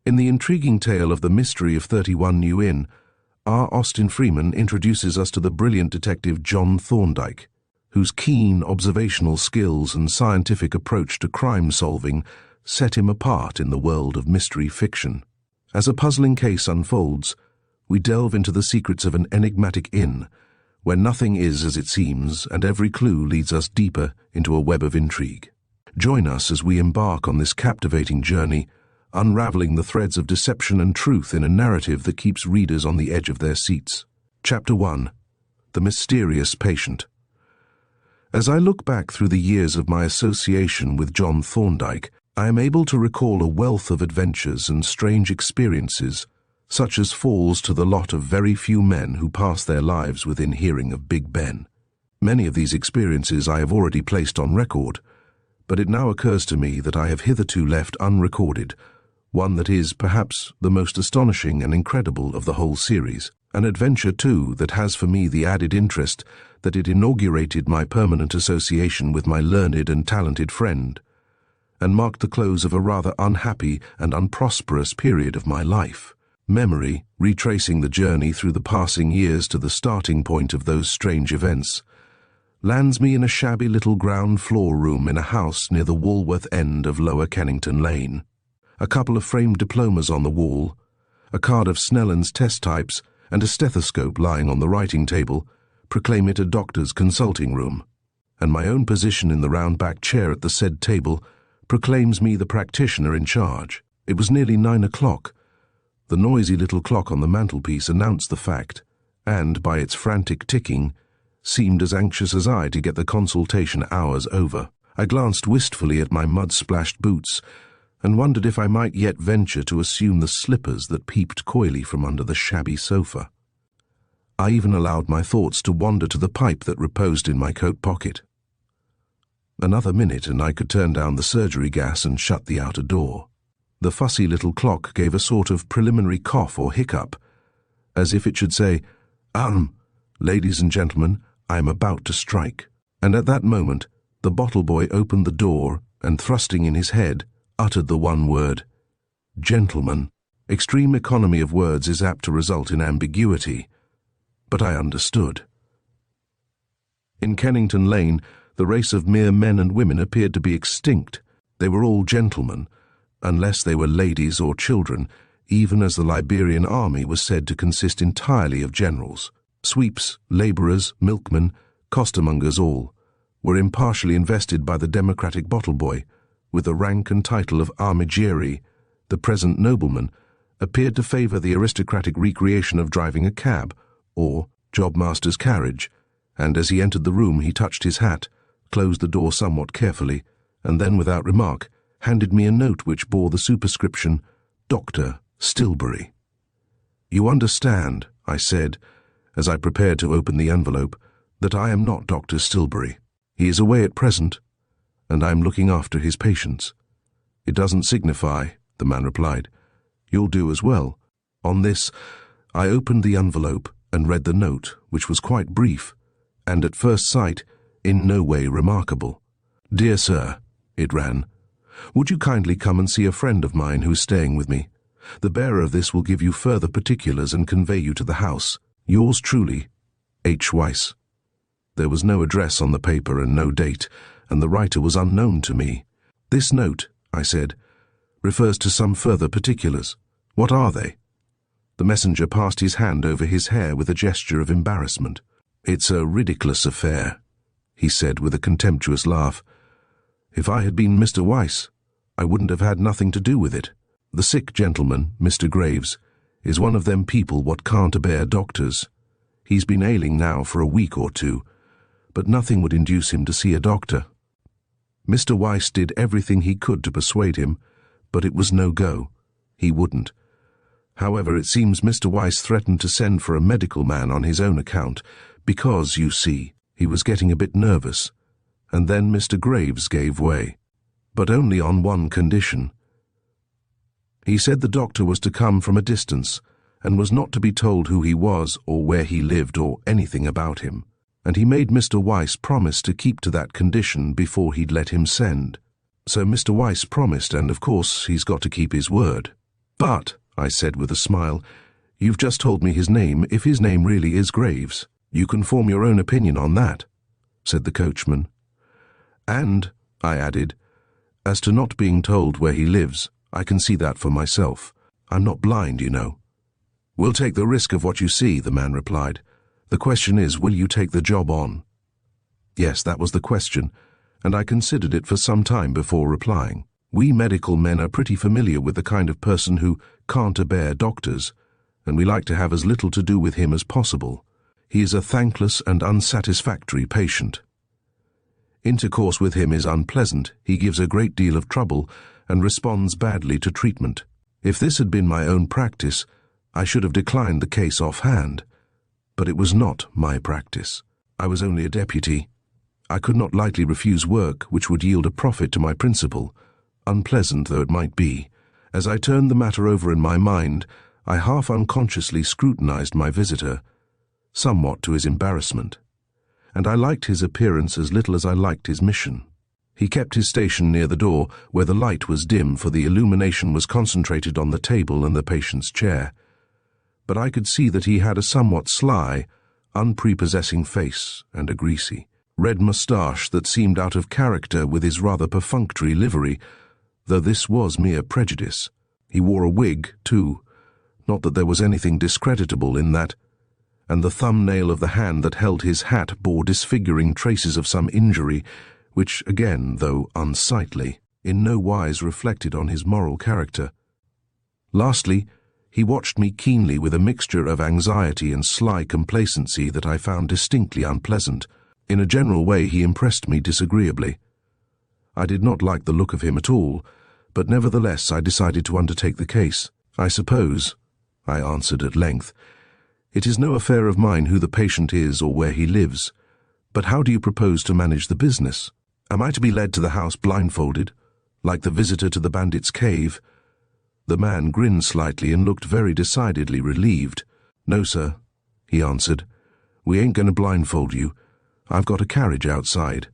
In the intriguing tale of the mystery of 31 New Inn, R. Austin Freeman introduces us to the brilliant detective John Thorndyke, whose keen observational skills and scientific approach to crime-solving set him apart in the world of mystery fiction. As a puzzling case unfolds, we delve into the secrets of an enigmatic inn, where nothing is as it seems and every clue leads us deeper into a web of intrigue. Join us as we embark on this captivating journey, unraveling the threads of deception and truth in a narrative that keeps readers on the edge of their seats. Chapter 1. The Mysterious Patient. As I look back through the years of my association with John Thorndyke, I am able to recall a wealth of adventures and strange experiences, such as falls to the lot of very few men who pass their lives within hearing of Big Ben. Many of these experiences I have already placed on record, but it now occurs to me that I have hitherto left unrecorded one that is, perhaps, the most astonishing and incredible of the whole series. An adventure, too, that has for me the added interest that it inaugurated my permanent association with my learned and talented friend, and marked the close of a rather unhappy and unprosperous period of my life. Memory, retracing the journey through the passing years to the starting point of those strange events, lands me in a shabby little ground-floor room in a house near the Walworth end of Lower Kennington Lane. A couple of framed diplomas on the wall, a card of Snellen's test types, and a stethoscope lying on the writing table proclaim it a doctor's consulting room, and my own position in the round-back chair at the said table proclaims me the practitioner in charge. It was nearly 9 o'clock. The noisy little clock on the mantelpiece announced the fact, and, by its frantic ticking, seemed as anxious as I to get the consultation hours over. I glanced wistfully at my mud-splashed boots, and wondered if I might yet venture to assume the slippers that peeped coyly from under the shabby sofa. I even allowed my thoughts to wander to the pipe that reposed in my coat pocket. Another minute and I could turn down the surgery gas and shut the outer door. The fussy little clock gave a sort of preliminary cough or hiccup, as if it should say, ladies and gentlemen, I am about to strike. And at that moment, the bottle boy opened the door and, thrusting in his head, uttered the one word, "Gentlemen." Extreme economy of words is apt to result in ambiguity, but I understood. In Kennington Lane, the race of mere men and women appeared to be extinct. They were all gentlemen, unless they were ladies or children, even as the Liberian army was said to consist entirely of generals. Sweeps, labourers, milkmen, costermongers all, were impartially invested by the democratic bottle boy, with the rank and title of armigieri. The present nobleman appeared to favour the aristocratic recreation of driving a cab, or jobmaster's carriage, and as he entered the room he touched his hat, closed the door somewhat carefully, and then, without remark, handed me a note which bore the superscription, Dr. Stilbury. "You understand," I said, as I prepared to open the envelope, "that I am not Dr. Stilbury. He is away at present, and I am looking after his patients." "It doesn't signify," the man replied. "You'll do as well." On this, I opened the envelope and read the note, which was quite brief, and at first sight, in no way remarkable. "Dear Sir," it ran, "would you kindly come and see a friend of mine who is staying with me? The bearer of this will give you further particulars and convey you to the house. Yours truly, H. Weiss." There was no address on the paper and no date, and the writer was unknown to me. "This note," I said, "refers to some further particulars. What are they?" The messenger passed his hand over his hair with a gesture of embarrassment. "It's a ridiculous affair," he said with a contemptuous laugh. "If I had been Mr. Weiss, I wouldn't have had nothing to do with it. The sick gentleman, Mr. Graves, is one of them people what can't bear doctors. He's been ailing now for a week or two, but nothing would induce him to see a doctor. Mr. Weiss did everything he could to persuade him, but it was no go. He wouldn't. However, it seems Mr. Weiss threatened to send for a medical man on his own account, because, you see, he was getting a bit nervous, and then Mr. Graves gave way, but only on one condition. He said the doctor was to come from a distance, and was not to be told who he was or where he lived or anything about him, and he made Mr. Weiss promise to keep to that condition before he'd let him send. So Mr. Weiss promised, and of course he's got to keep his word. "But," I said with a smile, "you've just told me his name, if his name really is Graves. You can form your own opinion on that," said the coachman. "And," I added, "as to not being told where he lives, I can see that for myself. I'm not blind, you know." "We'll take the risk of what you see," the man replied. "The question is, will you take the job on?" Yes, that was the question, and I considered it for some time before replying. We medical men are pretty familiar with the kind of person who can't bear doctors, and we like to have as little to do with him as possible. He is a thankless and unsatisfactory patient. Intercourse with him is unpleasant, he gives a great deal of trouble, and responds badly to treatment. If this had been my own practice, I should have declined the case offhand. But it was not my practice. I was only a deputy. I could not lightly refuse work which would yield a profit to my principal, unpleasant though it might be. As I turned the matter over in my mind, I half unconsciously scrutinized my visitor, somewhat to his embarrassment, and I liked his appearance as little as I liked his mission. He kept his station near the door, where the light was dim, for the illumination was concentrated on the table and the patient's chair. But I could see that he had a somewhat sly, unprepossessing face and a greasy, red moustache that seemed out of character with his rather perfunctory livery, though this was mere prejudice. He wore a wig, too, not that there was anything discreditable in that, and the thumbnail of the hand that held his hat bore disfiguring traces of some injury, which again, though unsightly, in no wise reflected on his moral character. Lastly, he watched me keenly with a mixture of anxiety and sly complacency that I found distinctly unpleasant. In a general way he impressed me disagreeably. I did not like the look of him at all, but nevertheless I decided to undertake the case. "I suppose," I answered at length, "it is no affair of mine who the patient is or where he lives, but how do you propose to manage the business? Am I to be led to the house blindfolded, like the visitor to the bandit's cave?" The man grinned slightly and looked very decidedly relieved. "No, sir," he answered. "We ain't going to blindfold you. I've got a carriage outside.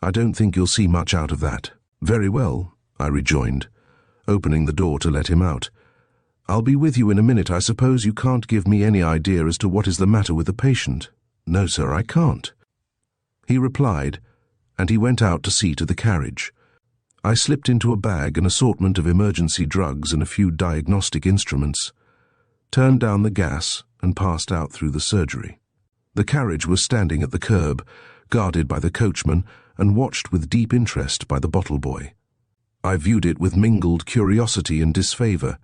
I don't think you'll see much out of that." "Very well," I rejoined, opening the door to let him out. "I'll be with you in a minute. I suppose you can't give me any idea as to what is the matter with the patient?" "No, sir, I can't," he replied, and he went out to see to the carriage. I slipped into a bag an assortment of emergency drugs and a few diagnostic instruments, turned down the gas, and passed out through the surgery. The carriage was standing at the curb, guarded by the coachman, and watched with deep interest by the bottle boy. I viewed it with mingled curiosity and disfavour.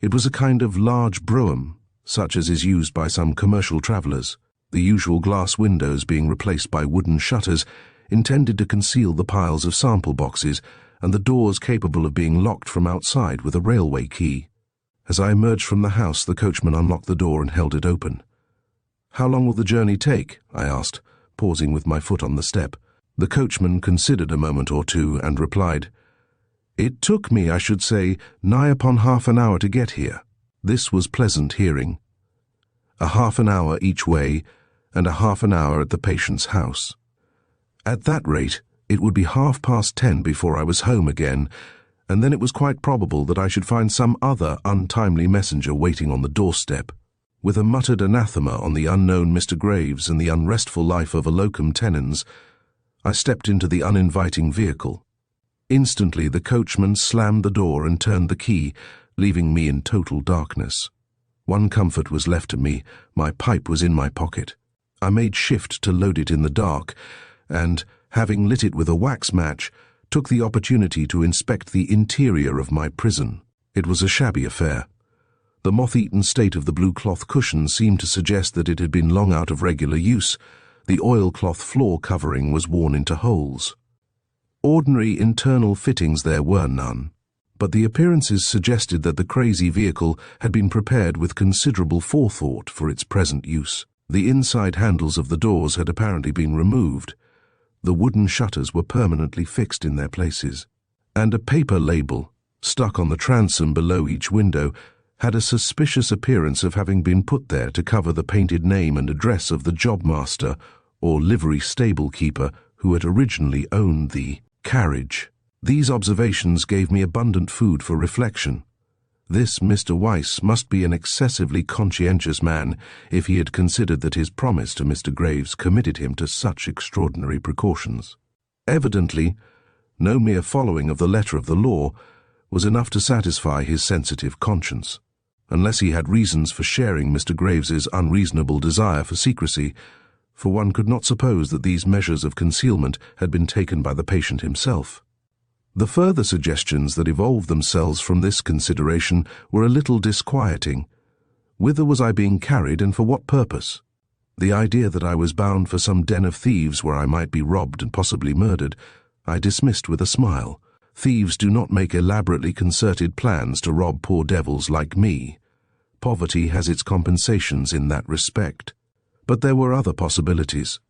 It was a kind of large brougham, such as is used by some commercial travellers, the usual glass windows being replaced by wooden shutters, intended to conceal the piles of sample boxes, and the doors capable of being locked from outside with a railway key. As I emerged from the house, the coachman unlocked the door and held it open. "How long will the journey take?" I asked, pausing with my foot on the step. The coachman considered a moment or two and replied, "It took me, I should say, nigh upon half an hour to get here." This was pleasant hearing. A half an hour each way, and a half an hour at the patient's house. At that rate, it would be 10:30 before I was home again, and then it was quite probable that I should find some other untimely messenger waiting on the doorstep. With a muttered anathema on the unknown Mr. Graves and the unrestful life of a locum tenens, I stepped into the uninviting vehicle. Instantly the coachman slammed the door and turned the key, leaving me in total darkness. One comfort was left to me: my pipe was in my pocket. I made shift to load it in the dark, and, having lit it with a wax match, took the opportunity to inspect the interior of my prison. It was a shabby affair. The moth-eaten state of the blue cloth cushions seemed to suggest that it had been long out of regular use. The oilcloth floor covering was worn into holes. Ordinary internal fittings there were none, but the appearances suggested that the crazy vehicle had been prepared with considerable forethought for its present use. The inside handles of the doors had apparently been removed. The wooden shutters were permanently fixed in their places, and a paper label, stuck on the transom below each window, had a suspicious appearance of having been put there to cover the painted name and address of the jobmaster or livery stable-keeper who had originally owned the carriage. These observations gave me abundant food for reflection. This Mr. Weiss must be an excessively conscientious man if he had considered that his promise to Mr. Graves committed him to such extraordinary precautions. Evidently, no mere following of the letter of the law was enough to satisfy his sensitive conscience, unless he had reasons for sharing Mr. Graves's unreasonable desire for secrecy, for one could not suppose that these measures of concealment had been taken by the patient himself. The further suggestions that evolved themselves from this consideration were a little disquieting. Whither was I being carried, and for what purpose? The idea that I was bound for some den of thieves where I might be robbed and possibly murdered, I dismissed with a smile. Thieves do not make elaborately concerted plans to rob poor devils like me. Poverty has its compensations in that respect. But there were other possibilities.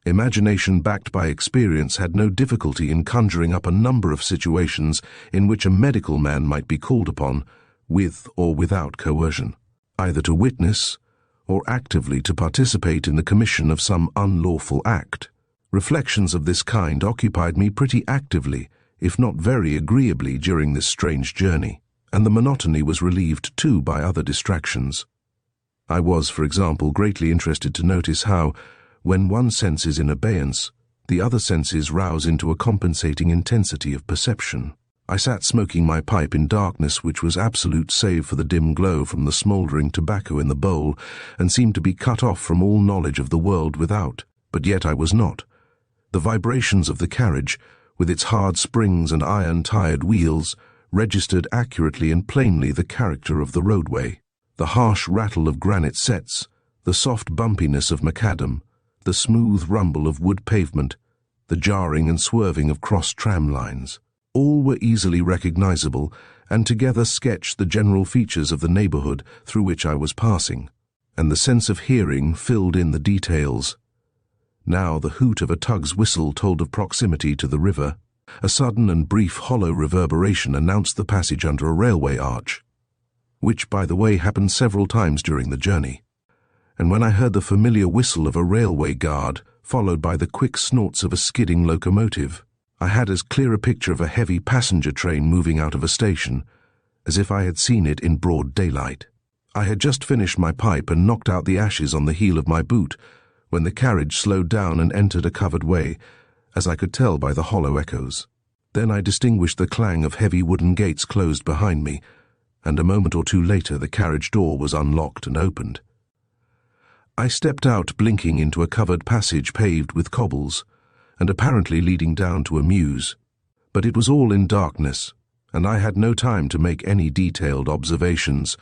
Imagination backed by experience had no difficulty in conjuring up a number of situations in which a medical man might be called upon, with or without coercion, either to witness or actively to participate in the commission of some unlawful act. Reflections of this kind occupied me pretty actively, if not very agreeably, during this strange journey, and the monotony was relieved too by other distractions. I was, for example, greatly interested to notice how, when one sense is in abeyance, the other senses rouse into a compensating intensity of perception. I sat smoking my pipe in darkness which was absolute save for the dim glow from the smouldering tobacco in the bowl, and seemed to be cut off from all knowledge of the world without, but yet I was not. The vibrations of the carriage, with its hard springs and iron-tired wheels, registered accurately and plainly the character of the roadway. The harsh rattle of granite setts, the soft bumpiness of macadam, the smooth rumble of wood pavement, the jarring and swerving of cross tram lines, all were easily recognizable and together sketched the general features of the neighborhood through which I was passing, and the sense of hearing filled in the details. Now the hoot of a tug's whistle told of proximity to the river. A sudden and brief hollow reverberation announced the passage under a railway arch, which, by the way, happened several times during the journey. And when I heard the familiar whistle of a railway guard, followed by the quick snorts of a skidding locomotive, I had as clear a picture of a heavy passenger train moving out of a station as if I had seen it in broad daylight. I had just finished my pipe and knocked out the ashes on the heel of my boot when the carriage slowed down and entered a covered way, as I could tell by the hollow echoes. Then I distinguished the clang of heavy wooden gates closed behind me, and a moment or two later the carriage door was unlocked and opened. I stepped out blinking into a covered passage paved with cobbles, and apparently leading down to a mews. But it was all in darkness, and I had no time to make any detailed observations,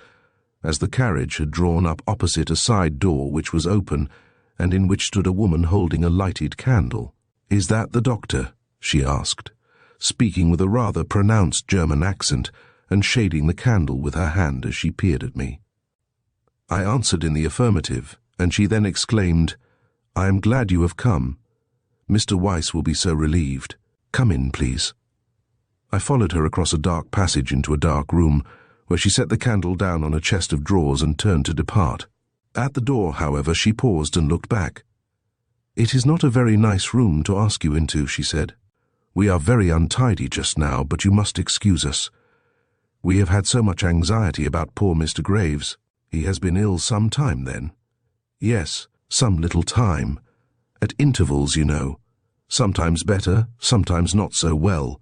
as the carriage had drawn up opposite a side door which was open, and in which stood a woman holding a lighted candle. "Is that the doctor?" she asked, speaking with a rather pronounced German accent, and shading the candle with her hand as she peered at me. I answered in the affirmative, and she then exclaimed, "I am glad you have come. Mr. Weiss will be so relieved. Come in, please." I followed her across a dark passage into a dark room, where she set the candle down on a chest of drawers and turned to depart. At the door, however, she paused and looked back. "It is not a very nice room to ask you into," she said. "We are very untidy just now, but you must excuse us. We have had so much anxiety about poor Mr. Graves. He has been ill some time, then?" "Yes, some little time. At intervals, you know. Sometimes better, sometimes not so well."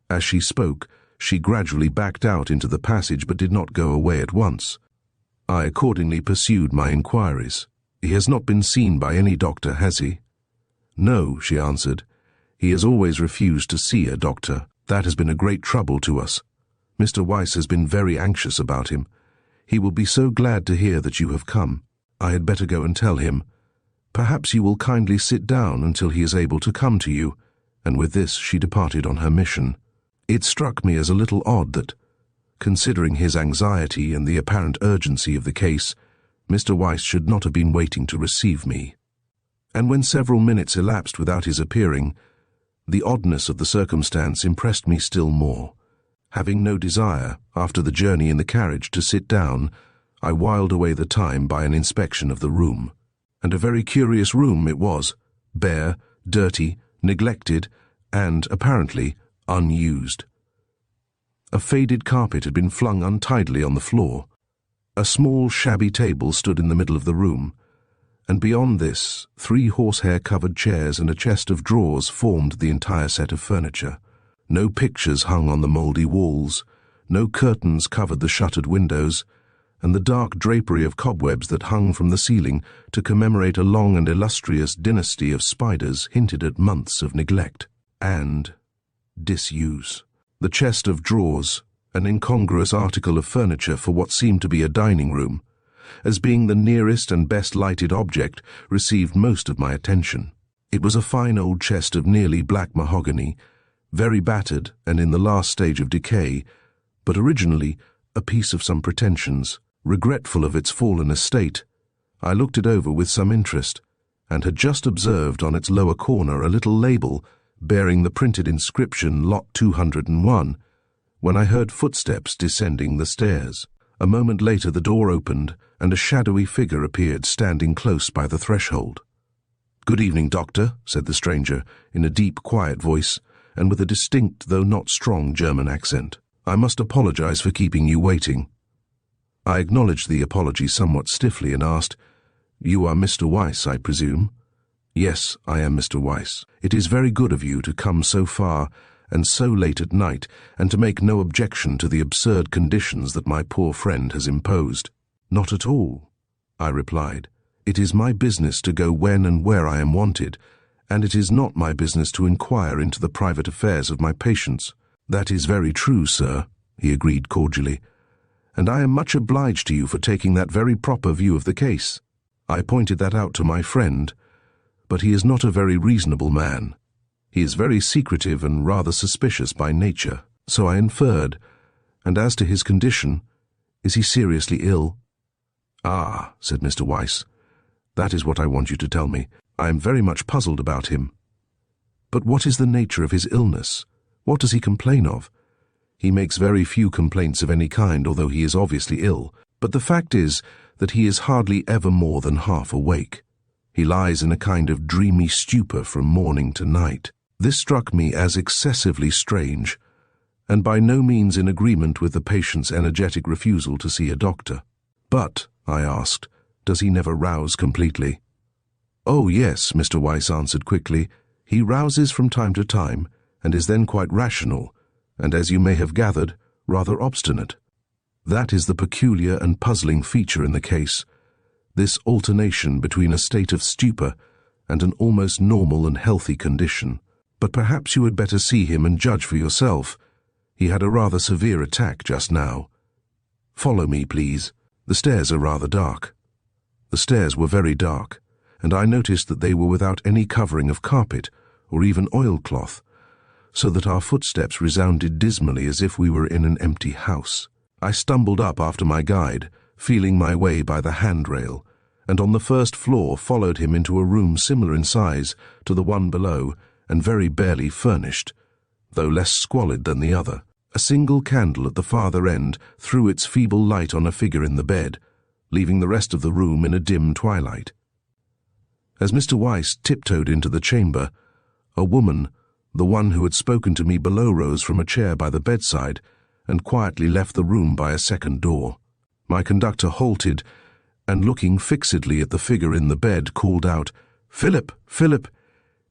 As she spoke, she gradually backed out into the passage but did not go away at once. I accordingly pursued my inquiries. "He has not been seen by any doctor, has he?" "No," she answered. "He has always refused to see a doctor. That has been a great trouble to us. Mr. Weiss has been very anxious about him. He will be so glad to hear that you have come. I had better go and tell him. Perhaps you will kindly sit down until he is able to come to you," and with this she departed on her mission. It struck me as a little odd that, considering his anxiety and the apparent urgency of the case, Mr. Weiss should not have been waiting to receive me. And when several minutes elapsed without his appearing, the oddness of the circumstance impressed me still more. Having no desire, after the journey in the carriage, to sit down, I whiled away the time by an inspection of the room. And a very curious room it was, bare, dirty, neglected, and, apparently, unused. A faded carpet had been flung untidily on the floor. A small, shabby table stood in the middle of the room, and beyond this, 3 horsehair-covered chairs and a chest of drawers formed the entire set of furniture. No pictures hung on the mouldy walls, no curtains covered the shuttered windows, and the dark drapery of cobwebs that hung from the ceiling to commemorate a long and illustrious dynasty of spiders hinted at months of neglect and disuse. The chest of drawers, an incongruous article of furniture for what seemed to be a dining room, as being the nearest and best lighted object, received most of my attention. It was a fine old chest of nearly black mahogany, very battered and in the last stage of decay, but originally a piece of some pretensions. Regretful of its fallen estate, I looked it over with some interest, and had just observed on its lower corner a little label bearing the printed inscription Lot 201, when I heard footsteps descending the stairs. A moment later the door opened, and a shadowy figure appeared standing close by the threshold. "Good evening, Doctor," said the stranger, in a deep, quiet voice, and with a distinct, though not strong, German accent. "I must apologize for keeping you waiting." I acknowledged the apology somewhat stiffly and asked, "You are Mr. Weiss, I presume?" "Yes, I am Mr. Weiss. It is very good of you to come so far and so late at night, and to make no objection to the absurd conditions that my poor friend has imposed." "Not at all," I replied. "It is my business to go when and where I am wanted, and it is not my business to inquire into the private affairs of my patients." "That is very true, sir," he agreed cordially, "and I am much obliged to you for taking that very proper view of the case. I pointed that out to my friend, but he is not a very reasonable man. He is very secretive and rather suspicious by nature, so I inferred. And as to his condition, is he seriously ill?" "Ah," said Mr. Weiss, "that is what I want you to tell me. I am very much puzzled about him." "But what is the nature of his illness? What does he complain of?" "He makes very few complaints of any kind, although he is obviously ill. But the fact is that he is hardly ever more than half awake. He lies in a kind of dreamy stupor from morning to night." This struck me as excessively strange, and by no means in agreement with the patient's energetic refusal to see a doctor. "But," I asked, "does he never rouse completely?" "Oh, yes," Mr. Weiss answered quickly. "He rouses from time to time, and is then quite rational, and, as you may have gathered, rather obstinate. That is the peculiar and puzzling feature in the case, this alternation between a state of stupor and an almost normal and healthy condition. But perhaps you had better see him and judge for yourself. He had a rather severe attack just now. Follow me, please. The stairs are rather dark." The stairs were very dark, and I noticed that they were without any covering of carpet or even oilcloth, so that our footsteps resounded dismally as if we were in an empty house. I stumbled up after my guide, feeling my way by the handrail, and on the first floor followed him into a room similar in size to the one below, and very barely furnished, though less squalid than the other. A single candle at the farther end threw its feeble light on a figure in the bed, leaving the rest of the room in a dim twilight. As Mr. Weiss tiptoed into the chamber, a woman, the one who had spoken to me below, rose from a chair by the bedside and quietly left the room by a second door. My conductor halted, and looking fixedly at the figure in the bed, called out, "Philip, Philip!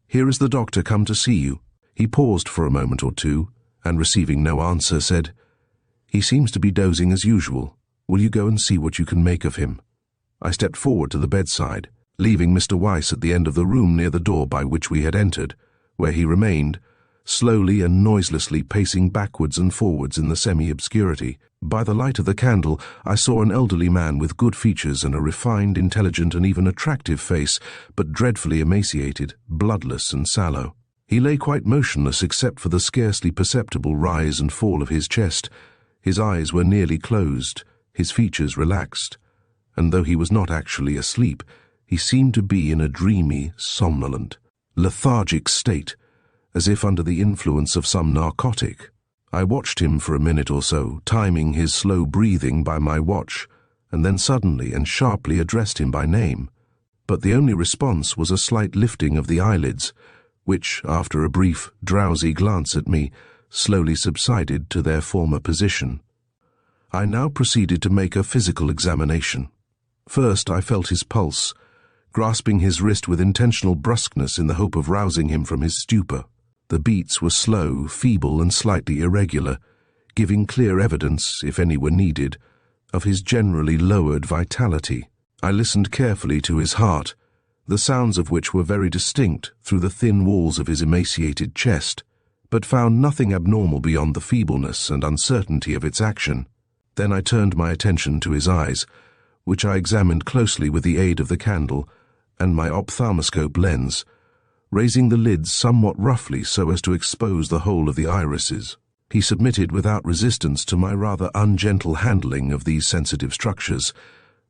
Here is the doctor come to see you." He paused for a moment or two, and receiving no answer, said, "He seems to be dozing as usual. Will you go and see what you can make of him?" I stepped forward to the bedside, leaving Mr. Weiss at the end of the room near the door by which we had entered, where he remained, slowly and noiselessly pacing backwards and forwards in the semi-obscurity. By the light of the candle, I saw an elderly man with good features and a refined, intelligent, and even attractive face, but dreadfully emaciated, bloodless and sallow. He lay quite motionless except for the scarcely perceptible rise and fall of his chest. His eyes were nearly closed, his features relaxed, and though he was not actually asleep, he seemed to be in a dreamy, somnolent, lethargic state, as if under the influence of some narcotic. I watched him for a minute or so, timing his slow breathing by my watch, and then suddenly and sharply addressed him by name. But the only response was a slight lifting of the eyelids, which, after a brief, drowsy glance at me, slowly subsided to their former position. I now proceeded to make a physical examination. First, I felt his pulse, grasping his wrist with intentional brusqueness in the hope of rousing him from his stupor. The beats were slow, feeble, and slightly irregular, giving clear evidence, if any were needed, of his generally lowered vitality. I listened carefully to his heart, the sounds of which were very distinct through the thin walls of his emaciated chest, but found nothing abnormal beyond the feebleness and uncertainty of its action. Then I turned my attention to his eyes, which I examined closely with the aid of the candle and my ophthalmoscope lens, raising the lids somewhat roughly so as to expose the whole of the irises. He submitted without resistance to my rather ungentle handling of these sensitive structures,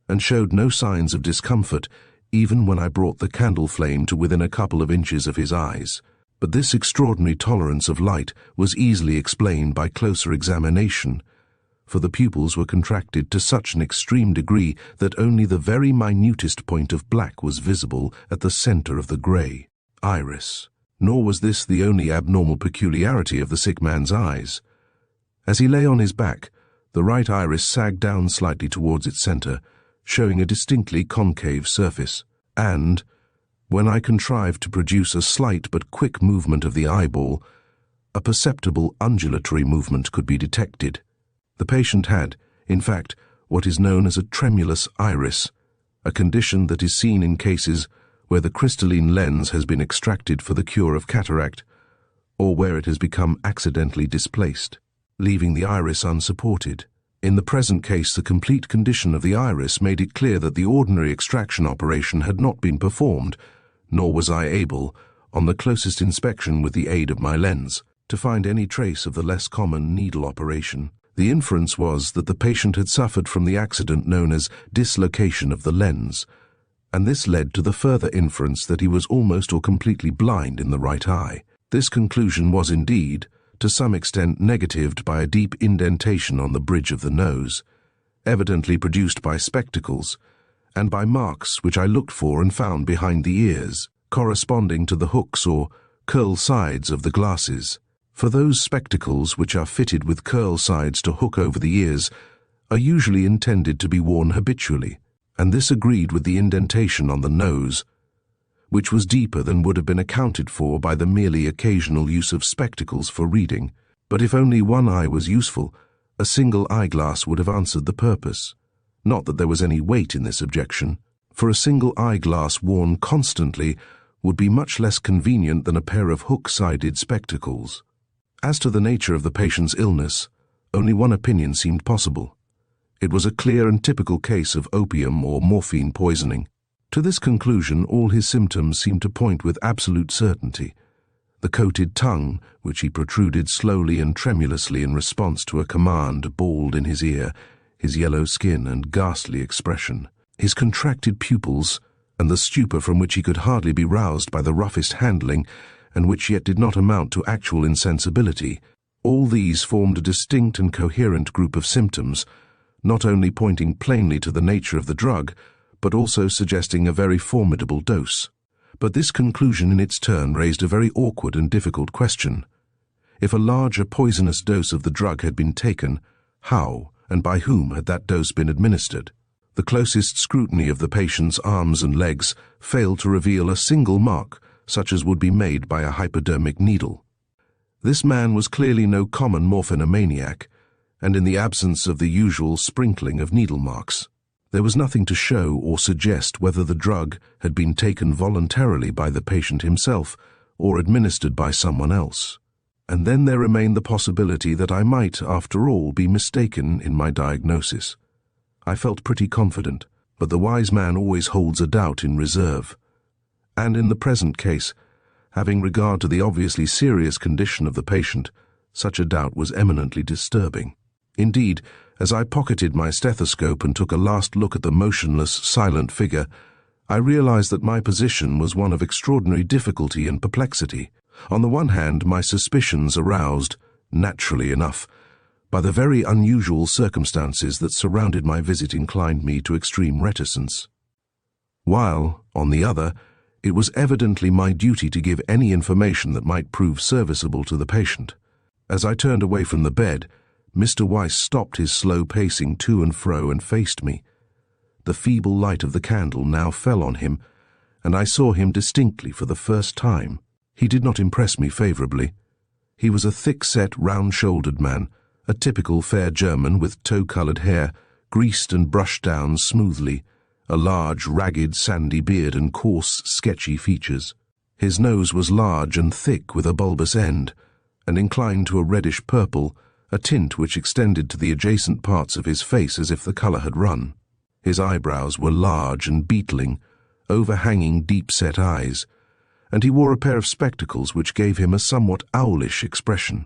and showed no signs of discomfort even when I brought the candle flame to within a couple of inches of his eyes. But this extraordinary tolerance of light was easily explained by closer examination, for the pupils were contracted to such an extreme degree that only the very minutest point of black was visible at the center of the grey iris. Nor was this the only abnormal peculiarity of the sick man's eyes. As he lay on his back, the right iris sagged down slightly towards its center, showing a distinctly concave surface, and, when I contrived to produce a slight but quick movement of the eyeball, a perceptible undulatory movement could be detected. The patient had, in fact, what is known as a tremulous iris, a condition that is seen in cases where the crystalline lens has been extracted for the cure of cataract, or where it has become accidentally displaced, leaving the iris unsupported. In the present case, the complete condition of the iris made it clear that the ordinary extraction operation had not been performed, nor was I able, on the closest inspection with the aid of my lens, to find any trace of the less common needle operation. The inference was that the patient had suffered from the accident known as dislocation of the lens, and this led to the further inference that he was almost or completely blind in the right eye. This conclusion was indeed, to some extent, negatived by a deep indentation on the bridge of the nose, evidently produced by spectacles, and by marks which I looked for and found behind the ears, corresponding to the hooks or curl sides of the glasses. For those spectacles which are fitted with curl sides to hook over the ears are usually intended to be worn habitually, and this agreed with the indentation on the nose, which was deeper than would have been accounted for by the merely occasional use of spectacles for reading. But if only one eye was useful, a single eyeglass would have answered the purpose. Not that there was any weight in this objection, for a single eyeglass worn constantly would be much less convenient than a pair of hook-sided spectacles. As to the nature of the patient's illness, only one opinion seemed possible. It was a clear and typical case of opium or morphine poisoning. To this conclusion, all his symptoms seemed to point with absolute certainty. The coated tongue, which he protruded slowly and tremulously in response to a command bawled in his ear, his yellow skin and ghastly expression, his contracted pupils, and the stupor from which he could hardly be roused by the roughest handling, and which yet did not amount to actual insensibility, all these formed a distinct and coherent group of symptoms, not only pointing plainly to the nature of the drug, but also suggesting a very formidable dose. But this conclusion in its turn raised a very awkward and difficult question. If a large poisonous dose of the drug had been taken, how and by whom had that dose been administered? The closest scrutiny of the patient's arms and legs failed to reveal a single mark, such as would be made by a hypodermic needle. This man was clearly no common morphinomaniac, and in the absence of the usual sprinkling of needle marks, there was nothing to show or suggest whether the drug had been taken voluntarily by the patient himself or administered by someone else. And then there remained the possibility that I might, after all, be mistaken in my diagnosis. I felt pretty confident, but the wise man always holds a doubt in reserve. And in the present case, having regard to the obviously serious condition of the patient, such a doubt was eminently disturbing. Indeed, as I pocketed my stethoscope and took a last look at the motionless, silent figure, I realized that my position was one of extraordinary difficulty and perplexity. On the one hand, my suspicions aroused, naturally enough, by the very unusual circumstances that surrounded my visit inclined me to extreme reticence, while, on the other, it was evidently my duty to give any information that might prove serviceable to the patient. As I turned away from the bed, Mr. Weiss stopped his slow pacing to and fro and faced me. The feeble light of the candle now fell on him, and I saw him distinctly for the first time. He did not impress me favorably. He was a thick-set, round-shouldered man, a typical fair German with tow-colored hair, greased and brushed down smoothly, a large, ragged, sandy beard and coarse, sketchy features. His nose was large and thick with a bulbous end, and inclined to a reddish purple, a tint which extended to the adjacent parts of his face as if the colour had run. His eyebrows were large and beetling, overhanging deep-set eyes, and he wore a pair of spectacles which gave him a somewhat owlish expression.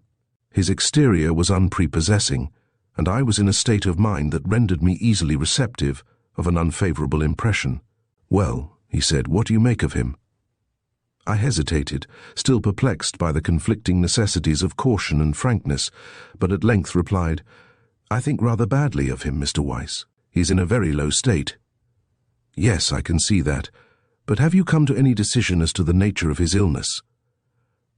His exterior was unprepossessing, and I was in a state of mind that rendered me easily receptive of an unfavourable impression. "Well," he said, "what do you make of him?" I hesitated, still perplexed by the conflicting necessities of caution and frankness, but at length replied, "I think rather badly of him, Mr. Weiss. He's in a very low state." "Yes, I can see that. But have you come to any decision as to the nature of his illness?"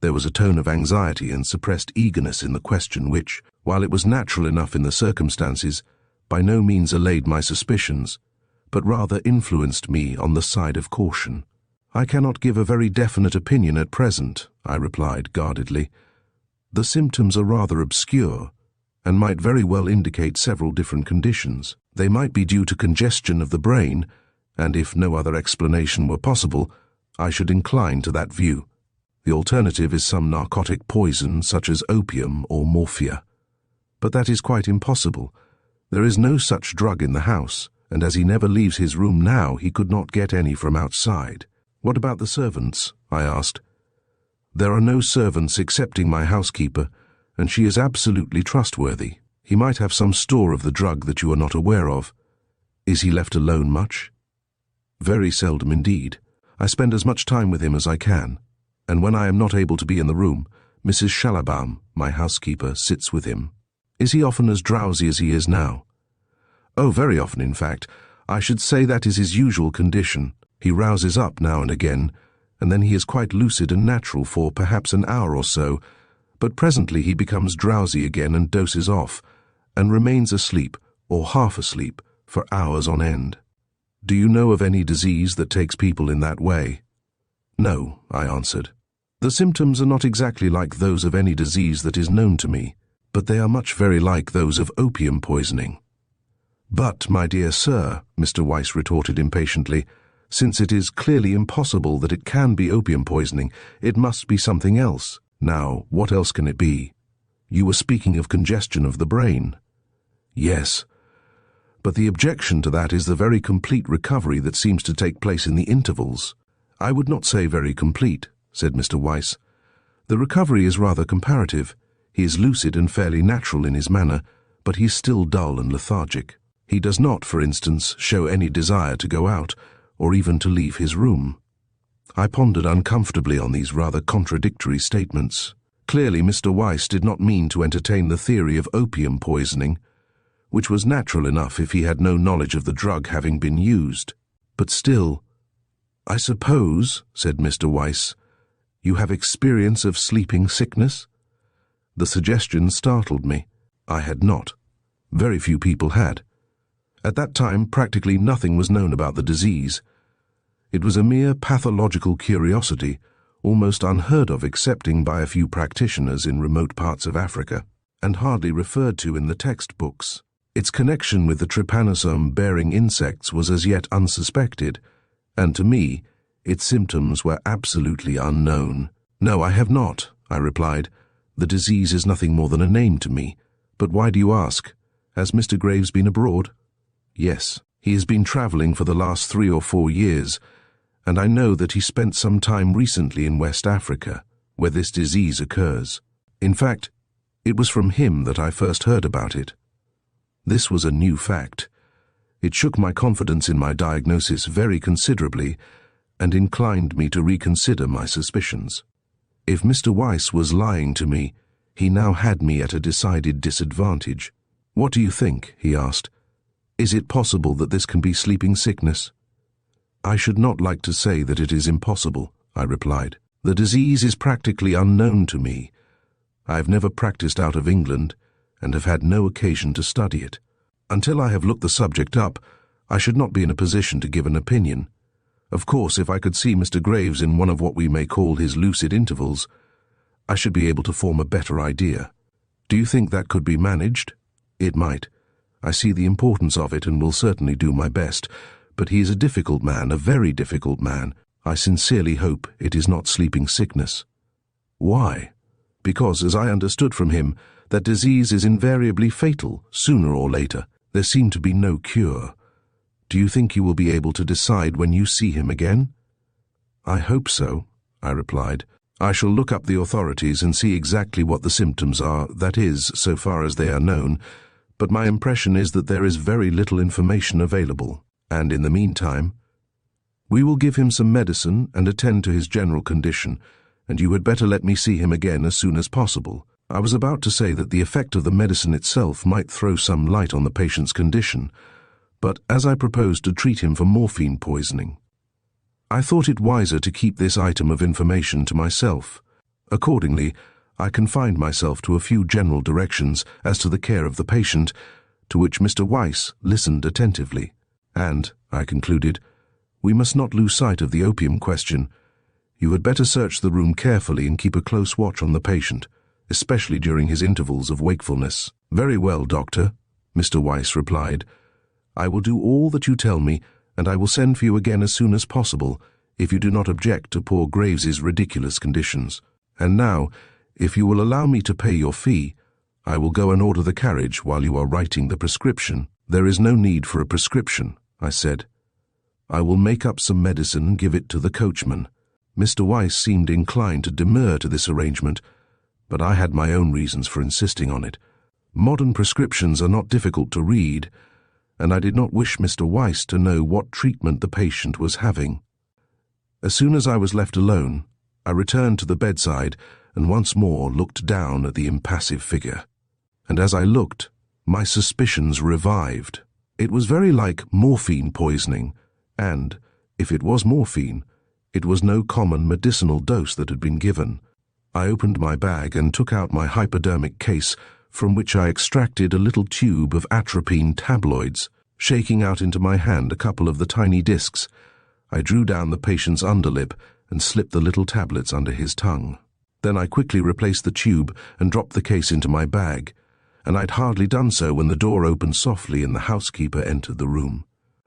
There was a tone of anxiety and suppressed eagerness in the question which, while it was natural enough in the circumstances, by no means allayed my suspicions, but rather influenced me on the side of caution. "I cannot give a very definite opinion at present," I replied guardedly. "The symptoms are rather obscure, and might very well indicate several different conditions. They might be due to congestion of the brain, and if no other explanation were possible, I should incline to that view. The alternative is some narcotic poison such as opium or morphia. But that is quite impossible. There is no such drug in the house, and as he never leaves his room now, he could not get any from outside." "What about the servants?" I asked. "There are no servants excepting my housekeeper, and she is absolutely trustworthy. He might have some store of the drug that you are not aware of. Is he left alone much?" "Very seldom indeed. I spend as much time with him as I can, and when I am not able to be in the room, Mrs. Schallerbaum, my housekeeper, sits with him." "Is he often as drowsy as he is now?" "Oh, very often, in fact. I should say that is his usual condition. He rouses up now and again, and then he is quite lucid and natural for perhaps an hour or so, but presently he becomes drowsy again and dozes off, and remains asleep, or half asleep, for hours on end." "Do you know of any disease that takes people in that way?" "No," I answered. "The symptoms are not exactly like those of any disease that is known to me, but they are much very like those of opium poisoning." "But, my dear sir," Mr. Weiss retorted impatiently, "since it is clearly impossible that it can be opium poisoning, it must be something else. Now, what else can it be? You were speaking of congestion of the brain." "Yes, but the objection to that is the very complete recovery that seems to take place in the intervals." "I would not say very complete," said Mr. Weiss. "The recovery is rather comparative. He is lucid and fairly natural in his manner, but he is still dull and lethargic. He does not, for instance, show any desire to go out, or even to leave his room." I pondered uncomfortably on these rather contradictory statements. Clearly, Mr. Weiss did not mean to entertain the theory of opium poisoning, which was natural enough if he had no knowledge of the drug having been used. But still, "I suppose," said Mr. Weiss, "you have experience of sleeping sickness?" The suggestion startled me. I had not. Very few people had. At that time, practically nothing was known about the disease. It was a mere pathological curiosity, almost unheard of excepting by a few practitioners in remote parts of Africa, and hardly referred to in the textbooks. Its connection with the trypanosome-bearing insects was as yet unsuspected, and to me, its symptoms were absolutely unknown. "No, I have not," I replied. "The disease is nothing more than a name to me. But why do you ask? Has Mr. Graves been abroad?" "Yes, he has been travelling for the last 3 or 4 years, and I know that he spent some time recently in West Africa, where this disease occurs. In fact, it was from him that I first heard about it." This was a new fact. It shook my confidence in my diagnosis very considerably, and inclined me to reconsider my suspicions. If Mr. Weiss was lying to me, he now had me at a decided disadvantage. "What do you think?" he asked. "Is it possible that this can be sleeping sickness?" "I should not like to say that it is impossible," I replied. "The disease is practically unknown to me, I have never practiced out of England, and have had no occasion to study it. Until I have looked the subject up, I should not be in a position to give an opinion. Of course, if I could see Mr. Graves in one of what we may call his lucid intervals, I should be able to form a better idea. Do you think that could be managed? It might. I see the importance of it and will certainly do my best, but he is a difficult man, a very difficult man. I sincerely hope it is not sleeping sickness. Why? Because, as I understood from him, that disease is invariably fatal, sooner or later. There seemed to be no cure. Do you think you will be able to decide when you see him again? I hope so, I replied. I shall look up the authorities and see exactly what the symptoms are, that is, so far as they are known, but my impression is that there is very little information available, and in the meantime, we will give him some medicine and attend to his general condition, and you had better let me see him again as soon as possible. I was about to say that the effect of the medicine itself might throw some light on the patient's condition, but as I proposed to treat him for morphine poisoning, I thought it wiser to keep this item of information to myself. Accordingly, I confined myself to a few general directions as to the care of the patient, to which Mr. Weiss listened attentively. And, I concluded, we must not lose sight of the opium question. You had better search the room carefully and keep a close watch on the patient, especially during his intervals of wakefulness. Very well, Doctor, Mr. Weiss replied. I will do all that you tell me, and I will send for you again as soon as possible, if you do not object to poor Graves's ridiculous conditions. And now, if you will allow me to pay your fee, I will go and order the carriage while you are writing the prescription. There is no need for a prescription, I said. I will make up some medicine and give it to the coachman. Mr. Weiss seemed inclined to demur to this arrangement, but I had my own reasons for insisting on it. Modern prescriptions are not difficult to read, and I did not wish Mr. Weiss to know what treatment the patient was having. As soon as I was left alone, I returned to the bedside and once more looked down at the impassive figure. And as I looked, my suspicions revived. It was very like morphine poisoning, and, if it was morphine, it was no common medicinal dose that had been given. I opened my bag and took out my hypodermic case, from which I extracted a little tube of atropine tabloids. Shaking out into my hand a couple of the tiny discs, I drew down the patient's underlip and slipped the little tablets under his tongue. Then I quickly replaced the tube and dropped the case into my bag, and I'd hardly done so when the door opened softly and the housekeeper entered the room.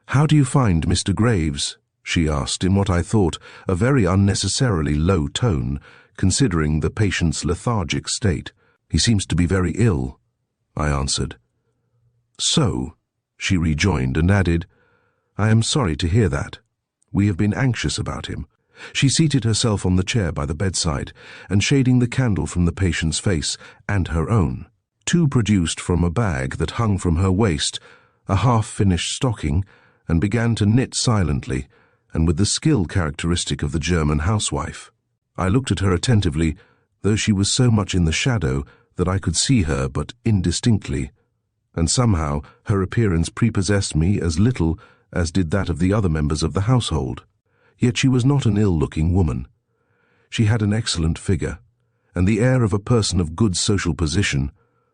"How do you find Mr. Graves?" she asked in what I thought a very unnecessarily low tone, considering the patient's lethargic state. "He seems to be very ill," I answered. "So," she rejoined and added, "I am sorry to hear that. We have been anxious about him." She seated herself on the chair by the bedside, and shading the candle from the patient's face and her own, produced from a bag that hung from her waist a half-finished stocking, and began to knit silently, and with the skill characteristic of the German housewife. I looked at her attentively, though she was so much in the shadow that I could see her but indistinctly, and somehow her appearance prepossessed me as little as did that of the other members of the household. Yet she was not an ill-looking woman. She had an excellent figure, and the air of a person of good social position.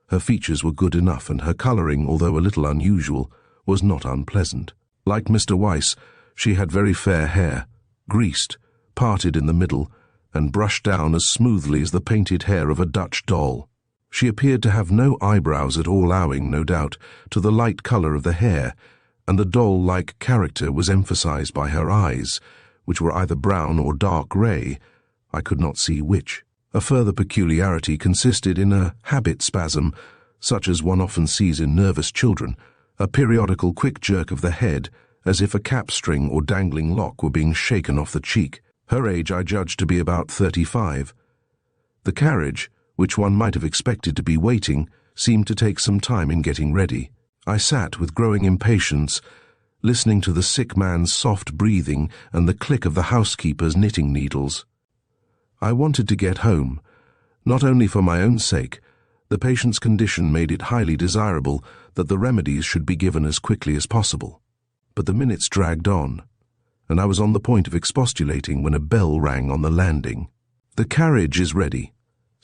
Her features were good enough, and her colouring, although a little unusual, was not unpleasant. Like Mr. Weiss, she had very fair hair, greased, parted in the middle, and brushed down as smoothly as the painted hair of a Dutch doll. She appeared to have no eyebrows at all, owing, no doubt, to the light colour of the hair, and the doll-like character was emphasized by her eyes, which were either brown or dark grey, I could not see which. A further peculiarity consisted in a habit spasm, such as one often sees in nervous children, a periodical quick jerk of the head, as if a cap-string or dangling lock were being shaken off the cheek. Her age I judged to be about 35. The carriage, which one might have expected to be waiting, seemed to take some time in getting ready. I sat with growing impatience, listening to the sick man's soft breathing and the click of the housekeeper's knitting needles. I wanted to get home, not only for my own sake. The patient's condition made it highly desirable that the remedies should be given as quickly as possible. But the minutes dragged on, and I was on the point of expostulating when a bell rang on the landing. "The carriage is ready,"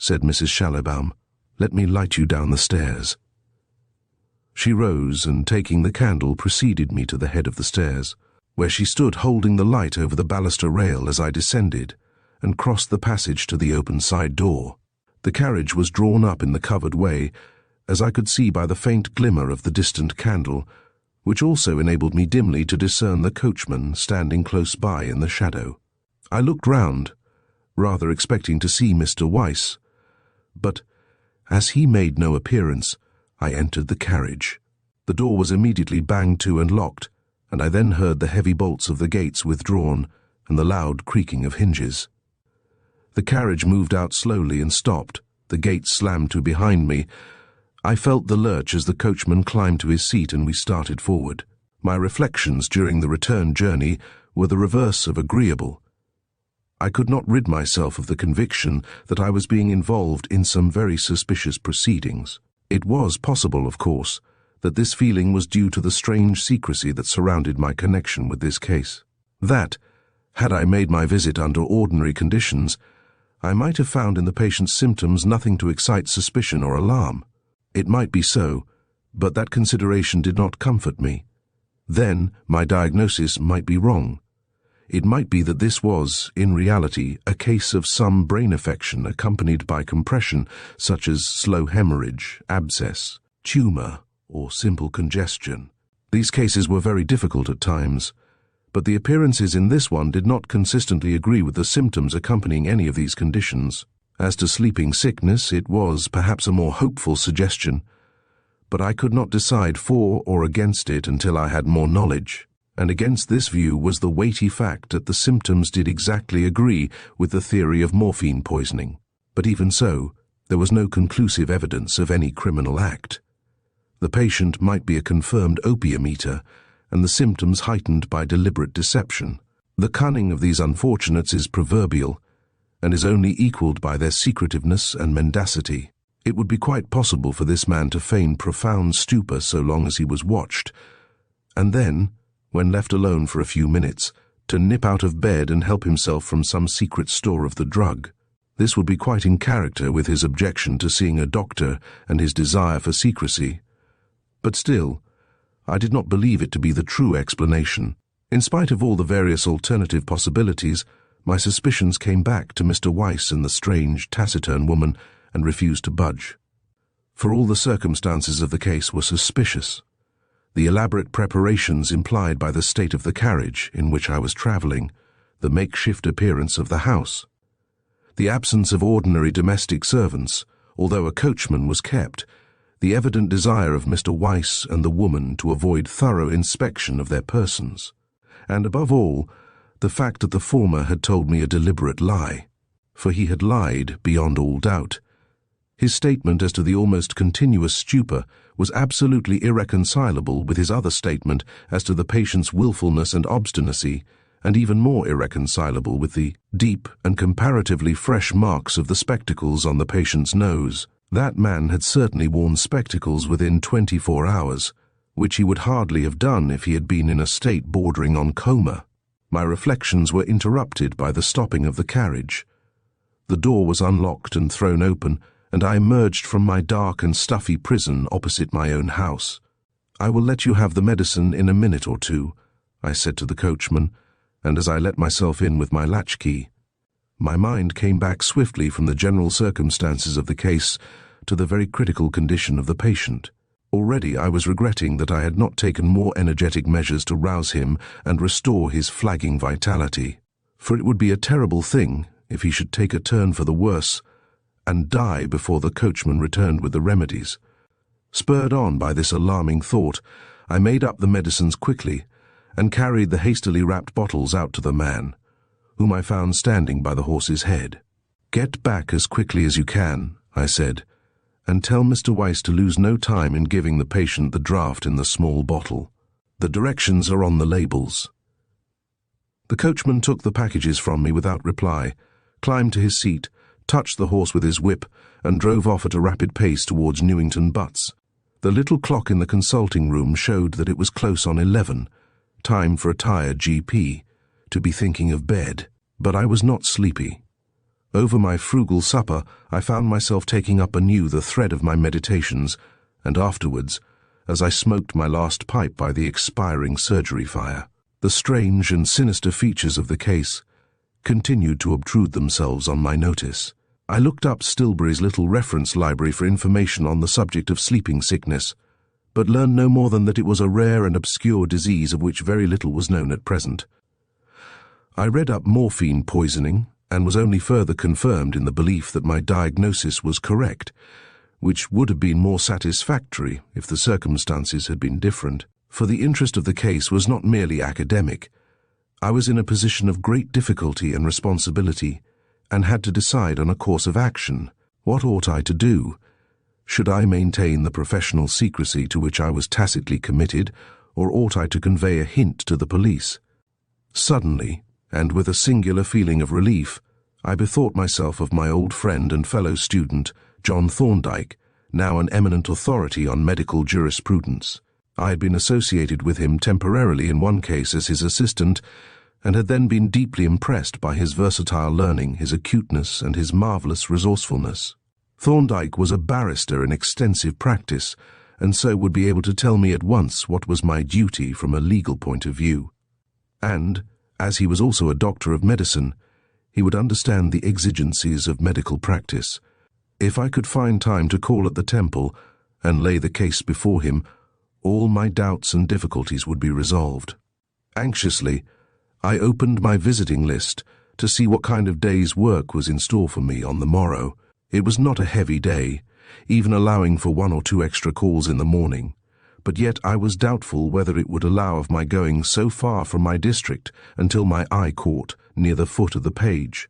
said Mrs. Shallowbaum. "Let me light you down the stairs." She rose and, taking the candle, preceded me to the head of the stairs, where she stood holding the light over the baluster rail as I descended, and crossed the passage to the open side door. The carriage was drawn up in the covered way, as I could see by the faint glimmer of the distant candle, which also enabled me dimly to discern the coachman standing close by in the shadow. I looked round, rather expecting to see Mr. Weiss, but as he made no appearance, I entered the carriage. The door was immediately banged to and locked, and I then heard the heavy bolts of the gates withdrawn and the loud creaking of hinges. The carriage moved out slowly and stopped. The gates slammed to behind me. I felt the lurch as the coachman climbed to his seat and we started forward. My reflections during the return journey were the reverse of agreeable. I could not rid myself of the conviction that I was being involved in some very suspicious proceedings. It was possible, of course, that this feeling was due to the strange secrecy that surrounded my connection with this case. That, had I made my visit under ordinary conditions, I might have found in the patient's symptoms nothing to excite suspicion or alarm. It might be so, but that consideration did not comfort me. Then my diagnosis might be wrong. It might be that this was, in reality, a case of some brain affection accompanied by compression, such as slow hemorrhage, abscess, tumor, or simple congestion. These cases were very difficult at times, but the appearances in this one did not consistently agree with the symptoms accompanying any of these conditions. As to sleeping sickness, it was perhaps a more hopeful suggestion, but I could not decide for or against it until I had more knowledge. And against this view was the weighty fact that the symptoms did exactly agree with the theory of morphine poisoning. But even so, there was no conclusive evidence of any criminal act. The patient might be a confirmed opium eater, and the symptoms heightened by deliberate deception. The cunning of these unfortunates is proverbial, and is only equalled by their secretiveness and mendacity. It would be quite possible for this man to feign profound stupor so long as he was watched, and then, when left alone for a few minutes, to nip out of bed and help himself from some secret store of the drug. This would be quite in character with his objection to seeing a doctor and his desire for secrecy. But still, I did not believe it to be the true explanation. In spite of all the various alternative possibilities, my suspicions came back to Mr. Weiss and the strange, taciturn woman and refused to budge. For all the circumstances of the case were suspicious. The elaborate preparations implied by the state of the carriage in which I was travelling, the makeshift appearance of the house, the absence of ordinary domestic servants, although a coachman was kept, the evident desire of Mr. Weiss and the woman to avoid thorough inspection of their persons, and above all, the fact that the former had told me a deliberate lie, for he had lied beyond all doubt. His statement as to the almost continuous stupor was absolutely irreconcilable with his other statement as to the patient's willfulness and obstinacy, and even more irreconcilable with the deep and comparatively fresh marks of the spectacles on the patient's nose. That man had certainly worn spectacles within 24 hours, which he would hardly have done if he had been in a state bordering on coma. My reflections were interrupted by the stopping of the carriage. The door was unlocked and thrown open, and I emerged from my dark and stuffy prison opposite my own house. "I will let you have the medicine in a minute or two," I said to the coachman, and as I let myself in with my latchkey, my mind came back swiftly from the general circumstances of the case to the very critical condition of the patient. Already I was regretting that I had not taken more energetic measures to rouse him and restore his flagging vitality, for it would be a terrible thing if he should take a turn for the worse and die before the coachman returned with the remedies. Spurred on by this alarming thought, I made up the medicines quickly and carried the hastily wrapped bottles out to the man, whom I found standing by the horse's head. "Get back as quickly as you can," I said, "and tell Mr. Weiss to lose no time in giving the patient the draught in the small bottle. The directions are on the labels." The coachman took the packages from me without reply, climbed to his seat, touched the horse with his whip, and drove off at a rapid pace towards Newington Butts. The little clock in the consulting room showed that it was close on 11, time for a tired GP to be thinking of bed, but I was not sleepy. Over my frugal supper, I found myself taking up anew the thread of my meditations, and afterwards, as I smoked my last pipe by the expiring surgery fire, the strange and sinister features of the case continued to obtrude themselves on my notice. I looked up Stilbury's little reference library for information on the subject of sleeping sickness, but learned no more than that it was a rare and obscure disease of which very little was known at present. I read up morphine poisoning, and was only further confirmed in the belief that my diagnosis was correct, which would have been more satisfactory if the circumstances had been different, for the interest of the case was not merely academic. I was in a position of great difficulty and responsibility, and had to decide on a course of action. What ought I to do? Should I maintain the professional secrecy to which I was tacitly committed, or ought I to convey a hint to the police? Suddenly, and with a singular feeling of relief, I bethought myself of my old friend and fellow student, John Thorndyke, now an eminent authority on medical jurisprudence. I had been associated with him temporarily in one case as his assistant, and had then been deeply impressed by his versatile learning, his acuteness, and his marvellous resourcefulness. Thorndyke was a barrister in extensive practice, and so would be able to tell me at once what was my duty from a legal point of view. And, as he was also a doctor of medicine, he would understand the exigencies of medical practice. If I could find time to call at the Temple and lay the case before him, all my doubts and difficulties would be resolved. Anxiously, I opened my visiting list to see what kind of day's work was in store for me on the morrow. It was not a heavy day, even allowing for 1 or 2 extra calls in the morning, but yet I was doubtful whether it would allow of my going so far from my district until my eye caught, near the foot of the page,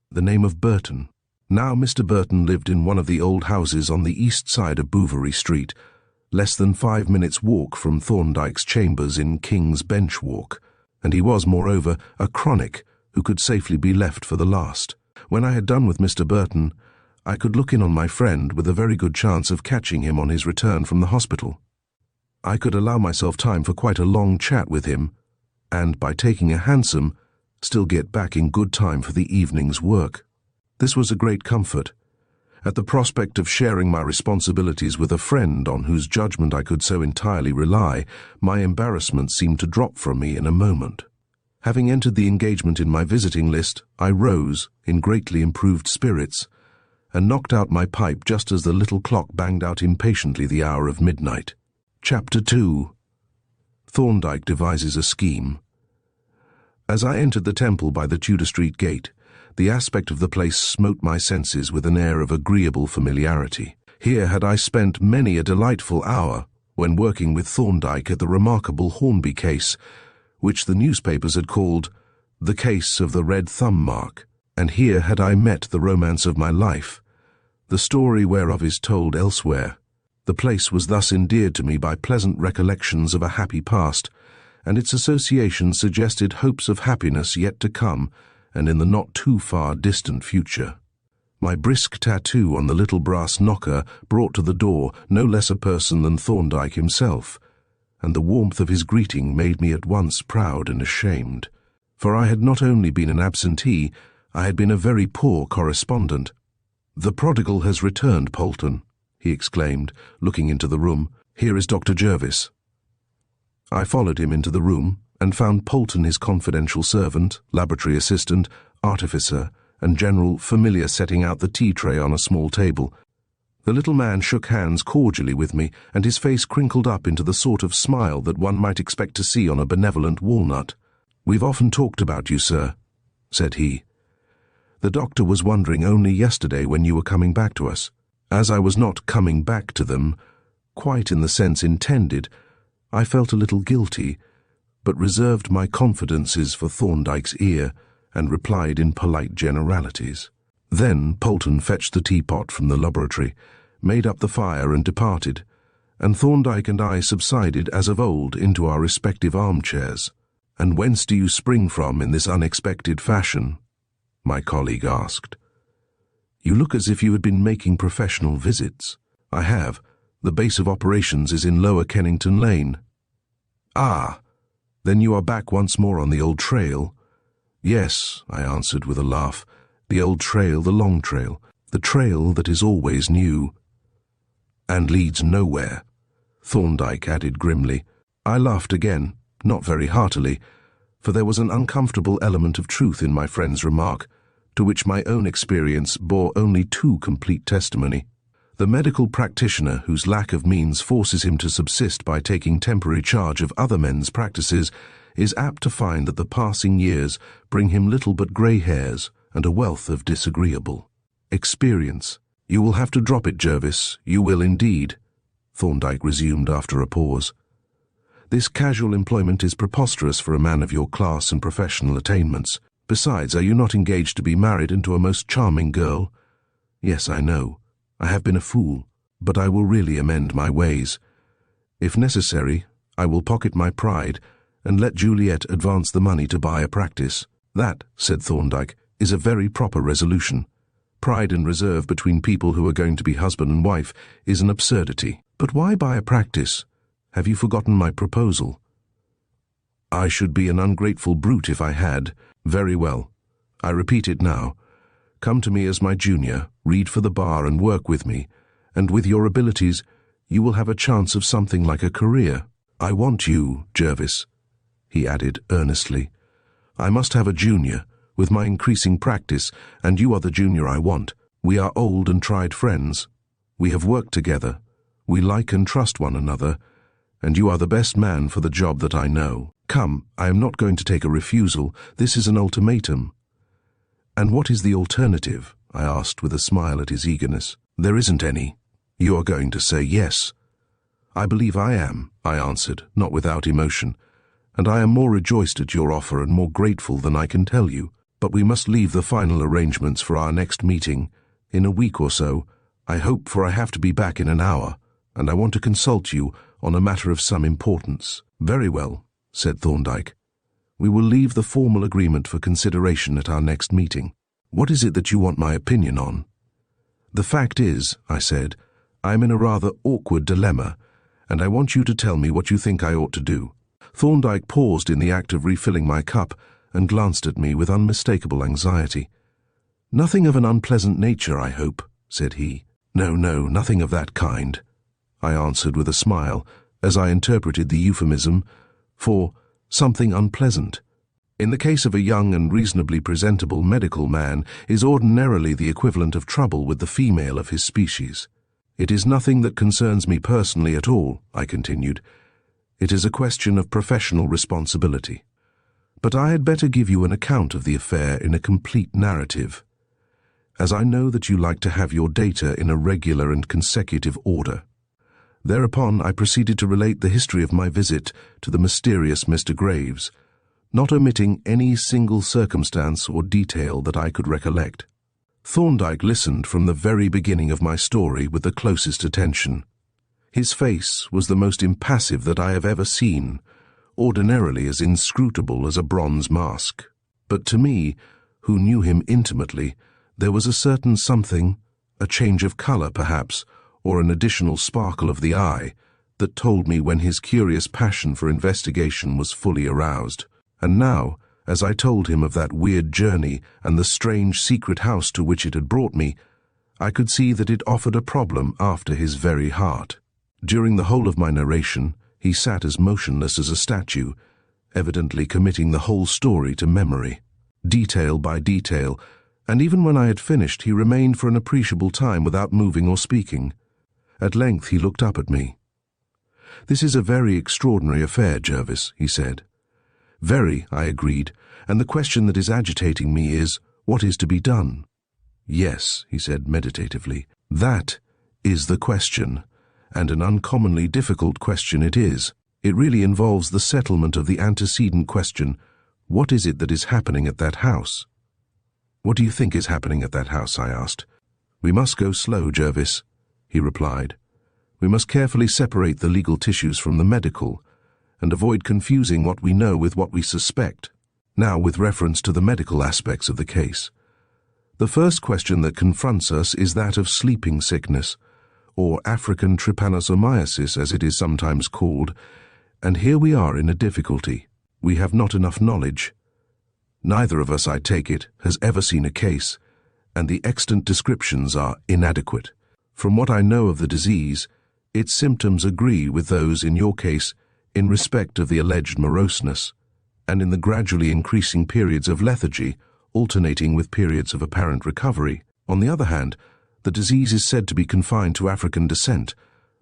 the name of Burton. Now Mr. Burton lived in one of the old houses on the east side of Bouverie Street, less than 5 minutes' walk from Thorndyke's chambers in King's Bench Walk, and he was, moreover, a chronic who could safely be left for the last. When I had done with Mr. Burton, I could look in on my friend with a very good chance of catching him on his return from the hospital. I could allow myself time for quite a long chat with him, and by taking a hansom, still get back in good time for the evening's work. This was a great comfort. At the prospect of sharing my responsibilities with a friend on whose judgment I could so entirely rely, my embarrassment seemed to drop from me in a moment. Having entered the engagement in my visiting list, I rose, in greatly improved spirits, and knocked out my pipe just as the little clock banged out impatiently the hour of midnight. Chapter 2. Thorndyke Devises a Scheme. As I entered the Temple by the Tudor Street gate, the aspect of the place smote my senses with an air of agreeable familiarity. Here had I spent many a delightful hour when working with Thorndyke at the remarkable Hornby case, which the newspapers had called the case of the red thumb mark, and here had I met the romance of my life, the story whereof is told elsewhere. The place was thus endeared to me by pleasant recollections of a happy past, and its associations suggested hopes of happiness yet to come and in the not too far distant future. My brisk tattoo on the little brass knocker brought to the door no less a person than Thorndyke himself, and the warmth of his greeting made me at once proud and ashamed. For I had not only been an absentee, I had been a very poor correspondent. "The prodigal has returned, Polton," he exclaimed, looking into the room. "Here is Dr. Jervis." I followed him into the room, and found Polton his confidential servant, laboratory assistant, artificer, and general familiar setting out the tea tray on a small table. The little man shook hands cordially with me, and his face crinkled up into the sort of smile that one might expect to see on a benevolent walnut. "We've often talked about you, sir," said he. "The doctor was wondering only yesterday when you were coming back to us. As I was not coming back to them, quite in the sense intended, I felt a little guilty, but reserved my confidences for Thorndyke's ear, and replied in polite generalities. Then Polton fetched the teapot from the laboratory, made up the fire and departed, and Thorndyke and I subsided as of old into our respective armchairs. "And whence do you spring from in this unexpected fashion?" my colleague asked. "You look as if you had been making professional visits." "I have. The base of operations is in Lower Kennington Lane." "Ah, then you are back once more on the old trail?" "Yes," I answered with a laugh. The old trail, the long trail, the trail that is always new. And leads nowhere, Thorndyke added grimly. I laughed again, not very heartily, for there was an uncomfortable element of truth in my friend's remark, to which my own experience bore only too complete testimony. The medical practitioner whose lack of means forces him to subsist by taking temporary charge of other men's practices is apt to find that the passing years bring him little but grey hairs and a wealth of disagreeable experience. You will have to drop it, Jervis, you will indeed, Thorndyke resumed after a pause. This casual employment is preposterous for a man of your class and professional attainments. Besides, are you not engaged to be married into a most charming girl? Yes, I know. I have been a fool, but I will really amend my ways. If necessary, I will pocket my pride and let Juliet advance the money to buy a practice. That, said Thorndyke, is a very proper resolution. Pride and reserve between people who are going to be husband and wife is an absurdity. But why buy a practice? Have you forgotten my proposal? I should be an ungrateful brute if I had. Very well. I repeat it now. Come to me as my junior, read for the bar and work with me, and with your abilities, you will have a chance of something like a career. I want you, Jervis, he added earnestly. I must have a junior, with my increasing practice, and you are the junior I want. We are old and tried friends. We have worked together. We like and trust one another, and you are the best man for the job that I know. Come, I am not going to take a refusal. This is an ultimatum. And what is the alternative? I asked with a smile at his eagerness. There isn't any. You are going to say yes. I believe I am, I answered, not without emotion, and I am more rejoiced at your offer and more grateful than I can tell you. But we must leave the final arrangements for our next meeting, in a week or so, I hope, for I have to be back in an hour, and I want to consult you on a matter of some importance. Very well, said Thorndyke. We will leave the formal agreement for consideration at our next meeting. What is it that you want my opinion on? The fact is, I said, I am in a rather awkward dilemma, and I want you to tell me what you think I ought to do. Thorndyke paused in the act of refilling my cup and glanced at me with unmistakable anxiety. Nothing of an unpleasant nature, I hope, said he. No, nothing of that kind, I answered with a smile, as I interpreted the euphemism for something unpleasant. In the case of a young and reasonably presentable medical man is ordinarily the equivalent of trouble with the female of his species. It is nothing that concerns me personally at all, I continued. It is a question of professional responsibility. But I had better give you an account of the affair in a complete narrative, as I know that you like to have your data in a regular and consecutive order. Thereupon I proceeded to relate the history of my visit to the mysterious Mr. Graves, not omitting any single circumstance or detail that I could recollect. Thorndyke listened from the very beginning of my story with the closest attention. His face was the most impassive that I have ever seen, ordinarily as inscrutable as a bronze mask. But to me, who knew him intimately, there was a certain something, a change of colour perhaps, or an additional sparkle of the eye, that told me when his curious passion for investigation was fully aroused. And now, as I told him of that weird journey and the strange secret house to which it had brought me, I could see that it offered a problem after his very heart. During the whole of my narration, he sat as motionless as a statue, evidently committing the whole story to memory, detail by detail, and even when I had finished he remained for an appreciable time without moving or speaking. At length he looked up at me. "This is a very extraordinary affair, Jervis," he said. "Very," I agreed, "and the question that is agitating me is, what is to be done?" "Yes," he said meditatively, "that is the question, and an uncommonly difficult question it is. It really involves the settlement of the antecedent question, what is it that is happening at that house?" "What do you think is happening at that house?" I asked. "We must go slow, Jervis," he replied. "We must carefully separate the legal tissues from the medical, and avoid confusing what we know with what we suspect. Now, with reference to the medical aspects of the case. The first question that confronts us is that of sleeping sickness, or African trypanosomiasis as it is sometimes called, and here we are in a difficulty. We have not enough knowledge. Neither of us, I take it, has ever seen a case, and the extant descriptions are inadequate. From what I know of the disease, its symptoms agree with those in your case in respect of the alleged moroseness, and in the gradually increasing periods of lethargy, alternating with periods of apparent recovery. On the other hand, the disease is said to be confined to African descent,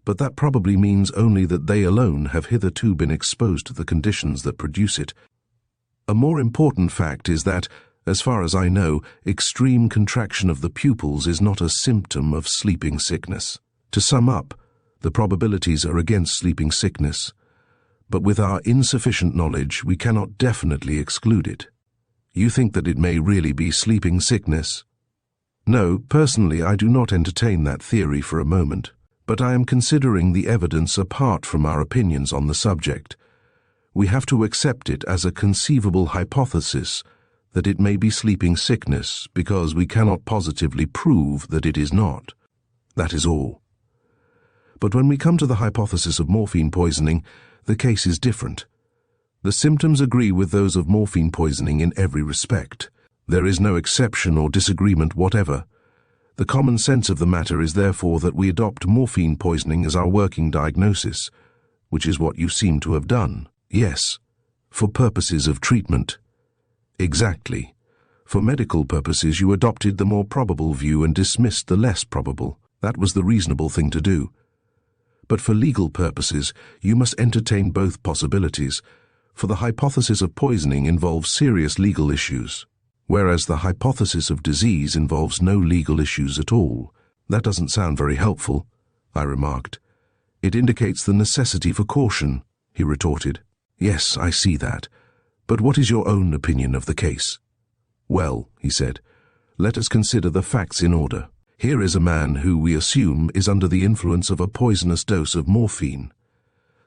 but that probably means only that they alone have hitherto been exposed to the conditions that produce it. A more important fact is that, as far as I know, extreme contraction of the pupils is not a symptom of sleeping sickness. To sum up, the probabilities are against sleeping sickness, but with our insufficient knowledge we cannot definitely exclude it. You think that it may really be sleeping sickness? No, personally I do not entertain that theory for a moment, but I am considering the evidence apart from our opinions on the subject. We have to accept it as a conceivable hypothesis that it may be sleeping sickness because we cannot positively prove that it is not. That is all. But when we come to the hypothesis of morphine poisoning, the case is different. The symptoms agree with those of morphine poisoning in every respect. There is no exception or disagreement whatever. The common sense of the matter is therefore that we adopt morphine poisoning as our working diagnosis, which is what you seem to have done. Yes, for purposes of treatment. Exactly. For medical purposes you adopted the more probable view and dismissed the less probable. That was the reasonable thing to do. But for legal purposes you must entertain both possibilities, for the hypothesis of poisoning involves serious legal issues, whereas the hypothesis of disease involves no legal issues at all. That doesn't sound very helpful, I remarked. It indicates the necessity for caution, he retorted. Yes, I see that. But what is your own opinion of the case? Well, he said, let us consider the facts in order. Here is a man who we assume is under the influence of a poisonous dose of morphine.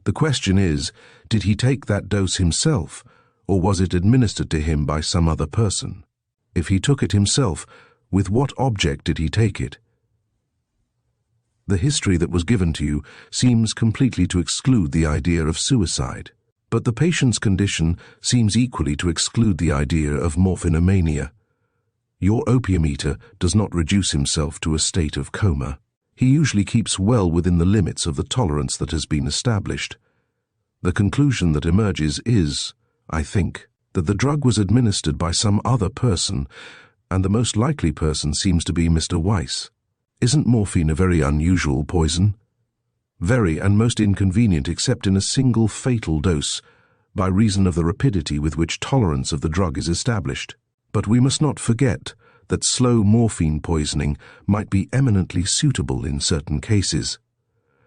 The question is, did he take that dose himself, or was it administered to him by some other person? If he took it himself, with what object did he take it? The history that was given to you seems completely to exclude the idea of suicide, but the patient's condition seems equally to exclude the idea of morphinomania. Your opium eater does not reduce himself to a state of coma. He usually keeps well within the limits of the tolerance that has been established. The conclusion that emerges is, I think, that the drug was administered by some other person, and the most likely person seems to be Mr. Weiss. Isn't morphine a very unusual poison? Very and most inconvenient except in a single fatal dose, by reason of the rapidity with which tolerance of the drug is established. But we must not forget that slow morphine poisoning might be eminently suitable in certain cases.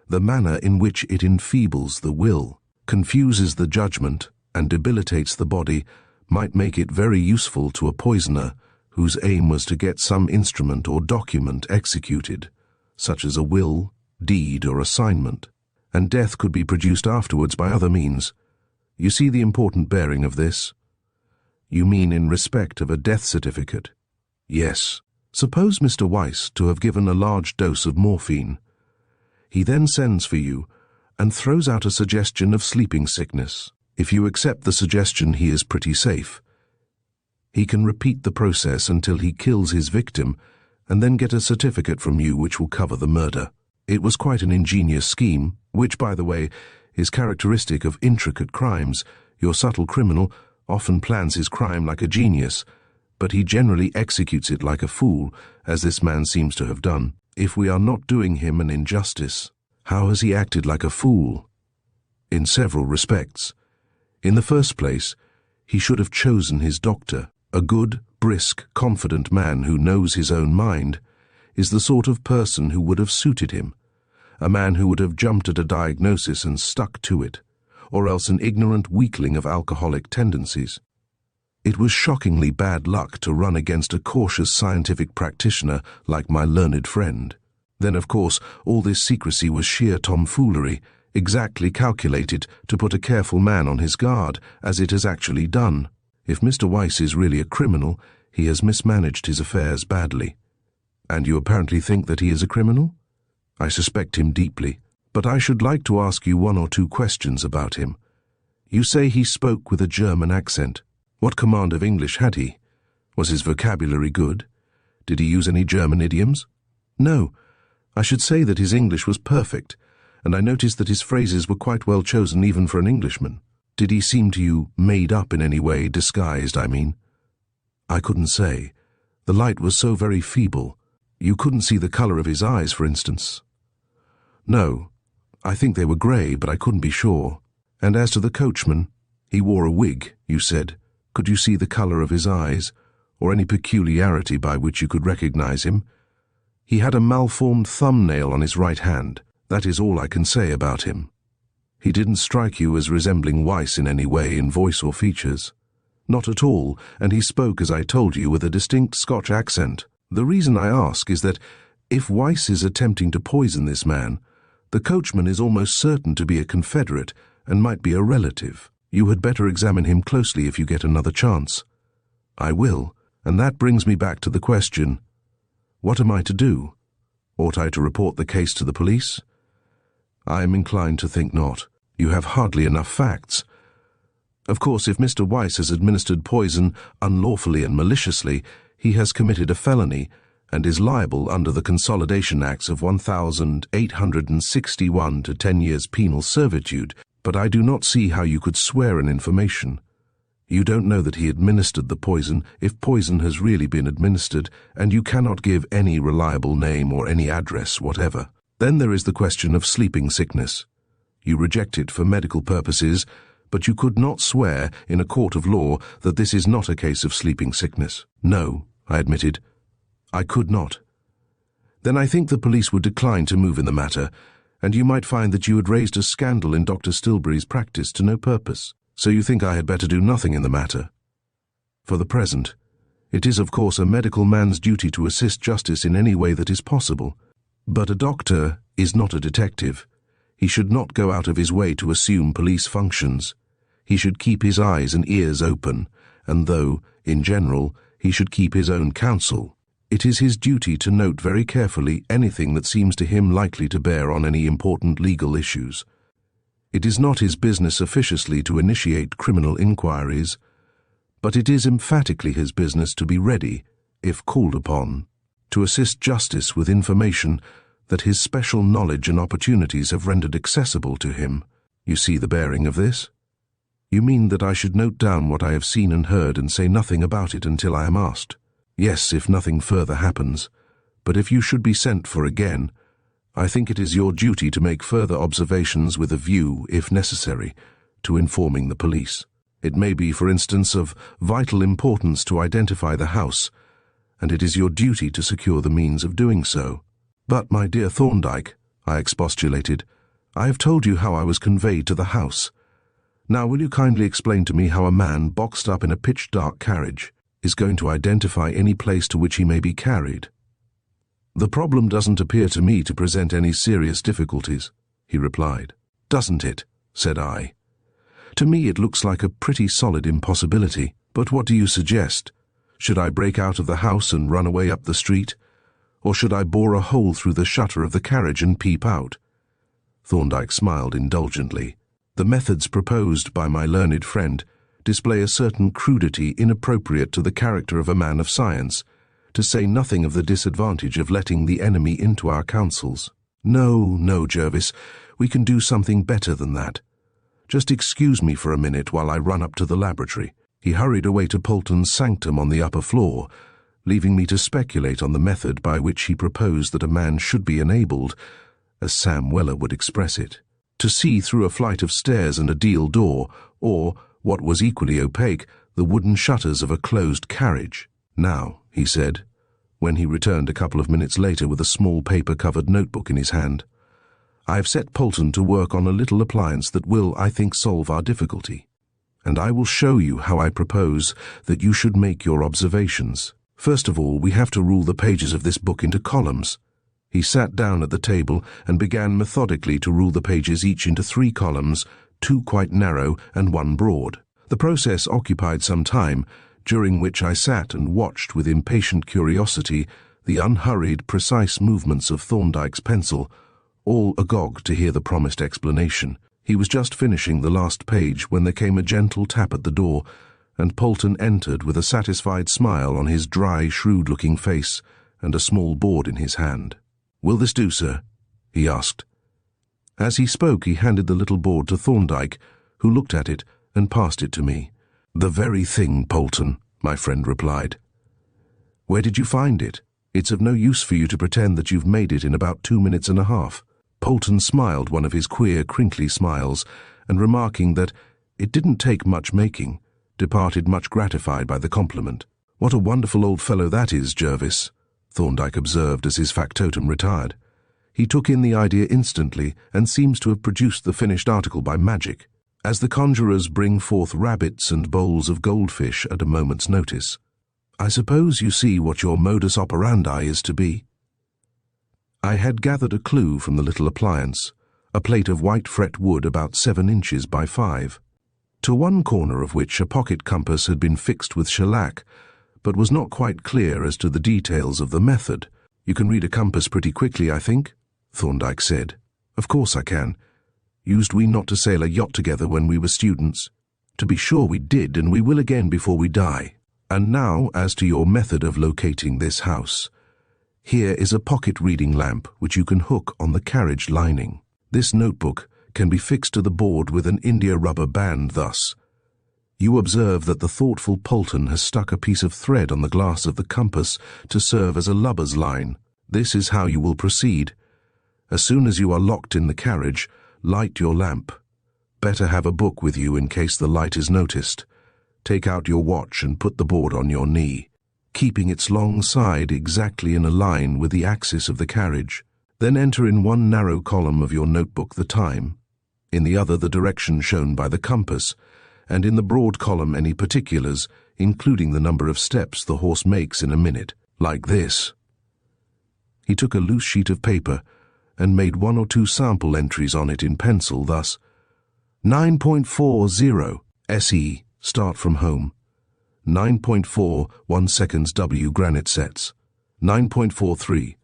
The manner in which it enfeebles the will, confuses the judgment, and debilitates the body might make it very useful to a poisoner whose aim was to get some instrument or document executed, such as a will, deed, or assignment, and death could be produced afterwards by other means. You see the important bearing of this? You mean in respect of a death certificate? Yes. Suppose Mr. Weiss to have given a large dose of morphine. He then sends for you and throws out a suggestion of sleeping sickness. If you accept the suggestion, he is pretty safe. He can repeat the process until he kills his victim and then get a certificate from you which will cover the murder. It was quite an ingenious scheme, which, by the way, is characteristic of intricate crimes. Your subtle criminal often plans his crime like a genius, but he generally executes it like a fool, as this man seems to have done. If we are not doing him an injustice, how has he acted like a fool? In several respects. In the first place, he should have chosen his doctor. A good, brisk, confident man who knows his own mind is the sort of person who would have suited him, a man who would have jumped at a diagnosis and stuck to it, or else an ignorant weakling of alcoholic tendencies. It was shockingly bad luck to run against a cautious scientific practitioner like my learned friend. Then, of course, all this secrecy was sheer tomfoolery, exactly calculated to put a careful man on his guard, as it has actually done. If Mr. Weiss is really a criminal, he has mismanaged his affairs badly. And you apparently think that he is a criminal? I suspect him deeply, but I should like to ask you one or two questions about him. You say he spoke with a German accent. What command of English had he? Was his vocabulary good? Did he use any German idioms? No. I should say that his English was perfect, and I noticed that his phrases were quite well chosen even for an Englishman. Did he seem to you made up in any way, disguised, I mean? I couldn't say. The light was so very feeble. You couldn't see the colour of his eyes, for instance. No. I think they were grey, but I couldn't be sure. And as to the coachman, he wore a wig, you said. Could you see the colour of his eyes, or any peculiarity by which you could recognise him? He had a malformed thumbnail on his right hand. That is all I can say about him. He didn't strike you as resembling Weiss in any way in voice or features. Not at all, and he spoke, as I told you, with a distinct Scotch accent. The reason I ask is that, if Weiss is attempting to poison this man, the coachman is almost certain to be a confederate and might be a relative. You had better examine him closely if you get another chance. I will, and that brings me back to the question, what am I to do? Ought I to report the case to the police? I am inclined to think not. You have hardly enough facts. Of course, if Mr. Weiss has administered poison unlawfully and maliciously, he has committed a felony and is liable under the Consolidation Acts of 1861 to 10 years penal servitude, but I do not see how you could swear an information. You don't know that he administered the poison, if poison has really been administered, and you cannot give any reliable name or any address whatever. Then there is the question of sleeping sickness. You reject it for medical purposes, but you could not swear in a court of law that this is not a case of sleeping sickness. No, I admitted. I could not. Then I think the police would decline to move in the matter, and you might find that you had raised a scandal in Dr. Stilbury's practice to no purpose. So you think I had better do nothing in the matter? For the present. It is, of course, a medical man's duty to assist justice in any way that is possible. But a doctor is not a detective. He should not go out of his way to assume police functions. He should keep his eyes and ears open, and though, in general, he should keep his own counsel, it is his duty to note very carefully anything that seems to him likely to bear on any important legal issues. It is not his business officiously to initiate criminal inquiries, but it is emphatically his business to be ready, if called upon, to assist justice with information that his special knowledge and opportunities have rendered accessible to him. You see the bearing of this? You mean that I should note down what I have seen and heard and say nothing about it until I am asked? Yes, if nothing further happens, but if you should be sent for again, I think it is your duty to make further observations with a view, if necessary, to informing the police. It may be, for instance, of vital importance to identify the house, and it is your duty to secure the means of doing so. But, my dear Thorndyke, I expostulated, I have told you how I was conveyed to the house. Now will you kindly explain to me how a man boxed up in a pitch-dark carriage is going to identify any place to which he may be carried? The problem doesn't appear to me to present any serious difficulties, he replied. Doesn't it? Said I. To me it looks like a pretty solid impossibility, but what do you suggest? Should I break out of the house and run away up the street? Or should I bore a hole through the shutter of the carriage and peep out? Thorndyke smiled indulgently. The methods proposed by my learned friend display a certain crudity inappropriate to the character of a man of science, to say nothing of the disadvantage of letting the enemy into our counsels. No, Jervis, we can do something better than that. Just excuse me for a minute while I run up to the laboratory. He hurried away to Polton's sanctum on the upper floor, leaving me to speculate on the method by which he proposed that a man should be enabled, as Sam Weller would express it, to see through a flight of stairs and a deal door, or, what was equally opaque, the wooden shutters of a closed carriage. Now, he said, when he returned a couple of minutes later with a small paper-covered notebook in his hand, I have set Polton to work on a little appliance that will, I think, solve our difficulty. And I will show you how I propose that you should make your observations. First of all, we have to rule the pages of this book into columns. He sat down at the table and began methodically to rule the pages each into 3 columns, 2 quite narrow and 1 broad. The process occupied some time, during which I sat and watched with impatient curiosity the unhurried, precise movements of Thorndyke's pencil, all agog to hear the promised explanation. He was just finishing the last page when there came a gentle tap at the door, and Polton entered with a satisfied smile on his dry, shrewd-looking face and a small board in his hand. "Will this do, sir?" he asked. As he spoke, he handed the little board to Thorndyke, who looked at it and passed it to me. "The very thing, Polton," my friend replied. "Where did you find it? It's of no use for you to pretend that you've made it in about 2 minutes and a half." Polton smiled one of his queer, crinkly smiles, and remarking that it didn't take much making, departed much gratified by the compliment. "What a wonderful old fellow that is, Jervis," Thorndyke observed as his factotum retired. "He took in the idea instantly and seems to have produced the finished article by magic, as the conjurers bring forth rabbits and bowls of goldfish at a moment's notice. I suppose you see what your modus operandi is to be." I had gathered a clue from the little appliance, a plate of white fret wood about 7 inches by 5. To one corner of which a pocket compass had been fixed with shellac, but was not quite clear as to the details of the method. "You can read a compass pretty quickly, I think," Thorndyke said. "Of course I can. Used we not to sail a yacht together when we were students?" "To be sure we did, and we will again before we die. And now, as to your method of locating this house. Here is a pocket reading lamp which you can hook on the carriage lining. This notebook can be fixed to the board with an india rubber band thus. You observe that the thoughtful Polton has stuck a piece of thread on the glass of the compass to serve as a lubber's line. This is how you will proceed. As soon as you are locked in the carriage, light your lamp. Better have a book with you in case the light is noticed. Take out your watch and put the board on your knee, keeping its long side exactly in a line with the axis of the carriage. Then enter in one narrow column of your notebook the time, in the other the direction shown by the compass, and in the broad column any particulars, including the number of steps the horse makes in a minute, like this." He took a loose sheet of paper and made 1 or 2 sample entries on it in pencil, thus: 9.40 SE, start from home. 9.4 1 seconds W granite sets. 9.43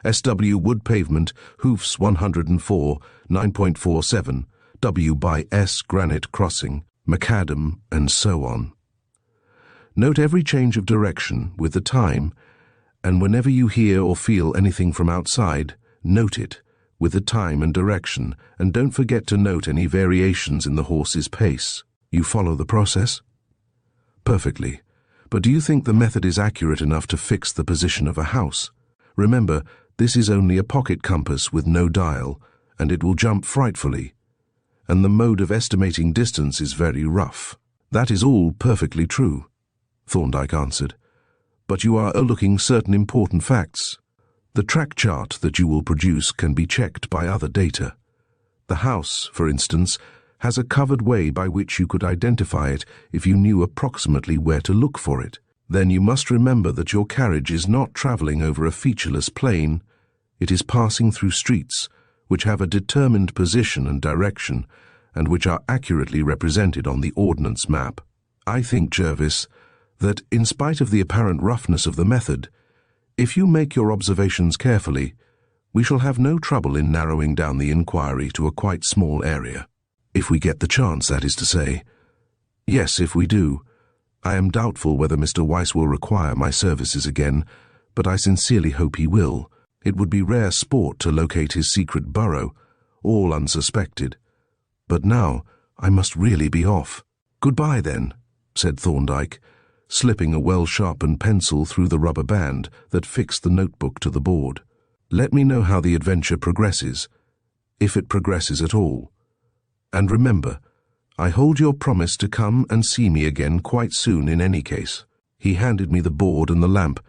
SW wood pavement, hoofs 104, 9.47 W by S granite crossing, macadam, and so on. Note every change of direction with the time, and whenever you hear or feel anything from outside, note it with the time and direction, and don't forget to note any variations in the horse's pace. You follow the process? Perfectly. But do you think the method is accurate enough to fix the position of a house? Remember, this is only a pocket compass with no dial, and it will jump frightfully. And the mode of estimating distance is very rough. "That is all perfectly true," Thorndyke answered. "But you are overlooking certain important facts. The track chart that you will produce can be checked by other data. The house, for instance, has a covered way by which you could identify it if you knew approximately where to look for it. Then you must remember that your carriage is not travelling over a featureless plain. It is passing through streets which have a determined position and direction, and which are accurately represented on the ordnance map. I think, Jervis, that in spite of the apparent roughness of the method, if you make your observations carefully, we shall have no trouble in narrowing down the inquiry to a quite small area. If we get the chance, that is to say. Yes, if we do. I am doubtful whether Mr. Weiss will require my services again, but I sincerely hope he will. It would be rare sport to locate his secret burrow, all unsuspected. But now I must really be off. "Goodbye, then," said Thorndyke, slipping a well-sharpened pencil through the rubber band that fixed the notebook to the board. "Let me know how the adventure progresses, if it progresses at all. And remember, I hold your promise to come and see me again quite soon in any case." He handed me the board and the lamp,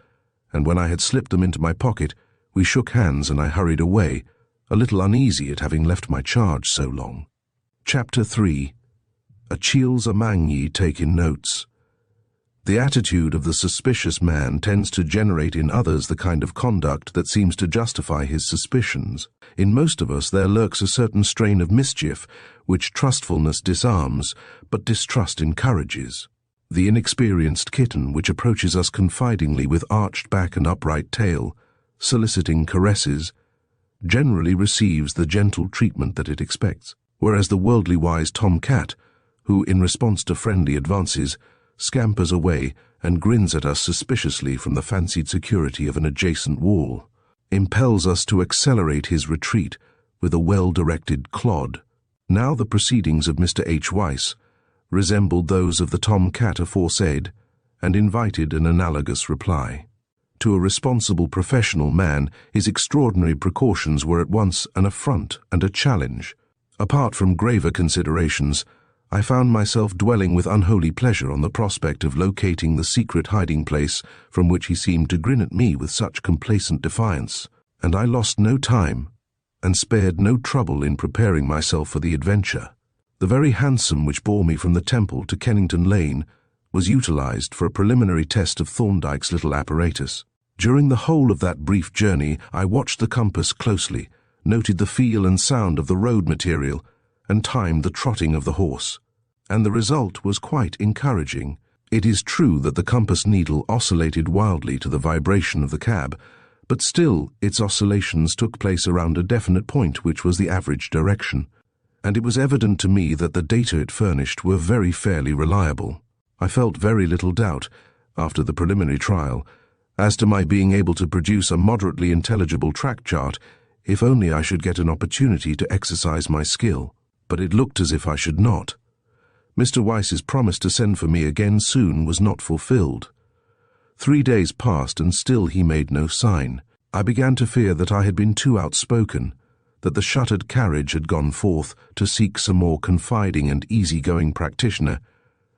and when I had slipped them into my pocket, we shook hands and I hurried away, a little uneasy at having left my charge so long. Chapter 3. A Chiel's Amang Takin notes. The attitude of the suspicious man tends to generate in others the kind of conduct that seems to justify his suspicions. In most of us there lurks a certain strain of mischief which trustfulness disarms, but distrust encourages. The inexperienced kitten which approaches us confidingly with arched back and upright tail, soliciting caresses, generally receives the gentle treatment that it expects, whereas the worldly wise tom-cat, who, in response to friendly advances, scampers away and grins at us suspiciously from the fancied security of an adjacent wall, impels us to accelerate his retreat with a well-directed clod. Now the proceedings of Mr. H. Weiss resembled those of the tom-cat aforesaid, and invited an analogous reply. To a responsible professional man, his extraordinary precautions were at once an affront and a challenge. Apart from graver considerations, I found myself dwelling with unholy pleasure on the prospect of locating the secret hiding place from which he seemed to grin at me with such complacent defiance, and I lost no time and spared no trouble in preparing myself for the adventure. The very hansom which bore me from the Temple to Kennington Lane was utilized for a preliminary test of Thorndyke's little apparatus. During the whole of that brief journey, I watched the compass closely, noted the feel and sound of the road material, and timed the trotting of the horse. And the result was quite encouraging. It is true that the compass needle oscillated wildly to the vibration of the cab, but still its oscillations took place around a definite point, which was the average direction, and it was evident to me that the data it furnished were very fairly reliable. I felt very little doubt, after the preliminary trial, as to my being able to produce a moderately intelligible track chart if only I should get an opportunity to exercise my skill. But it looked as if I should not. Mr. Weiss's promise to send for me again soon was not fulfilled. 3 days passed and still he made no sign. I began to fear that I had been too outspoken, that the shuttered carriage had gone forth to seek some more confiding and easy-going practitioner,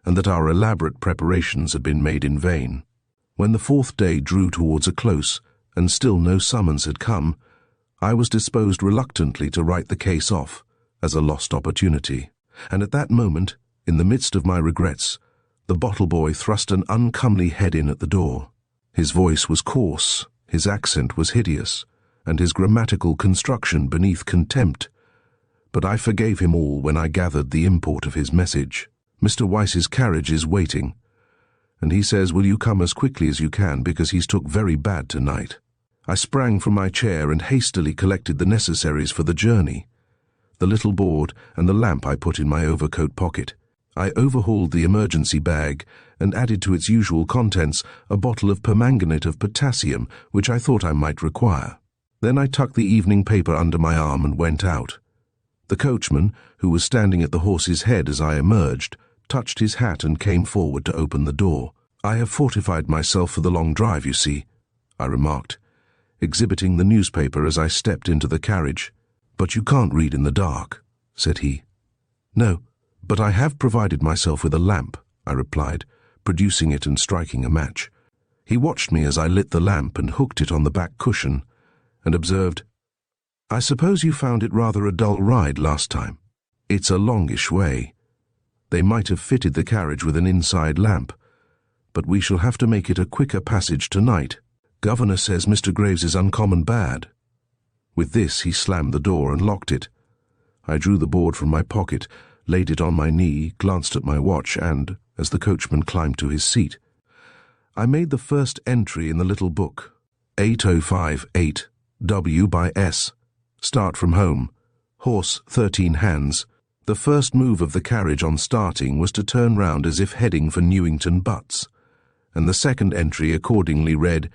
and that our elaborate preparations had been made in vain. When the 4th day drew towards a close, and still no summons had come, I was disposed reluctantly to write the case off as a lost opportunity. And at that moment, in the midst of my regrets, the bottle boy thrust an uncomely head in at the door. His voice was coarse, his accent was hideous, and his grammatical construction beneath contempt. But I forgave him all when I gathered the import of his message. Mr. Weiss's carriage is waiting, and he says, will you come as quickly as you can, because he's took very bad tonight. I sprang from my chair and hastily collected the necessaries for the journey. The little board and the lamp I put in my overcoat pocket. I overhauled the emergency bag and added to its usual contents a bottle of permanganate of potassium, which I thought I might require. Then I tucked the evening paper under my arm and went out. The coachman, who was standing at the horse's head as I emerged, touched his hat and came forward to open the door. I have fortified myself for the long drive, you see, I remarked, exhibiting the newspaper as I stepped into the carriage. But you can't read in the dark, said he. No, but I have provided myself with a lamp, I replied, producing it and striking a match. He watched me as I lit the lamp and hooked it on the back cushion, and observed, I suppose you found it rather a dull ride last time. It's a longish way. They might have fitted the carriage with an inside lamp, but we shall have to make it a quicker passage tonight. Governor says Mr. Graves is uncommon bad. With this he slammed the door and locked it. I drew the board from my pocket, laid it on my knee, glanced at my watch, and, as the coachman climbed to his seat, I made the first entry in the little book. 8058, W by S. Start from home. Horse 13 hands. The first move of the carriage on starting was to turn round as if heading for Newington Butts, and the second entry accordingly read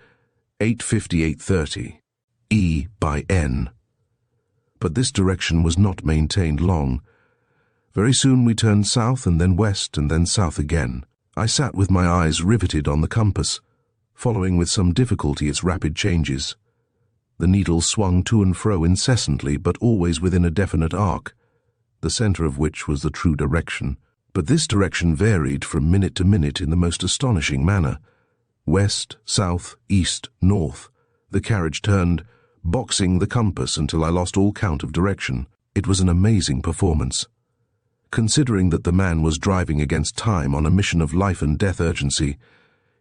8:58:30, E by N. But this direction was not maintained long. Very soon we turned south and then west and then south again. I sat with my eyes riveted on the compass, following with some difficulty its rapid changes. The needle swung to and fro incessantly, but always within a definite arc, the centre of which was the true direction. But this direction varied from minute to minute in the most astonishing manner. West, south, east, north. The carriage turned, boxing the compass until I lost all count of direction. It was an amazing performance. Considering that the man was driving against time on a mission of life and death urgency,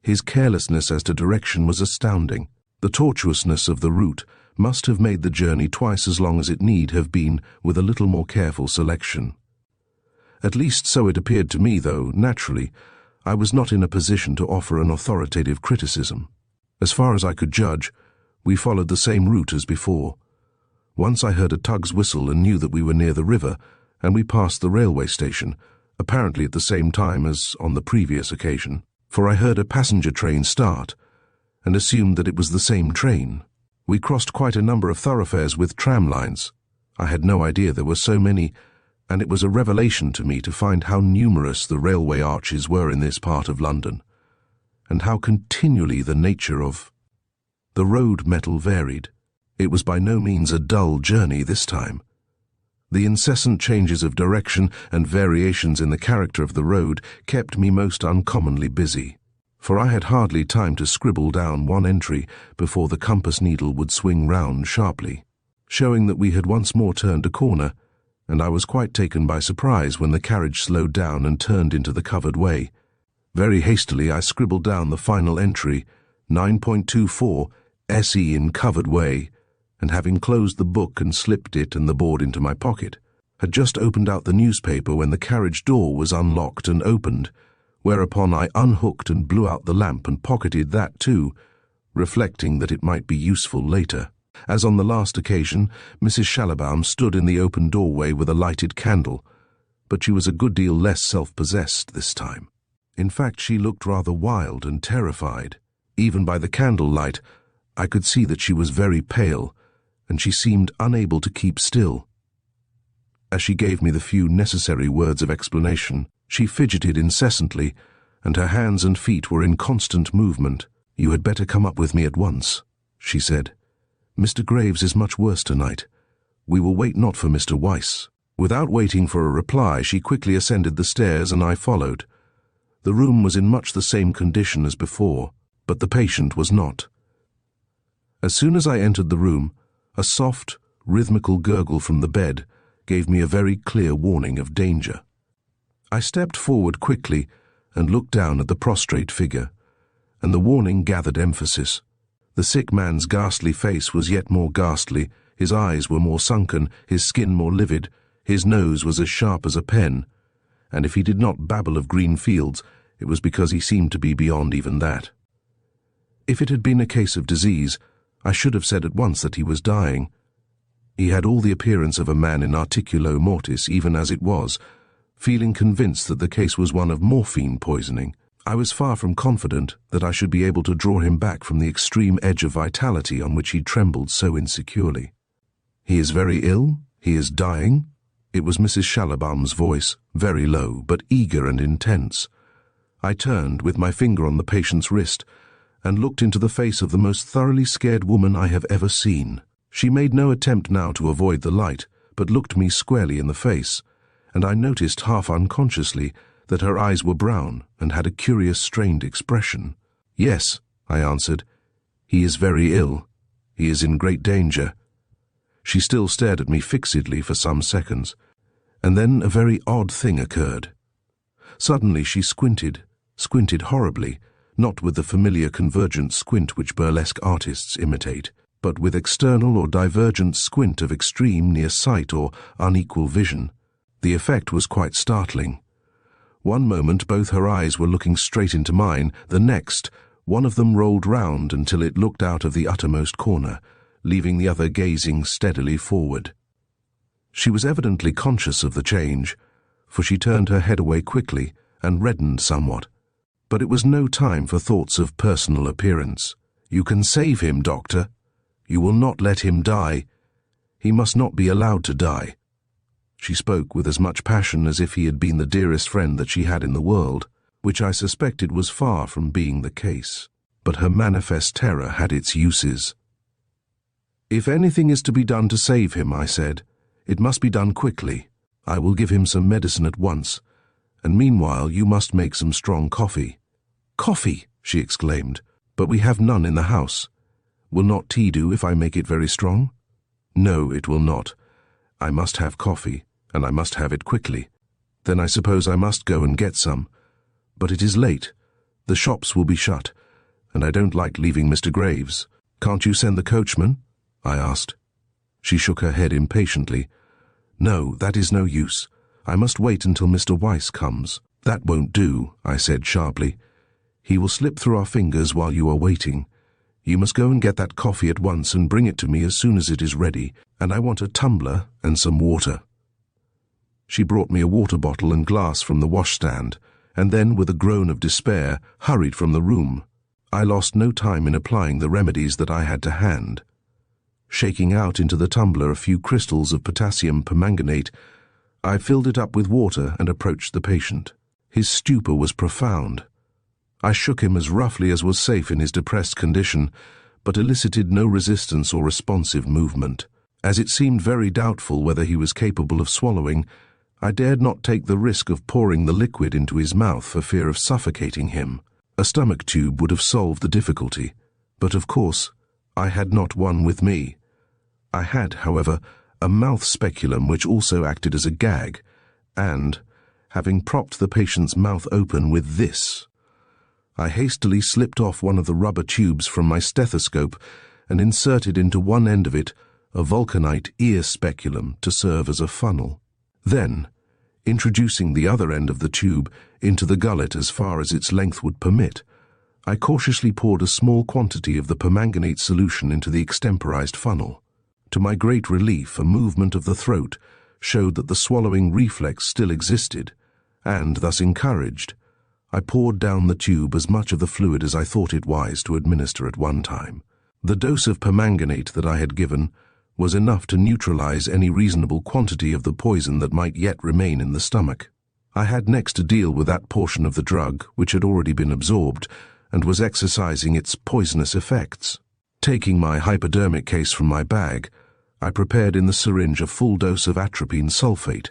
his carelessness as to direction was astounding. The tortuousness of the route must have made the journey twice as long as it need have been with a little more careful selection. At least so it appeared to me, though, naturally, I was not in a position to offer an authoritative criticism. As far as I could judge, we followed the same route as before. Once I heard a tug's whistle and knew that we were near the river, and we passed the railway station, apparently at the same time as on the previous occasion, for I heard a passenger train start and assumed that it was the same train. We crossed quite a number of thoroughfares with tram lines. I had no idea there were so many, and it was a revelation to me to find how numerous the railway arches were in this part of London, and how continually the nature of the road metal varied. It was by no means a dull journey this time. The incessant changes of direction and variations in the character of the road kept me most uncommonly busy, for I had hardly time to scribble down one entry before the compass needle would swing round sharply, showing that we had once more turned a corner, and I was quite taken by surprise when the carriage slowed down and turned into the covered way. Very hastily I scribbled down the final entry, 9.24, SE in covered way, and having closed the book and slipped it and the board into my pocket, had just opened out the newspaper when the carriage door was unlocked and opened, whereupon I unhooked and blew out the lamp and pocketed that too, reflecting that it might be useful later. As on the last occasion, Mrs. Schallibaum stood in the open doorway with a lighted candle, but she was a good deal less self-possessed this time. In fact, she looked rather wild and terrified. Even by the candle light, I could see that she was very pale, and she seemed unable to keep still. As she gave me the few necessary words of explanation, she fidgeted incessantly, and her hands and feet were in constant movement. "You had better come up with me at once," she said. "Mr. Graves is much worse tonight. We will wait not for Mr. Weiss." Without waiting for a reply, she quickly ascended the stairs, and I followed. The room was in much the same condition as before, but the patient was not. As soon as I entered the room, a soft, rhythmical gurgle from the bed gave me a very clear warning of danger. I stepped forward quickly and looked down at the prostrate figure, and the warning gathered emphasis. The sick man's ghastly face was yet more ghastly, his eyes were more sunken, his skin more livid, his nose was as sharp as a pen, and if he did not babble of green fields, it was because he seemed to be beyond even that. If it had been a case of disease, I should have said at once that he was dying. He had all the appearance of a man in articulo mortis, even as it was, feeling convinced that the case was one of morphine poisoning. I was far from confident that I should be able to draw him back from the extreme edge of vitality on which he trembled so insecurely. "He is very ill? He is dying?" It was Mrs. Schallibaum's voice, very low, but eager and intense. I turned, with my finger on the patient's wrist, and looked into the face of the most thoroughly scared woman I have ever seen. She made no attempt now to avoid the light, but looked me squarely in the face, and I noticed half unconsciously that her eyes were brown and had a curious strained expression. "Yes," I answered. "He is very ill. He is in great danger." She still stared at me fixedly for some seconds, and then a very odd thing occurred. Suddenly she squinted horribly, not with the familiar convergent squint which burlesque artists imitate, but with external or divergent squint of extreme near sight or unequal vision. The effect was quite startling. One moment both her eyes were looking straight into mine, the next, one of them rolled round until it looked out of the uttermost corner, leaving the other gazing steadily forward. She was evidently conscious of the change, for she turned her head away quickly and reddened somewhat. But it was no time for thoughts of personal appearance. "You can save him, doctor. You will not let him die. He must not be allowed to die." She spoke with as much passion as if he had been the dearest friend that she had in the world, which I suspected was far from being the case. But her manifest terror had its uses. "If anything is to be done to save him," I said, "it must be done quickly. I will give him some medicine at once, and meanwhile you must make some strong coffee." "Coffee!" she exclaimed. "But we have none in the house. Will not tea do if I make it very strong?" "No, it will not. I must have coffee, and I must have it quickly. Then I suppose I must go and get some. But it is late. The shops will be shut, and I don't like leaving Mr. Graves. Can't you send the coachman?" I asked. She shook her head impatiently. "No, that is no use. I must wait until Mr. Weiss comes." "That won't do," I said sharply. "He will slip through our fingers while you are waiting. You must go and get that coffee at once and bring it to me as soon as it is ready, and I want a tumbler and some water." She brought me a water bottle and glass from the washstand, and then, with a groan of despair, hurried from the room. I lost no time in applying the remedies that I had to hand. Shaking out into the tumbler a few crystals of potassium permanganate, I filled it up with water and approached the patient. His stupor was profound. I shook him as roughly as was safe in his depressed condition, but elicited no resistance or responsive movement. As it seemed very doubtful whether he was capable of swallowing, I dared not take the risk of pouring the liquid into his mouth for fear of suffocating him. A stomach tube would have solved the difficulty, but of course, I had not one with me. I had, however, a mouth speculum which also acted as a gag, and, having propped the patient's mouth open with this, I hastily slipped off one of the rubber tubes from my stethoscope and inserted into one end of it a vulcanite ear speculum to serve as a funnel. Then, introducing the other end of the tube into the gullet as far as its length would permit, I cautiously poured a small quantity of the permanganate solution into the extemporized funnel. To my great relief, a movement of the throat showed that the swallowing reflex still existed, and, thus encouraged, I poured down the tube as much of the fluid as I thought it wise to administer at one time. The dose of permanganate that I had given was enough to neutralize any reasonable quantity of the poison that might yet remain in the stomach. I had next to deal with that portion of the drug which had already been absorbed and was exercising its poisonous effects. Taking my hypodermic case from my bag, I prepared in the syringe a full dose of atropine sulfate,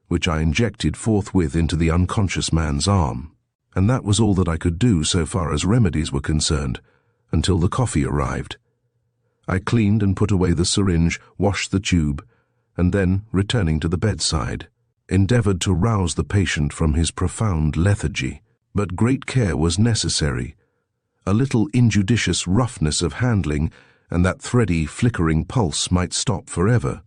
which I injected forthwith into the unconscious man's arm. And that was all that I could do so far as remedies were concerned, until the coffee arrived. I cleaned and put away the syringe, washed the tube, and then, returning to the bedside, endeavored to rouse the patient from his profound lethargy. But great care was necessary. A little injudicious roughness of handling and that thready, flickering pulse might stop forever.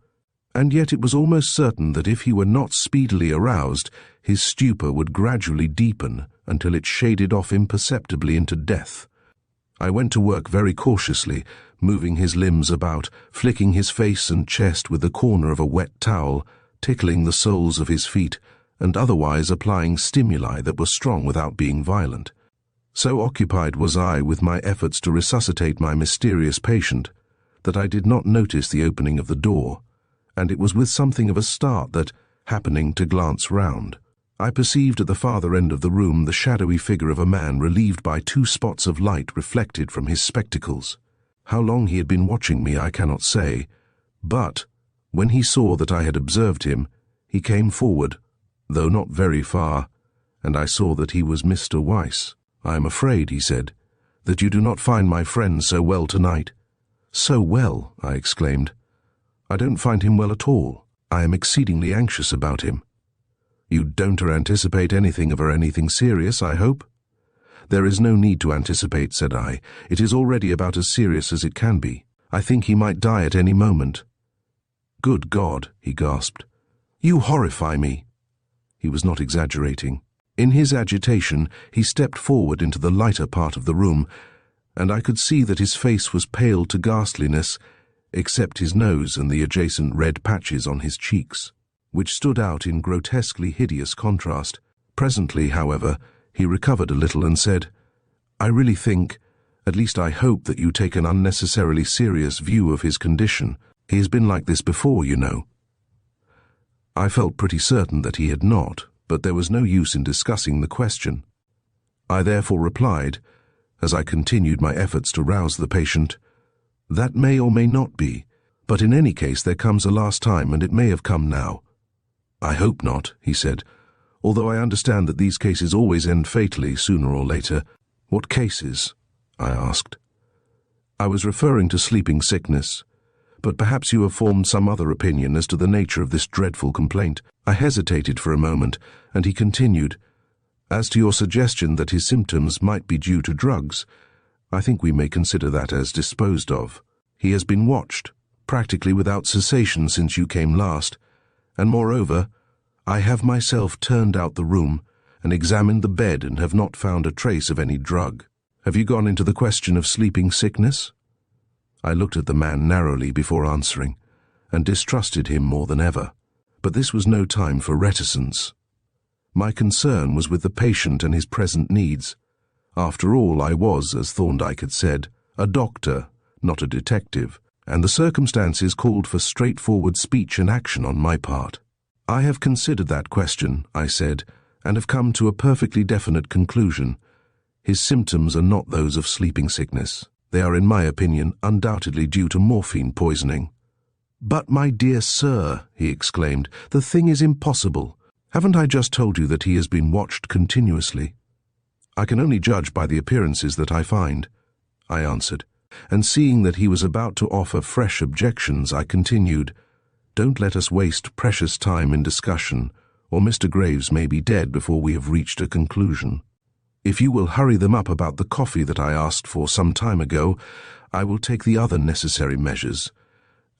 And yet it was almost certain that if he were not speedily aroused, his stupor would gradually deepen until it shaded off imperceptibly into death. I went to work very cautiously, moving his limbs about, flicking his face and chest with the corner of a wet towel, tickling the soles of his feet, and otherwise applying stimuli that were strong without being violent. So occupied was I with my efforts to resuscitate my mysterious patient that I did not notice the opening of the door, and it was with something of a start that, happening to glance round, I perceived at the farther end of the room the shadowy figure of a man relieved by two spots of light reflected from his spectacles. How long he had been watching me I cannot say, but, when he saw that I had observed him, he came forward, though not very far, and I saw that he was Mr. Weiss. "I am afraid," he said, "that you do not find my friend so well tonight." "So well," I exclaimed. "I don't find him well at all. I am exceedingly anxious about him." "You don't anticipate anything serious, I hope?" "There is no need to anticipate," said I. "It is already about as serious as it can be. I think he might die at any moment." "Good God," he gasped. "You horrify me." He was not exaggerating. In his agitation, he stepped forward into the lighter part of the room, and I could see that his face was pale to ghastliness, except his nose and the adjacent red patches on his cheeks, which stood out in grotesquely hideous contrast. Presently, however, he recovered a little and said, "I really think, at least I hope, that you take an unnecessarily serious view of his condition. He has been like this before, you know." I felt pretty certain that he had not, but there was no use in discussing the question. I therefore replied, as I continued my efforts to rouse the patient, "That may or may not be, but in any case there comes a last time, and it may have come now." "I hope not," he said, "although I understand that these cases always end fatally sooner or later." "What cases?" I asked. "I was referring to sleeping sickness, but perhaps you have formed some other opinion as to the nature of this dreadful complaint." I hesitated for a moment, and he continued, "As to your suggestion that his symptoms might be due to drugs, I think we may consider that as disposed of. He has been watched, practically without cessation since you came last, and moreover, I have myself turned out the room and examined the bed and have not found a trace of any drug. Have you gone into the question of sleeping sickness?" I looked at the man narrowly before answering, and distrusted him more than ever. But this was no time for reticence. My concern was with the patient and his present needs. After all, I was, as Thorndyke had said, a doctor, not a detective, and the circumstances called for straightforward speech and action on my part. "I have considered that question," I said, "and have come to a perfectly definite conclusion. His symptoms are not those of sleeping sickness. They are, in my opinion, undoubtedly due to morphine poisoning." "But, my dear sir," he exclaimed, "the thing is impossible. Haven't I just told you that he has been watched continuously?" "I can only judge by the appearances that I find," I answered, and seeing that he was about to offer fresh objections, I continued, "Don't let us waste precious time in discussion, or Mr. Graves may be dead before we have reached a conclusion. If you will hurry them up about the coffee that I asked for some time ago, I will take the other necessary measures,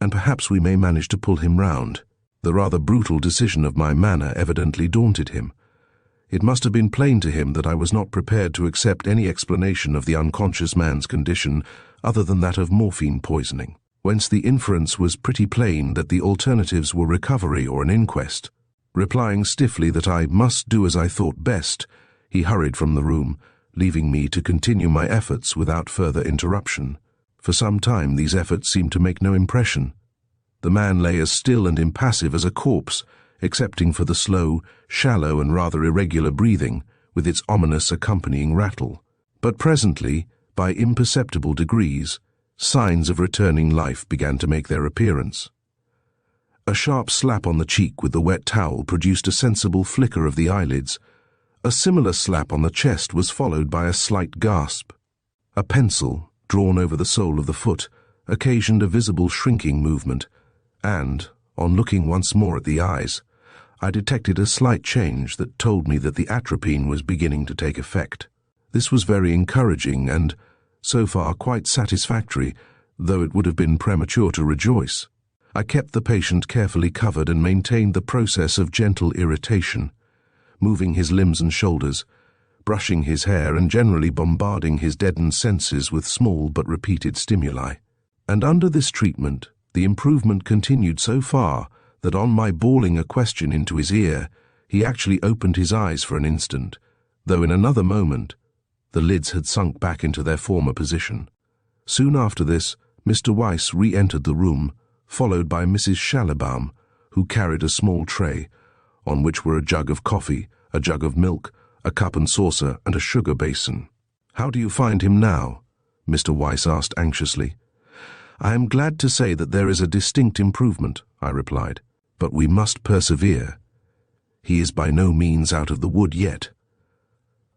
and perhaps we may manage to pull him round." The rather brutal decision of my manner evidently daunted him. It must have been plain to him that I was not prepared to accept any explanation of the unconscious man's condition other than that of morphine poisoning, whence the inference was pretty plain that the alternatives were recovery or an inquest. Replying stiffly that I must do as I thought best, he hurried from the room, leaving me to continue my efforts without further interruption. For some time these efforts seemed to make no impression. The man lay as still and impassive as a corpse, excepting for the slow, shallow and rather irregular breathing, with its ominous accompanying rattle. But presently, by imperceptible degrees, signs of returning life began to make their appearance. A sharp slap on the cheek with the wet towel produced a sensible flicker of the eyelids. A similar slap on the chest was followed by a slight gasp. A pencil, drawn over the sole of the foot, occasioned a visible shrinking movement, and, on looking once more at the eyes, I detected a slight change that told me that the atropine was beginning to take effect. This was very encouraging and, so far, quite satisfactory, though it would have been premature to rejoice. I kept the patient carefully covered and maintained the process of gentle irritation, moving his limbs and shoulders, brushing his hair and generally bombarding his deadened senses with small but repeated stimuli. And under this treatment, the improvement continued so far that on my bawling a question into his ear, he actually opened his eyes for an instant, though in another moment the lids had sunk back into their former position. Soon after this, Mr. Weiss re-entered the room, followed by Mrs. Schallibaum, who carried a small tray, on which were a jug of coffee, a jug of milk, a cup and saucer, and a sugar basin. "How do you find him now?" Mr. Weiss asked anxiously. "I am glad to say that there is a distinct improvement," I replied, "but we must persevere. He is by no means out of the wood yet."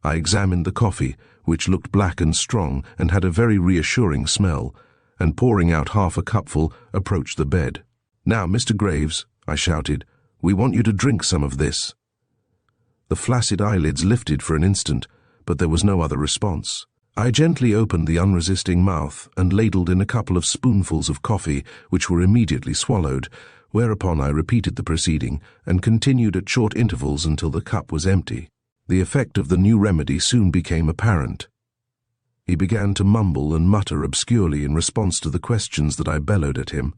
I examined the coffee, which looked black and strong and had a very reassuring smell, and pouring out half a cupful, approached the bed. "Now, Mr. Graves," I shouted, "we want you to drink some of this." The flaccid eyelids lifted for an instant, but there was no other response. I gently opened the unresisting mouth and ladled in a couple of spoonfuls of coffee, which were immediately swallowed, whereupon I repeated the proceeding and continued at short intervals until the cup was empty. The effect of the new remedy soon became apparent. He began to mumble and mutter obscurely in response to the questions that I bellowed at him,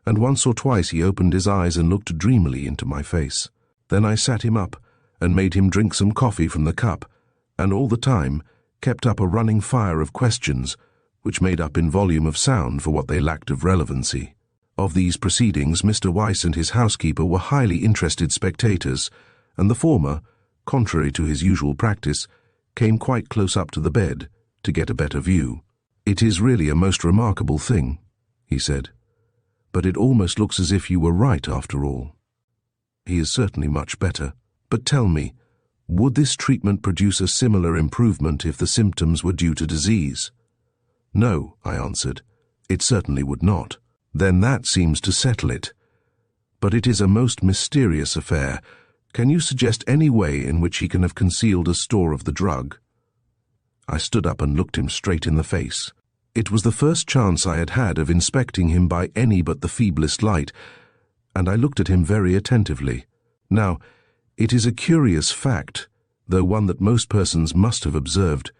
and once or twice he opened his eyes and looked dreamily into my face. Then I sat him up and made him drink some coffee from the cup, and all the time kept up a running fire of questions, which made up in volume of sound for what they lacked of relevancy. Of these proceedings, Mr. Weiss and his housekeeper were highly interested spectators, and the former, contrary to his usual practice, came quite close up to the bed to get a better view. "It is really a most remarkable thing," he said, "but it almost looks as if you were right after all. He is certainly much better. But tell me, would this treatment produce a similar improvement if the symptoms were due to disease?" "No," I answered, "it certainly would not." "Then that seems to settle it. But it is a most mysterious affair. Can you suggest any way in which he can have concealed a store of the drug?" I stood up and looked him straight in the face. It was the first chance I had had of inspecting him by any but the feeblest light, and I looked at him very attentively. Now, it is a curious fact, though one that most persons must have observed,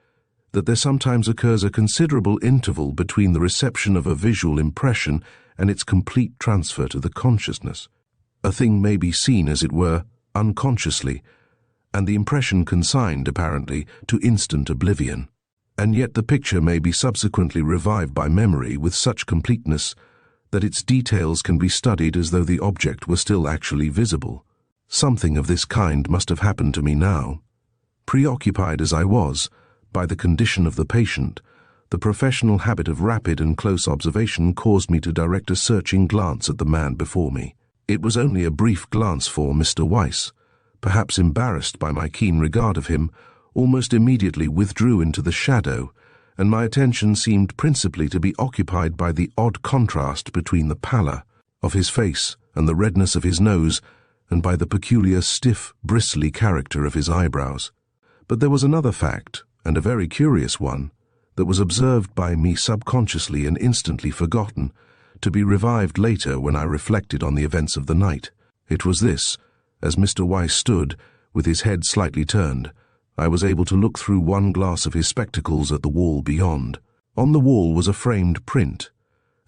that there sometimes occurs a considerable interval between the reception of a visual impression and its complete transfer to the consciousness. A thing may be seen, as it were, unconsciously, and the impression consigned, apparently, to instant oblivion. And yet the picture may be subsequently revived by memory with such completeness that its details can be studied as though the object were still actually visible. Something of this kind must have happened to me now. Preoccupied as I was by the condition of the patient, the professional habit of rapid and close observation caused me to direct a searching glance at the man before me. It was only a brief glance, for Mr. Weiss, perhaps embarrassed by my keen regard of him, almost immediately withdrew into the shadow, and my attention seemed principally to be occupied by the odd contrast between the pallor of his face and the redness of his nose, and by the peculiar stiff, bristly character of his eyebrows. But there was another fact, and a very curious one, that was observed by me subconsciously and instantly forgotten, to be revived later when I reflected on the events of the night. It was this: as Mr. Weiss stood, with his head slightly turned, I was able to look through one glass of his spectacles at the wall beyond. On the wall was a framed print,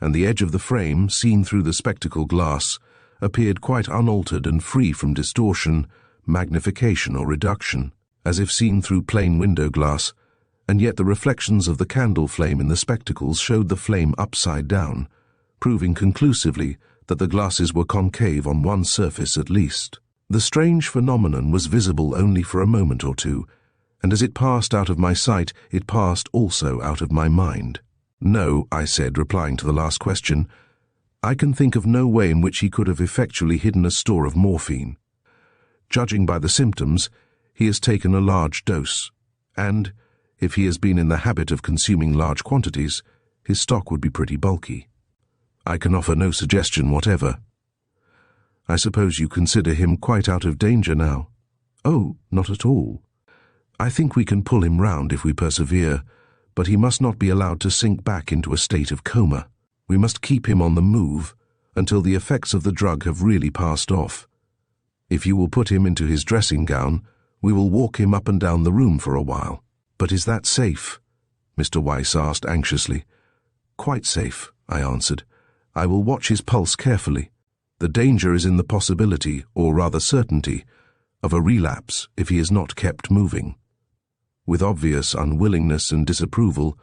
and the edge of the frame, seen through the spectacle glass, appeared quite unaltered and free from distortion, magnification, or reduction, as if seen through plain window glass, and yet the reflections of the candle flame in the spectacles showed the flame upside down, proving conclusively that the glasses were concave on one surface at least. The strange phenomenon was visible only for a moment or two, and as it passed out of my sight, it passed also out of my mind. "No," I said, replying to the last question, "I can think of no way in which he could have effectually hidden a store of morphine. Judging by the symptoms, he has taken a large dose, and, if he has been in the habit of consuming large quantities, his stock would be pretty bulky. I can offer no suggestion whatever." "I suppose you consider him quite out of danger now?" "Oh, not at all. I think we can pull him round if we persevere, but he must not be allowed to sink back into a state of coma. We must keep him on the move until the effects of the drug have really passed off. If you will put him into his dressing gown, we will walk him up and down the room for a while." "But is that safe?" Mr. Weiss asked anxiously. "Quite safe," I answered. "I will watch his pulse carefully. The danger is in the possibility, or rather certainty, of a relapse if he is not kept moving." With obvious unwillingness and disapproval,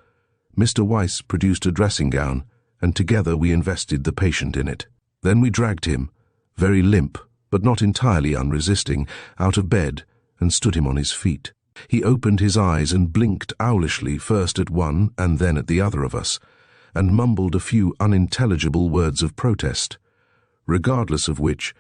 Mr. Weiss produced a dressing gown, and together we invested the patient in it. Then we dragged him, very limp, but not entirely unresisting, out of bed and stood him on his feet. He opened his eyes and blinked owlishly first at one and then at the other of us, and mumbled a few unintelligible words of protest, regardless of which,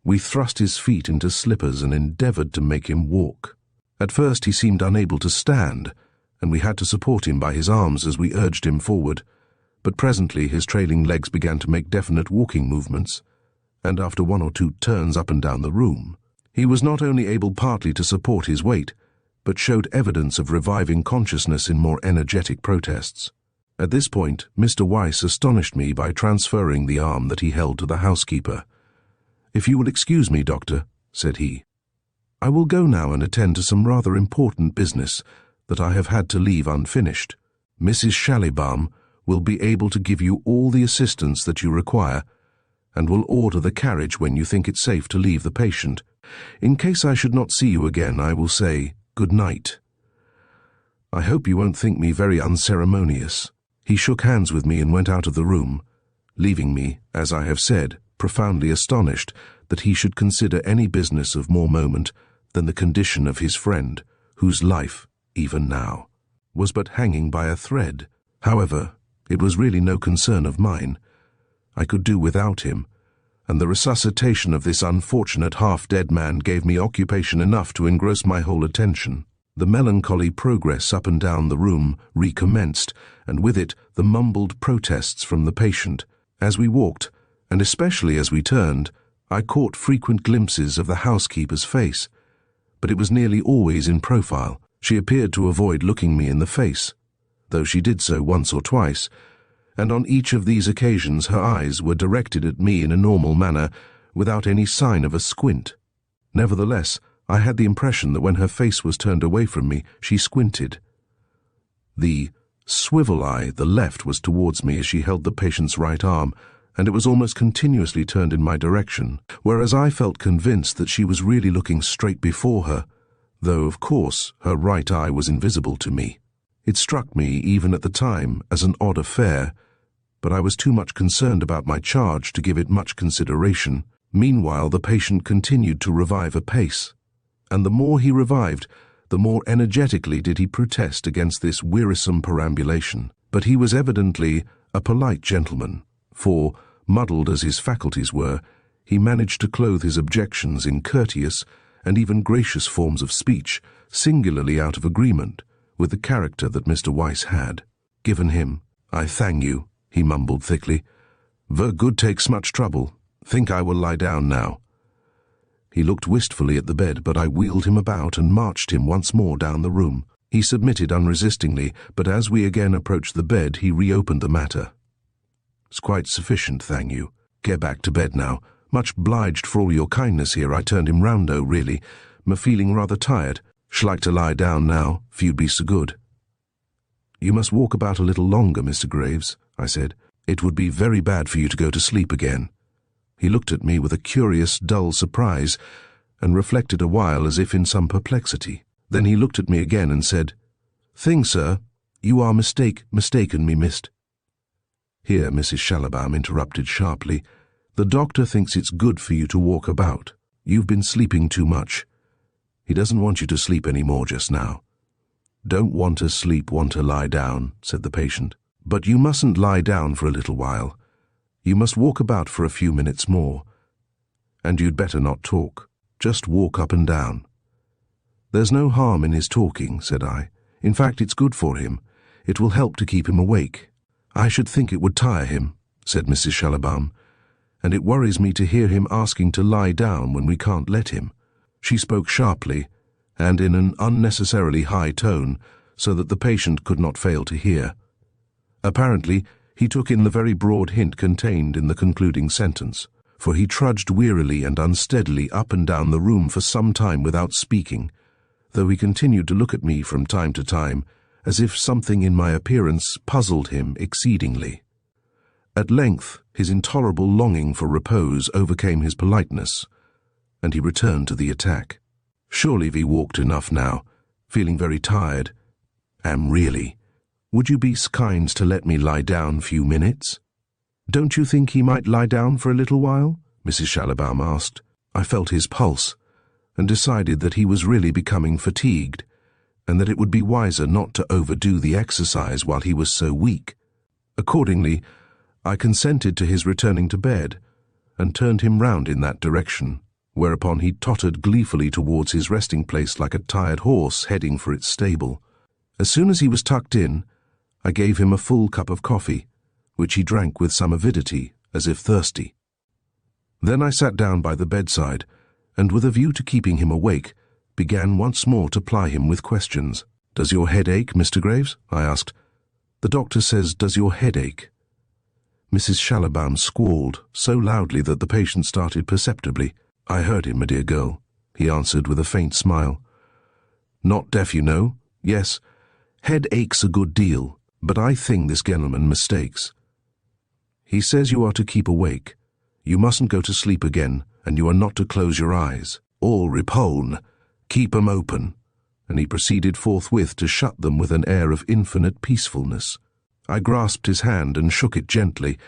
we thrust his feet into slippers and endeavored to make him walk. At first he seemed unable to stand, and we had to support him by his arms as we urged him forward, but presently his trailing legs began to make definite walking movements, and after one or two turns up and down the room, he was not only able partly to support his weight, but showed evidence of reviving consciousness in more energetic protests. At this point, Mr. Weiss astonished me by transferring the arm that he held to the housekeeper. "If you will excuse me, Doctor," said he, "I will go now and attend to some rather important business that I have had to leave unfinished. Mrs. Schallibaum will be able to give you all the assistance that you require, and will order the carriage when you think it safe to leave the patient. In case I should not see you again, I will say good night. I hope you won't think me very unceremonious." He shook hands with me and went out of the room, leaving me, as I have said, profoundly astonished that he should consider any business of more moment than the condition of his friend, whose life, even now, was but hanging by a thread. However, it was really no concern of mine. I could do without him, and the resuscitation of this unfortunate half-dead man gave me occupation enough to engross my whole attention. The melancholy progress up and down the room recommenced, and with it the mumbled protests from the patient. As we walked, and especially as we turned, I caught frequent glimpses of the housekeeper's face, but it was nearly always in profile. She appeared to avoid looking me in the face, though she did so once or twice, and on each of these occasions her eyes were directed at me in a normal manner, without any sign of a squint. Nevertheless, I had the impression that when her face was turned away from me, she squinted. The swivel eye, the left, was towards me as she held the patient's right arm, and it was almost continuously turned in my direction, whereas I felt convinced that she was really looking straight before her, though, of course, her right eye was invisible to me. It struck me, even at the time, as an odd affair, but I was too much concerned about my charge to give it much consideration. Meanwhile, the patient continued to revive apace, and the more he revived, the more energetically did he protest against this wearisome perambulation. But he was evidently a polite gentleman, for, muddled as his faculties were, he managed to clothe his objections in courteous and even gracious forms of speech, singularly out of agreement with the character that Mr. Weiss had given him. "I thank you," he mumbled thickly. "Ver good takes much trouble. Think I will lie down now." He looked wistfully at the bed, but I wheeled him about and marched him once more down the room. He submitted unresistingly, but as we again approached the bed, he reopened the matter. "It's quite sufficient, thank you. Get back to bed now. Much obliged for all your kindness here." I turned him round, though, really. "Me feeling rather tired. Sh' like to lie down now, if you'd be so good." "You must walk about a little longer, Mr. Graves," I said. "It would be very bad for you to go to sleep again." He looked at me with a curious, dull surprise, and reflected a while as if in some perplexity. Then he looked at me again and said, "Thing, sir, you are mistaken me, mist." Here Mrs. Schallibaum interrupted sharply. "The doctor thinks it's good for you to walk about. You've been sleeping too much. He doesn't want you to sleep any more just now." "Don't want to sleep, want to lie down," said the patient. "But you mustn't lie down for a little while. You must walk about for a few minutes more. And you'd better not talk. Just walk up and down." "There's no harm in his talking," said I. "In fact, it's good for him. It will help to keep him awake." "I should think it would tire him," said Mrs. Schallibaum, "and it worries me to hear him asking to lie down when we can't let him." She spoke sharply, and in an unnecessarily high tone, so that the patient could not fail to hear. Apparently, he took in the very broad hint contained in the concluding sentence, for he trudged wearily and unsteadily up and down the room for some time without speaking, though he continued to look at me from time to time, as if something in my appearance puzzled him exceedingly. At length, his intolerable longing for repose overcame his politeness, and he returned to the attack. "Surely we walked enough now, feeling very tired. Am really. Would you be kind to let me lie down few minutes?" "Don't you think he might lie down for a little while?" Mrs. Schallibaum asked. I felt his pulse, and decided that he was really becoming fatigued, and that it would be wiser not to overdo the exercise while he was so weak. Accordingly, I consented to his returning to bed, and turned him round in that direction, whereupon he tottered gleefully towards his resting place like a tired horse heading for its stable. As soon as he was tucked in, I gave him a full cup of coffee, which he drank with some avidity, as if thirsty. Then I sat down by the bedside, and with a view to keeping him awake, began once more to ply him with questions. "Does your head ache, Mr. Graves?" I asked. "The doctor says, does your head ache?" Mrs. Schallibaum squalled so loudly that the patient started perceptibly. "I heard him, my dear girl," he answered with a faint smile. "Not deaf, you know. Yes, head aches a good deal, but I think this gentleman mistakes. He says you are to keep awake. You mustn't go to sleep again, and you are not to close your eyes. All repone. Keep 'em open." And he proceeded forthwith to shut them with an air of infinite peacefulness. I grasped his hand and shook it gently,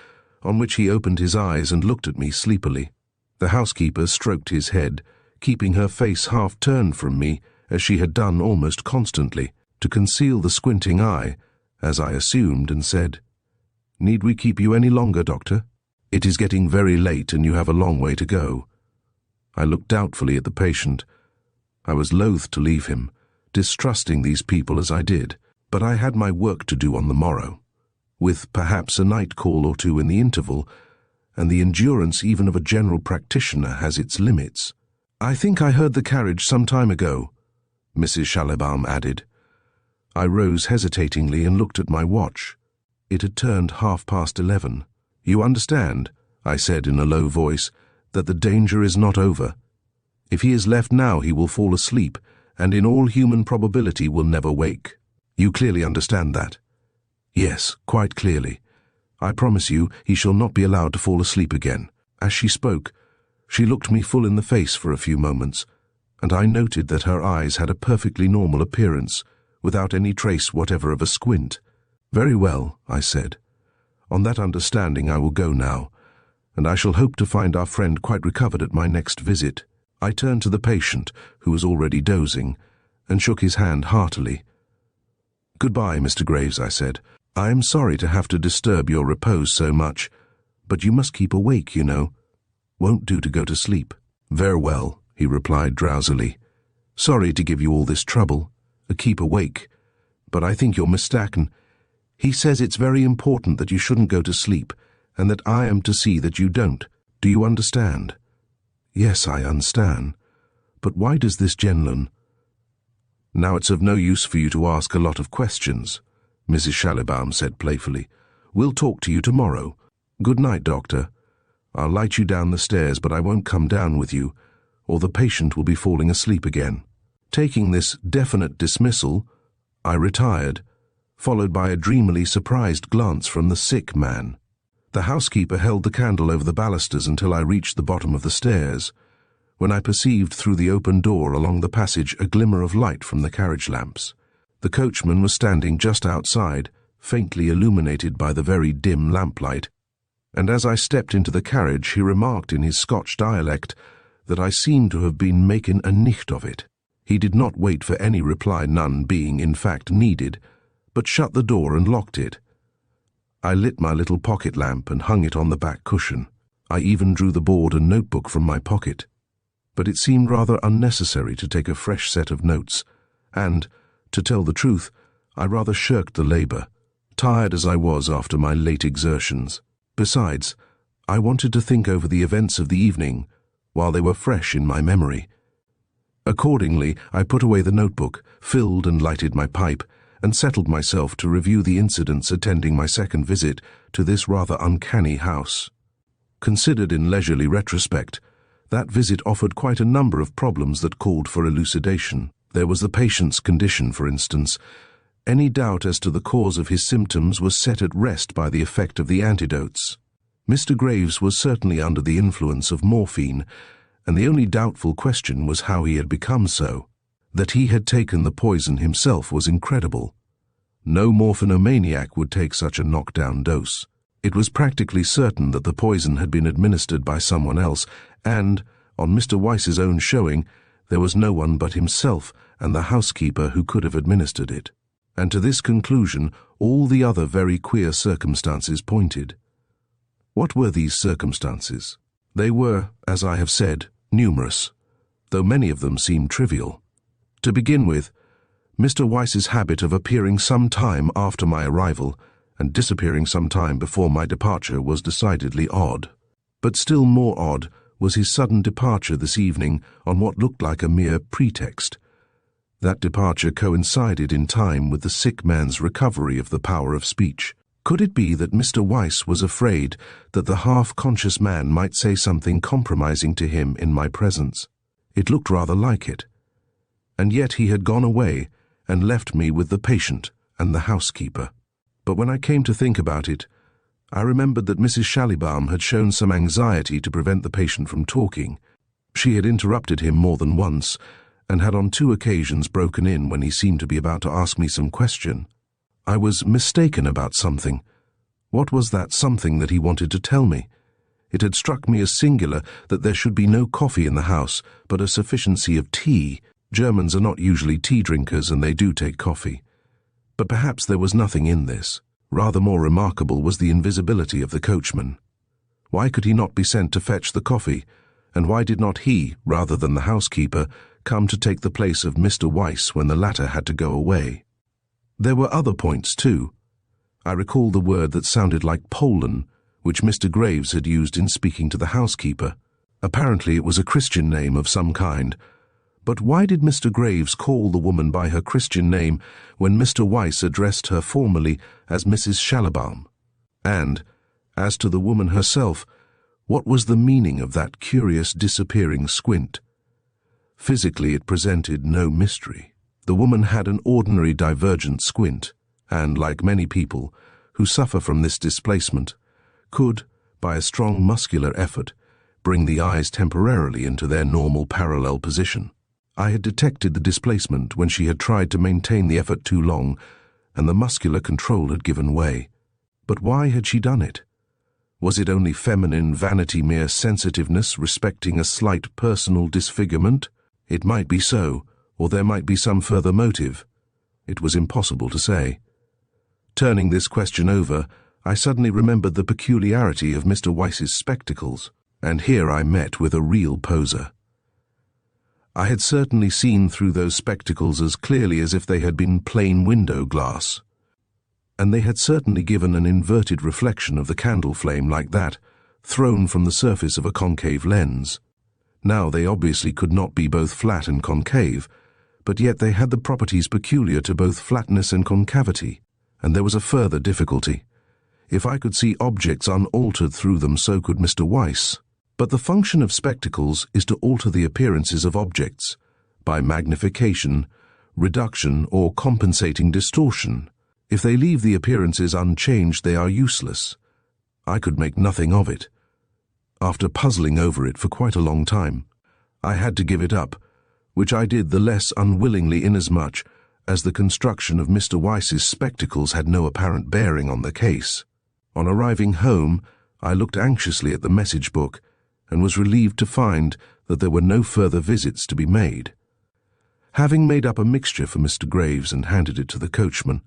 on which he opened his eyes and looked at me sleepily. The housekeeper stroked his head, keeping her face half turned from me, as she had done almost constantly, to conceal the squinting eye, as I assumed, and said, "Need we keep you any longer, doctor? It is getting very late and you have a long way to go." I looked doubtfully at the patient. I was loath to leave him, distrusting these people as I did, but I had my work to do on the morrow, with perhaps a night call or two in the interval, and the endurance even of a general practitioner has its limits. "I think I heard the carriage some time ago," Mrs. Schallibaum added. I rose hesitatingly and looked at my watch. It had turned 11:30. "You understand," I said in a low voice, "that the danger is not over. If he is left now, he will fall asleep, and in all human probability will never wake. You clearly understand that?" "Yes, quite clearly. I promise you he shall not be allowed to fall asleep again." As she spoke, she looked me full in the face for a few moments, and I noted that her eyes had a perfectly normal appearance, without any trace whatever of a squint. "Very well," I said. "On that understanding I will go now, and I shall hope to find our friend quite recovered at my next visit." I turned to the patient, who was already dozing, and shook his hand heartily. "Goodbye, Mr. Graves," I said. "I am sorry to have to disturb your repose so much, but you must keep awake, you know. Won't do to go to sleep." "Very well," he replied drowsily. "Sorry to give you all this trouble. Keep awake. But I think you're mistaken. He says it's very important that you shouldn't go to sleep, and that I am to see that you don't. Do you understand?" "Yes, I understand. But why does this gentleman—" "Now it's of no use for you to ask a lot of questions," Mrs. Schallibaum said playfully. "We'll talk to you tomorrow. Good night, Doctor. I'll light you down the stairs, but I won't come down with you, or the patient will be falling asleep again." Taking this definite dismissal, I retired, followed by a dreamily surprised glance from the sick man. The housekeeper held the candle over the balusters until I reached the bottom of the stairs, when I perceived through the open door along the passage a glimmer of light from the carriage lamps. The coachman was standing just outside, faintly illuminated by the very dim lamplight, and as I stepped into the carriage he remarked in his Scotch dialect that I seemed to have been making a nicht of it. He did not wait for any reply, none being in fact needed, but shut the door and locked it. I lit my little pocket lamp and hung it on the back cushion. I even drew the board and notebook from my pocket. But it seemed rather unnecessary to take a fresh set of notes, and, to tell the truth, I rather shirked the labor, tired as I was after my late exertions. Besides, I wanted to think over the events of the evening while they were fresh in my memory. Accordingly, I put away the notebook, filled and lighted my pipe, and settled myself to review the incidents attending my second visit to this rather uncanny house. Considered in leisurely retrospect, that visit offered quite a number of problems that called for elucidation. There was the patient's condition, for instance. Any doubt as to the cause of his symptoms was set at rest by the effect of the antidotes. Mr. Graves was certainly under the influence of morphine, and the only doubtful question was how he had become so. That he had taken the poison himself was incredible. No morphinomaniac would take such a knockdown dose. It was practically certain that the poison had been administered by someone else, and, on Mr. Weiss's own showing, there was no one but himself and the housekeeper who could have administered it. And to this conclusion all the other very queer circumstances pointed. What were these circumstances? They were, as I have said, numerous, though many of them seemed trivial. To begin with, Mr. Weiss's habit of appearing some time after my arrival and disappearing some time before my departure was decidedly odd. But still more odd was his sudden departure this evening on what looked like a mere pretext. That departure coincided in time with the sick man's recovery of the power of speech. Could it be that Mr. Weiss was afraid that the half-conscious man might say something compromising to him in my presence? It looked rather like it. And yet he had gone away and left me with the patient and the housekeeper. But when I came to think about it, I remembered that Mrs. Schallibaum had shown some anxiety to prevent the patient from talking. She had interrupted him more than once, and had on 2 occasions broken in when he seemed to be about to ask me some question. I was mistaken about something. What was that something that he wanted to tell me? It had struck me as singular that there should be no coffee in the house, but a sufficiency of tea. Germans are not usually tea drinkers, and they do take coffee. But perhaps there was nothing in this. Rather more remarkable was the invisibility of the coachman. Why could he not be sent to fetch the coffee, and why did not he, rather than the housekeeper, come to take the place of Mr. Weiss when the latter had to go away? There were other points, too. I recalled the word that sounded like Poland, which Mr. Graves had used in speaking to the housekeeper. Apparently it was a Christian name of some kind. But why did Mr. Graves call the woman by her Christian name when Mr. Weiss addressed her formally as Mrs. Schallibaum? And, as to the woman herself, what was the meaning of that curious disappearing squint? Physically it presented no mystery. The woman had an ordinary divergent squint, and, like many people, who suffer from this displacement could, by a strong muscular effort, bring the eyes temporarily into their normal parallel position. I had detected the displacement when she had tried to maintain the effort too long, and the muscular control had given way. But why had she done it? Was it only feminine vanity, mere sensitiveness respecting a slight personal disfigurement? It might be so, or there might be some further motive. It was impossible to say. Turning this question over, I suddenly remembered the peculiarity of Mr. Weiss's spectacles, and here I met with a real poser. I had certainly seen through those spectacles as clearly as if they had been plain window glass, and they had certainly given an inverted reflection of the candle flame like that, thrown from the surface of a concave lens. Now they obviously could not be both flat and concave, but yet they had the properties peculiar to both flatness and concavity, and there was a further difficulty. If I could see objects unaltered through them, so could Mr. Weiss. But the function of spectacles is to alter the appearances of objects, by magnification, reduction, or compensating distortion. If they leave the appearances unchanged, they are useless. I could make nothing of it. After puzzling over it for quite a long time, I had to give it up, which I did the less unwillingly inasmuch as the construction of Mr. Weiss's spectacles had no apparent bearing on the case. On arriving home, I looked anxiously at the message book and was relieved to find that there were no further visits to be made. Having made up a mixture for Mr. Graves and handed it to the coachman,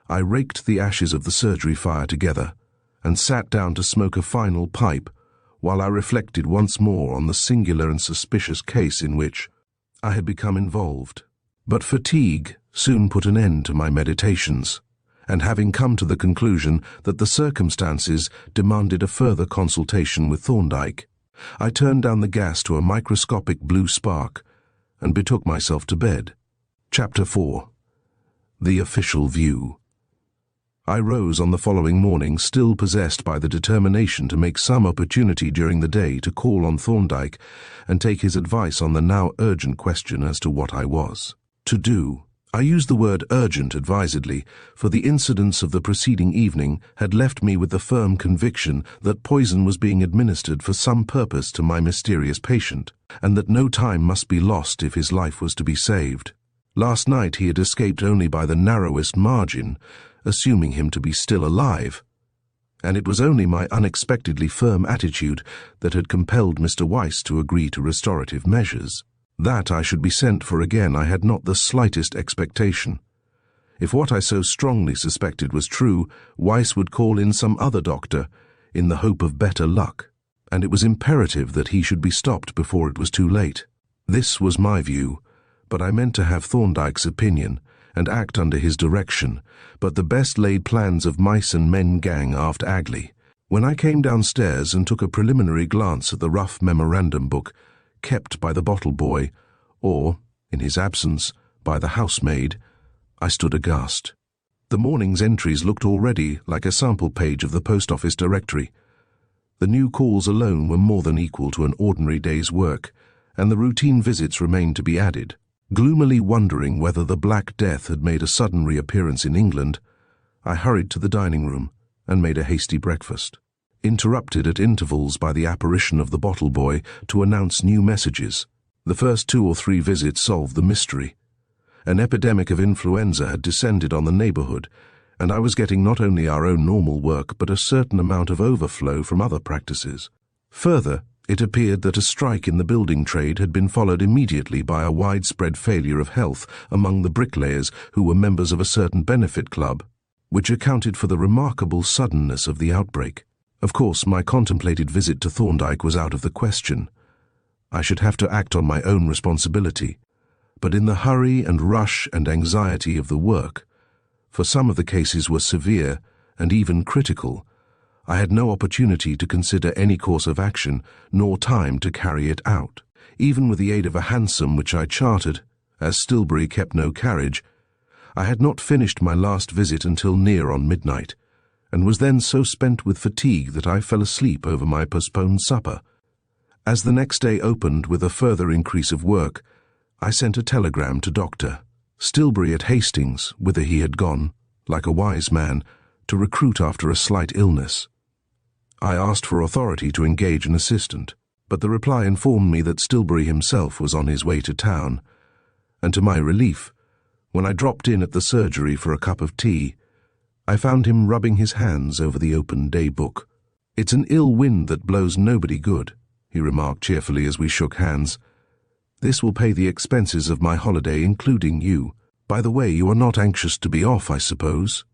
I raked the ashes of the surgery fire together and sat down to smoke a final pipe while I reflected once more on the singular and suspicious case in which I had become involved. But fatigue soon put an end to my meditations, and having come to the conclusion that the circumstances demanded a further consultation with Thorndyke, I turned down the gas to a microscopic blue spark and betook myself to bed. Chapter 4. The Official View. I rose on the following morning still possessed by the determination to make some opportunity during the day to call on Thorndyke and take his advice on the now urgent question as to what I was to do. I use the word urgent advisedly, for the incidents of the preceding evening had left me with the firm conviction that poison was being administered for some purpose to my mysterious patient, and that no time must be lost if his life was to be saved. Last night he had escaped only by the narrowest margin, assuming him to be still alive, and it was only my unexpectedly firm attitude that had compelled Mr. Weiss to agree to restorative measures. That I should be sent for again I had not the slightest expectation. If what I so strongly suspected was true, Weiss would call in some other doctor, in the hope of better luck, and it was imperative that he should be stopped before it was too late. This was my view, but I meant to have Thorndyke's opinion, and act under his direction, but the best-laid plans of mice and men gang aft Agley. When I came downstairs and took a preliminary glance at the rough memorandum book, kept by the bottle boy, or, in his absence, by the housemaid, I stood aghast. The morning's entries looked already like a sample page of the post office directory. The new calls alone were more than equal to an ordinary day's work, and the routine visits remained to be added. Gloomily wondering whether the Black Death had made a sudden reappearance in England, I hurried to the dining room and made a hasty breakfast, interrupted at intervals by the apparition of the bottle boy to announce new messages. The first 2 or 3 visits solved the mystery. An epidemic of influenza had descended on the neighbourhood, and I was getting not only our own normal work but a certain amount of overflow from other practices. Further, it appeared that a strike in the building trade had been followed immediately by a widespread failure of health among the bricklayers who were members of a certain benefit club, which accounted for the remarkable suddenness of the outbreak. Of course, my contemplated visit to Thorndyke was out of the question. I should have to act on my own responsibility, but in the hurry and rush and anxiety of the work, for some of the cases were severe and even critical, I had no opportunity to consider any course of action, nor time to carry it out. Even with the aid of a hansom which I chartered, as Stilbury kept no carriage, I had not finished my last visit until near on midnight, and was then so spent with fatigue that I fell asleep over my postponed supper. As the next day opened with a further increase of work, I sent a telegram to Dr. Stilbury at Hastings, whither he had gone, like a wise man, to recruit after a slight illness. I asked for authority to engage an assistant, but the reply informed me that Stilbury himself was on his way to town, and to my relief, when I dropped in at the surgery for a cup of tea, I found him rubbing his hands over the open day book. "It's an ill wind that blows nobody good," he remarked cheerfully as we shook hands. "This will pay the expenses of my holiday, including you. By the way, you are not anxious to be off, I suppose?"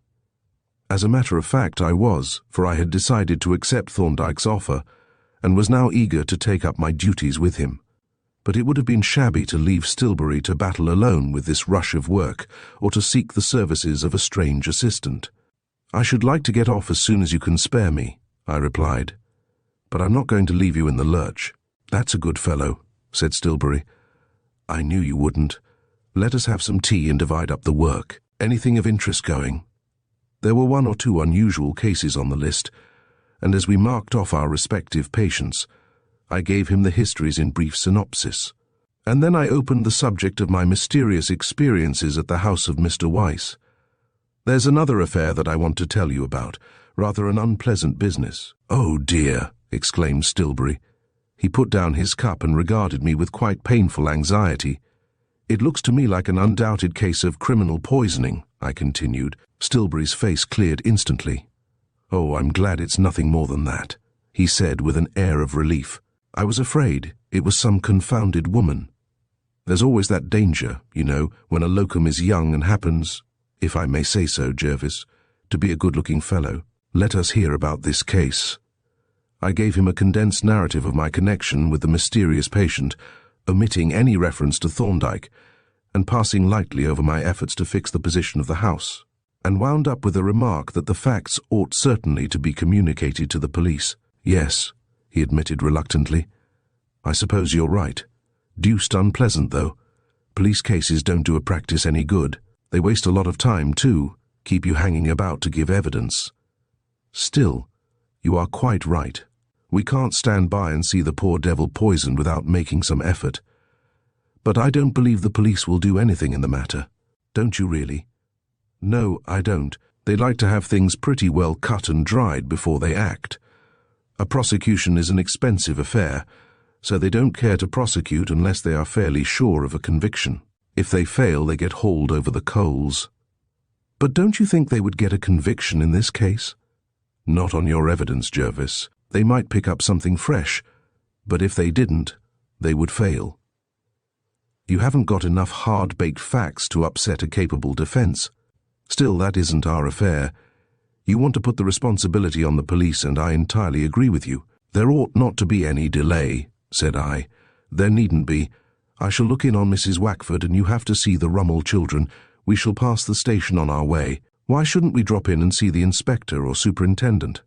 As a matter of fact, I was, for I had decided to accept Thorndyke's offer, and was now eager to take up my duties with him. But it would have been shabby to leave Stilbury to battle alone with this rush of work, or to seek the services of a strange assistant. "I should like to get off as soon as you can spare me," I replied. "But I'm not going to leave you in the lurch." "That's a good fellow," said Stilbury. "I knew you wouldn't. Let us have some tea and divide up the work. Anything of interest going?" There were 1 or 2 unusual cases on the list, and as we marked off our respective patients, I gave him the histories in brief synopsis. And then I opened the subject of my mysterious experiences at the house of Mr. Weiss. "There's another affair that I want to tell you about, rather an unpleasant business." "Oh dear," exclaimed Stilbury. He put down his cup and regarded me with quite painful anxiety. "It looks to me like an undoubted case of criminal poisoning," I continued. Stilbury's face cleared instantly. "Oh, I'm glad it's nothing more than that," he said with an air of relief. "I was afraid it was some confounded woman. There's always that danger, you know, when a locum is young and happens, if I may say so, Jervis, to be a good-looking fellow. Let us hear about this case." I gave him a condensed narrative of my connection with the mysterious patient, omitting any reference to Thorndyke, and passing lightly over my efforts to fix the position of the house, and wound up with a remark that the facts ought certainly to be communicated to the police. "Yes," he admitted reluctantly. "I suppose you're right. Deuced unpleasant, though. Police cases don't do a practice any good. They waste a lot of time, too, keep you hanging about to give evidence. Still, you are quite right. We can't stand by and see the poor devil poisoned without making some effort. But I don't believe the police will do anything in the matter. Don't you really?" "No, I don't. They like to have things pretty well cut and dried before they act. A prosecution is an expensive affair, so they don't care to prosecute unless they are fairly sure of a conviction. If they fail, they get hauled over the coals." "But don't you think they would get a conviction in this case?" "Not on your evidence, Jervis. They might pick up something fresh, but if they didn't, they would fail. You haven't got enough hard-baked facts to upset a capable defense. Still, that isn't our affair. You want to put the responsibility on the police, and I entirely agree with you. There ought not to be any delay," said I. "There needn't be. I shall look in on Mrs. Wackford, and you have to see the Rummel children. We shall pass the station on our way. Why shouldn't we drop in and see the inspector or superintendent?"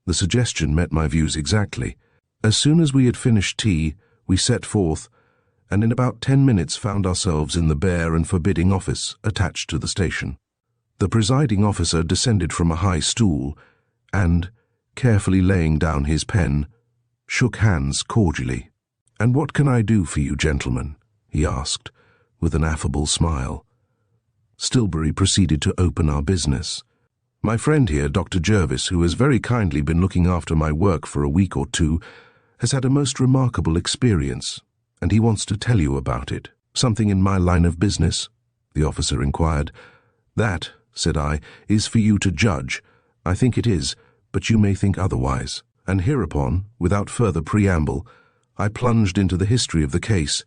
The suggestion met my views exactly. As soon as we had finished tea, we set forth, and in about 10 minutes found ourselves in the bare and forbidding office attached to the station. The presiding officer descended from a high stool, and, carefully laying down his pen, shook hands cordially. "And what can I do for you, gentlemen?" he asked, with an affable smile. Stilbury proceeded to open our business. "My friend here, Dr. Jervis, who has very kindly been looking after my work for a week or 2, has had a most remarkable experience, and he wants to tell you about it." "Something in my line of business?" the officer inquired. "That," said I, "is for you to judge. I think it is, but you may think otherwise." And hereupon, without further preamble, I plunged into the history of the case,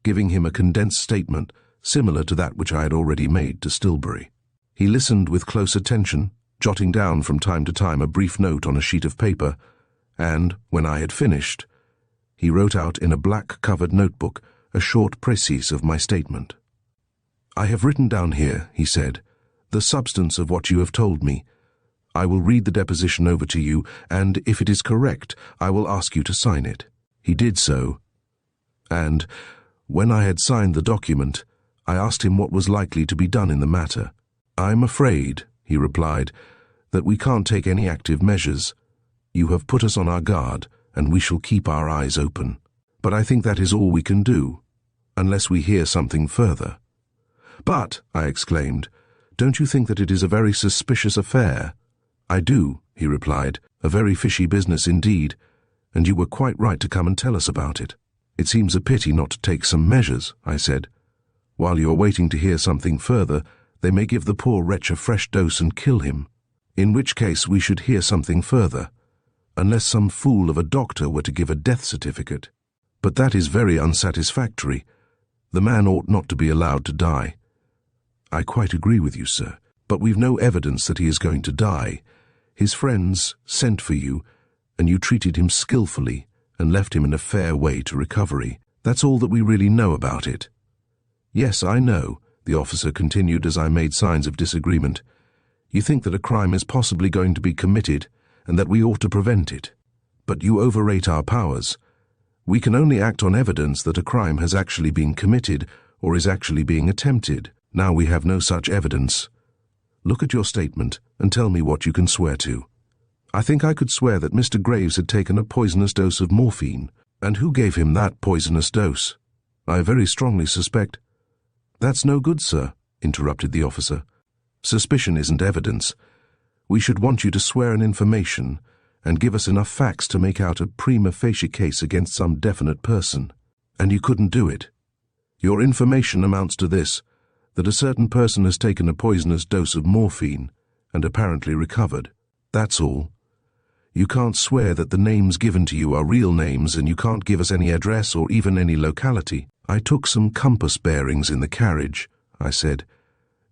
giving him a condensed statement similar to that which I had already made to Stilbury. He listened with close attention, jotting down from time to time a brief note on a sheet of paper, and, when I had finished, he wrote out in a black-covered notebook a short précis of my statement. "I have written down here," he said, "the substance of what you have told me. I will read the deposition over to you, and, if it is correct, I will ask you to sign it." He did so, and, when I had signed the document, I asked him what was likely to be done in the matter. "I'm afraid," he replied, "that we can't take any active measures. You have put us on our guard, and we shall keep our eyes open. But I think that is all we can do, unless we hear something further." "But," I exclaimed, Don't you think that it is a very suspicious affair? I do, he replied. A very fishy business indeed, and you were quite right to come and tell us about it. It seems a pity not to take some measures, I said. While you are waiting to hear something further, they may give the poor wretch a fresh dose and kill him. In which case we should hear something further, unless some fool of a doctor were to give a death certificate. But that is very unsatisfactory. The man ought not to be allowed to die. I quite agree with you, sir, but we've no evidence that he is going to die. His friends sent for you, and you treated him skillfully and left him in a fair way to recovery. That's all that we really know about it. Yes, I know, the officer continued as I made signs of disagreement. You think that a crime is possibly going to be committed and that we ought to prevent it. But you overrate our powers. We can only act on evidence that a crime has actually been committed or is actually being attempted. Now we have no such evidence. Look at your statement and tell me what you can swear to. I think I could swear that Mr. Graves had taken a poisonous dose of morphine. And who gave him that poisonous dose? I very strongly suspect— That's no good, sir, interrupted the officer. Suspicion isn't evidence. We should want you to swear an information and give us enough facts to make out a prima facie case against some definite person. And you couldn't do it. Your information amounts to this, that a certain person has taken a poisonous dose of morphine and apparently recovered. That's all. You can't swear that the names given to you are real names, and you can't give us any address or even any locality. I took some compass bearings in the carriage, I said.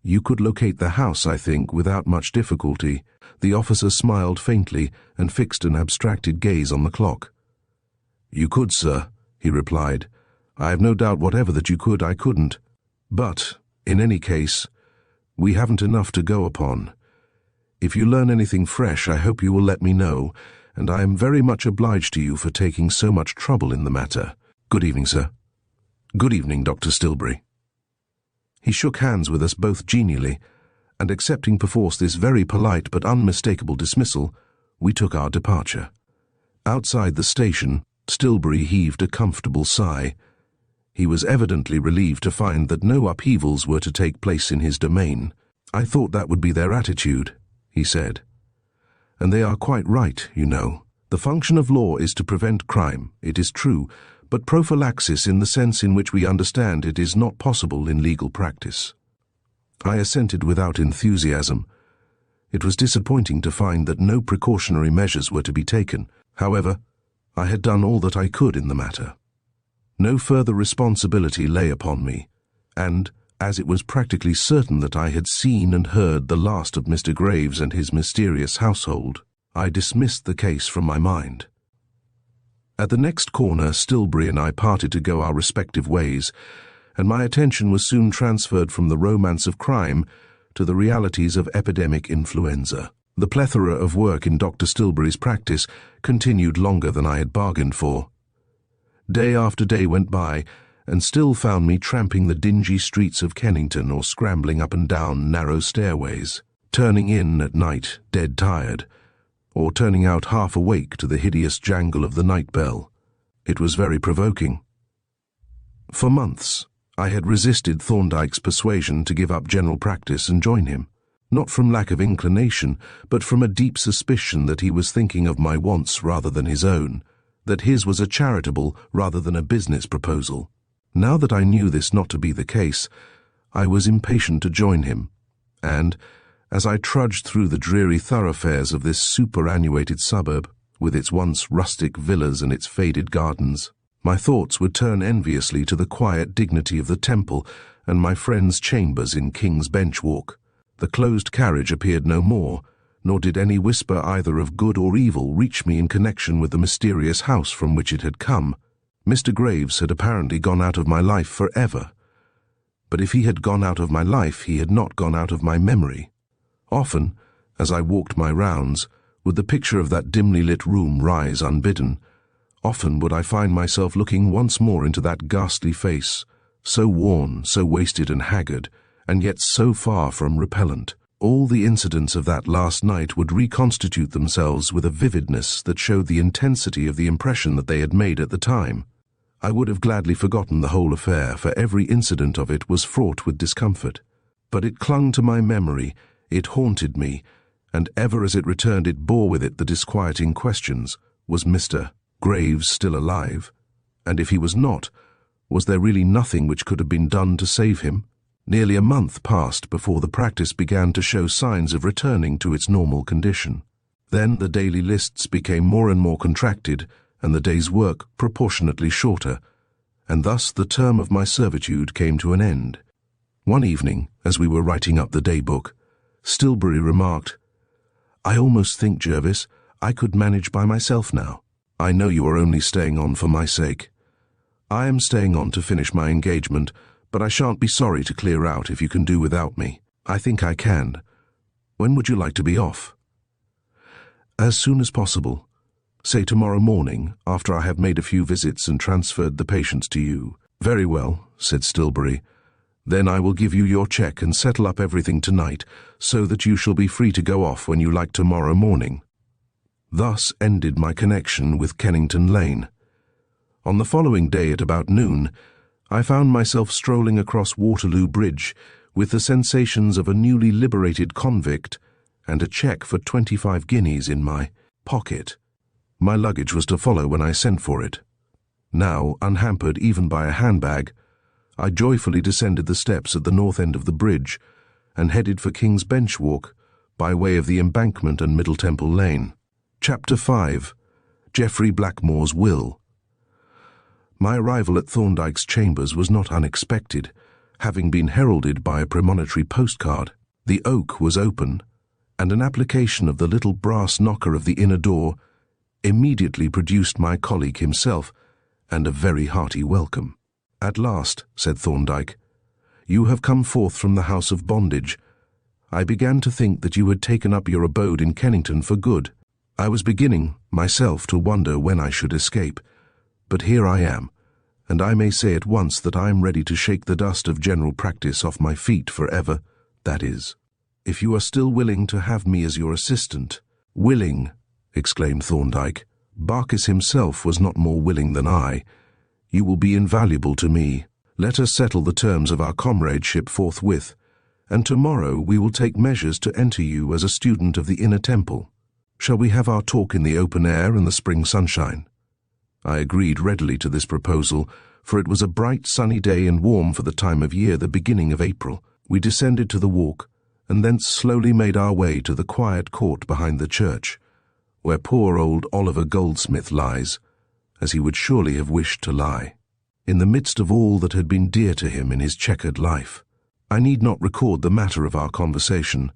You could locate the house, I think, without much difficulty. The officer smiled faintly and fixed an abstracted gaze on the clock. You could, sir, he replied. I have no doubt whatever that you could, I couldn't. But, in any case, we haven't enough to go upon. If you learn anything fresh, I hope you will let me know, and I am very much obliged to you for taking so much trouble in the matter. Good evening, sir. Good evening, Dr. Stilbury. He shook hands with us both genially, and accepting perforce this very polite but unmistakable dismissal, we took our departure. Outside the station, Stilbury heaved a comfortable sigh. He was evidently relieved to find that no upheavals were to take place in his domain. I thought that would be their attitude, he said. And they are quite right, you know. The function of law is to prevent crime, it is true, but prophylaxis in the sense in which we understand it is not possible in legal practice. I assented without enthusiasm. It was disappointing to find that no precautionary measures were to be taken. However, I had done all that I could in the matter. No further responsibility lay upon me, and, as it was practically certain that I had seen and heard the last of Mr. Graves and his mysterious household, I dismissed the case from my mind. At the next corner, Stilbury and I parted to go our respective ways, and my attention was soon transferred from the romance of crime to the realities of epidemic influenza. The plethora of work in Dr. Stilbury's practice continued longer than I had bargained for. Day after day went by, and still found me tramping the dingy streets of Kennington or scrambling up and down narrow stairways, turning in at night dead tired, or turning out half awake to the hideous jangle of the night bell. It was very provoking. For months, I had resisted Thorndyke's persuasion to give up general practice and join him, not from lack of inclination, but from a deep suspicion that he was thinking of my wants rather than his own, that his was a charitable rather than a business proposal. Now that I knew this not to be the case, I was impatient to join him, and, as I trudged through the dreary thoroughfares of this superannuated suburb, with its once rustic villas and its faded gardens, my thoughts would turn enviously to the quiet dignity of the Temple and my friends' chambers in King's Bench Walk. The closed carriage appeared no more, nor did any whisper either of good or evil reach me in connection with the mysterious house from which it had come. Mr. Graves had apparently gone out of my life forever. But if he had gone out of my life, he had not gone out of my memory. Often, as I walked my rounds, would the picture of that dimly lit room rise unbidden. Often would I find myself looking once more into that ghastly face, so worn, so wasted and haggard, and yet so far from repellent. All the incidents of that last night would reconstitute themselves with a vividness that showed the intensity of the impression that they had made at the time. I would have gladly forgotten the whole affair, for every incident of it was fraught with discomfort. But it clung to my memory, it haunted me, and ever as it returned it bore with it the disquieting questions. Was Mr. Graves still alive? And if he was not, was there really nothing which could have been done to save him? Nearly a month passed before the practice began to show signs of returning to its normal condition. Then the daily lists became more and more contracted, and the day's work proportionately shorter, and thus the term of my servitude came to an end. One evening, as we were writing up the day book, Stilbury remarked, "I almost think, Jervis, I could manage by myself now. I know you are only staying on for my sake. I am staying on to finish my engagement, but I shan't be sorry to clear out if you can do without me. I think I can. When would you like to be off?" "As soon as possible. Say tomorrow morning, after I have made a few visits and transferred the patients to you." "Very well," said Stilbury. "Then I will give you your cheque and settle up everything tonight, so that you shall be free to go off when you like tomorrow morning." Thus ended my connection with Kennington Lane. On the following day at about noon, I found myself strolling across Waterloo Bridge with the sensations of a newly liberated convict and a cheque for 25 guineas in my pocket. My luggage was to follow when I sent for it. Now, unhampered even by a handbag, I joyfully descended the steps at the north end of the bridge and headed for King's Bench Walk by way of the Embankment and Middle Temple Lane. Chapter 5. Geoffrey Blackmore's Will. My arrival at Thorndyke's chambers was not unexpected, having been heralded by a premonitory postcard. The oak was open, and an application of the little brass knocker of the inner door immediately produced my colleague himself, and a very hearty welcome. "At last," said Thorndyke, "you have come forth from the house of bondage. I began to think that you had taken up your abode in Kennington for good. I was beginning, myself, to wonder when I should escape. But here I am, and I may say at once that I am ready to shake the dust of general practice off my feet forever, that is, if you are still willing to have me as your assistant." "Willing!" exclaimed Thorndyke. "Barkis himself was not more willing than I. You will be invaluable to me. Let us settle the terms of our comradeship forthwith, and tomorrow we will take measures to enter you as a student of the Inner Temple. Shall we have our talk in the open air and the spring sunshine?" I agreed readily to this proposal, for it was a bright sunny day and warm for the time of year, the beginning of April. We descended to the walk, and thence slowly made our way to the quiet court behind the church, where poor old Oliver Goldsmith lies, as he would surely have wished to lie, in the midst of all that had been dear to him in his checkered life. I need not record the matter of our conversation.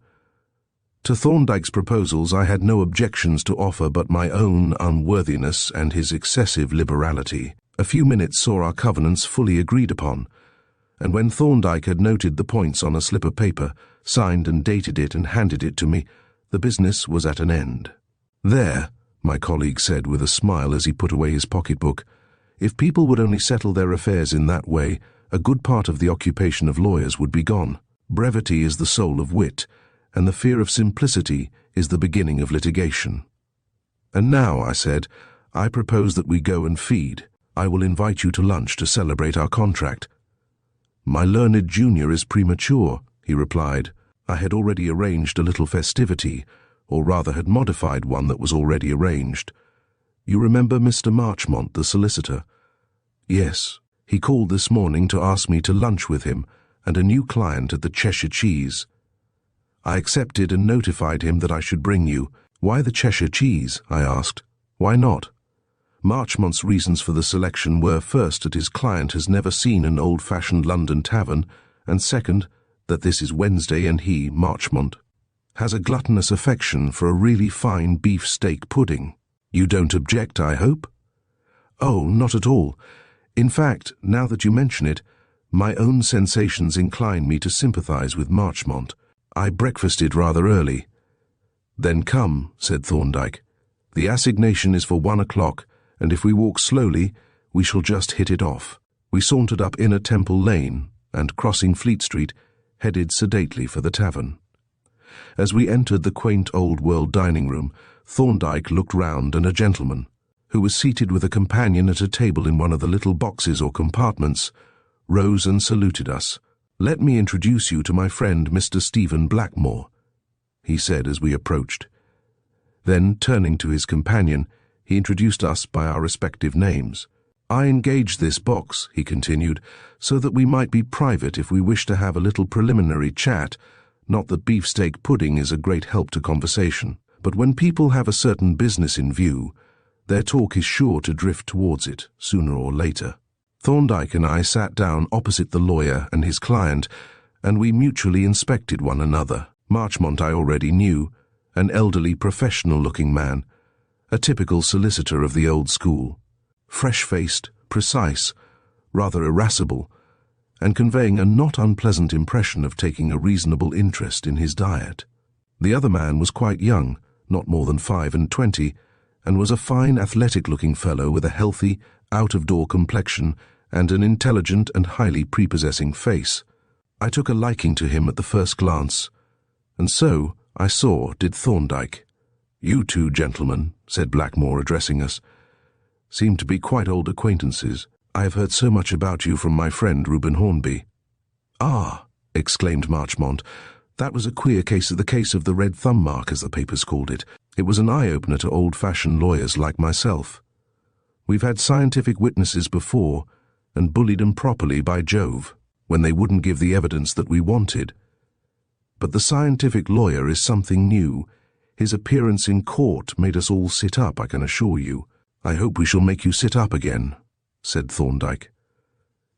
To Thorndyke's proposals I had no objections to offer but my own unworthiness and his excessive liberality. A few minutes saw our covenants fully agreed upon, and when Thorndyke had noted the points on a slip of paper, signed and dated it and handed it to me, the business was at an end. "There," my colleague said with a smile as he put away his pocketbook, "if people would only settle their affairs in that way, a good part of the occupation of lawyers would be gone. Brevity is the soul of wit, and the fear of simplicity is the beginning of litigation." "And now," I said, "I propose that we go and feed. I will invite you to lunch to celebrate our contract." "My learned junior is premature," he replied. I had already arranged a little festivity, or rather had modified one that was already arranged. "You remember Mr. Marchmont, the solicitor?" "Yes. He called this morning to ask me to lunch with him and a new client at the Cheshire Cheese. I accepted and notified him that I should bring you." "Why the Cheshire Cheese?" I asked. "Why not?" Marchmont's reasons for the selection were, first, that his client has never seen an old-fashioned London tavern, and second, that this is Wednesday and he, Marchmont, has a gluttonous affection for a really fine beef-steak pudding. You don't object, I hope? "Oh, not at all. In fact, now that you mention it, my own sensations incline me to sympathize with Marchmont. I breakfasted rather early." "Then come," said Thorndyke. "The assignation is for 1 o'clock, and if we walk slowly, we shall just hit it off." We sauntered up Inner Temple Lane, and, crossing Fleet Street, headed sedately for the tavern. As we entered the quaint old-world dining-room, Thorndyke looked round, and a gentleman, who was seated with a companion at a table in one of the little boxes or compartments, rose and saluted us, "Let me introduce you to my friend Mr. Stephen Blackmore," he said as we approached. Then, turning to his companion, he introduced us by our respective names. "I engaged this box," he continued, "so that we might be private if we wish to have a little preliminary chat. Not that beefsteak pudding is a great help to conversation, but when people have a certain business in view, their talk is sure to drift towards it, sooner or later." Thorndyke and I sat down opposite the lawyer and his client, and we mutually inspected one another. Marchmont I already knew, an elderly, professional-looking man, a typical solicitor of the old school, fresh-faced, precise, rather irascible, and conveying a not unpleasant impression of taking a reasonable interest in his diet. The other man was quite young, not more than 25, and was a fine, athletic-looking fellow with a healthy, out-of-door complexion and an intelligent and highly prepossessing face. I took a liking to him at the first glance, and so, I saw, did Thorndyke. "You two gentlemen," said Blackmore, addressing us, "seem to be quite old acquaintances. I have heard so much about you from my friend Reuben Hornby." "Ah," exclaimed Marchmont, "that was a queer case, the case of the red thumb mark, as the papers called it. It was an eye-opener to old-fashioned lawyers like myself. We've had scientific witnesses before, and bullied 'em properly, by Jove, when they wouldn't give the evidence that we wanted. But the scientific lawyer is something new. His appearance in court made us all sit up, I can assure you." "I hope we shall make you sit up again," said Thorndyke.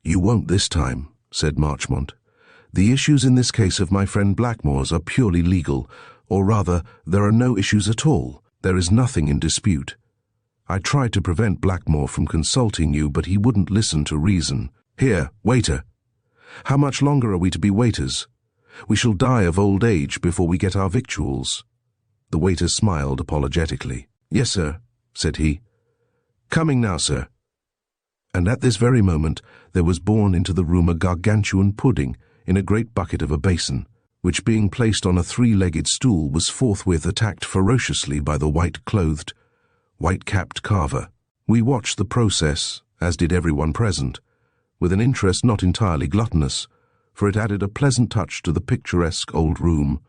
"You won't this time," said Marchmont. "The issues in this case of my friend Blackmore's are purely legal, or rather, there are no issues at all. There is nothing in dispute. I tried to prevent Blackmore from consulting you, but he wouldn't listen to reason. Here, waiter! How much longer are we to be waiters? We shall die of old age before we get our victuals." The waiter smiled apologetically. "Yes, sir," said he. "Coming now, sir." And at this very moment there was borne into the room a gargantuan pudding in a great bucket of a basin, which, being placed on a three-legged stool, was forthwith attacked ferociously by the white-clothed, white-capped carver. We watched the process, as did everyone present, with an interest not entirely gluttonous, for it added a pleasant touch to the picturesque old room,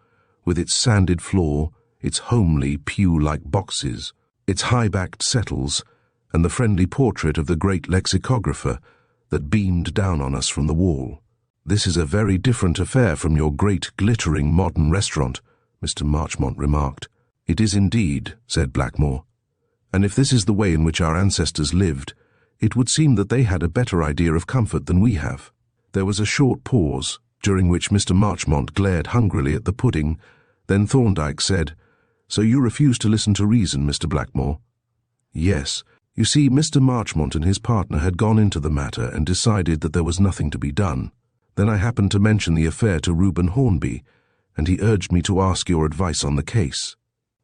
with its sanded floor, its homely pew-like boxes, its high-backed settles, and the friendly portrait of the great lexicographer that beamed down on us from the wall. "This is a very different affair from your great, glittering modern restaurant," Mr. Marchmont remarked. "It is indeed," said Blackmore. "And if this is the way in which our ancestors lived, it would seem that they had a better idea of comfort than we have." There was a short pause, during which Mr. Marchmont glared hungrily at the pudding. Then Thorndyke said, "So you refuse to listen to reason, Mr. Blackmore?" "Yes. You see, Mr. Marchmont and his partner had gone into the matter and decided that there was nothing to be done. Then I happened to mention the affair to Reuben Hornby, and he urged me to ask your advice on the case."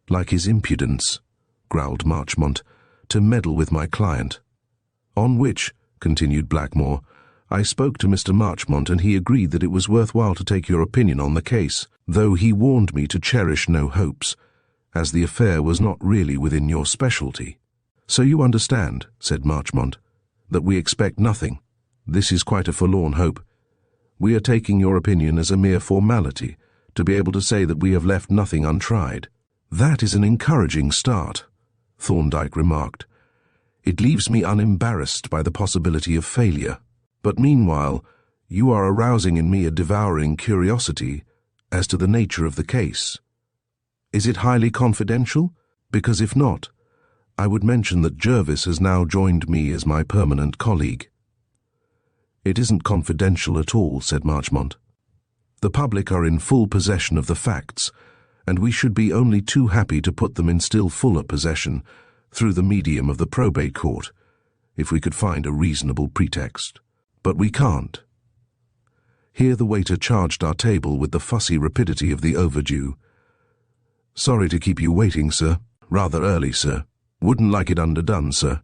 "Like his impudence," growled Marchmont, "to meddle with my client." "On which," continued Blackmore, "I spoke to Mr. Marchmont, and he agreed that it was worthwhile to take your opinion on the case, though he warned me to cherish no hopes, as the affair was not really within your specialty." "So you understand," said Marchmont, "that we expect nothing. This is quite a forlorn hope. We are taking your opinion as a mere formality, to be able to say that we have left nothing untried." "That is an encouraging start," Thorndyke remarked. "It leaves me unembarrassed by the possibility of failure. But meanwhile, you are arousing in me a devouring curiosity as to the nature of the case. Is it highly confidential? Because if not, I would mention that Jervis has now joined me as my permanent colleague." "It isn't confidential at all," said Marchmont. "The public are in full possession of the facts, and we should be only too happy to put them in still fuller possession through the medium of the probate court, if we could find a reasonable pretext. But we can't." Here the waiter charged our table with the fussy rapidity of the overdue. "Sorry to keep you waiting, sir. Rather early, sir. Wouldn't like it underdone, sir."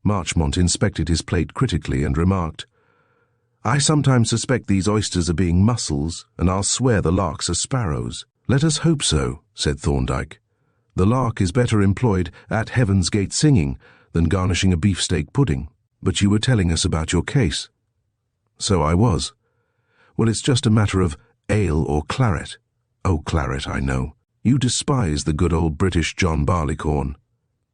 Marchmont inspected his plate critically and remarked, "I sometimes suspect these oysters are being mussels, and I'll swear the larks are sparrows." "Let us hope so," said Thorndyke. "The lark is better employed at Heaven's Gate singing than garnishing a beefsteak pudding. But you were telling us about your case." "So I was. Well, it's just a matter of ale or claret. Oh, claret, I know. You despise the good old British John Barleycorn.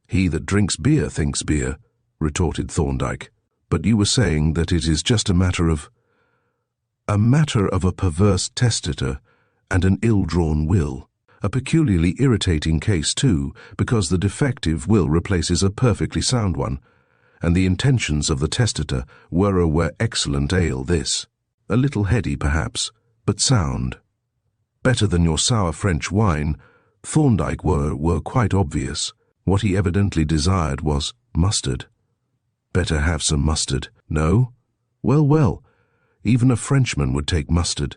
He that drinks beer thinks beer, retorted Thorndyke. But you were saying that it is just a matter of a perverse testator and an ill-drawn will. A peculiarly irritating case, too, because the defective will replaces a perfectly sound one, and the intentions of the testator were excellent ale, this. A little heady, perhaps, but sound. Better than your sour French wine. Thorndyke were quite obvious. What he evidently desired was mustard. Better have some mustard. No? Well, even a Frenchman would take mustard.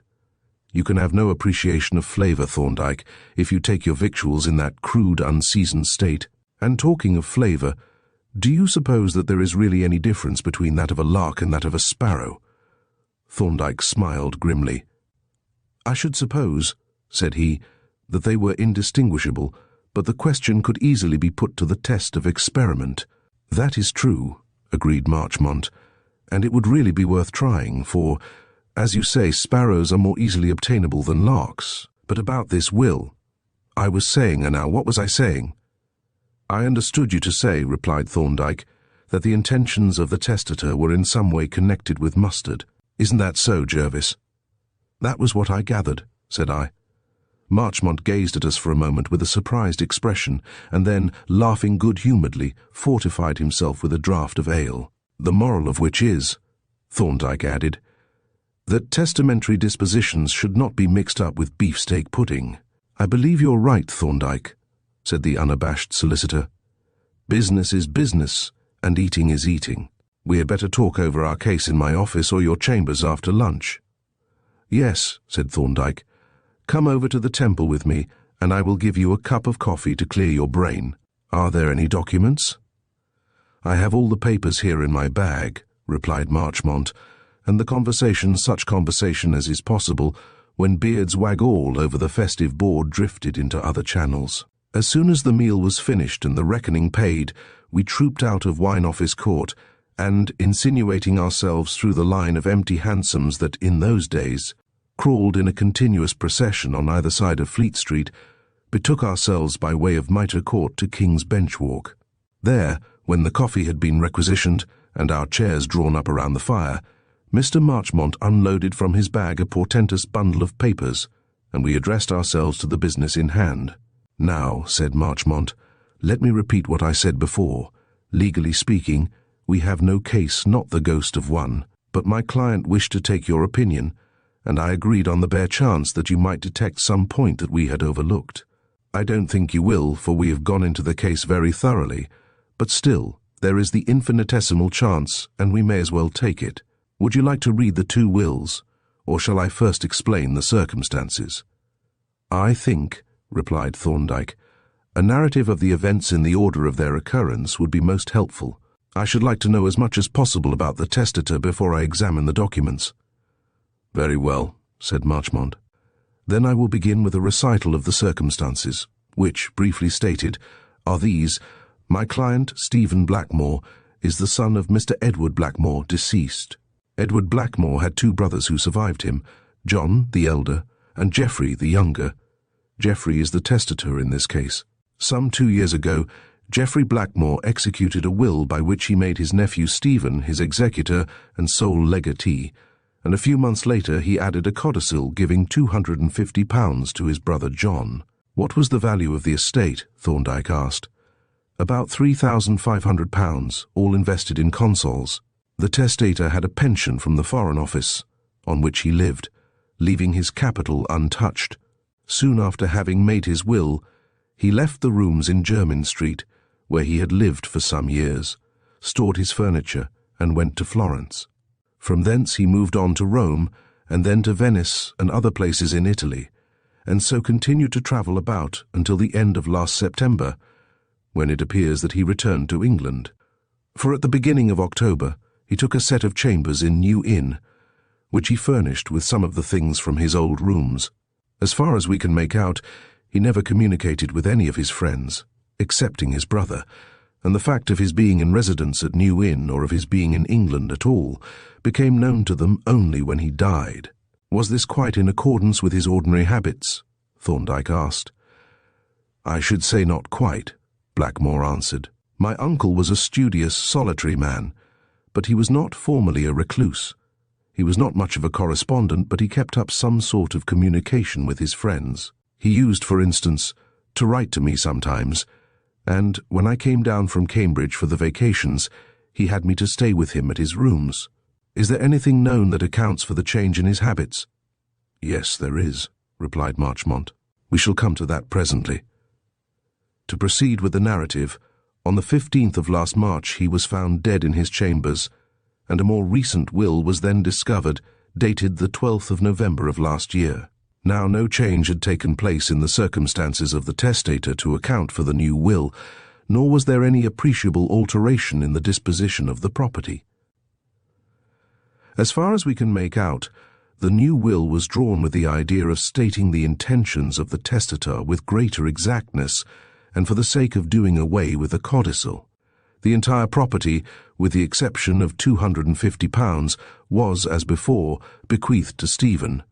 You can have no appreciation of flavour, Thorndyke, if you take your victuals in that crude, unseasoned state. And talking of flavour, do you suppose that there is really any difference between that of a lark and that of a sparrow? Thorndyke smiled grimly. I should suppose, said he, that they were indistinguishable, but the question could easily be put to the test of experiment. That is true, agreed Marchmont, and it would really be worth trying, for, as you say, sparrows are more easily obtainable than larks. But about this will, I was saying, and now what was I saying? I understood you to say, replied Thorndyke, that the intentions of the testator were in some way connected with mustard. Isn't that so, Jervis? That was what I gathered, said I. Marchmont gazed at us for a moment with a surprised expression, and then, laughing good-humouredly, fortified himself with a draught of ale. The moral of which is, Thorndyke added, that testamentary dispositions should not be mixed up with beefsteak pudding. I believe you're right, Thorndyke, said the unabashed solicitor. Business is business, and eating is eating. We had better talk over our case in my office or your chambers after lunch. Yes, said Thorndyke. Come over to the Temple with me, and I will give you a cup of coffee to clear your brain. Are there any documents? I have all the papers here in my bag, replied Marchmont, and the conversation, such conversation as is possible, when beards wag all over the festive board, drifted into other channels. As soon as the meal was finished and the reckoning paid, we trooped out of Wine Office Court, and, insinuating ourselves through the line of empty hansoms that, in those days, crawled in a continuous procession on either side of Fleet Street, betook ourselves by way of Mitre Court to King's Bench Walk. There, when the coffee had been requisitioned and our chairs drawn up around the fire, Mr. Marchmont unloaded from his bag a portentous bundle of papers, and we addressed ourselves to the business in hand. Now, said Marchmont, let me repeat what I said before. Legally speaking, we have no case, not the ghost of one, but my client wished to take your opinion, and I agreed on the bare chance that you might detect some point that we had overlooked. I don't think you will, for we have gone into the case very thoroughly, but still, there is the infinitesimal chance, and we may as well take it. Would you like to read the two wills, or shall I first explain the circumstances? I think, replied Thorndyke, a narrative of the events in the order of their occurrence would be most helpful. I should like to know as much as possible about the testator before I examine the documents. Very well, said Marchmont. Then I will begin with a recital of the circumstances, which, briefly stated, are these. My client, Stephen Blackmore, is the son of Mr. Edward Blackmore, deceased. Edward Blackmore had two brothers who survived him, John, the elder, and Geoffrey, the younger. Geoffrey is the testator in this case. Some 2 years ago, Geoffrey Blackmore executed a will by which he made his nephew Stephen his executor and sole legatee, and a few months later he added a codicil giving £250 to his brother John. What was the value of the estate? Thorndyke asked. About £3,500, all invested in consols. The testator had a pension from the Foreign Office, on which he lived, leaving his capital untouched. Soon after having made his will, he left the rooms in Jermyn Street, where he had lived for some years, stored his furniture, and went to Florence. From thence he moved on to Rome, and then to Venice and other places in Italy, and so continued to travel about until the end of last September, when it appears that he returned to England. For at the beginning of October he took a set of chambers in New Inn, which he furnished with some of the things from his old rooms. As far as we can make out, he never communicated with any of his friends, excepting his brother, and the fact of his being in residence at New Inn or of his being in England at all became known to them only when he died. Was this quite in accordance with his ordinary habits? Thorndyke asked. I should say not quite, Blackmore answered. My uncle was a studious, solitary man, but he was not formally a recluse. He was not much of a correspondent, but he kept up some sort of communication with his friends. He used, for instance, to write to me sometimes, and when I came down from Cambridge for the vacations, he had me to stay with him at his rooms. Is there anything known that accounts for the change in his habits? Yes, there is, replied Marchmont. We shall come to that presently. To proceed with the narrative, on the 15th of last March he was found dead in his chambers, and a more recent will was then discovered, dated the 12th of November of last year. Now no change had taken place in the circumstances of the testator to account for the new will, nor was there any appreciable alteration in the disposition of the property. As far as we can make out, the new will was drawn with the idea of stating the intentions of the testator with greater exactness, and for the sake of doing away with the codicil. The entire property, with the exception of £250, was, as before, bequeathed to Stephen.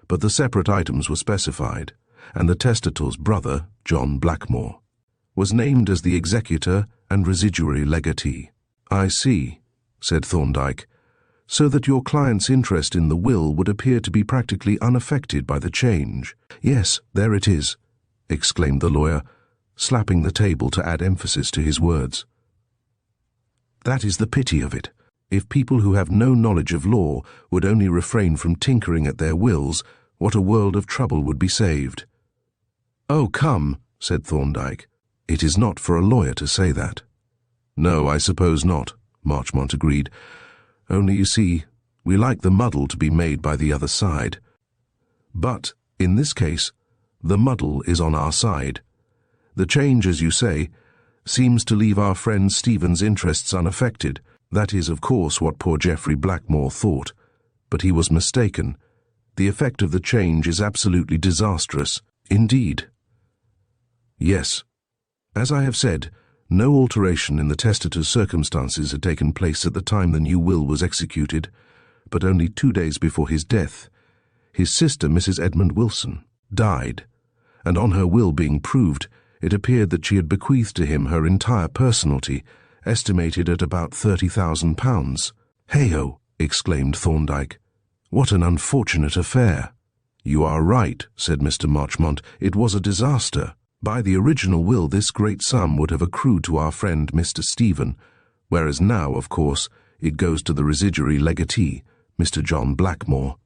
But the separate items were specified, and the testator's brother, John Blackmore, was named as the executor and residuary legatee. I see, said Thorndyke, so that your client's interest in the will would appear to be practically unaffected by the change. Yes, there it is, exclaimed the lawyer, slapping the table to add emphasis to his words. That is the pity of it. If people who have no knowledge of law would only refrain from tinkering at their wills, what a world of trouble would be saved. Oh, come, said Thorndyke. It is not for a lawyer to say that. No, I suppose not, Marchmont agreed. Only, you see, we like the muddle to be made by the other side. But, in this case, the muddle is on our side. The change, as you say, seems to leave our friend Stephen's interests unaffected. That is, of course, what poor Geoffrey Blackmore thought. But he was mistaken. The effect of the change is absolutely disastrous. Indeed. Yes. As I have said, no alteration in the testator's circumstances had taken place at the time the new will was executed, but only 2 days before his death, his sister, Mrs. Edmund Wilson, died, and on her will being proved, it appeared that she had bequeathed to him her entire personalty, estimated at about £30,000. Hey-ho, exclaimed Thorndyke. What an unfortunate affair. You are right, said Mr. Marchmont. It was a disaster. By the original will, this great sum would have accrued to our friend Mr. Stephen, whereas now, of course, it goes to the residuary legatee, Mr. John Blackmore.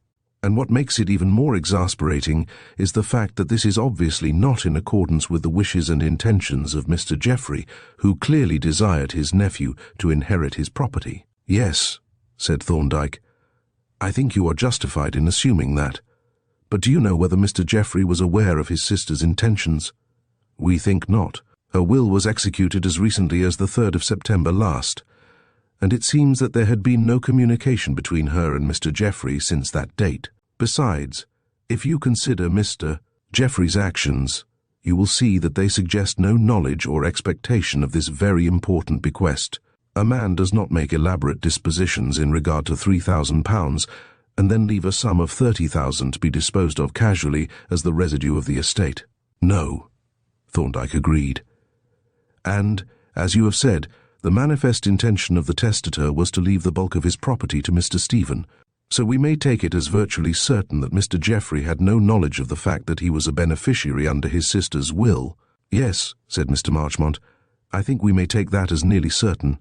And what makes it even more exasperating is the fact that this is obviously not in accordance with the wishes and intentions of Mr. Geoffrey, who clearly desired his nephew to inherit his property. Yes, said Thorndyke. I think you are justified in assuming that. But do you know whether Mr. Geoffrey was aware of his sister's intentions? We think not. Her will was executed as recently as the 3rd of September last, and it seems that there had been no communication between her and Mr. Geoffrey since that date. Besides, if you consider Mr. Geoffrey's actions, you will see that they suggest no knowledge or expectation of this very important bequest. A man does not make elaborate dispositions in regard to £3,000 and then leave a sum of £30,000 to be disposed of casually as the residue of the estate. No, Thorndyke agreed. And, as you have said, the manifest intention of the testator was to leave the bulk of his property to Mr. Stephen, so we may take it as virtually certain that Mr. Geoffrey had no knowledge of the fact that he was a beneficiary under his sister's will. Yes, said Mr. Marchmont, I think we may take that as nearly certain.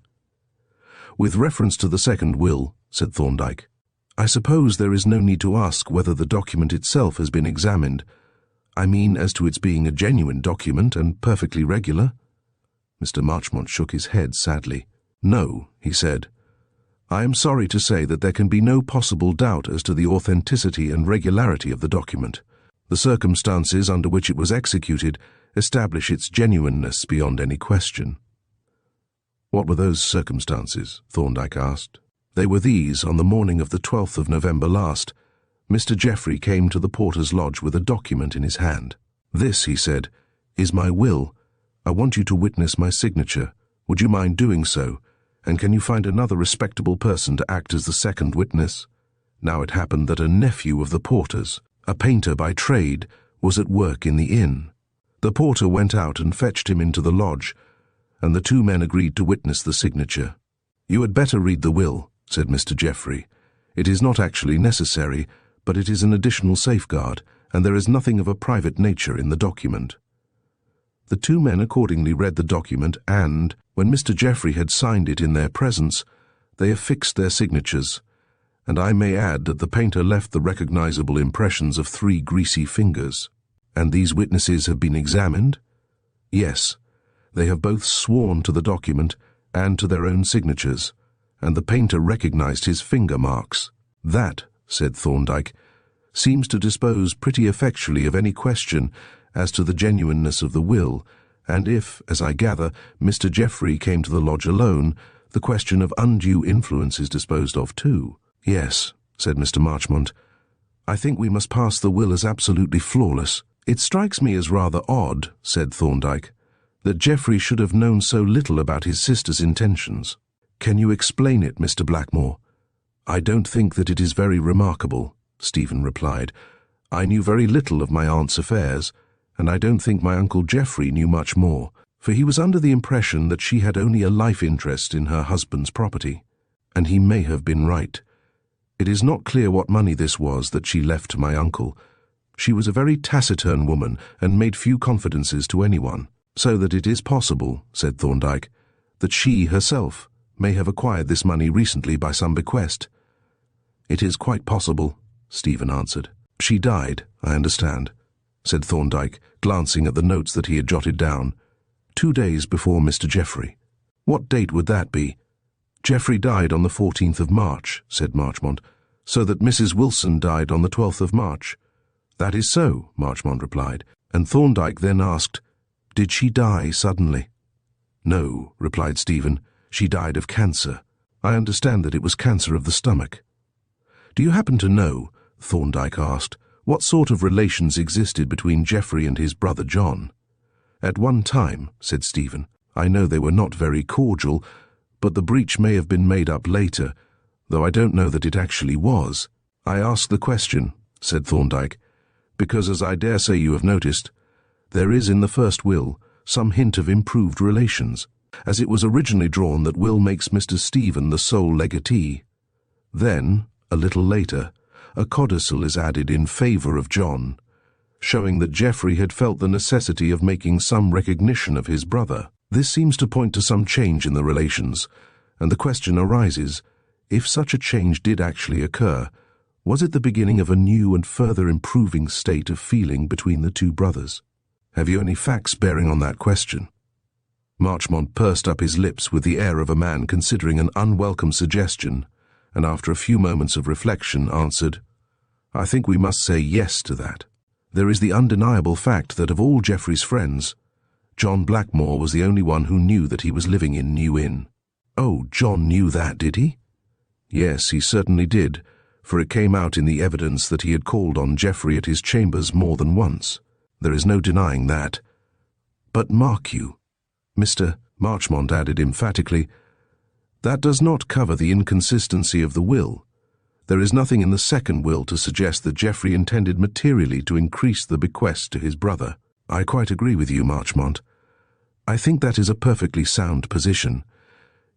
With reference to the second will, said Thorndyke, I suppose there is no need to ask whether the document itself has been examined. I mean, as to its being a genuine document and perfectly regular. Mr. Marchmont shook his head sadly. No, he said. I am sorry to say that there can be no possible doubt as to the authenticity and regularity of the document. The circumstances under which it was executed establish its genuineness beyond any question. What were those circumstances? Thorndyke asked. They were these. On the morning of the 12th of November last, Mr. Geoffrey came to the porter's lodge with a document in his hand. This, he said, is my will. I want you to witness my signature. Would you mind doing so? And can you find another respectable person to act as the second witness? Now it happened that a nephew of the porter's, a painter by trade, was at work in the inn. The porter went out and fetched him into the lodge, and the two men agreed to witness the signature. "You had better read the will," said Mr. Geoffrey. "It is not actually necessary, but it is an additional safeguard, and there is nothing of a private nature in the document." The two men accordingly read the document, and, when Mr. Geoffrey had signed it in their presence, they affixed their signatures, and I may add that the painter left the recognizable impressions of 3 greasy fingers. "And these witnesses have been examined?" "Yes. They have both sworn to the document and to their own signatures, and the painter recognized his finger marks." "That," said Thorndyke, "seems to dispose pretty effectually of any question as to the genuineness of the will, and if, as I gather, Mr. Geoffrey came to the lodge alone, the question of undue influence is disposed of too." "Yes," said Mr. Marchmont. "I think we must pass the will as absolutely flawless." "It strikes me as rather odd," said Thorndyke, "that Geoffrey should have known so little about his sister's intentions." "Can you explain it, Mr. Blackmore?" "I don't think that it is very remarkable," Stephen replied. "I knew very little of my aunt's affairs, and I don't think my Uncle Geoffrey knew much more, for he was under the impression that she had only a life interest in her husband's property. And he may have been right. It is not clear what money this was that she left to my uncle. She was a very taciturn woman and made few confidences to anyone, so that it is possible," said Thorndyke, "that she herself may have acquired this money recently by some bequest." "It is quite possible," Stephen answered. "She died, I understand," said Thorndyke, glancing at the notes that he had jotted down, 2 days before Mr. Geoffrey. "What date would that be?" "Geoffrey died on the 14th of March, said Marchmont, "so that Mrs. Wilson died on the 12th of March. "That is so," Marchmont replied, and Thorndyke then asked, "Did she die suddenly?" "No," replied Stephen, "she died of cancer. I understand that it was cancer of the stomach." "Do you happen to know," Thorndyke asked, "what sort of relations existed between Geoffrey and his brother John?" "At one time," said Stephen, "I know they were not very cordial, but the breach may have been made up later, though I don't know that it actually was." "I ask the question," said Thorndyke, "because, as I dare say you have noticed, there is in the first will some hint of improved relations, as it was originally drawn that Will makes Mr. Stephen the sole legatee. Then, a little later, a codicil is added in favour of John, showing that Geoffrey had felt the necessity of making some recognition of his brother. This seems to point to some change in the relations, and the question arises, if such a change did actually occur, was it the beginning of a new and further improving state of feeling between the two brothers? Have you any facts bearing on that question?" Marchmont pursed up his lips with the air of a man considering an unwelcome suggestion, and after a few moments of reflection answered, "I think we must say yes to that. There is the undeniable fact that of all Geoffrey's friends, John Blackmore was the only one who knew that he was living in New Inn." "Oh, John knew that, did he?" "Yes, he certainly did, for it came out in the evidence that he had called on Geoffrey at his chambers more than once. There is no denying that. But mark you," Mr. Marchmont added emphatically, "that does not cover the inconsistency of the will. There is nothing in the second will to suggest that Geoffrey intended materially to increase the bequest to his brother." "I quite agree with you, Marchmont. I think that is a perfectly sound position.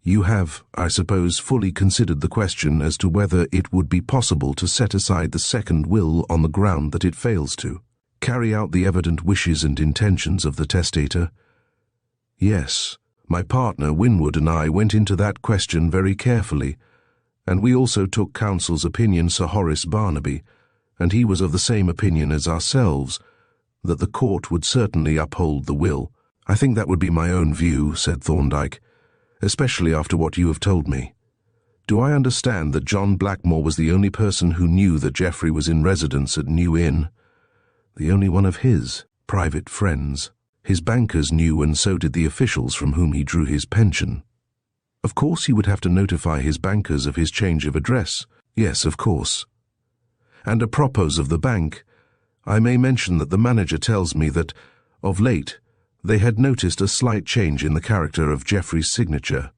You have, I suppose, fully considered the question as to whether it would be possible to set aside the second will on the ground that it fails to carry out the evident wishes and intentions of the testator?" "Yes. My partner, Winwood, and I went into that question very carefully, and we also took counsel's opinion, Sir Horace Barnaby, and he was of the same opinion as ourselves, that the court would certainly uphold the will." "I think that would be my own view," said Thorndyke, "especially after what you have told me. Do I understand that John Blackmore was the only person who knew that Geoffrey was in residence at New Inn? The only one of his private friends. His bankers knew, and so did the officials from whom he drew his pension. Of course he would have to notify his bankers of his change of address. Yes, of course. And apropos of the bank, I may mention that the manager tells me that, of late, they had noticed a slight change in the character of Geoffrey's signature.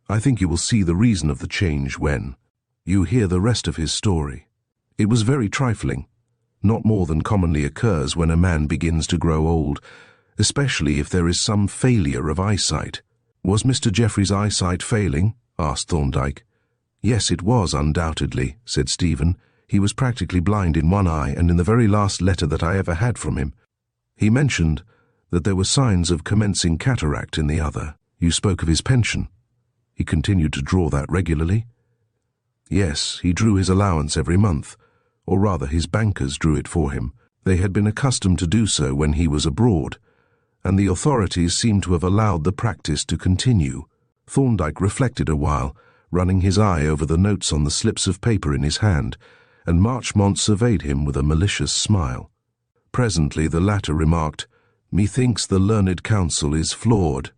I think you will see the reason of the change when—" You hear the rest of his story. It was very trifling, not more than commonly occurs when a man begins to grow old, especially if there is some failure of eyesight. Was Mr. Geoffrey's eyesight failing? Asked Thorndyke. Yes, it was, undoubtedly, said Stephen. He was practically blind in one eye, and in the very last letter that I ever had from him, he mentioned that there were signs of commencing cataract in the other. You spoke of his pension. He continued to draw that regularly? Yes, he drew his allowance every month, or rather his bankers drew it for him. They had been accustomed to do so when he was abroad, and the authorities seemed to have allowed the practice to continue. Thorndyke reflected a while, running his eye over the notes on the slips of paper in his hand, and Marchmont surveyed him with a malicious smile. Presently the latter remarked, "Methinks the learned counsel is flawed."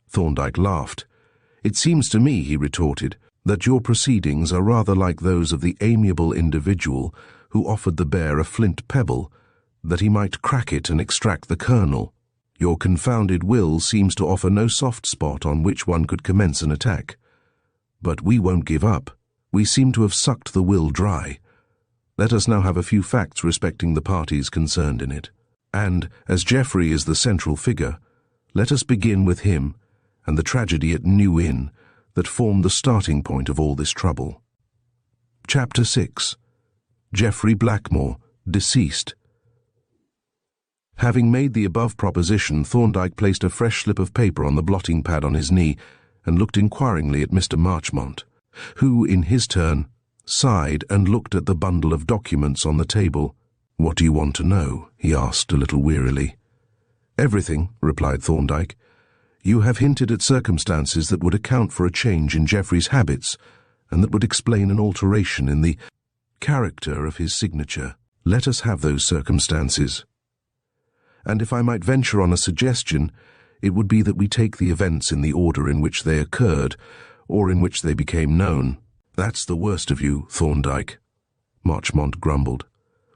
Thorndyke laughed. "It seems to me," he retorted, "that your proceedings are rather like those of the amiable individual who offered the bear a flint pebble, that he might crack it and extract the kernel. Your confounded will seems to offer no soft spot on which one could commence an attack. But we won't give up. We seem to have sucked the will dry. Let us now have a few facts respecting the parties concerned in it. And, as Geoffrey is the central figure, let us begin with him and the tragedy at New Inn that formed the starting point of all this trouble. Chapter 6. Geoffrey Blackmore, deceased. Having made the above proposition, Thorndyke placed a fresh slip of paper on the blotting pad on his knee and looked inquiringly at Mr. Marchmont, who, in his turn, sighed and looked at the bundle of documents on the table. "What do you want to know?" he asked a little wearily. "Everything," replied Thorndyke. "You have hinted at circumstances that would account for a change in Geoffrey's habits, and that would explain an alteration in the character of his signature. Let us have those circumstances. And if I might venture on a suggestion, it would be that we take the events in the order in which they occurred, or in which they became known." "That's the worst of you, Thorndyke," Marchmont grumbled.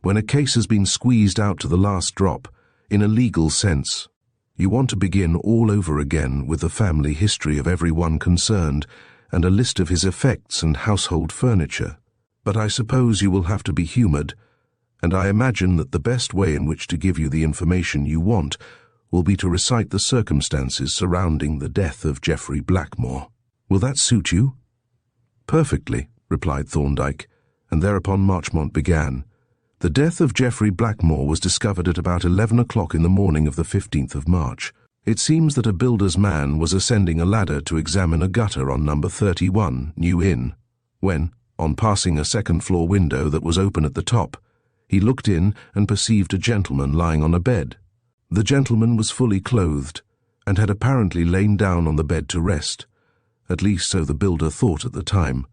"When a case has been squeezed out to the last drop, in a legal sense, you want to begin all over again with the family history of every one concerned, and a list of his effects and household furniture. But I suppose you will have to be humoured, and I imagine that the best way in which to give you the information you want will be to recite the circumstances surrounding the death of Geoffrey Blackmore. Will that suit you?" "Perfectly," replied Thorndyke, and thereupon Marchmont began. "The death of Geoffrey Blackmore was discovered at about 11 o'clock in the morning of the 15th of March. It seems that a builder's man was ascending a ladder to examine a gutter on number 31, New Inn, when, on passing a second-floor window that was open at the top, he looked in and perceived a gentleman lying on a bed. The gentleman was fully clothed, and had apparently lain down on the bed to rest. At least so the builder thought at the time,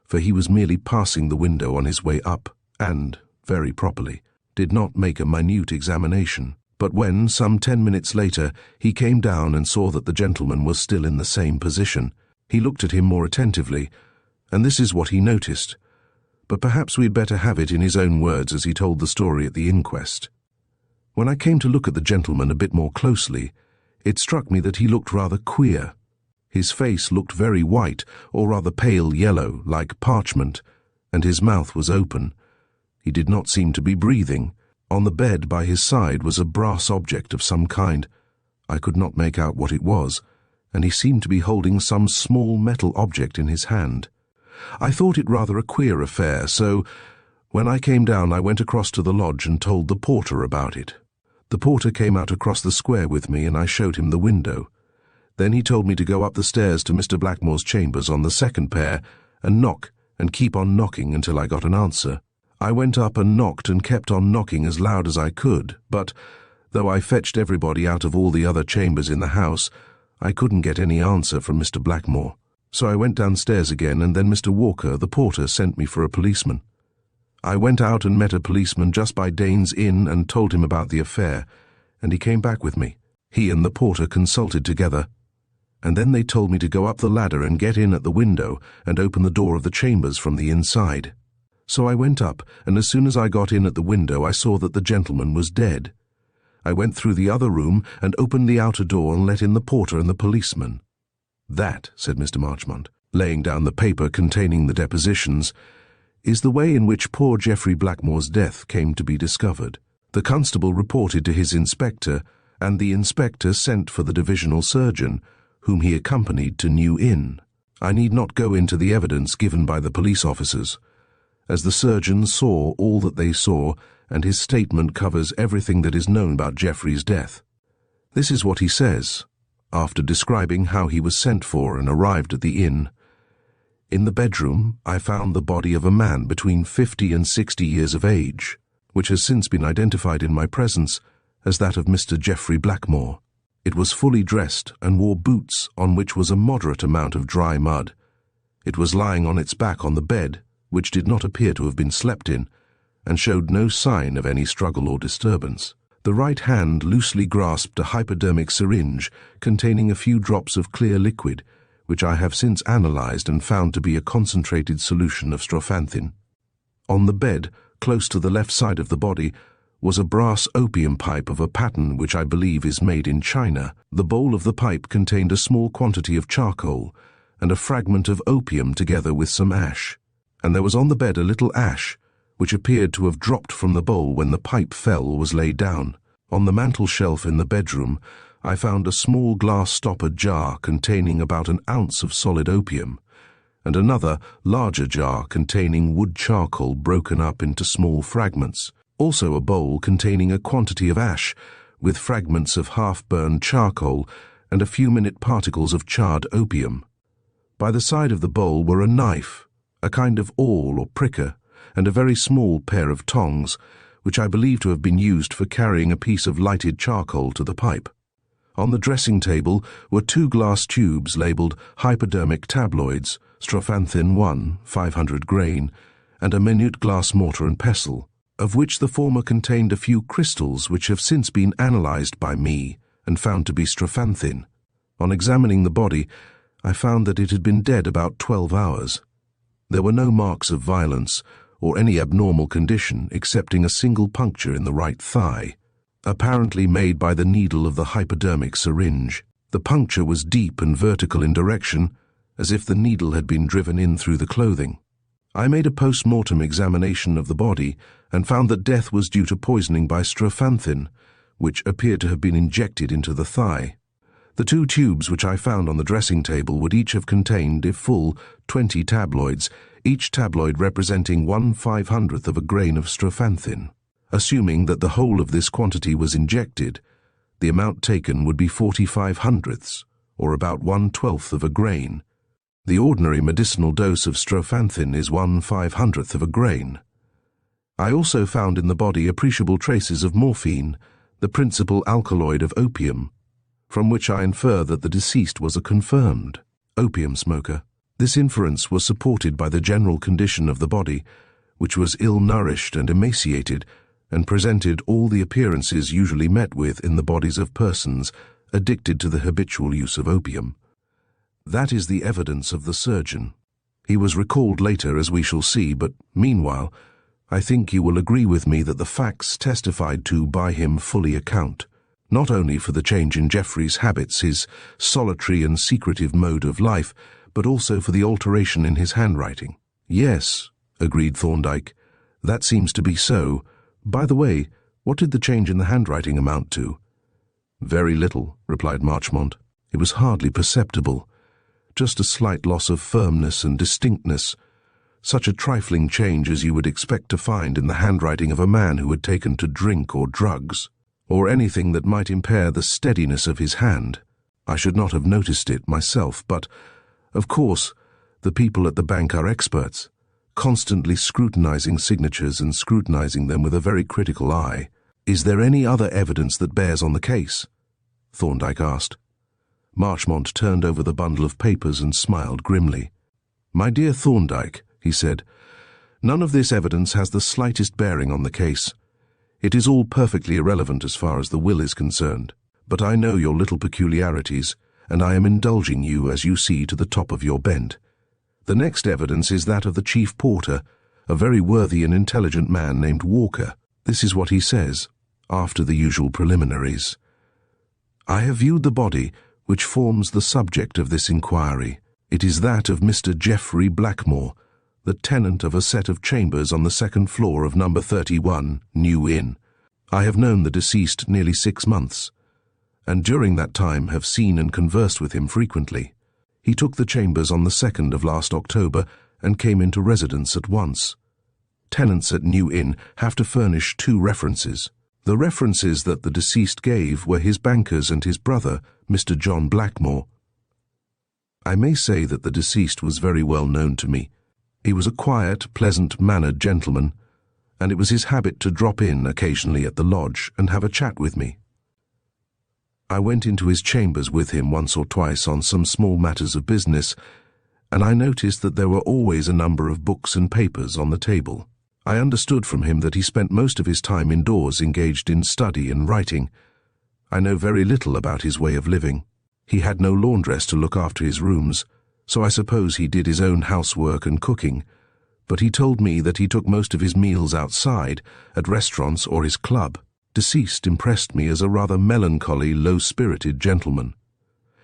for he was merely passing the window on his way up, and, very properly, did not make a minute examination. But when, some 10 minutes later, he came down and saw that the gentleman was still in the same position, he looked at him more attentively, and this is what he noticed. But perhaps we had better have it in his own words as he told the story at the inquest. When I came to look at the gentleman a bit more closely, it struck me that he looked rather queer. His face looked very white, or rather pale yellow, like parchment, and his mouth was open. He did not seem to be breathing. On the bed by his side was a brass object of some kind. I could not make out what it was, and he seemed to be holding some small metal object in his hand. I thought it rather a queer affair, so when I came down I went across to the lodge and told the porter about it. The porter came out across the square with me, and I showed him the window. Then he told me to go up the stairs to Mr. Blackmore's chambers on the second pair and knock and keep on knocking until I got an answer. I went up and knocked and kept on knocking as loud as I could, but, though I fetched everybody out of all the other chambers in the house, I couldn't get any answer from Mr. Blackmore. So I went downstairs again, and then Mr. Walker, the porter, sent me for a policeman. I went out and met a policeman just by Dane's Inn and told him about the affair, and he came back with me. He and the porter consulted together, and then they told me to go up the ladder and get in at the window and open the door of the chambers from the inside. So I went up, and as soon as I got in at the window I saw that the gentleman was dead. I went through the other room and opened the outer door and let in the porter and the policeman. "That," said Mr. Marchmont, laying down the paper containing the depositions, is the way in which poor Geoffrey Blackmore's death came to be discovered. The constable reported to his inspector, and the inspector sent for the divisional surgeon, whom he accompanied to New Inn. I need not go into the evidence given by the police officers, as the surgeon saw all that they saw, and his statement covers everything that is known about Geoffrey's death. This is what he says, after describing how he was sent for and arrived at the inn. In the bedroom, I found the body of a man between 50 and 60 years of age, which has since been identified in my presence as that of Mr. Geoffrey Blackmore. It was fully dressed and wore boots on which was a moderate amount of dry mud. It was lying on its back on the bed, which did not appear to have been slept in, and showed no sign of any struggle or disturbance. The right hand loosely grasped a hypodermic syringe containing a few drops of clear liquid, which I have since analyzed and found to be a concentrated solution of strophanthin. On the bed, close to the left side of the body, was a brass opium pipe of a pattern which I believe is made in China. The bowl of the pipe contained a small quantity of charcoal and a fragment of opium together with some ash, and there was on the bed a little ash, which appeared to have dropped from the bowl when the pipe fell or was laid down. On the mantel shelf in the bedroom, I found a small glass-stoppered jar containing about an ounce of solid opium, and another, larger jar containing wood charcoal broken up into small fragments. Also a bowl containing a quantity of ash, with fragments of half-burned charcoal and a few minute particles of charred opium. By the side of the bowl were a knife, a kind of awl or pricker, and a very small pair of tongs, which I believe to have been used for carrying a piece of lighted charcoal to the pipe. On the dressing table were 2 glass tubes labelled hypodermic tabloids, strophanthin 1, 500 grain, and a minute glass mortar and pestle, of which the former contained a few crystals which have since been analysed by me and found to be strophanthin. On examining the body, I found that it had been dead about 12 hours. There were no marks of violence or any abnormal condition excepting a single puncture in the right thigh, apparently made by the needle of the hypodermic syringe. The puncture was deep and vertical in direction, as if the needle had been driven in through the clothing. I made a post-mortem examination of the body and found that death was due to poisoning by strophanthin, which appeared to have been injected into the thigh. The 2 tubes which I found on the dressing table would each have contained, if full, 20 tabloids, each tabloid representing 1/500th of a grain of strophanthin. Assuming that the whole of this quantity was injected, the amount taken would be 45/100ths, or about 1/12th of a grain. The ordinary medicinal dose of strophanthin is 1/500th of a grain. I also found in the body appreciable traces of morphine, the principal alkaloid of opium, from which I infer that the deceased was a confirmed opium smoker. This inference was supported by the general condition of the body, which was ill-nourished and emaciated, and presented all the appearances usually met with in the bodies of persons addicted to the habitual use of opium. That is the evidence of the surgeon. He was recalled later, as we shall see, but meanwhile, I think you will agree with me that the facts testified to by him fully account, not only for the change in Geoffrey's habits, his solitary and secretive mode of life, but also for the alteration in his handwriting. Yes, agreed Thorndyke, that seems to be so. By the way, what did the change in the handwriting amount to? Very little, replied Marchmont. It was hardly perceptible. Just a slight loss of firmness and distinctness, such a trifling change as you would expect to find in the handwriting of a man who had taken to drink or drugs, or anything that might impair the steadiness of his hand. I should not have noticed it myself, but, of course, the people at the bank are experts, constantly scrutinizing signatures and scrutinizing them with a very critical eye. Is there any other evidence that bears on the case? Thorndyke asked. Marchmont turned over the bundle of papers and smiled grimly. My dear Thorndyke, he said, none of this evidence has the slightest bearing on the case. It is all perfectly irrelevant as far as the will is concerned, but I know your little peculiarities, and I am indulging you, as you see, to the top of your bent. The next evidence is that of the chief porter, a very worthy and intelligent man named Walker. This is what he says, after the usual preliminaries. I have viewed the body, which forms the subject of this inquiry, It is that of Mr. Geoffrey Blackmore, the tenant of a set of chambers on the second floor of number 31, New Inn. I have known the deceased nearly 6 months, and during that time have seen and conversed with him frequently. He took the chambers on the 2nd of last October and came into residence at once. Tenants at New Inn have to furnish 2 references. The references that the deceased gave were his bankers and his brother, Mr. John Blackmore. I may say that the deceased was very well known to me. He was a quiet, pleasant-mannered gentleman, and it was his habit to drop in occasionally at the lodge and have a chat with me. I went into his chambers with him once or twice on some small matters of business, and I noticed that there were always a number of books and papers on the table. I understood from him that he spent most of his time indoors engaged in study and writing. I know very little about his way of living. He had no laundress to look after his rooms, so I suppose he did his own housework and cooking, but he told me that he took most of his meals outside, at restaurants or his club. Deceased impressed me as a rather melancholy, low-spirited gentleman.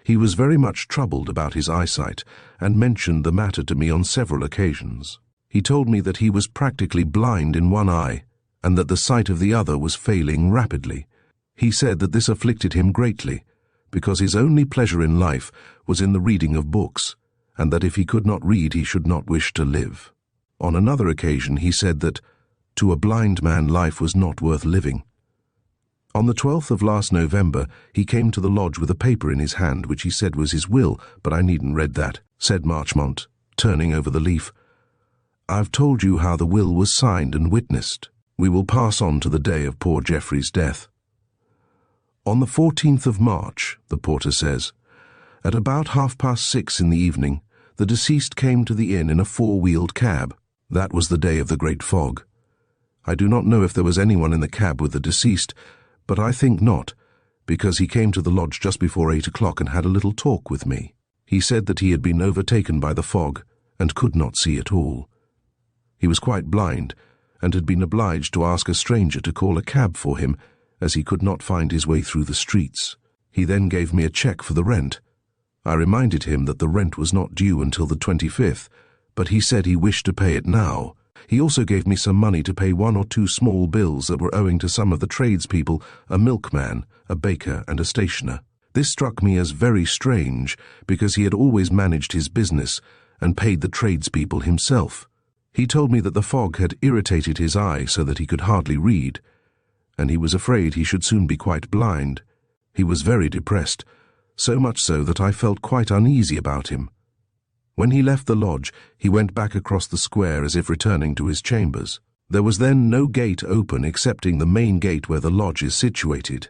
He was very much troubled about his eyesight, and mentioned the matter to me on several occasions. He told me that he was practically blind in one eye, and that the sight of the other was failing rapidly. He said that this afflicted him greatly, because his only pleasure in life was in the reading of books, and that if he could not read he should not wish to live. On another occasion he said that, to a blind man, life was not worth living. On the 12th of last November he came to the lodge with a paper in his hand which he said was his will, but I needn't read that, said Marchmont, turning over the leaf. I've told you how the will was signed and witnessed. We will pass on to the day of poor Geoffrey's death. On the 14th of March, the porter says, at about 6:30 in the evening, the deceased came to the inn in a 4-wheeled cab. That was the day of the great fog. I do not know if there was anyone in the cab with the deceased, but I think not, because he came to the lodge just before 8 o'clock and had a little talk with me. He said that he had been overtaken by the fog and could not see at all. He was quite blind, and had been obliged to ask a stranger to call a cab for him, as he could not find his way through the streets. He then gave me a cheque for the rent. I reminded him that the rent was not due until the 25th, but he said he wished to pay it now. He also gave me some money to pay 1 or 2 small bills that were owing to some of the tradespeople, a milkman, a baker, and a stationer. This struck me as very strange, because he had always managed his business and paid the tradespeople himself. He told me that the fog had irritated his eye so that he could hardly read, and he was afraid he should soon be quite blind. He was very depressed, so much so that I felt quite uneasy about him. When he left the lodge, he went back across the square as if returning to his chambers. There was then no gate open excepting the main gate where the lodge is situated.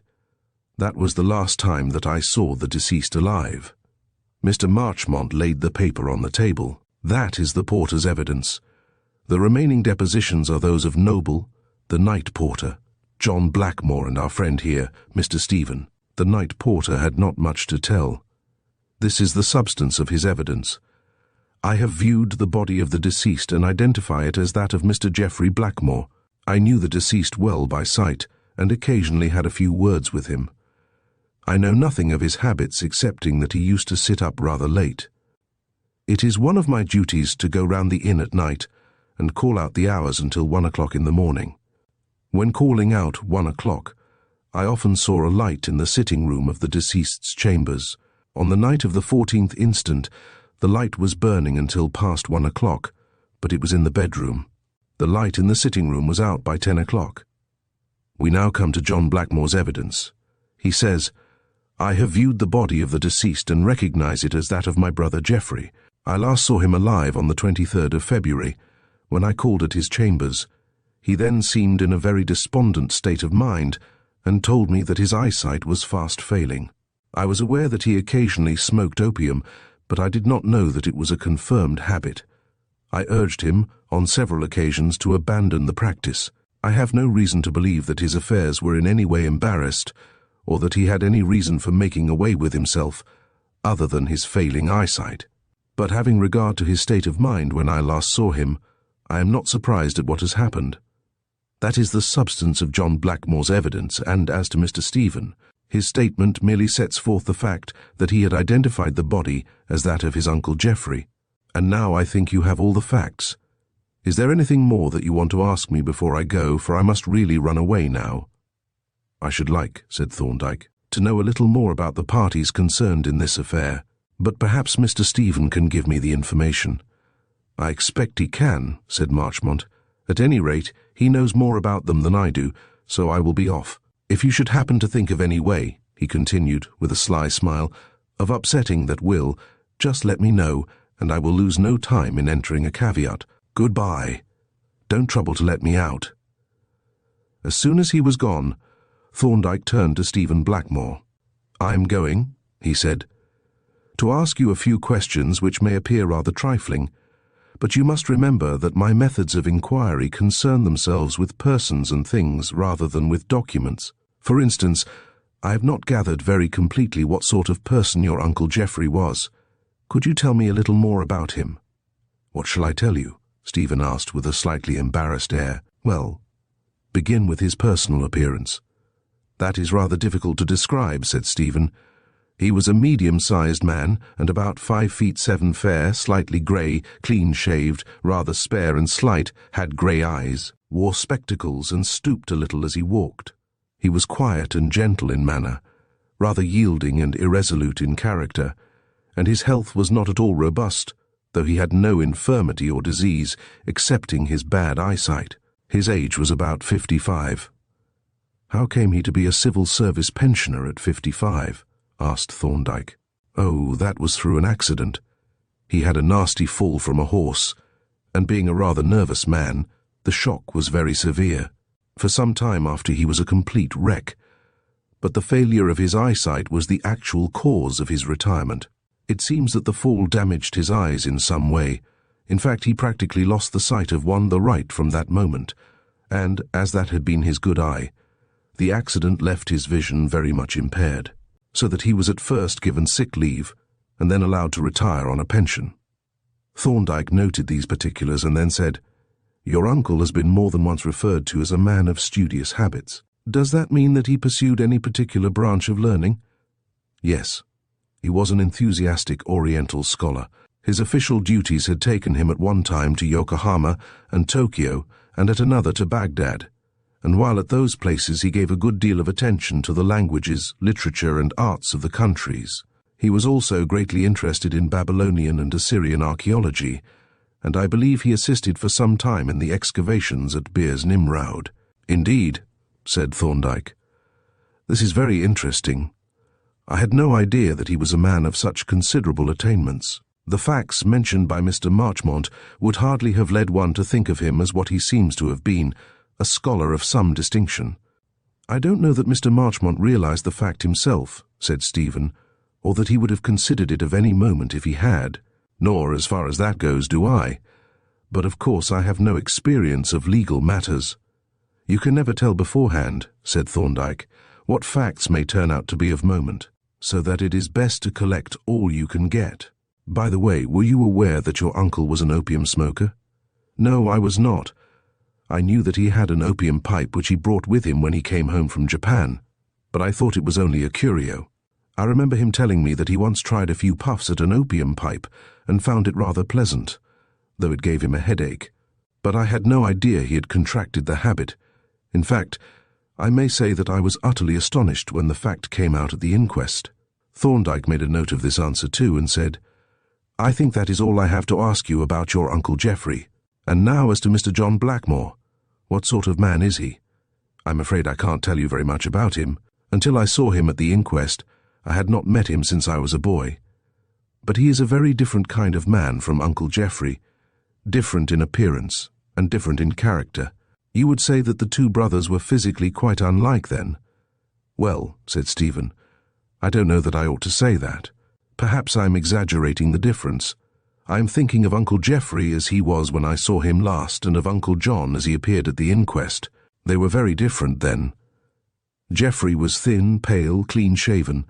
That was the last time that I saw the deceased alive. Mr. Marchmont laid the paper on the table. That is the porter's evidence. The remaining depositions are those of Noble, the night porter, John Blackmore, and our friend here, Mr. Stephen. The night porter had not much to tell. This is the substance of his evidence. I have viewed the body of the deceased and identify it as that of Mr. Geoffrey Blackmore. I knew the deceased well by sight, and occasionally had a few words with him. I know nothing of his habits excepting that he used to sit up rather late. It is one of my duties to go round the inn at night and call out the hours until 1 o'clock in the morning. When calling out 1 o'clock, I often saw a light in the sitting room of the deceased's chambers. On the night of the 14th instant, the light was burning until past 1 o'clock, but it was in the bedroom. The light in the sitting room was out by 10 o'clock. We now come to John Blackmore's evidence. He says, I have viewed the body of the deceased and recognize it as that of my brother Geoffrey. I last saw him alive on the 23rd of February, when I called at his chambers. He then seemed in a very despondent state of mind, and told me that his eyesight was fast failing. I was aware that he occasionally smoked opium, but I did not know that it was a confirmed habit. I urged him, on several occasions, to abandon the practice. I have no reason to believe that his affairs were in any way embarrassed, or that he had any reason for making away with himself, other than his failing eyesight. But having regard to his state of mind when I last saw him, I am not surprised at what has happened. That is the substance of John Blackmore's evidence, and as to Mr. Stephen, His statement merely sets forth the fact that he had identified the body as that of his Uncle Geoffrey. And now I think you have all the facts. Is there anything more that you want to ask me before I go, for I must really run away now?" "I should like," said Thorndyke, "to know a little more about the parties concerned in this affair, but perhaps Mr. Stephen can give me the information." "I expect he can," said Marchmont. "At any rate, he knows more about them than I do, so I will be off. If you should happen to think of any way," he continued, with a sly smile, "of upsetting that will, just let me know, and I will lose no time in entering a caveat. Goodbye. Don't trouble to let me out." As soon as he was gone, Thorndyke turned to Stephen Blackmore. "I'm going," he said, "to ask you a few questions which may appear rather trifling, but you must remember that my methods of inquiry concern themselves with persons and things rather than with documents. For instance, I have not gathered very completely what sort of person your Uncle Geoffrey was. Could you tell me a little more about him?" "What shall I tell you?" Stephen asked with a slightly embarrassed air. "Well, begin with his personal appearance." "That is rather difficult to describe," said Stephen. "He was a medium-sized man, and about 5'7" fair, slightly grey, clean-shaved, rather spare and slight, had grey eyes, wore spectacles and stooped a little as he walked. He was quiet and gentle in manner, rather yielding and irresolute in character, and his health was not at all robust, though he had no infirmity or disease, excepting his bad eyesight. His age was about 55. "How came he to be a civil service pensioner at 55? asked Thorndyke. "Oh, that was through an accident. He had a nasty fall from a horse, and being a rather nervous man, the shock was very severe. For some time after he was a complete wreck, but the failure of his eyesight was the actual cause of his retirement. It seems that the fall damaged his eyes in some way. In fact, he practically lost the sight of one, the right, from that moment, and, as that had been his good eye, the accident left his vision very much impaired, so that he was at first given sick leave and then allowed to retire on a pension." Thorndyke noted these particulars and then said, "Your uncle has been more than once referred to as a man of studious habits. Does that mean that he pursued any particular branch of learning?" "Yes. He was an enthusiastic Oriental scholar. His official duties had taken him at one time to Yokohama and Tokyo, and at another to Baghdad, and while at those places he gave a good deal of attention to the languages, literature, and arts of the countries. He was also greatly interested in Babylonian and Assyrian archaeology, and I believe he assisted for some time in the excavations at Birs Nimrod." "Indeed," said Thorndyke. "This is very interesting. I had no idea that he was a man of such considerable attainments. The facts mentioned by Mr. Marchmont would hardly have led one to think of him as what he seems to have been, a scholar of some distinction." "I don't know that Mr. Marchmont realized the fact himself," said Stephen, "or that he would have considered it of any moment if he had. Nor, as far as that goes, do I. But of course I have no experience of legal matters." "You can never tell beforehand," said Thorndyke, "what facts may turn out to be of moment, so that it is best to collect all you can get. By the way, were you aware that your uncle was an opium smoker?" "No, I was not. I knew that he had an opium pipe which he brought with him when he came home from Japan, but I thought it was only a curio. I remember him telling me that he once tried a few puffs at an opium pipe and found it rather pleasant, though it gave him a headache. But I had no idea he had contracted the habit. In fact, I may say that I was utterly astonished when the fact came out at the inquest." Thorndyke made a note of this answer too and said, "I think that is all I have to ask you about your Uncle Geoffrey. And now as to Mr. John Blackmore. What sort of man is he?" "I'm afraid I can't tell you very much about him. Until I saw him at the inquest, I had not met him since I was a boy. But he is a very different kind of man from Uncle Geoffrey, different in appearance and different in character. You would say that the two brothers were physically quite unlike then?" "Well," said Stephen, "I don't know that I ought to say that. Perhaps I'm exaggerating the difference. I am thinking of Uncle Geoffrey as he was when I saw him last, and of Uncle John as he appeared at the inquest. They were very different then. Geoffrey was thin, pale, clean-shaven,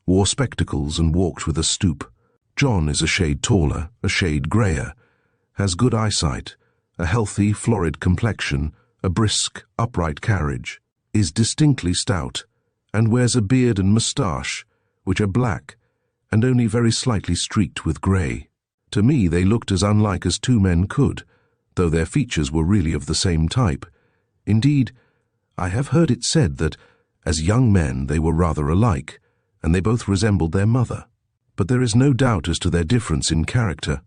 wore spectacles and walked with a stoop. John is a shade taller, a shade greyer, has good eyesight, a healthy, florid complexion, a brisk, upright carriage, is distinctly stout, and wears a beard and moustache, which are black, and only very slightly streaked with grey. To me they looked as unlike as two men could, though their features were really of the same type. Indeed, I have heard it said that, as young men, they were rather alike, and they both resembled their mother. But there is no doubt as to their difference in character.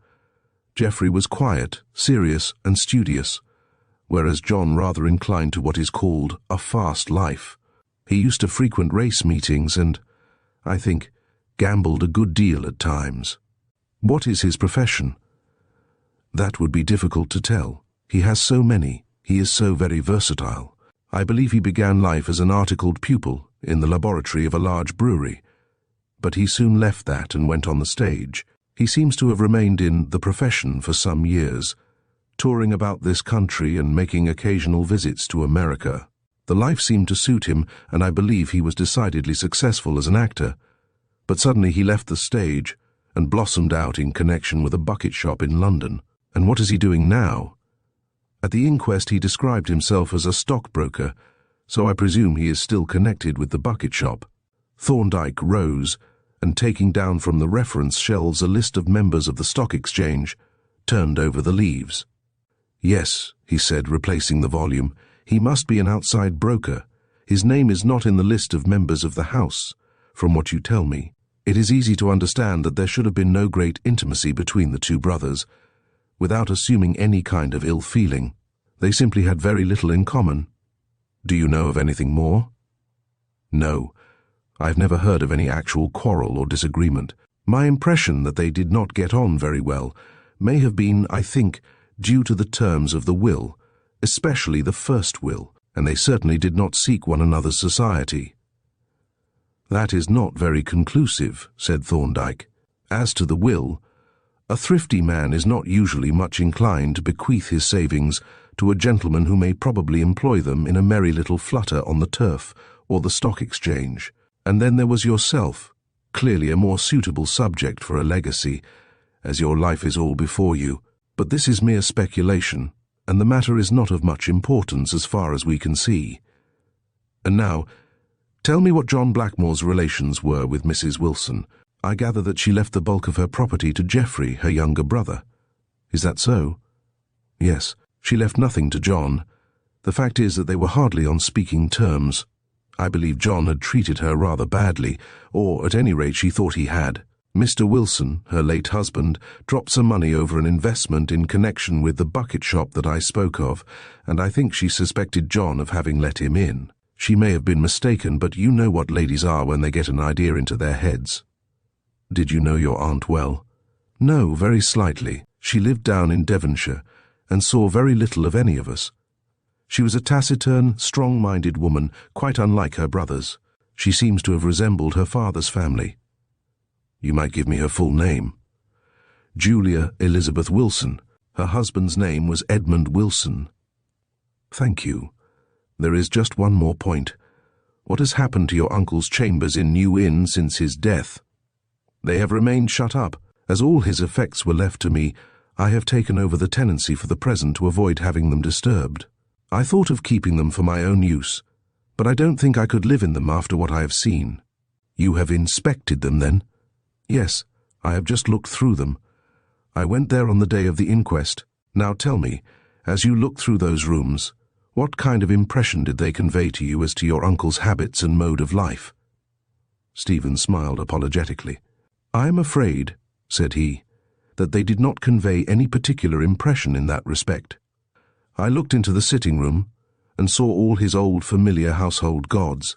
Geoffrey was quiet, serious, and studious, whereas John rather inclined to what is called a fast life. He used to frequent race meetings and, I think, gambled a good deal at times. What is his profession? That would be difficult to tell. He has so many. He is so very versatile. I believe he began life as an articled pupil in the laboratory of a large brewery, but he soon left that and went on the stage. He seems to have remained in the profession for some years, touring about this country and making occasional visits to America. The life seemed to suit him, and I believe he was decidedly successful as an actor. But suddenly he left the stage and blossomed out in connection with a bucket shop in London. And what is he doing now? At the inquest he described himself as a stockbroker, so I presume he is still connected with the bucket shop. Thorndyke rose, and taking down from the reference shelves a list of members of the stock exchange, turned over the leaves. Yes, he said, replacing the volume, he must be an outside broker. His name is not in the list of members of the house, from what you tell me. It is easy to understand that there should have been no great intimacy between the two brothers, without assuming any kind of ill feeling. They simply had very little in common. Do you know of anything more? No. I've never heard of any actual quarrel or disagreement. My impression that they did not get on very well may have been, I think, due to the terms of the will, especially the first will, and they certainly did not seek one another's society. That is not very conclusive, said Thorndyke. As to the will, a thrifty man is not usually much inclined to bequeath his savings to a gentleman who may probably employ them in a merry little flutter on the turf or the stock exchange. And then there was yourself, clearly a more suitable subject for a legacy, as your life is all before you. But this is mere speculation, and the matter is not of much importance as far as we can see. And now, tell me what John Blackmore's relations were with Mrs. Wilson. I gather that she left the bulk of her property to Geoffrey, her younger brother. Is that so? Yes, she left nothing to John. The fact is that they were hardly on speaking terms. I believe John had treated her rather badly, or at any rate she thought he had. Mr. Wilson, her late husband, dropped some money over an investment in connection with the bucket shop that I spoke of, and I think she suspected John of having let him in. She may have been mistaken, but you know what ladies are when they get an idea into their heads. Did you know your aunt well? No, very slightly. She lived down in Devonshire, and saw very little of any of us. She was a taciturn, strong-minded woman, quite unlike her brothers. She seems to have resembled her father's family. You might give me her full name. Julia Elizabeth Wilson. Her husband's name was Edmund Wilson. Thank you. There is just one more point. What has happened to your uncle's chambers in New Inn since his death? They have remained shut up. As all his effects were left to me, I have taken over the tenancy for the present to avoid having them disturbed. I thought of keeping them for my own use, but I don't think I could live in them after what I have seen. You have inspected them, then? Yes, I have just looked through them. I went there on the day of the inquest. Now tell me, as you looked through those rooms, what kind of impression did they convey to you as to your uncle's habits and mode of life? Stephen smiled apologetically. I am afraid, said he, that they did not convey any particular impression in that respect. I looked into the sitting room and saw all his old familiar household gods,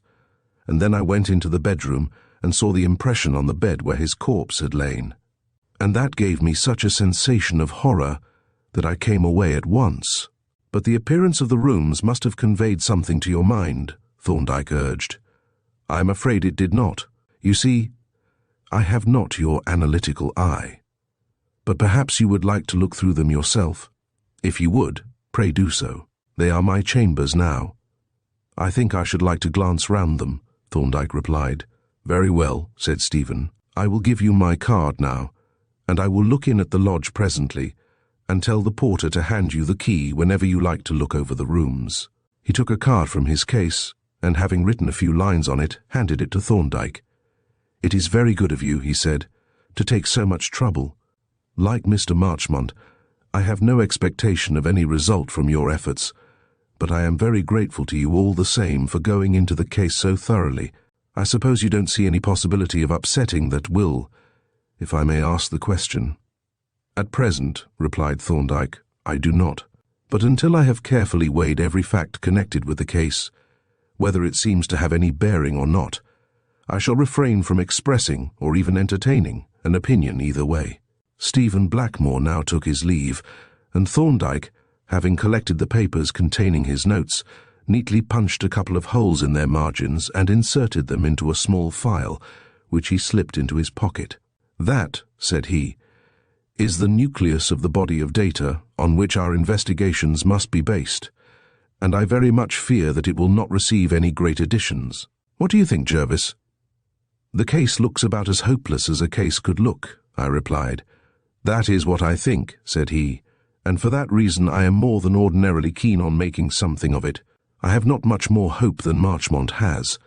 and then I went into the bedroom and saw the impression on the bed where his corpse had lain. And that gave me such a sensation of horror that I came away at once. But the appearance of the rooms must have conveyed something to your mind, Thorndyke urged. I am afraid it did not. You see, I have not your analytical eye. But perhaps you would like to look through them yourself. If you would, pray do so. They are my chambers now. I think I should like to glance round them, Thorndyke replied. Very well, said Stephen. I will give you my card now, and I will look in at the lodge presently, and tell the porter to hand you the key whenever you like to look over the rooms. He took a card from his case and having written a few lines on it, handed it to Thorndyke. "It is very good of you," he said, "to take so much trouble. Like Mr. Marchmont, I have no expectation of any result from your efforts, but I am very grateful to you all the same for going into the case so thoroughly. I suppose you don't see any possibility of upsetting that will, if I may ask the question." "At present," replied Thorndyke, "I do not. But until I have carefully weighed every fact connected with the case, whether it seems to have any bearing or not, I shall refrain from expressing, or even entertaining, an opinion either way." Stephen Blackmore now took his leave, and Thorndyke, having collected the papers containing his notes, neatly punched a couple of holes in their margins and inserted them into a small file, which he slipped into his pocket. "That," said he, "is the nucleus of the body of data on which our investigations must be based, and I very much fear that it will not receive any great additions. What do you think, Jervis?" "The case looks about as hopeless as a case could look," I replied. "That is what I think," said he, "and for that reason I am more than ordinarily keen on making something of it. I have not much more hope than Marchmont has,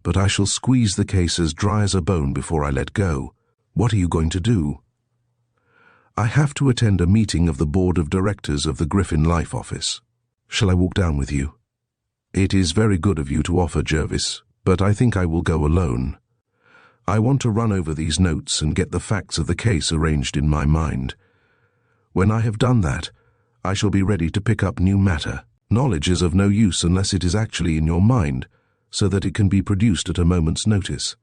but I shall squeeze the case as dry as a bone before I let go. What are you going to do?" "I have to attend a meeting of the Board of Directors of the Griffin Life Office. Shall I walk down with you?" "It is very good of you to offer, Jervis, but I think I will go alone. I want to run over these notes and get the facts of the case arranged in my mind. When I have done that, I shall be ready to pick up new matter. Knowledge is of no use unless it is actually in your mind, so that it can be produced at a moment's notice.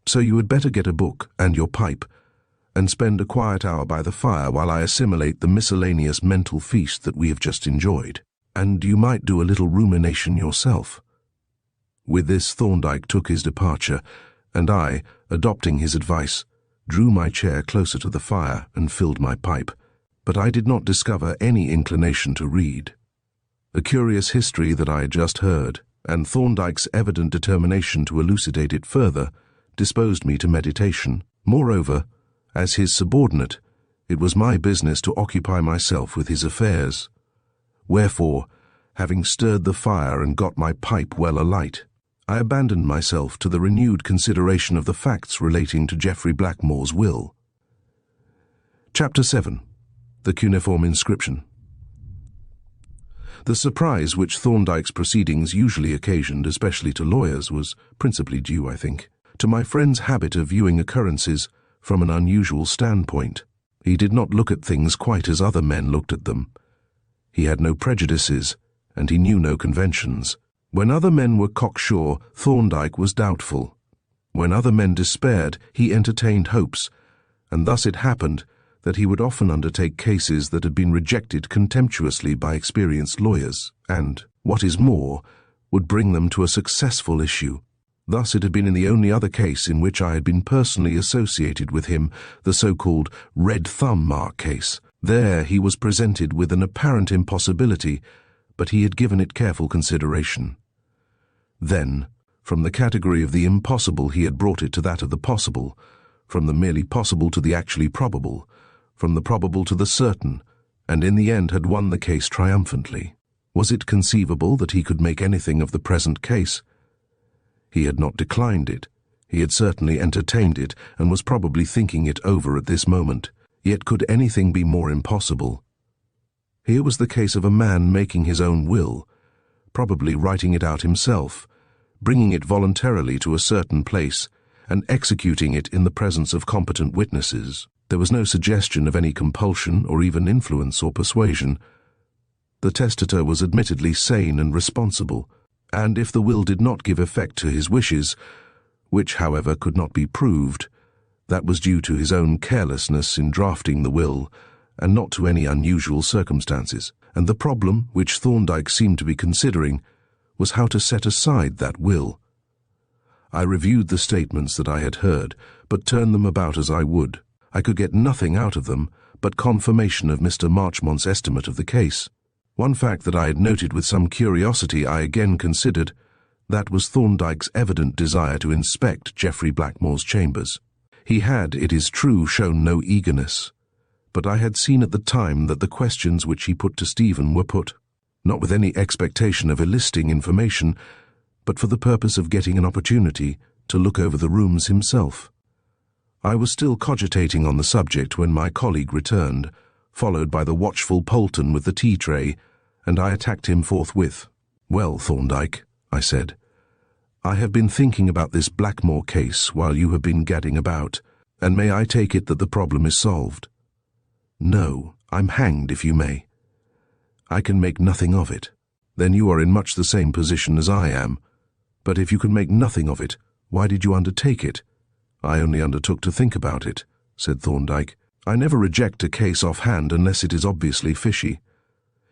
So you had better get a book and your pipe, and spend a quiet hour by the fire while I assimilate the miscellaneous mental feast that we have just enjoyed. And you might do a little rumination yourself." With this Thorndyke took his departure, and I, adopting his advice, drew my chair closer to the fire and filled my pipe, but I did not discover any inclination to read. A curious history that I had just heard, and Thorndyke's evident determination to elucidate it further, disposed me to meditation. Moreover, as his subordinate, it was my business to occupy myself with his affairs. Wherefore, having stirred the fire and got my pipe well alight, I abandoned myself to the renewed consideration of the facts relating to Geoffrey Blackmore's will. Chapter 7. The Cuneiform Inscription. The surprise which Thorndyke's proceedings usually occasioned, especially to lawyers, was principally due, I think, to my friend's habit of viewing occurrences from an unusual standpoint. He did not look at things quite as other men looked at them. He had no prejudices, and he knew no conventions. When other men were cocksure, Thorndyke was doubtful. When other men despaired, he entertained hopes, and thus it happened that he would often undertake cases that had been rejected contemptuously by experienced lawyers, and, what is more, would bring them to a successful issue. Thus it had been in the only other case in which I had been personally associated with him, the so-called red thumb mark case. There he was presented with an apparent impossibility, but he had given it careful consideration. Then, from the category of the impossible he had brought it to that of the possible, from the merely possible to the actually probable, from the probable to the certain, and in the end had won the case triumphantly. Was it conceivable that he could make anything of the present case? He had not declined it. He had certainly entertained it, and was probably thinking it over at this moment. Yet could anything be more impossible? Here was the case of a man making his own will, probably writing it out himself, bringing it voluntarily to a certain place, and executing it in the presence of competent witnesses. There was no suggestion of any compulsion or even influence or persuasion. The testator was admittedly sane and responsible, and if the will did not give effect to his wishes, which, however, could not be proved, that was due to his own carelessness in drafting the will, and not to any unusual circumstances. And the problem, which Thorndyke seemed to be considering, was how to set aside that will. I reviewed the statements that I had heard, but turn them about as I would, I could get nothing out of them but confirmation of Mr. Marchmont's estimate of the case. One fact that I had noted with some curiosity I again considered. That was Thorndyke's evident desire to inspect Geoffrey Blackmore's chambers. He had, it is true, shown no eagerness, but I had seen at the time that the questions which he put to Stephen were put, not with any expectation of eliciting information, but for the purpose of getting an opportunity to look over the rooms himself. I was still cogitating on the subject when my colleague returned, followed by the watchful Polton with the tea tray, and I attacked him forthwith. "Well, Thorndyke," I said, "I have been thinking about this Blackmore case while you have been gadding about, and may I take it that the problem is solved?" "No, I'm hanged if you may." "I can make nothing of it. Then you are in much the same position as I am. But if you can make nothing of it, why did you undertake it?" "I only undertook to think about it," said Thorndyke. "I never reject a case offhand unless it is obviously fishy.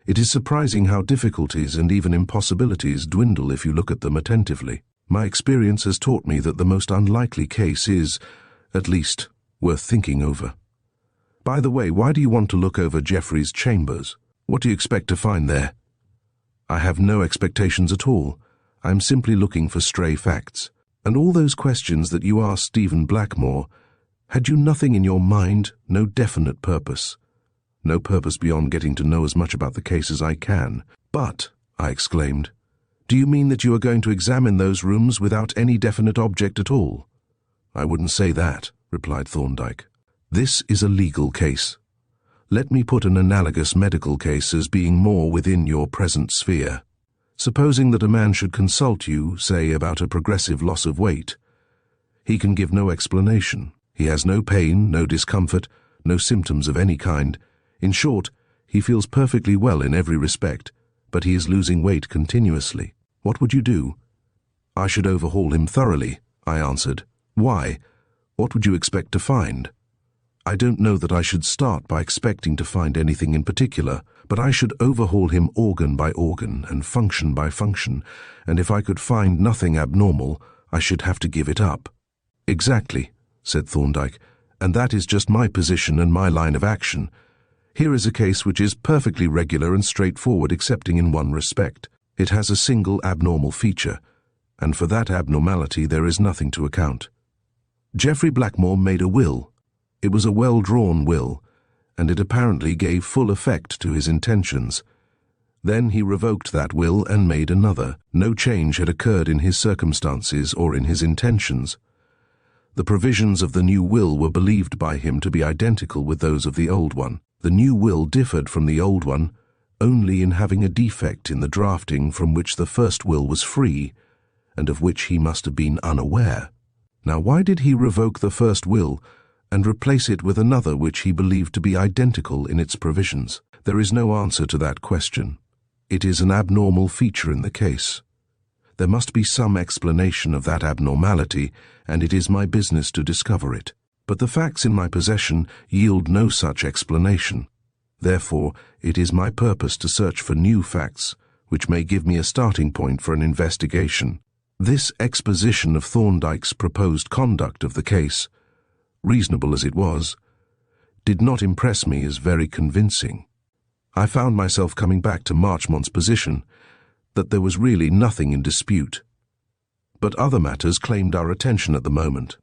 It is surprising how difficulties and even impossibilities dwindle if you look at them attentively. My experience has taught me that the most unlikely case is, at least, worth thinking over. By the way, why do you want to look over Geoffrey's chambers? What do you expect to find there?" "I have no expectations at all. I am simply looking for stray facts. And all those questions that you asked Stephen Blackmore, had you nothing in your mind, no definite purpose?" "No purpose beyond getting to know as much about the case as I can." "But," I exclaimed, "do you mean that you are going to examine those rooms without any definite object at all?" "I wouldn't say that," replied Thorndyke. "This is a legal case. Let me put an analogous medical case as being more within your present sphere. Supposing that a man should consult you, say, about a progressive loss of weight. He can give no explanation. He has no pain, no discomfort, no symptoms of any kind. In short, he feels perfectly well in every respect, but he is losing weight continuously. What would you do?" "I should overhaul him thoroughly," I answered. "Why? What would you expect to find?" "I don't know that I should start by expecting to find anything in particular, but I should overhaul him organ by organ and function by function, and if I could find nothing abnormal, I should have to give it up." "Exactly," said Thorndyke, "and that is just my position and my line of action. Here is a case which is perfectly regular and straightforward excepting in one respect. It has a single abnormal feature, and for that abnormality there is nothing to account. Geoffrey Blackmore made a will. It was a well-drawn will, and it apparently gave full effect to his intentions. Then he revoked that will and made another. No change had occurred in his circumstances or in his intentions. The provisions of the new will were believed by him to be identical with those of the old one. The new will differed from the old one only in having a defect in the drafting from which the first will was free, and of which he must have been unaware. Now, why did he revoke the first will and replace it with another which he believed to be identical in its provisions? There is no answer to that question. It is an abnormal feature in the case. There must be some explanation of that abnormality, and it is my business to discover it. But the facts in my possession yield no such explanation. Therefore, it is my purpose to search for new facts, which may give me a starting point for an investigation. This exposition of Thorndyke's proposed conduct of the case, reasonable as it was, did not impress me as very convincing. I found myself coming back to Marchmont's position, that there was really nothing in dispute. But other matters claimed our attention at the moment,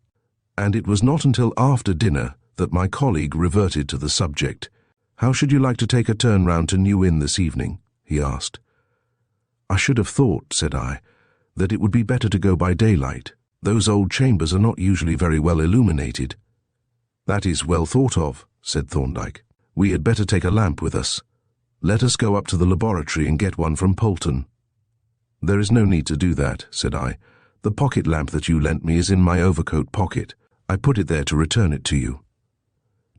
and it was not until after dinner that my colleague reverted to the subject. "How should you like to take a turn round to New Inn this evening?" he asked. "I should have thought," said I, "that it would be better to go by daylight. Those old chambers are not usually very well illuminated." "That is well thought of," said Thorndyke. "We had better take a lamp with us. Let us go up to the laboratory and get one from Polton." "There is no need to do that," said I. "The pocket lamp that you lent me is in my overcoat pocket. I put it there to return it to you."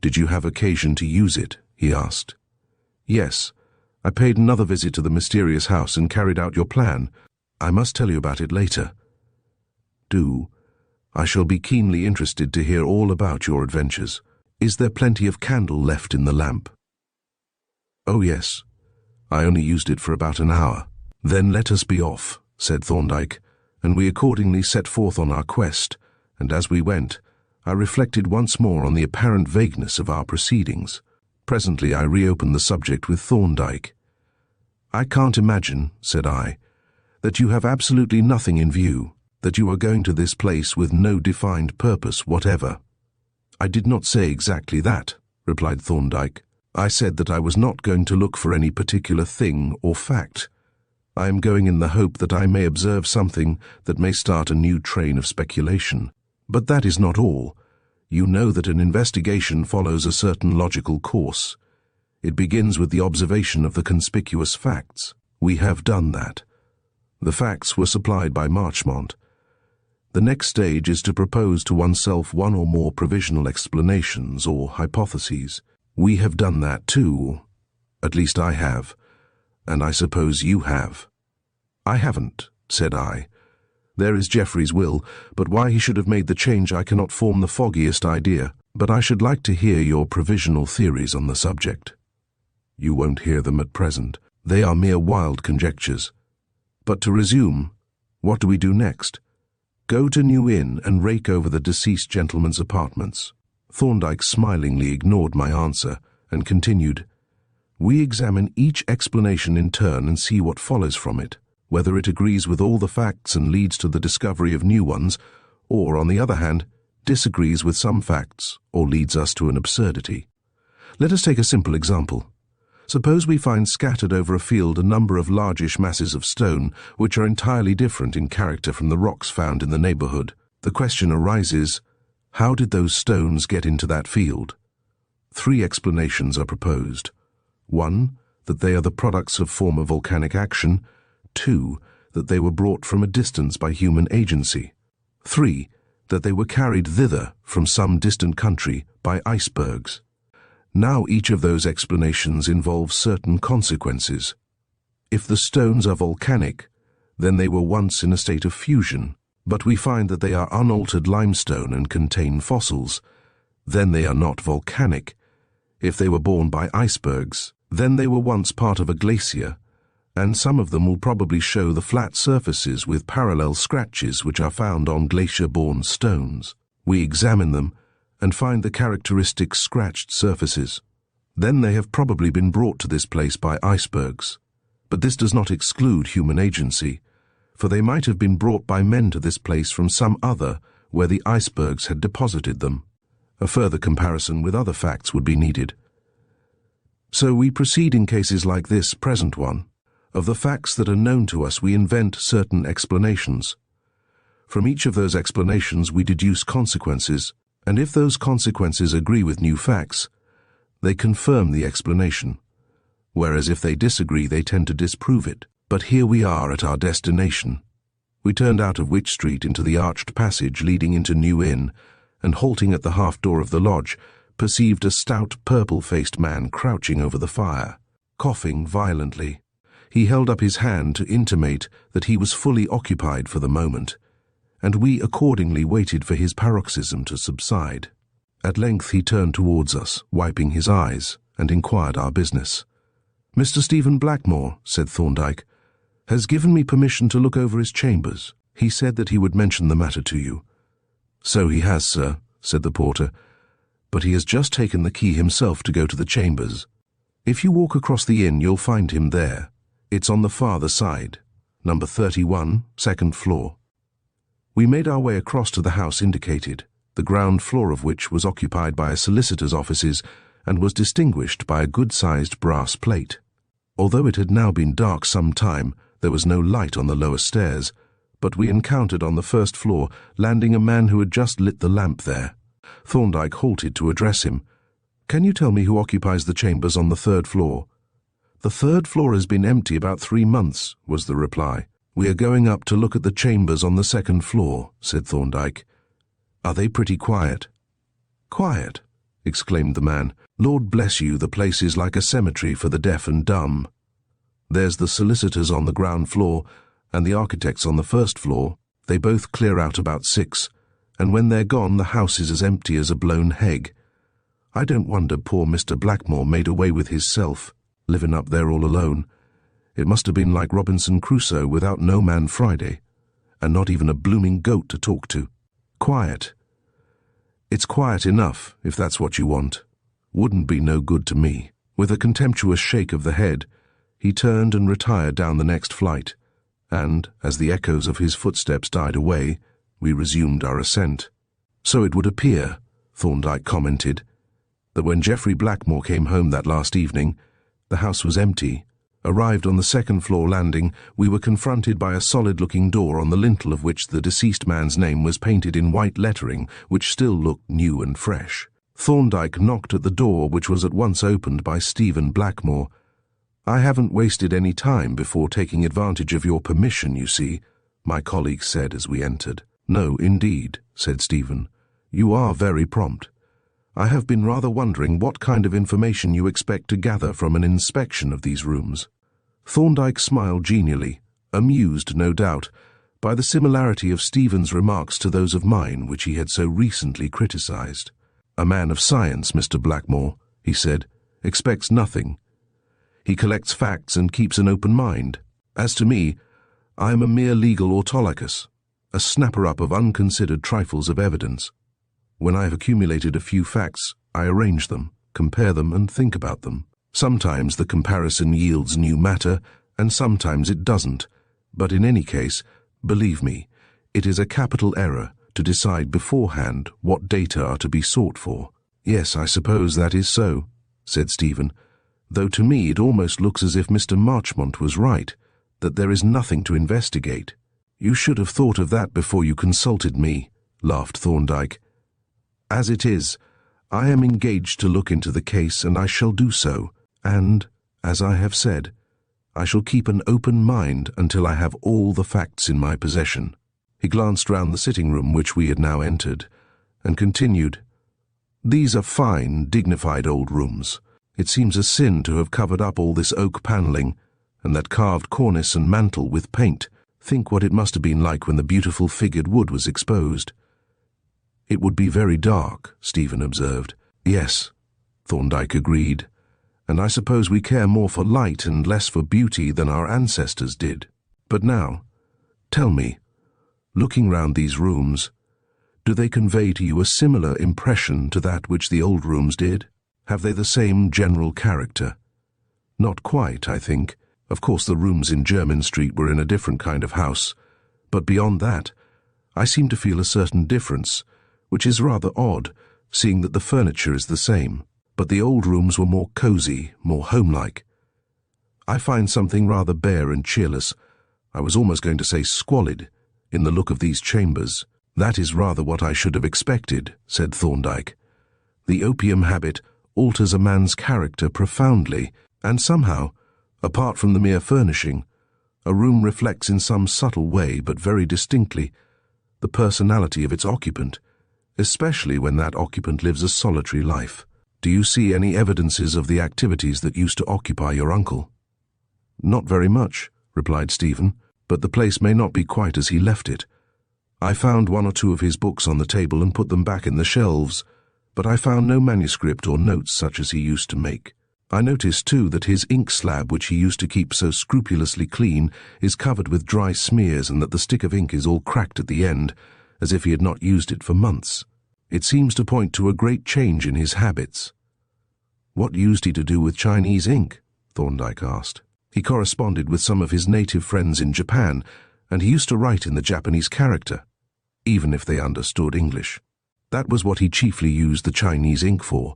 "Did you have occasion to use it?" he asked. "Yes. I paid another visit to the mysterious house and carried out your plan. I must tell you about it later." "Do. I shall be keenly interested to hear all about your adventures. Is there plenty of candle left in the lamp?" "Oh, yes. I only used it for about an hour." "Then let us be off," said Thorndyke, and we accordingly set forth on our quest, and as we went, I reflected once more on the apparent vagueness of our proceedings. Presently I reopened the subject with Thorndyke. "I can't imagine," said I, "that you have absolutely nothing in view, that you are going to this place with no defined purpose whatever." "I did not say exactly that," replied Thorndyke. "I said that I was not going to look for any particular thing or fact. I am going in the hope that I may observe something that may start a new train of speculation. But that is not all. You know that an investigation follows a certain logical course. It begins with the observation of the conspicuous facts. We have done that. The facts were supplied by Marchmont. The next stage is to propose to oneself one or more provisional explanations or hypotheses. We have done that too. At least I have. And I suppose you have. I haven't, said I. There is Geoffrey's will, but why he should have made the change I cannot form the foggiest idea. But I should like to hear your provisional theories on the subject. You won't hear them at present. They are mere wild conjectures. But to resume, what do we do next? Go to New Inn and rake over the deceased gentleman's apartments. Thorndyke smilingly ignored my answer and continued, We examine each explanation in turn and see what follows from it, whether it agrees with all the facts and leads to the discovery of new ones, or, on the other hand, disagrees with some facts or leads us to an absurdity. Let us take a simple example. Suppose we find scattered over a field a number of largish masses of stone which are entirely different in character from the rocks found in the neighborhood. The question arises, how did those stones get into that field? 3 explanations are proposed. 1, that they are the products of former volcanic action. 2, that they were brought from a distance by human agency. 3, that they were carried thither from some distant country by icebergs. Now each of those explanations involves certain consequences. If the stones are volcanic, then they were once in a state of fusion, but we find that they are unaltered limestone and contain fossils. Then they are not volcanic. If they were borne by icebergs, then they were once part of a glacier, and some of them will probably show the flat surfaces with parallel scratches which are found on glacier-borne stones. We examine them and find the characteristic scratched surfaces. Then they have probably been brought to this place by icebergs. But this does not exclude human agency, for they might have been brought by men to this place from some other where the icebergs had deposited them. A further comparison with other facts would be needed. So we proceed in cases like this present one. Of the facts that are known to us, we invent certain explanations. From each of those explanations we deduce consequences, and if those consequences agree with new facts, they confirm the explanation, whereas if they disagree they tend to disprove it. But here we are at our destination. We turned out of Wych Street into the arched passage leading into New Inn, and halting at the half-door of the lodge, perceived a stout purple-faced man crouching over the fire, coughing violently. He held up his hand to intimate that he was fully occupied for the moment, and we accordingly waited for his paroxysm to subside. At length he turned towards us, wiping his eyes, and inquired our business. "Mr. Stephen Blackmore," said Thorndyke, "has given me permission to look over his chambers. He said that he would mention the matter to you." "So he has, sir," said the porter, "but he has just taken the key himself to go to the chambers. If you walk across the inn you'll find him there. It's on the farther side, number 31, second floor." We made our way across to the house indicated, the ground floor of which was occupied by a solicitor's offices and was distinguished by a good-sized brass plate. Although it had now been dark some time, there was no light on the lower stairs, but we encountered on the first floor landing a man who had just lit the lamp there. Thorndyke halted to address him. "Can you tell me who occupies the chambers on the 3rd floor?" "The 3rd floor has been empty about 3 months," was the reply. "We are going up to look at the chambers on the 2nd floor," said Thorndyke. "Are they pretty quiet?" "Quiet?" exclaimed the man. "Lord bless you, the place is like a cemetery for the deaf and dumb. There's the solicitors on the ground floor and the architects on the 1st floor. They both clear out about 6, and when they're gone the house is as empty as a blown hegg. I don't wonder poor Mr. Blackmore made away with his self, living up there all alone. It must have been like Robinson Crusoe without No Man Friday, and not even a blooming goat to talk to. Quiet. It's quiet enough, if that's what you want. Wouldn't be no good to me." With a contemptuous shake of the head, he turned and retired down the next flight, and, as the echoes of his footsteps died away, we resumed our ascent. "So it would appear," Thorndyke commented, "that when Geoffrey Blackmore came home that last evening, the house was empty, Arrived on the second-floor landing, we were confronted by a solid-looking door on the lintel of which the deceased man's name was painted in white lettering, which still looked new and fresh. Thorndyke knocked at the door, which was at once opened by Stephen Blackmore. "I haven't wasted any time before taking advantage of your permission, you see," my colleague said as we entered. "No, indeed," said Stephen. "You are very prompt. I have been rather wondering what kind of information you expect to gather from an inspection of these rooms." Thorndyke smiled genially, amused, no doubt, by the similarity of Stephen's remarks to those of mine which he had so recently criticized. "A man of science, Mr. Blackmore," he said, "expects nothing. He collects facts and keeps an open mind. As to me, I am a mere legal autolycus, a snapper-up of unconsidered trifles of evidence. When I have accumulated a few facts, I arrange them, compare them, and think about them. Sometimes the comparison yields new matter, and sometimes it doesn't, but in any case, believe me, it is a capital error to decide beforehand what data are to be sought for." "Yes, I suppose that is so," said Stephen, "though to me it almost looks as if Mr. Marchmont was right, that there is nothing to investigate." "You should have thought of that before you consulted me," laughed Thorndyke. "As it is, I am engaged to look into the case, and I shall do so, and, as I have said, I shall keep an open mind until I have all the facts in my possession." He glanced round the sitting room which we had now entered, and continued, "These are fine, dignified old rooms. It seems a sin to have covered up all this oak panelling, and that carved cornice and mantel with paint. Think what it must have been like when the beautiful figured wood was exposed." "It would be very dark," Stephen observed. "Yes," Thorndyke agreed, "and I suppose we care more for light and less for beauty than our ancestors did. But now, tell me, looking round these rooms, do they convey to you a similar impression to that which the old rooms did? Have they the same general character?" "Not quite, I think. Of course the rooms in Jermyn Street were in a different kind of house, but beyond that, I seem to feel a certain difference, which is rather odd, seeing that the furniture is the same. But the old rooms were more cosy, more homelike. I find something rather bare and cheerless, I was almost going to say squalid, in the look of these chambers." "That is rather what I should have expected," said Thorndyke. "The opium habit alters a man's character profoundly, and somehow, apart from the mere furnishing, a room reflects in some subtle way, but very distinctly, the personality of its occupant, especially when that occupant lives a solitary life. Do you see any evidences of the activities that used to occupy your uncle?" "Not very much," replied Stephen, "but the place may not be quite as he left it. I found one or two of his books on the table and put them back in the shelves, but I found no manuscript or notes such as he used to make. I noticed, too, that his ink slab, which he used to keep so scrupulously clean, is covered with dry smears, and that the stick of ink is all cracked at the end, as if he had not used it for months. It seems to point to a great change in his habits." "What used he to do with Chinese ink?" Thorndyke asked. "He corresponded with some of his native friends in Japan, and he used to write in the Japanese character, even if they understood English. That was what he chiefly used the Chinese ink for,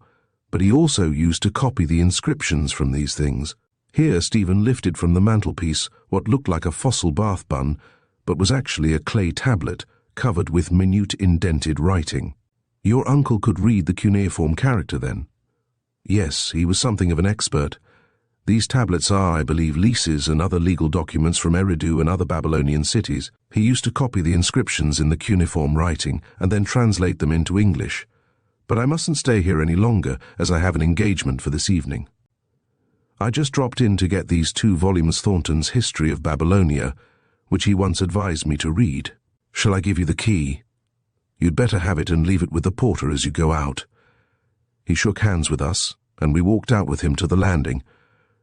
but he also used to copy the inscriptions from these things." Here Stephen lifted from the mantelpiece what looked like a fossil bath bun, but was actually a clay tablet covered with minute indented writing. "Your uncle could read the cuneiform character, then?" "Yes, he was something of an expert. These tablets are, I believe, leases and other legal documents from Eridu and other Babylonian cities. He used to copy the inscriptions in the cuneiform writing and then translate them into English. But I mustn't stay here any longer, as I have an engagement for this evening. I just dropped in to get these 2 volumes Thornton's History of Babylonia, which he once advised me to read. Shall I give you the key? You'd better have it and leave it with the porter as you go out." He shook hands with us, and we walked out with him to the landing,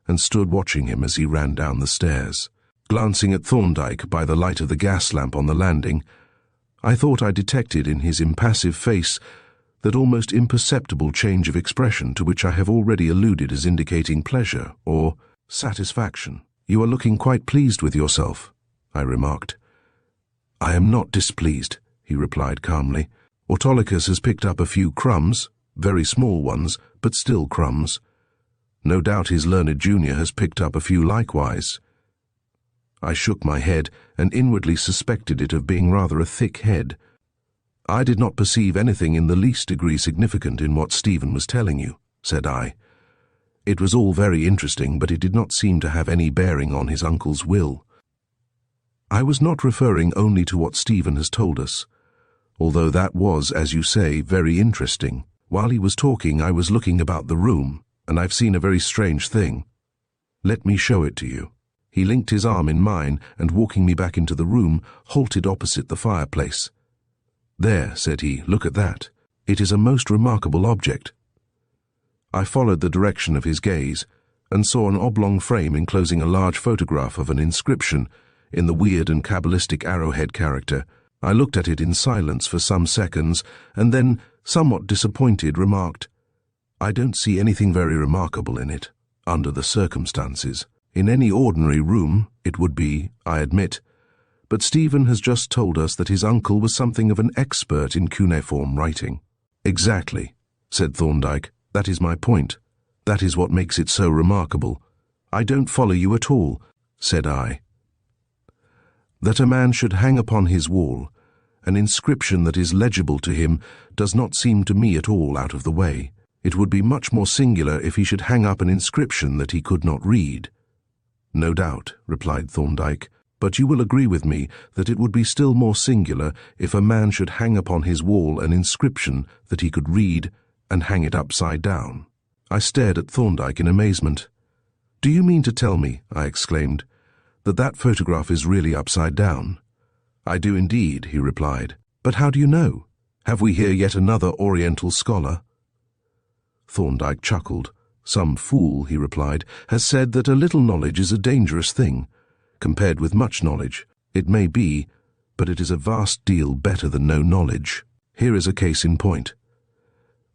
and stood watching him as he ran down the stairs. Glancing at Thorndyke by the light of the gas lamp on the landing, I thought I detected in his impassive face that almost imperceptible change of expression to which I have already alluded as indicating pleasure or satisfaction. "You are looking quite pleased with yourself," I remarked. "I am not displeased," he replied calmly. "Autolycus has picked up a few crumbs, very small ones, but still crumbs. No doubt his learned junior has picked up a few likewise. I shook my head and inwardly suspected it of being rather a thick head. I did not perceive anything in the least degree significant in what Stephen was telling you, said I. It was all very interesting, but it did not seem to have any bearing on his uncle's will. I was not referring only to what Stephen has told us, although that was, as you say, very interesting. While he was talking, I was looking about the room, and I've seen a very strange thing. Let me show it to you. He linked his arm in mine, and walking me back into the room, halted opposite the fireplace. There, said he, look at that. It is a most remarkable object. I followed the direction of his gaze, and saw an oblong frame enclosing a large photograph of an inscription in the weird and cabalistic arrowhead character. I looked at it in silence for some seconds, and then, somewhat disappointed, remarked, I don't see anything very remarkable in it, under the circumstances. In any ordinary room, it would be, I admit, but Stephen has just told us that his uncle was something of an expert in cuneiform writing. Exactly, said Thorndyke. That is my point. That is what makes it so remarkable. I don't follow you at all, said I. That a man should hang upon his wall an inscription that is legible to him does not seem to me at all out of the way. It would be much more singular if he should hang up an inscription that he could not read. No doubt, replied Thorndyke, but you will agree with me that it would be still more singular if a man should hang upon his wall an inscription that he could read and hang it upside down. I stared at Thorndyke in amazement. Do you mean to tell me, I exclaimed, that that photograph is really upside down? I do indeed, he replied. But how do you know? Have we here yet another Oriental scholar? Thorndyke chuckled. Some fool, he replied, has said that a little knowledge is a dangerous thing. Compared with much knowledge, it may be, but it is a vast deal better than no knowledge. Here is a case in point.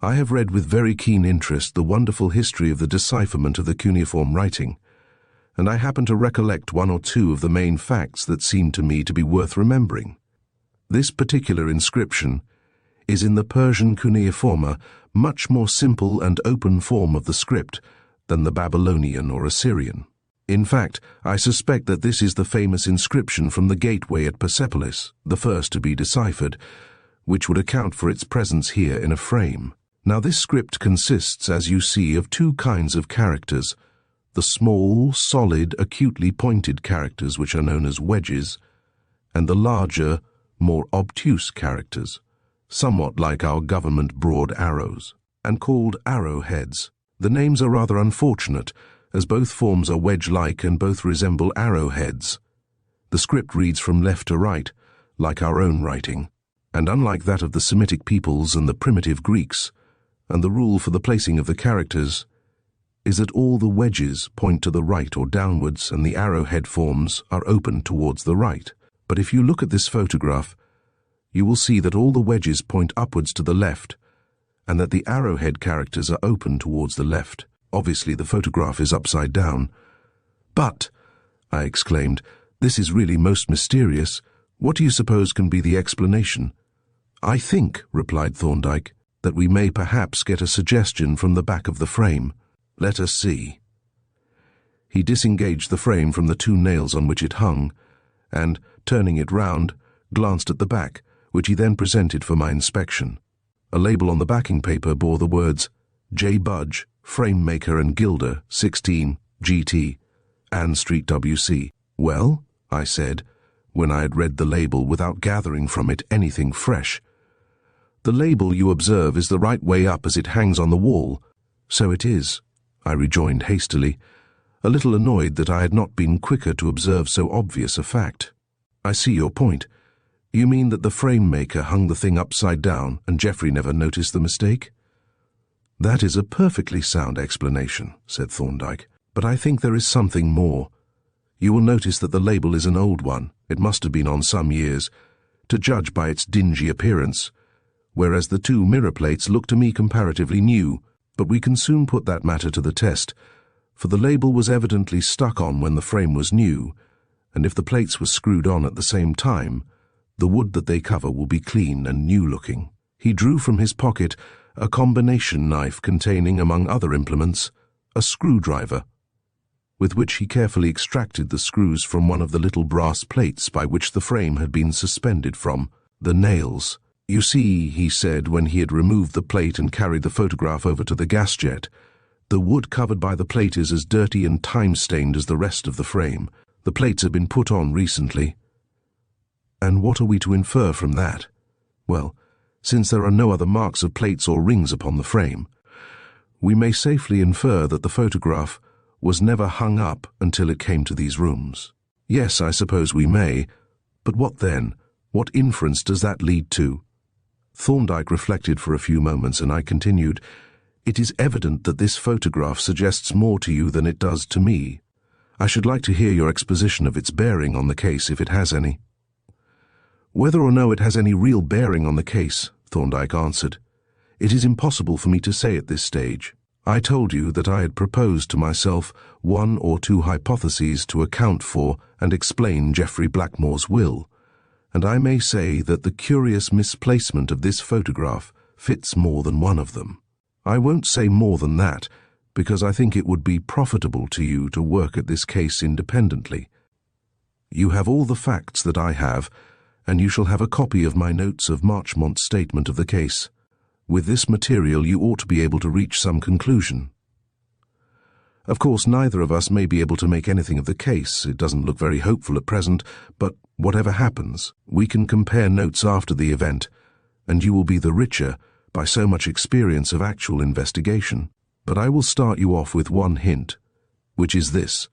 I have read with very keen interest the wonderful history of the decipherment of the cuneiform writing, and I happen to recollect one or two of the main facts that seem to me to be worth remembering. This particular inscription is in the Persian cuneiforma, much more simple and open form of the script than the Babylonian or Assyrian. In fact, I suspect that this is the famous inscription from the gateway at Persepolis, the first to be deciphered, which would account for its presence here in a frame. Now this script consists, as you see, of two kinds of characters, the small, solid, acutely pointed characters which are known as wedges, and the larger, more obtuse characters, somewhat like our government broad arrows, and called arrowheads. The names are rather unfortunate, as both forms are wedge-like and both resemble arrowheads. The script reads from left to right, like our own writing, and unlike that of the Semitic peoples and the primitive Greeks, and the rule for the placing of the characters is that all the wedges point to the right or downwards and the arrowhead forms are open towards the right. But if you look at this photograph, you will see that all the wedges point upwards to the left and that the arrowhead characters are open towards the left. Obviously, the photograph is upside down. But, I exclaimed, this is really most mysterious. What do you suppose can be the explanation? I think, replied Thorndyke, that we may perhaps get a suggestion from the back of the frame. Let us see. He disengaged the frame from the two nails on which it hung, and, turning it round, glanced at the back, which he then presented for my inspection. A label on the backing paper bore the words, J. Budge, Frame Maker and Gilder, 16, GT, Ann Street, WC. Well, I said, when I had read the label without gathering from it anything fresh. The label, you observe, is the right way up as it hangs on the wall. So it is, I rejoined hastily, a little annoyed that I had not been quicker to observe so obvious a fact. I see your point. You mean that the frame maker hung the thing upside down and Geoffrey never noticed the mistake? That is a perfectly sound explanation, said Thorndyke, but I think there is something more. You will notice that the label is an old one. It must have been on some years, to judge by its dingy appearance, whereas the two mirror plates look to me comparatively new, but we can soon put that matter to the test, for the label was evidently stuck on when the frame was new, and if the plates were screwed on at the same time, the wood that they cover will be clean and new-looking. He drew from his pocket a combination knife containing, among other implements, a screwdriver, with which he carefully extracted the screws from one of the little brass plates by which the frame had been suspended from, the nails. "You see," he said when he had removed the plate and carried the photograph over to the gas jet, "the wood covered by the plate is as dirty and time-stained as the rest of the frame. The plates have been put on recently." "And what are we to infer from that?" "Well, since there are no other marks of plates or rings upon the frame, we may safely infer that the photograph was never hung up until it came to these rooms." "Yes, I suppose we may. But what then? What inference does that lead to?" Thorndyke reflected for a few moments, and I continued, "It is evident that this photograph suggests more to you than it does to me. I should like to hear your exposition of its bearing on the case, if it has any." "Whether or no it has any real bearing on the case," Thorndyke answered, "it is impossible for me to say at this stage. I told you that I had proposed to myself one or two hypotheses to account for and explain Geoffrey Blackmore's will, and I may say that the curious misplacement of this photograph fits more than one of them. I won't say more than that, because I think it would be profitable to you to work at this case independently. You have all the facts that I have, and you shall have a copy of my notes of Marchmont's statement of the case. With this material you ought to be able to reach some conclusion. Of course, neither of us may be able to make anything of the case. It doesn't look very hopeful at present, but whatever happens, we can compare notes after the event, and you will be the richer by so much experience of actual investigation. But I will start you off with one hint, which is this,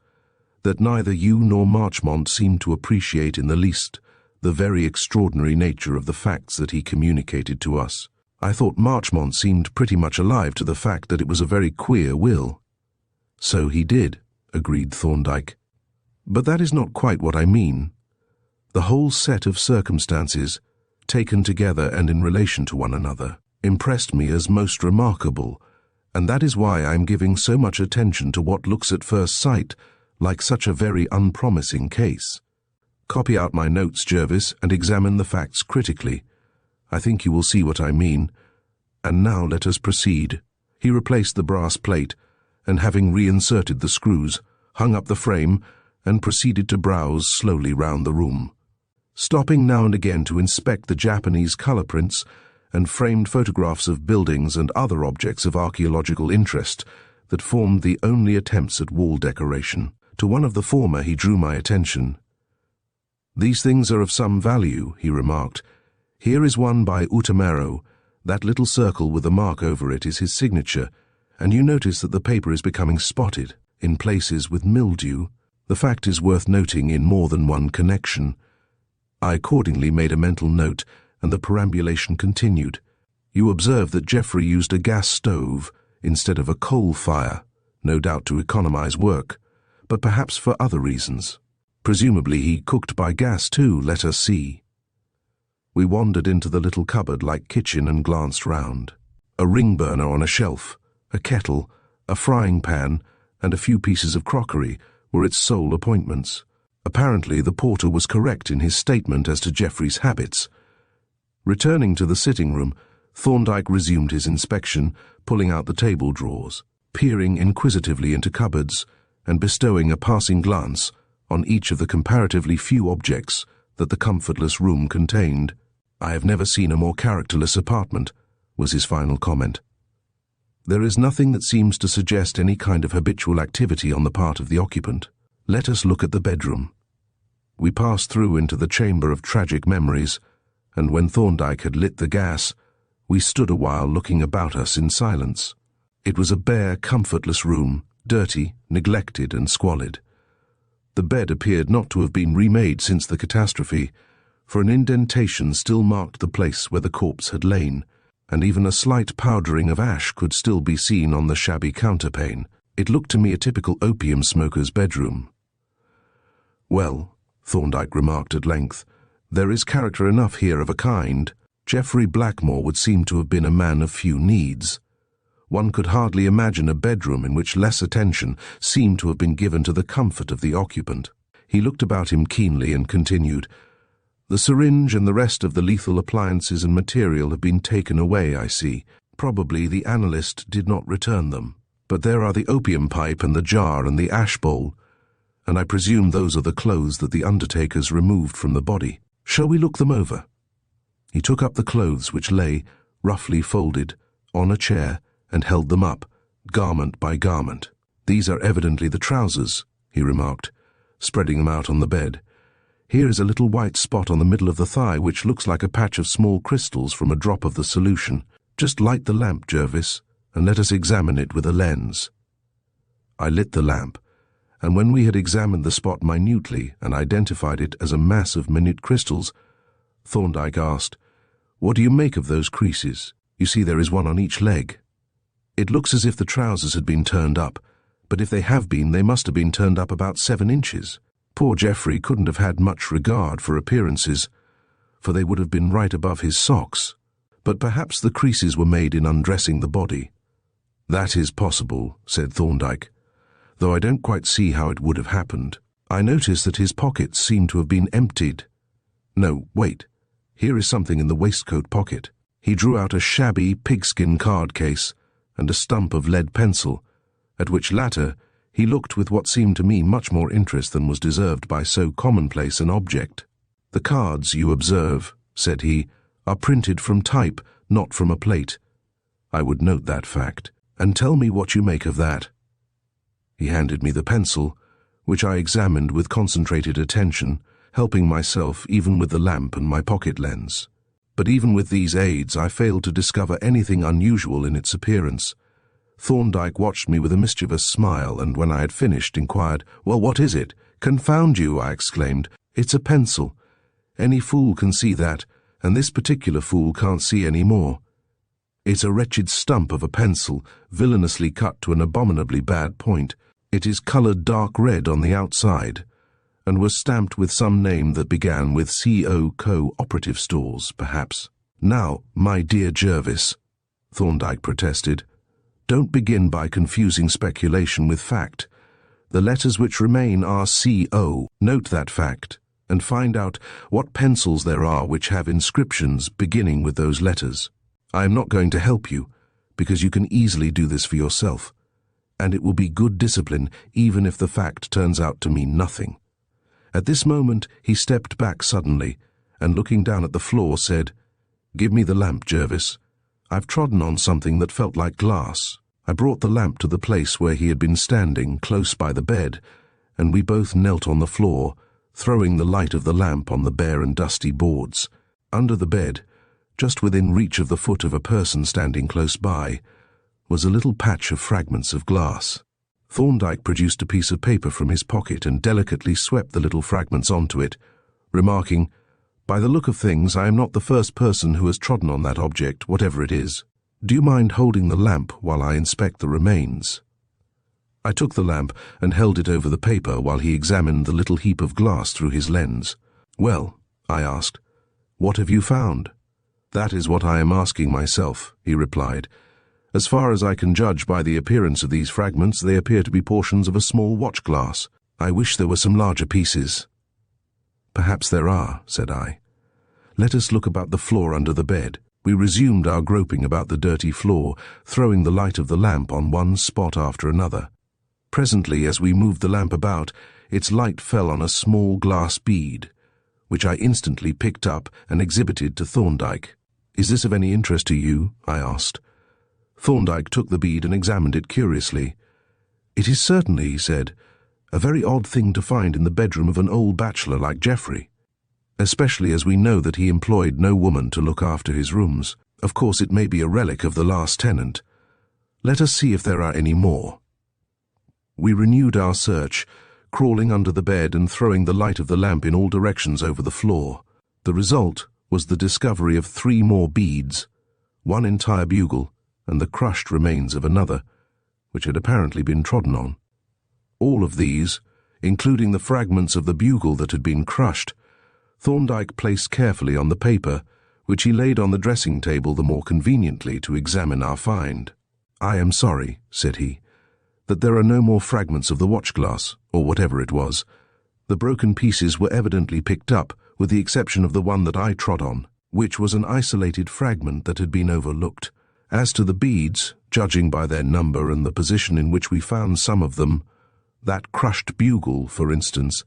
that neither you nor Marchmont seem to appreciate in the least the very extraordinary nature of the facts that he communicated to us. I thought Marchmont seemed pretty much alive to the fact that it was a very queer will." "So he did," agreed Thorndyke. "But that is not quite what I mean. The whole set of circumstances, taken together and in relation to one another, impressed me as most remarkable, and that is why I am giving so much attention to what looks at first sight like such a very unpromising case. Copy out my notes, Jervis, and examine the facts critically. I think you will see what I mean. And now let us proceed." He replaced the brass plate, and having reinserted the screws, hung up the frame and proceeded to browse slowly round the room, stopping now and again to inspect the Japanese colour prints and framed photographs of buildings and other objects of archaeological interest that formed the only attempts at wall decoration. To one of the former he drew my attention. "These things are of some value," he remarked. "Here is one by Utamaro. That little circle with a mark over it is his signature, and you notice that the paper is becoming spotted, in places with mildew. The fact is worth noting in more than one connection." I accordingly made a mental note, and the perambulation continued. "You observe that Geoffrey used a gas stove instead of a coal fire, no doubt to economize work, but perhaps for other reasons. Presumably he cooked by gas too. Let us see." We wandered into the little cupboard-like kitchen and glanced round. A ring burner on a shelf, a kettle, a frying pan, and a few pieces of crockery were its sole appointments. Apparently the porter was correct in his statement as to Geoffrey's habits. Returning to the sitting room, Thorndyke resumed his inspection, pulling out the table drawers, peering inquisitively into cupboards, and bestowing a passing glance on each of the comparatively few objects that the comfortless room contained. "I have never seen a more characterless apartment," was his final comment. "There is nothing that seems to suggest any kind of habitual activity on the part of the occupant. Let us look at the bedroom." We passed through into the chamber of tragic memories, and when Thorndyke had lit the gas, we stood a while looking about us in silence. It was a bare, comfortless room, dirty, neglected, and squalid. The bed appeared not to have been remade since the catastrophe, for an indentation still marked the place where the corpse had lain, and even a slight powdering of ash could still be seen on the shabby counterpane. It looked to me a typical opium smoker's bedroom. "Well," Thorndyke remarked at length, "there is character enough here of a kind. Geoffrey Blackmore would seem to have been a man of few needs. One could hardly imagine a bedroom in which less attention seemed to have been given to the comfort of the occupant." He looked about him keenly and continued, "The syringe and the rest of the lethal appliances and material have been taken away, I see. Probably the analyst did not return them." But there are the opium pipe and the jar and the ash bowl, and I presume those are the clothes that the undertakers removed from the body. Shall we look them over?" He took up the clothes which lay, roughly folded, on a chair and held them up, garment by garment. "These are evidently the trousers," he remarked, spreading them out on the bed. "Here is a little white spot on the middle of the thigh which looks like a patch of small crystals from a drop of the solution. Just light the lamp, Jervis, and let us examine it with a lens." I lit the lamp, and when we had examined the spot minutely and identified it as a mass of minute crystals, Thorndyke asked, "What do you make of those creases? You see there is one on each leg. It looks as if the trousers had been turned up, but if they have been, they must have been turned up about 7 inches. Poor Geoffrey couldn't have had much regard for appearances, for they would have been right above his socks. But perhaps the creases were made in undressing the body." "That is possible," said Thorndyke, "though I don't quite see how it would have happened. I notice that his pockets seem to have been emptied. No, wait. Here is something in the waistcoat pocket." He drew out a shabby pigskin card case and a stump of lead pencil, at which latter he looked with what seemed to me much more interest than was deserved by so commonplace an object. "The cards, you observe," said he, "are printed from type, not from a plate. I would note that fact. And tell me what you make of that." He handed me the pencil, which I examined with concentrated attention, helping myself even with the lamp and my pocket lens. But even with these aids, I failed to discover anything unusual in its appearance. Thorndyke watched me with a mischievous smile, and when I had finished, inquired, "Well, what is it?" "Confound you," I exclaimed. "It's a pencil. Any fool can see that, and this particular fool can't see any more. It's a wretched stump of a pencil, villainously cut to an abominably bad point. It is coloured dark red on the outside, and was stamped with some name that began with C.O. Co-operative Stores, perhaps." "Now, my dear Jervis," Thorndyke protested, "don't begin by confusing speculation with fact. The letters which remain are C.O. Note that fact, and find out what pencils there are which have inscriptions beginning with those letters. I am not going to help you, because you can easily do this for yourself, and it will be good discipline even if the fact turns out to mean nothing." At this moment he stepped back suddenly, and looking down at the floor said, "Give me the lamp, Jervis. I've trodden on something that felt like glass." I brought the lamp to the place where he had been standing, close by the bed, and we both knelt on the floor, throwing the light of the lamp on the bare and dusty boards. Under the bed, just within reach of the foot of a person standing close by, was a little patch of fragments of glass. Thorndyke produced a piece of paper from his pocket and delicately swept the little fragments onto it, remarking, "By the look of things, I am not the first person who has trodden on that object, whatever it is. Do you mind holding the lamp while I inspect the remains?" I took the lamp and held it over the paper while he examined the little heap of glass through his lens. "Well," I asked, "what have you found?" "That is what I am asking myself," he replied. "As far as I can judge by the appearance of these fragments, they appear to be portions of a small watch glass. I wish there were some larger pieces." "Perhaps there are," said I. "Let us look about the floor under the bed." We resumed our groping about the dirty floor, throwing the light of the lamp on one spot after another. Presently, as we moved the lamp about, its light fell on a small glass bead, which I instantly picked up and exhibited to Thorndyke. "Is this of any interest to you?" I asked. Thorndyke took the bead and examined it curiously. "It is certainly," he said, "a very odd thing to find in the bedroom of an old bachelor like Geoffrey, especially as we know that he employed no woman to look after his rooms. Of course, it may be a relic of the last tenant. Let us see if there are any more." We renewed our search, crawling under the bed and throwing the light of the lamp in all directions over the floor. The result was the discovery of 3 more beads, 1 entire bugle, and the crushed remains of another, which had apparently been trodden on. All of these, including the fragments of the bugle that had been crushed, Thorndyke placed carefully on the paper, which he laid on the dressing table the more conveniently to examine our find. "I am sorry," said he, "that there are no more fragments of the watch-glass, or whatever it was. The broken pieces were evidently picked up, with the exception of the one that I trod on, which was an isolated fragment that had been overlooked. As to the beads, Judging by their number and the position in which we found some of them, that crushed bugle, for instance,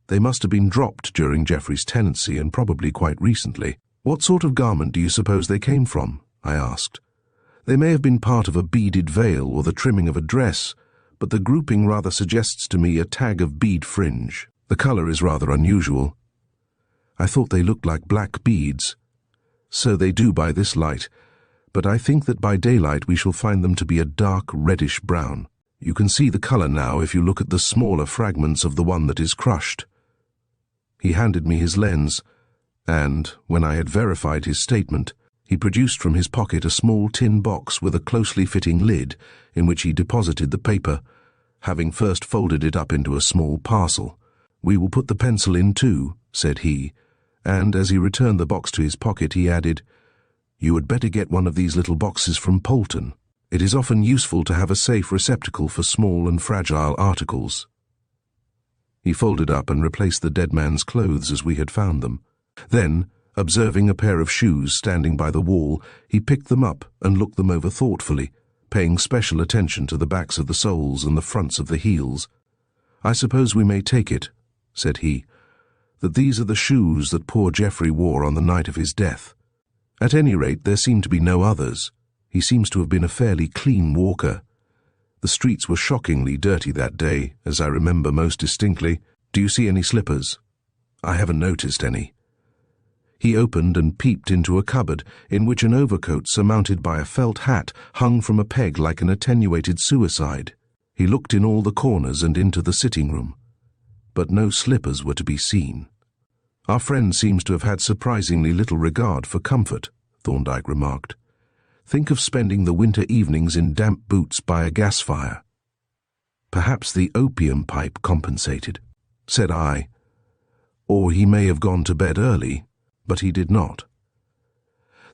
they must have been dropped during Geoffrey's tenancy and probably quite recently. What sort of garment do you suppose they came from? I asked. They may have been part of a beaded veil or the trimming of a dress, but the grouping rather suggests to me a tag of bead fringe. The colour is rather unusual. I thought they looked like black beads. So they do by this light, but I think that by daylight we shall find them to be a dark reddish brown. You can see the colour now if you look at the smaller fragments of the one that is crushed. He handed me his lens, and, when I had verified his statement, he produced from his pocket a small tin box with a closely fitting lid in which he deposited the paper, having first folded it up into a small parcel. "We will put the pencil in too," said he, and as he returned the box to his pocket he added, "You had better get one of these little boxes from Polton. It is often useful to have a safe receptacle for small and fragile articles." He folded up and replaced the dead man's clothes as we had found them. Then, observing a pair of shoes standing by the wall, he picked them up and looked them over thoughtfully, paying special attention to the backs of the soles and the fronts of the heels. "I suppose we may take it," said he, "that these are the shoes that poor Geoffrey wore on the night of his death. At any rate, there seem to be no others. He seems to have been a fairly clean walker. The streets were shockingly dirty that day, as I remember most distinctly. Do you see any slippers?" "I haven't noticed any." He opened and peeped into a cupboard in which an overcoat surmounted by a felt hat hung from a peg like an attenuated suicide. He looked in all the corners and into the sitting room, but no slippers were to be seen. "Our friend seems to have had surprisingly little regard for comfort," Thorndyke remarked. "Think of spending the winter evenings in damp boots by a gas fire." "Perhaps the opium pipe compensated," said I. "Or he may have gone to bed early, but he did not.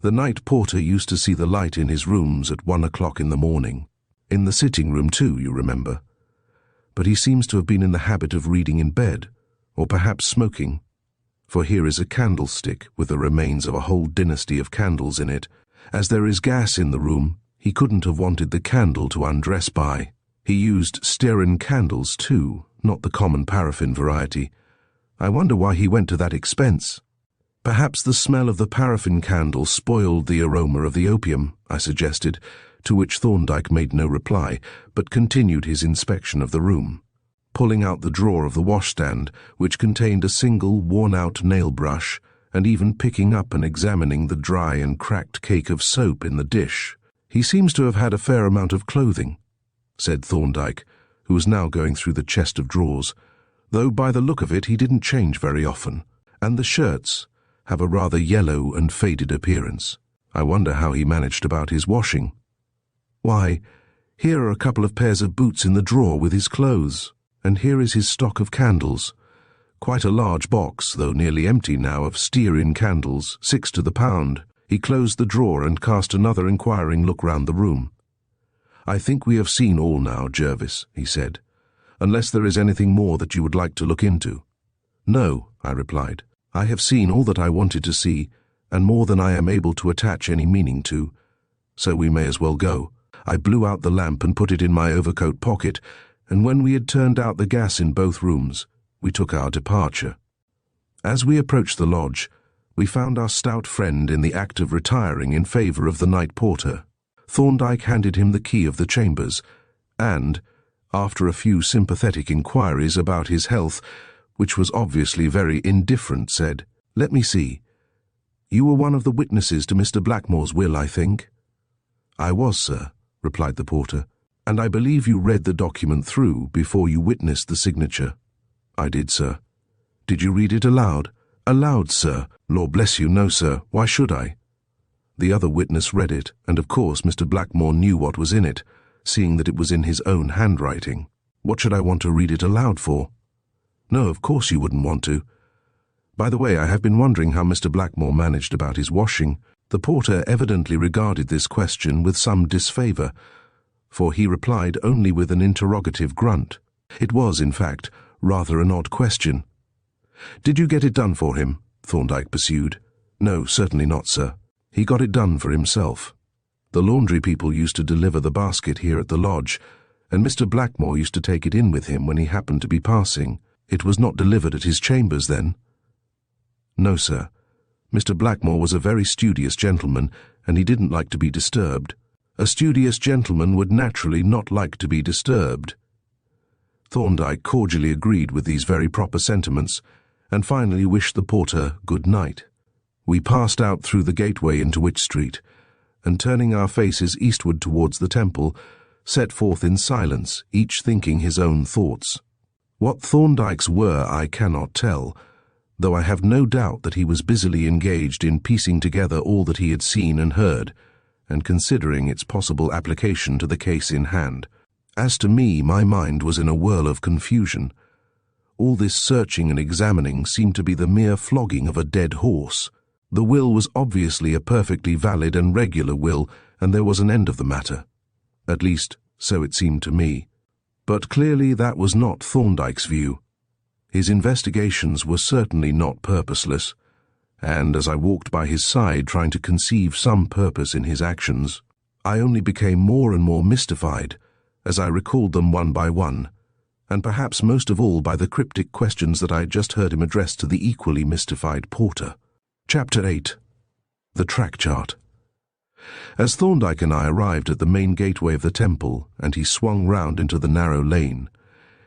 The night porter used to see the light in his rooms at 1 o'clock in the morning. In the sitting room too, you remember. But he seems to have been in the habit of reading in bed, or perhaps smoking, for here is a candlestick with the remains of a whole dynasty of candles in it. As there is gas in the room, he couldn't have wanted the candle to undress by. He used stearine candles too, not the common paraffin variety. I wonder why he went to that expense." "Perhaps the smell of the paraffin candle spoiled the aroma of the opium," I suggested, to which Thorndyke made no reply, but continued his inspection of the room, pulling out the drawer of the washstand, which contained a single worn-out nail brush, and even picking up and examining the dry and cracked cake of soap in the dish. "He seems to have had a fair amount of clothing," said Thorndyke, who was now going through the chest of drawers, "though by the look of it he didn't change very often, and the shirts have a rather yellow and faded appearance. I wonder how he managed about his washing. Why, here are a couple of pairs of boots in the drawer with his clothes, and here is his stock of candles. Quite a large box, though nearly empty now, of stearine candles, 6 to the pound." He closed the drawer and cast another inquiring look round the room. "I think we have seen all now, Jervis," he said, "unless there is anything more that you would like to look into." "No," I replied. "I have seen all that I wanted to see, and more than I am able to attach any meaning to, so we may as well go." I blew out the lamp and put it in my overcoat pocket, and when we had turned out the gas in both rooms, we took our departure. As we approached the lodge, we found our stout friend in the act of retiring in favour of the night porter. Thorndyke handed him the key of the chambers, and, after a few sympathetic inquiries about his health, which was obviously very indifferent, said, "Let me see. You were one of the witnesses to Mr. Blackmore's will, I think?" "I was, sir," replied the porter, "and I believe you read the document through before you witnessed the signature." "I did, sir." "Did you read it aloud?" "Aloud, sir? Lord bless you, no, sir. Why should I?" The other witness read it, and of course Mr. Blackmore knew what was in it, seeing that it was in his own handwriting. "What should I want to read it aloud for?" "No, of course you wouldn't want to. By the way, I have been wondering how Mr. Blackmore managed about his washing." The porter evidently regarded this question with some disfavour, for he replied only with an interrogative grunt. It was, in fact, rather an odd question. "Did you get it done for him?" Thorndyke pursued. "No, certainly not, sir. He got it done for himself." The laundry people used to deliver the basket here at the lodge, and Mr. Blackmore used to take it in with him when he happened to be passing. It was not delivered at his chambers, then? No, sir. Mr. Blackmore was a very studious gentleman, and he didn't like to be disturbed. A studious gentleman would naturally not like to be disturbed. Thorndyke cordially agreed with these very proper sentiments, and finally wished the porter good night. We passed out through the gateway into Wych Street, and turning our faces eastward towards the temple, set forth in silence, each thinking his own thoughts. What Thorndyke's were I cannot tell, though I have no doubt that he was busily engaged in piecing together all that he had seen and heard, and considering its possible application to the case in hand. As to me, my mind was in a whirl of confusion. All this searching and examining seemed to be the mere flogging of a dead horse. The will was obviously a perfectly valid and regular will, and there was an end of the matter. At least, so it seemed to me. But clearly that was not Thorndyke's view. His investigations were certainly not purposeless, and as I walked by his side trying to conceive some purpose in his actions, I only became more and more mystified as I recalled them one by one, and perhaps most of all by the cryptic questions that I had just heard him address to the equally mystified porter. Chapter 8. The Track Chart. As Thorndyke and I arrived at the main gateway of the temple, and he swung round into the narrow lane,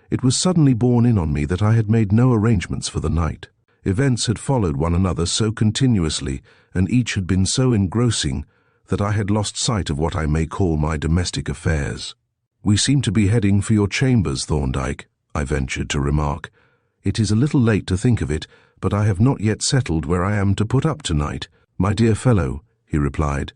it was suddenly borne in on me that I had made no arrangements for the night. Events had followed one another so continuously, and each had been so engrossing, that I had lost sight of what I may call my domestic affairs. "We seem to be heading for your chambers, Thorndyke," I ventured to remark. "It is a little late to think of it, but I have not yet settled where I am to put up tonight." "My dear fellow," he replied,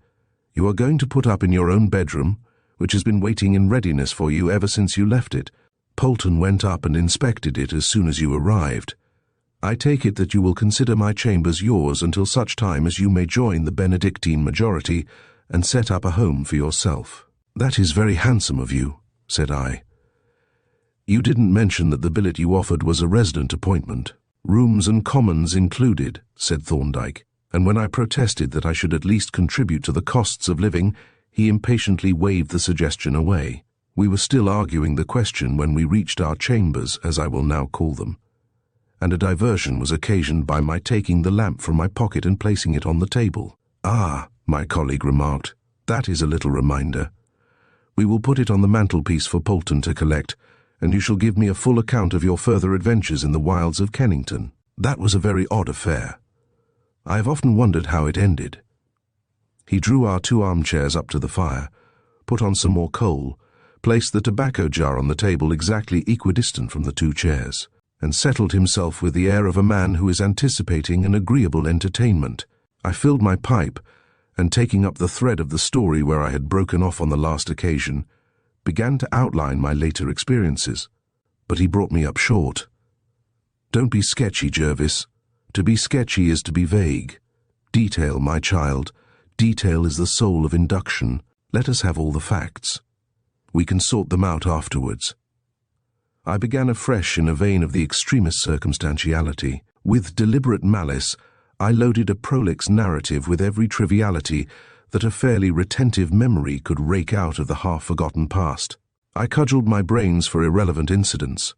"you are going to put up in your own bedroom, which has been waiting in readiness for you ever since you left it. Polton went up and inspected it as soon as you arrived. I take it that you will consider my chambers yours until such time as you may join the Benedictine majority and set up a home for yourself." "That is very handsome of you," said I. "You didn't mention that the billet you offered was a resident appointment." "Rooms and commons included," said Thorndyke, and when I protested that I should at least contribute to the costs of living, he impatiently waved the suggestion away. We were still arguing the question when we reached our chambers, as I will now call them, and a diversion was occasioned by my taking the lamp from my pocket and placing it on the table. "Ah," my colleague remarked, "that is a little reminder. We will put it on the mantelpiece for Polton to collect, and you shall give me a full account of your further adventures in the wilds of Kennington. That was a very odd affair. I have often wondered how it ended." He drew our 2 armchairs up to the fire, put on some more coal, placed the tobacco jar on the table exactly equidistant from the 2 chairs, and settled himself with the air of a man who is anticipating an agreeable entertainment. I filled my pipe, and taking up the thread of the story where I had broken off on the last occasion, began to outline my later experiences. But he brought me up short. "Don't be sketchy, Jervis. To be sketchy is to be vague. Detail, my child. Detail is the soul of induction. Let us have all the facts. We can sort them out afterwards." I began afresh in a vein of the extremest circumstantiality. With deliberate malice, I loaded a prolix narrative with every triviality that a fairly retentive memory could rake out of the half-forgotten past. I cudgelled my brains for irrelevant incidents.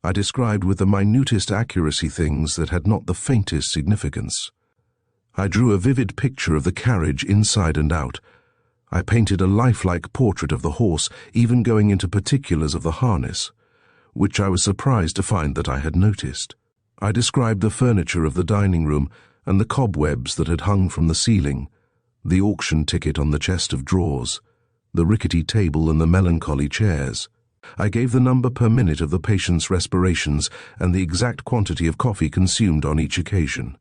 I described with the minutest accuracy things that had not the faintest significance. I drew a vivid picture of the carriage inside and out. I painted a lifelike portrait of the horse, even going into particulars of the harness, which I was surprised to find that I had noticed. I described the furniture of the dining room and the cobwebs that had hung from the ceiling, the auction ticket on the chest of drawers, the rickety table and the melancholy chairs. I gave the number per minute of the patient's respirations and the exact quantity of coffee consumed on each occasion,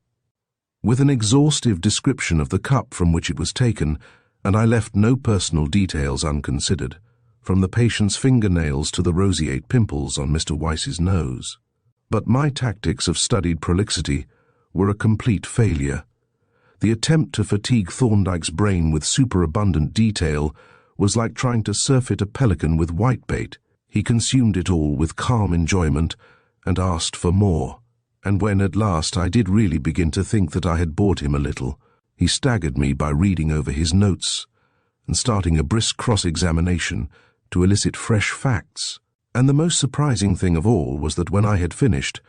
with an exhaustive description of the cup from which it was taken, and I left no personal details unconsidered, from the patient's fingernails to the roseate pimples on Mr. Weiss's nose. But my tactics of studied prolixity were a complete failure. The attempt to fatigue Thorndyke's brain with superabundant detail was like trying to surfeit a pelican with whitebait. He consumed it all with calm enjoyment and asked for more, and when at last I did really begin to think that I had bored him a little, he staggered me by reading over his notes and starting a brisk cross-examination to elicit fresh facts. And the most surprising thing of all was that when I had finished,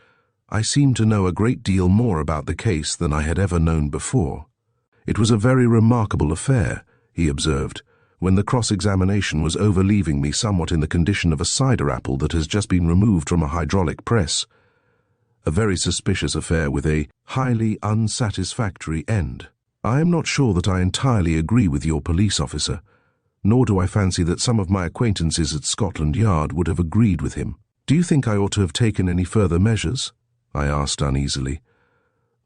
I seemed to know a great deal more about the case than I had ever known before. It was a very remarkable affair, he observed, when the cross-examination was over, leaving me somewhat in the condition of a cider apple that has just been removed from a hydraulic press. A very suspicious affair with a highly unsatisfactory end. I am not sure that I entirely agree with your police officer, nor do I fancy that some of my acquaintances at Scotland Yard would have agreed with him. Do you think I ought to have taken any further measures? I asked uneasily.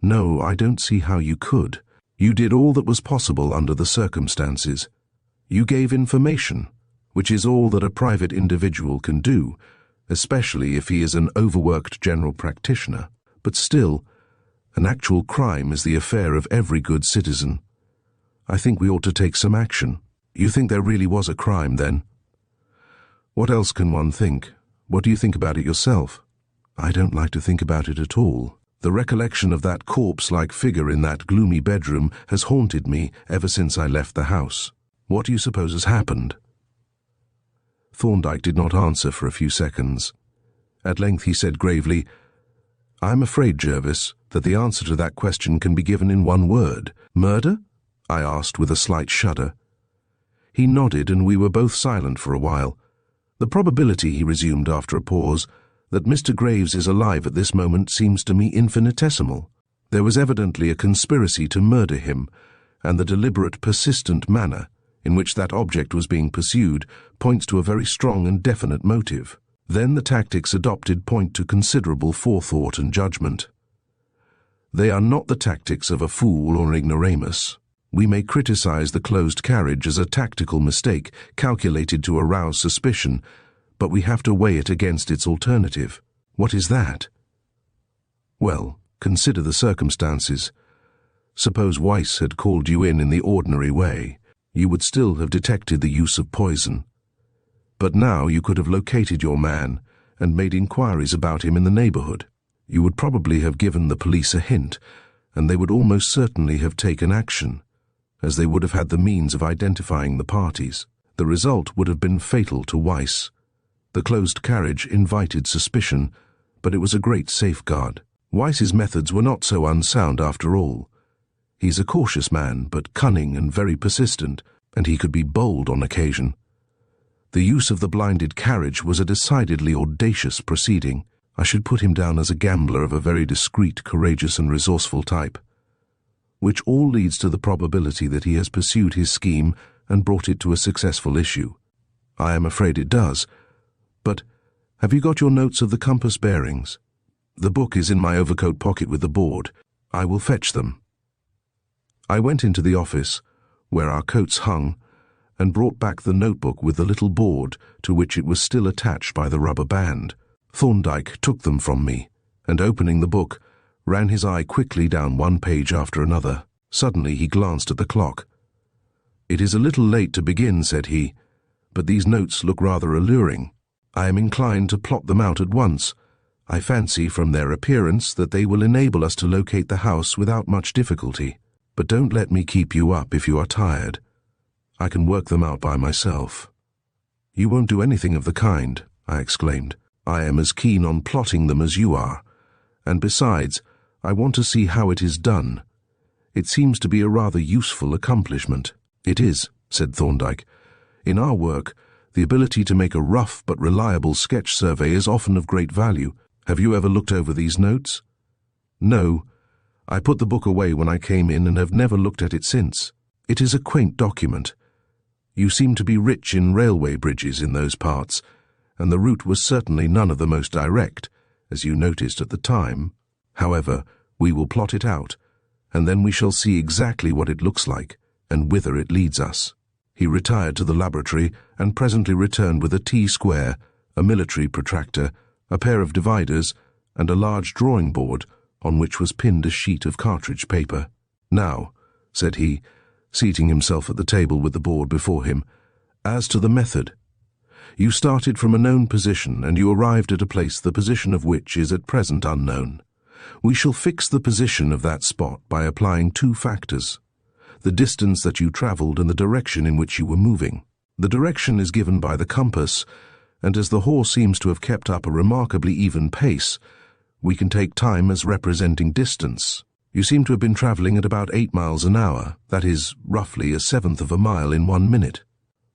No, I don't see how you could. You did all that was possible under the circumstances. You gave information, which is all that a private individual can do, especially if he is an overworked general practitioner. But still, an actual crime is the affair of every good citizen. I think we ought to take some action. You think there really was a crime, then? What else can one think? What do you think about it yourself? I don't like to think about it at all. The recollection of that corpse-like figure in that gloomy bedroom has haunted me ever since I left the house. What do you suppose has happened? Thorndyke did not answer for a few seconds. At length he said gravely, I am afraid, Jervis, that the answer to that question can be given in one word. Murder? I asked with a slight shudder. He nodded, and we were both silent for a while. The probability, he resumed after a pause, that Mr. Graves is alive at this moment seems to me infinitesimal. There was evidently a conspiracy to murder him, and the deliberate, persistent manner in which that object was being pursued points to a very strong and definite motive. Then the tactics adopted point to considerable forethought and judgment. They are not the tactics of a fool or an ignoramus. We may criticize the closed carriage as a tactical mistake calculated to arouse suspicion, but we have to weigh it against its alternative. What is that? Well, consider the circumstances. Suppose Weiss had called you in the ordinary way. You would still have detected the use of poison. But now you could have located your man and made inquiries about him in the neighborhood. You would probably have given the police a hint, and they would almost certainly have taken action, as they would have had the means of identifying the parties. The result would have been fatal to Weiss. The closed carriage invited suspicion, but it was a great safeguard. Weiss's methods were not so unsound after all. He's a cautious man, but cunning and very persistent, and he could be bold on occasion. The use of the blinded carriage was a decidedly audacious proceeding. I should put him down as a gambler of a very discreet, courageous and resourceful type, which all leads to the probability that he has pursued his scheme and brought it to a successful issue. I am afraid it does. But have you got your notes of the compass bearings? The book is in my overcoat pocket with the board. I will fetch them. I went into the office, where our coats hung, and brought back the notebook with the little board to which it was still attached by the rubber band. Thorndyke took them from me, and opening the book, ran his eye quickly down one page after another. Suddenly he glanced at the clock. It is a little late to begin, said he, but these notes look rather alluring. I am inclined to plot them out at once. I fancy from their appearance that they will enable us to locate the house without much difficulty. But don't let me keep you up if you are tired. I can work them out by myself. You won't do anything of the kind, I exclaimed. I am as keen on plotting them as you are. And besides, I want to see how it is done. It seems to be a rather useful accomplishment. It is, said Thorndyke. In our work, the ability to make a rough but reliable sketch survey is often of great value. Have you ever looked over these notes? No. I put the book away when I came in and have never looked at it since. It is a quaint document. You seem to be rich in railway bridges in those parts, and the route was certainly none of the most direct, as you noticed at the time. However, we will plot it out, and then we shall see exactly what it looks like and whither it leads us. He retired to the laboratory and presently returned with a T-square, a military protractor, a pair of dividers, and a large drawing board on which was pinned a sheet of cartridge paper. Now, said he, seating himself at the table with the board before him, as to the method. You started from a known position and you arrived at a place the position of which is at present unknown. We shall fix the position of that spot by applying two factors. the distance that you travelled and the direction in which you were moving. The direction is given by the compass, and as the horse seems to have kept up a remarkably even pace, we can take time as representing distance. You seem to have been travelling at about 8 miles an hour, that is, roughly 1/7 of a mile in 1 minute.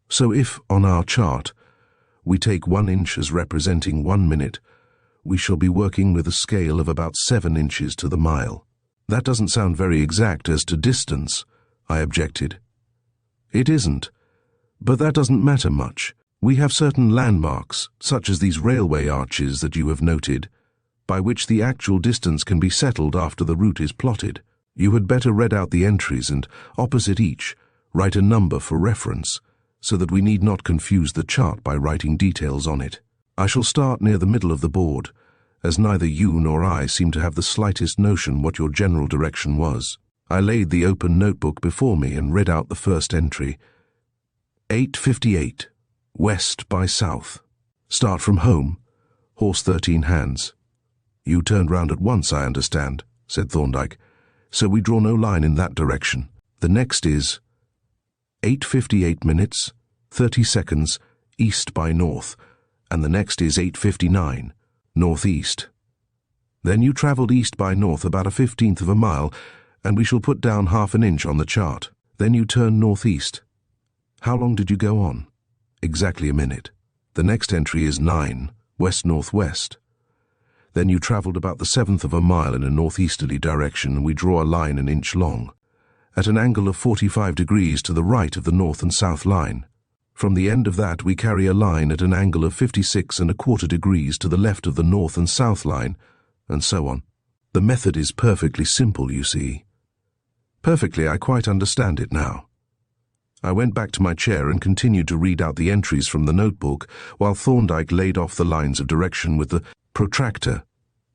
So if, on our chart, we take 1 inch as representing 1 minute, we shall be working with a scale of about 7 inches to the mile. That doesn't sound very exact as to distance, I objected. It isn't, but that doesn't matter much. We have certain landmarks, such as these railway arches that you have noted, by which the actual distance can be settled after the route is plotted. You had better read out the entries and, opposite each, write a number for reference, so that we need not confuse the chart by writing details on it. I shall start near the middle of the board, as neither you nor I seem to have the slightest notion what your general direction was. I laid the open notebook before me and read out the first entry. 8:58, west by south. Start from home, horse 13 hands. You turned round at once, I understand, said Thorndyke, so we draw no line in that direction. The next is 8:58 minutes, 30 seconds, east by north, and the next is 8:59, northeast. Then you travelled east by north about 1/15 of a mile, and we shall put down 1/2 inch on the chart. Then you turn northeast. How long did you go on? Exactly a minute. The next entry is 9, west-northwest. Then you travelled about the 1/7 of a mile in a northeasterly direction, and we draw a line 1 inch long, at an angle of 45 degrees to the right of the north and south line. From the end of that we carry a line at an angle of 56¼ degrees to the left of the north and south line, and so on. The method is perfectly simple, you see. Perfectly, I quite understand it now. I went back to my chair and continued to read out the entries from the notebook, while Thorndyke laid off the lines of direction with the protractor,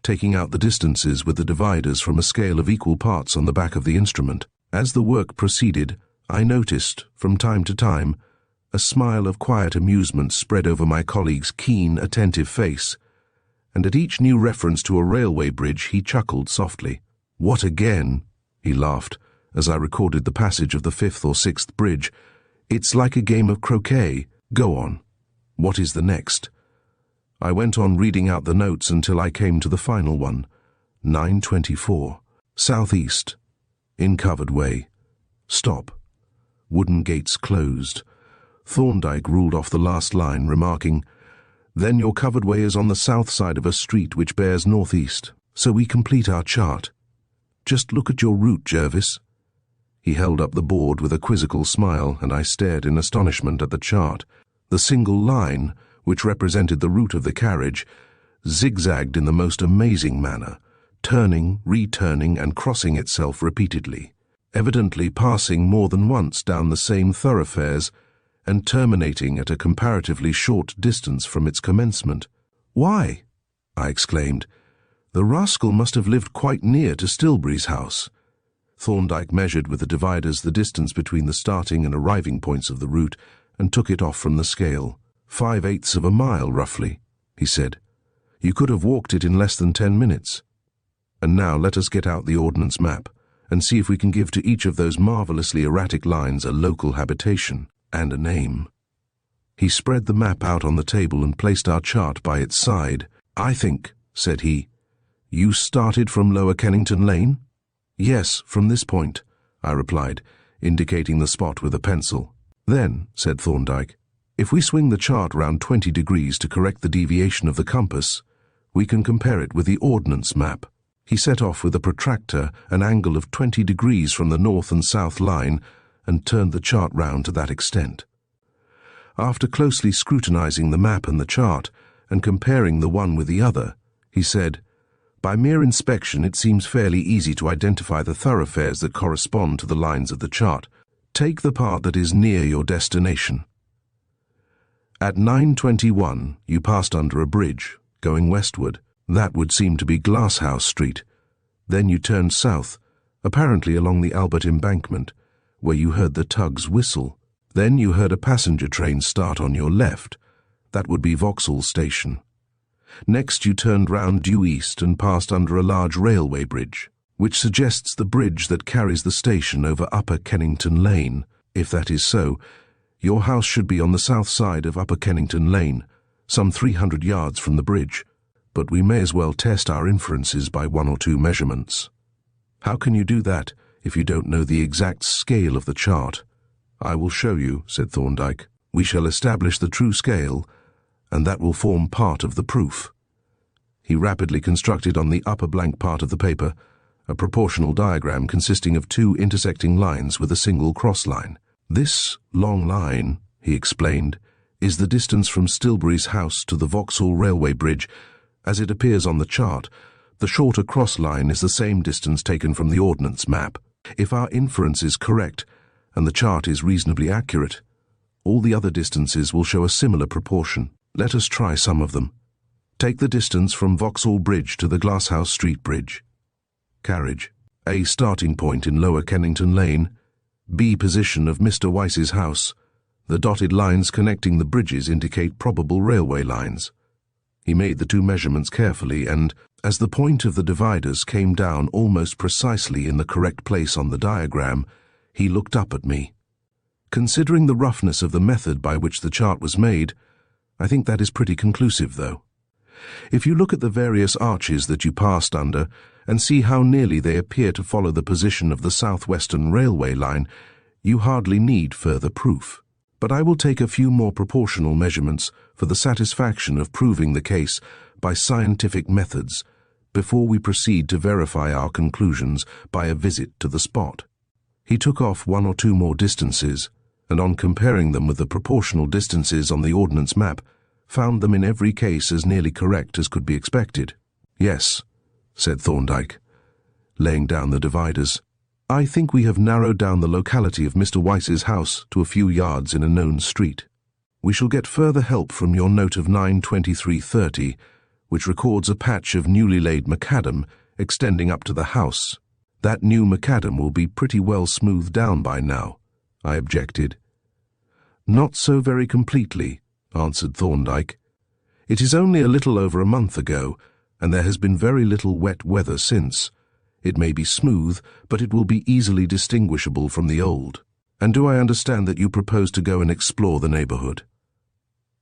taking out the distances with the dividers from a scale of equal parts on the back of the instrument. As the work proceeded, I noticed, from time to time, a smile of quiet amusement spread over my colleague's keen, attentive face, and at each new reference to a railway bridge he chuckled softly. "What again?" he laughed, as I recorded the passage of the 5th or 6th bridge. "It's like a game of croquet. Go on. What is the next?" I went on reading out the notes until I came to the final one. 9:24. Southeast. In covered way. Stop. Wooden gates closed. Thorndyke ruled off the last line, remarking, "Then your covered way is on the south side of a street which bears northeast. So we complete our chart. Just look at your route, Jervis." He held up the board with a quizzical smile, and I stared in astonishment at the chart. The single line, which represented the route of the carriage, zigzagged in the most amazing manner, turning, returning, and crossing itself repeatedly, evidently passing more than once down the same thoroughfares and terminating at a comparatively short distance from its commencement. "Why?" I exclaimed. "The rascal must have lived quite near to Stilbury's house." Thorndyke measured with the dividers the distance between the starting and arriving points of the route and took it off from the scale. 5/8 of a mile, roughly, he said. "You could have walked it in less than 10 minutes. And now let us get out the ordnance map and see if we can give to each of those marvellously erratic lines a local habitation and a name." He spread the map out on the table and placed our chart by its side. "I think," said he, "you started from Lower Kennington Lane?" "Yes, from this point," I replied, indicating the spot with a pencil. "Then," said Thorndyke, "if we swing the chart round 20 degrees to correct the deviation of the compass, we can compare it with the ordnance map." He set off with a protractor an angle of 20 degrees from the north and south line and turned the chart round to that extent. After closely scrutinizing the map and the chart and comparing the one with the other, he said, "By mere inspection it seems fairly easy to identify the thoroughfares that correspond to the lines of the chart. Take the part that is near your destination. At 9:21 you passed under a bridge, going westward. That would seem to be Glasshouse Street. Then you turned south, apparently along the Albert Embankment, where you heard the tugs whistle. Then you heard a passenger train start on your left. That would be Vauxhall Station. Next you turned round due east and passed under a large railway bridge. which suggests the bridge that carries the station over Upper Kennington Lane. If that is so, your house should be on the south side of Upper Kennington Lane, some 300 yards from the bridge, but we may as well test our inferences by 1 or 2 measurements. How can you do that if you don't know the exact scale of the chart? I will show you, said Thorndyke. We shall establish the true scale, and that will form part of the proof. He rapidly constructed on the upper blank part of the paper a proportional diagram consisting of 2 intersecting lines with a single cross line. This long line, he explained, is the distance from Stilbury's house to the Vauxhall Railway Bridge. As it appears on the chart, the shorter cross line is the same distance taken from the ordnance map. If our inference is correct, and the chart is reasonably accurate, all the other distances will show a similar proportion. Let us try some of them. Take the distance from Vauxhall Bridge to the Glasshouse Street Bridge. Carriage. A, starting point in Lower Kennington Lane. B, position of Mr. Weiss's house. The dotted lines connecting the bridges indicate probable railway lines. He made the 2 measurements carefully, and, as the point of the dividers came down almost precisely in the correct place on the diagram, he looked up at me. Considering the roughness of the method by which the chart was made, I think that is pretty conclusive, though. If you look at the various arches that you passed under and see how nearly they appear to follow the position of the southwestern railway line, you hardly need further proof. But I will take a few more proportional measurements for the satisfaction of proving the case by scientific methods before we proceed to verify our conclusions by a visit to the spot. He took off 1 or 2 more distances, and on comparing them with the proportional distances on the ordnance map, found them in every case as nearly correct as could be expected. Yes, said Thorndyke, laying down the dividers. I think we have narrowed down the locality of Mr. Weiss's house to a few yards in a known street. We shall get further help from your note of 9/23/30, which records a patch of newly laid macadam extending up to the house. That new macadam will be pretty well smoothed down by now, I objected. Not so very completely, answered Thorndyke. It is only a little over a month ago, and there has been very little wet weather since. It may be smooth, but it will be easily distinguishable from the old. And do I understand that you propose to go and explore the neighbourhood?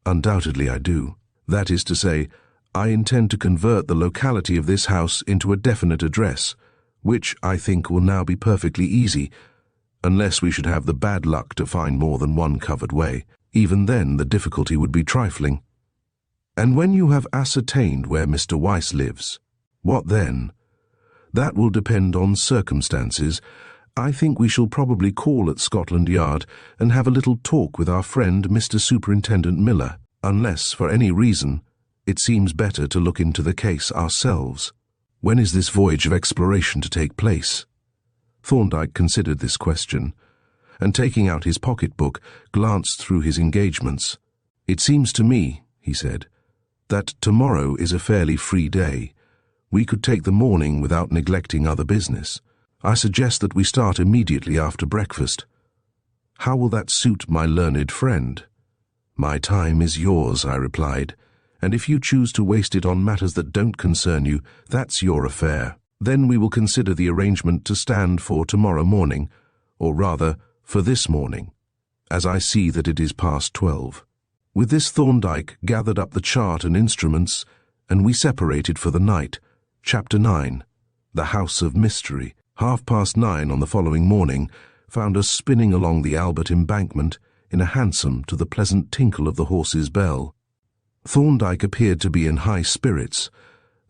Undoubtedly I do. That is to say, I intend to convert the locality of this house into a definite address, which I think will now be perfectly easy, unless we should have the bad luck to find more than one covered way. Even then the difficulty would be trifling. And when you have ascertained where Mr. Weiss lives, what then? That will depend on circumstances. I think we shall probably call at Scotland Yard and have a little talk with our friend Mr. Superintendent Miller, unless, for any reason, it seems better to look into the case ourselves. When is this voyage of exploration to take place? Thorndyke considered this question, and taking out his pocket-book, glanced through his engagements. It seems to me, he said, that tomorrow is a fairly free day. We could take the morning without neglecting other business. I suggest that we start immediately after breakfast. How will that suit my learned friend? My time is yours, I replied, and if you choose to waste it on matters that don't concern you, that's your affair. Then we will consider the arrangement to stand for tomorrow morning, or rather, for this morning, as I see that it is past 12. With this Thorndyke gathered up the chart and instruments, and we separated for the night. Chapter 9. The House of Mystery. 9:30 on the following morning found us spinning along the Albert Embankment in a hansom to the pleasant tinkle of the horse's bell. Thorndyke appeared to be in high spirits,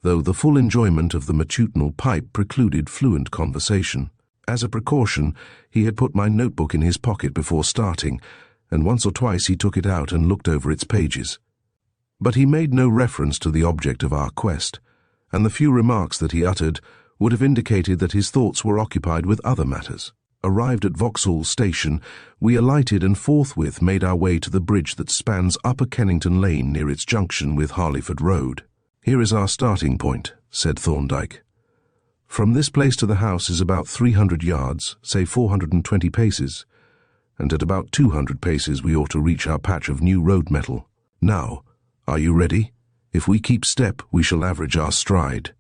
though the full enjoyment of the matutinal pipe precluded fluent conversation. As a precaution, he had put my notebook in his pocket before starting, and once or twice he took it out and looked over its pages. But he made no reference to the object of our quest, and the few remarks that he uttered would have indicated that his thoughts were occupied with other matters. Arrived at Vauxhall Station, we alighted and forthwith made our way to the bridge that spans Upper Kennington Lane near its junction with Harleyford Road. Here is our starting point, said Thorndyke. From this place to the house is about 300 yards, say 420 paces, and at about 200 paces we ought to reach our patch of new road metal. Now, are you ready? If we keep step, we shall average our stride.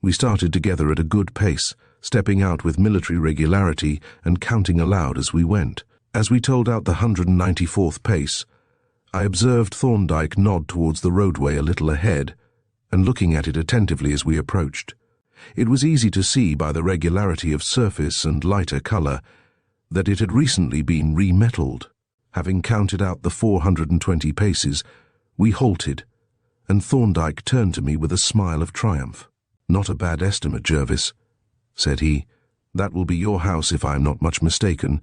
We started together at a good pace, stepping out with military regularity and counting aloud as we went. As we told out the 194th pace, I observed Thorndyke nod towards the roadway a little ahead, and looking at it attentively as we approached. It was easy to see by the regularity of surface and lighter colour that it had recently been remetalled. Having counted out the 420 paces, we halted, and Thorndyke turned to me with a smile of triumph. "Not a bad estimate, Jervis," said he. "That will be your house if I am not much mistaken.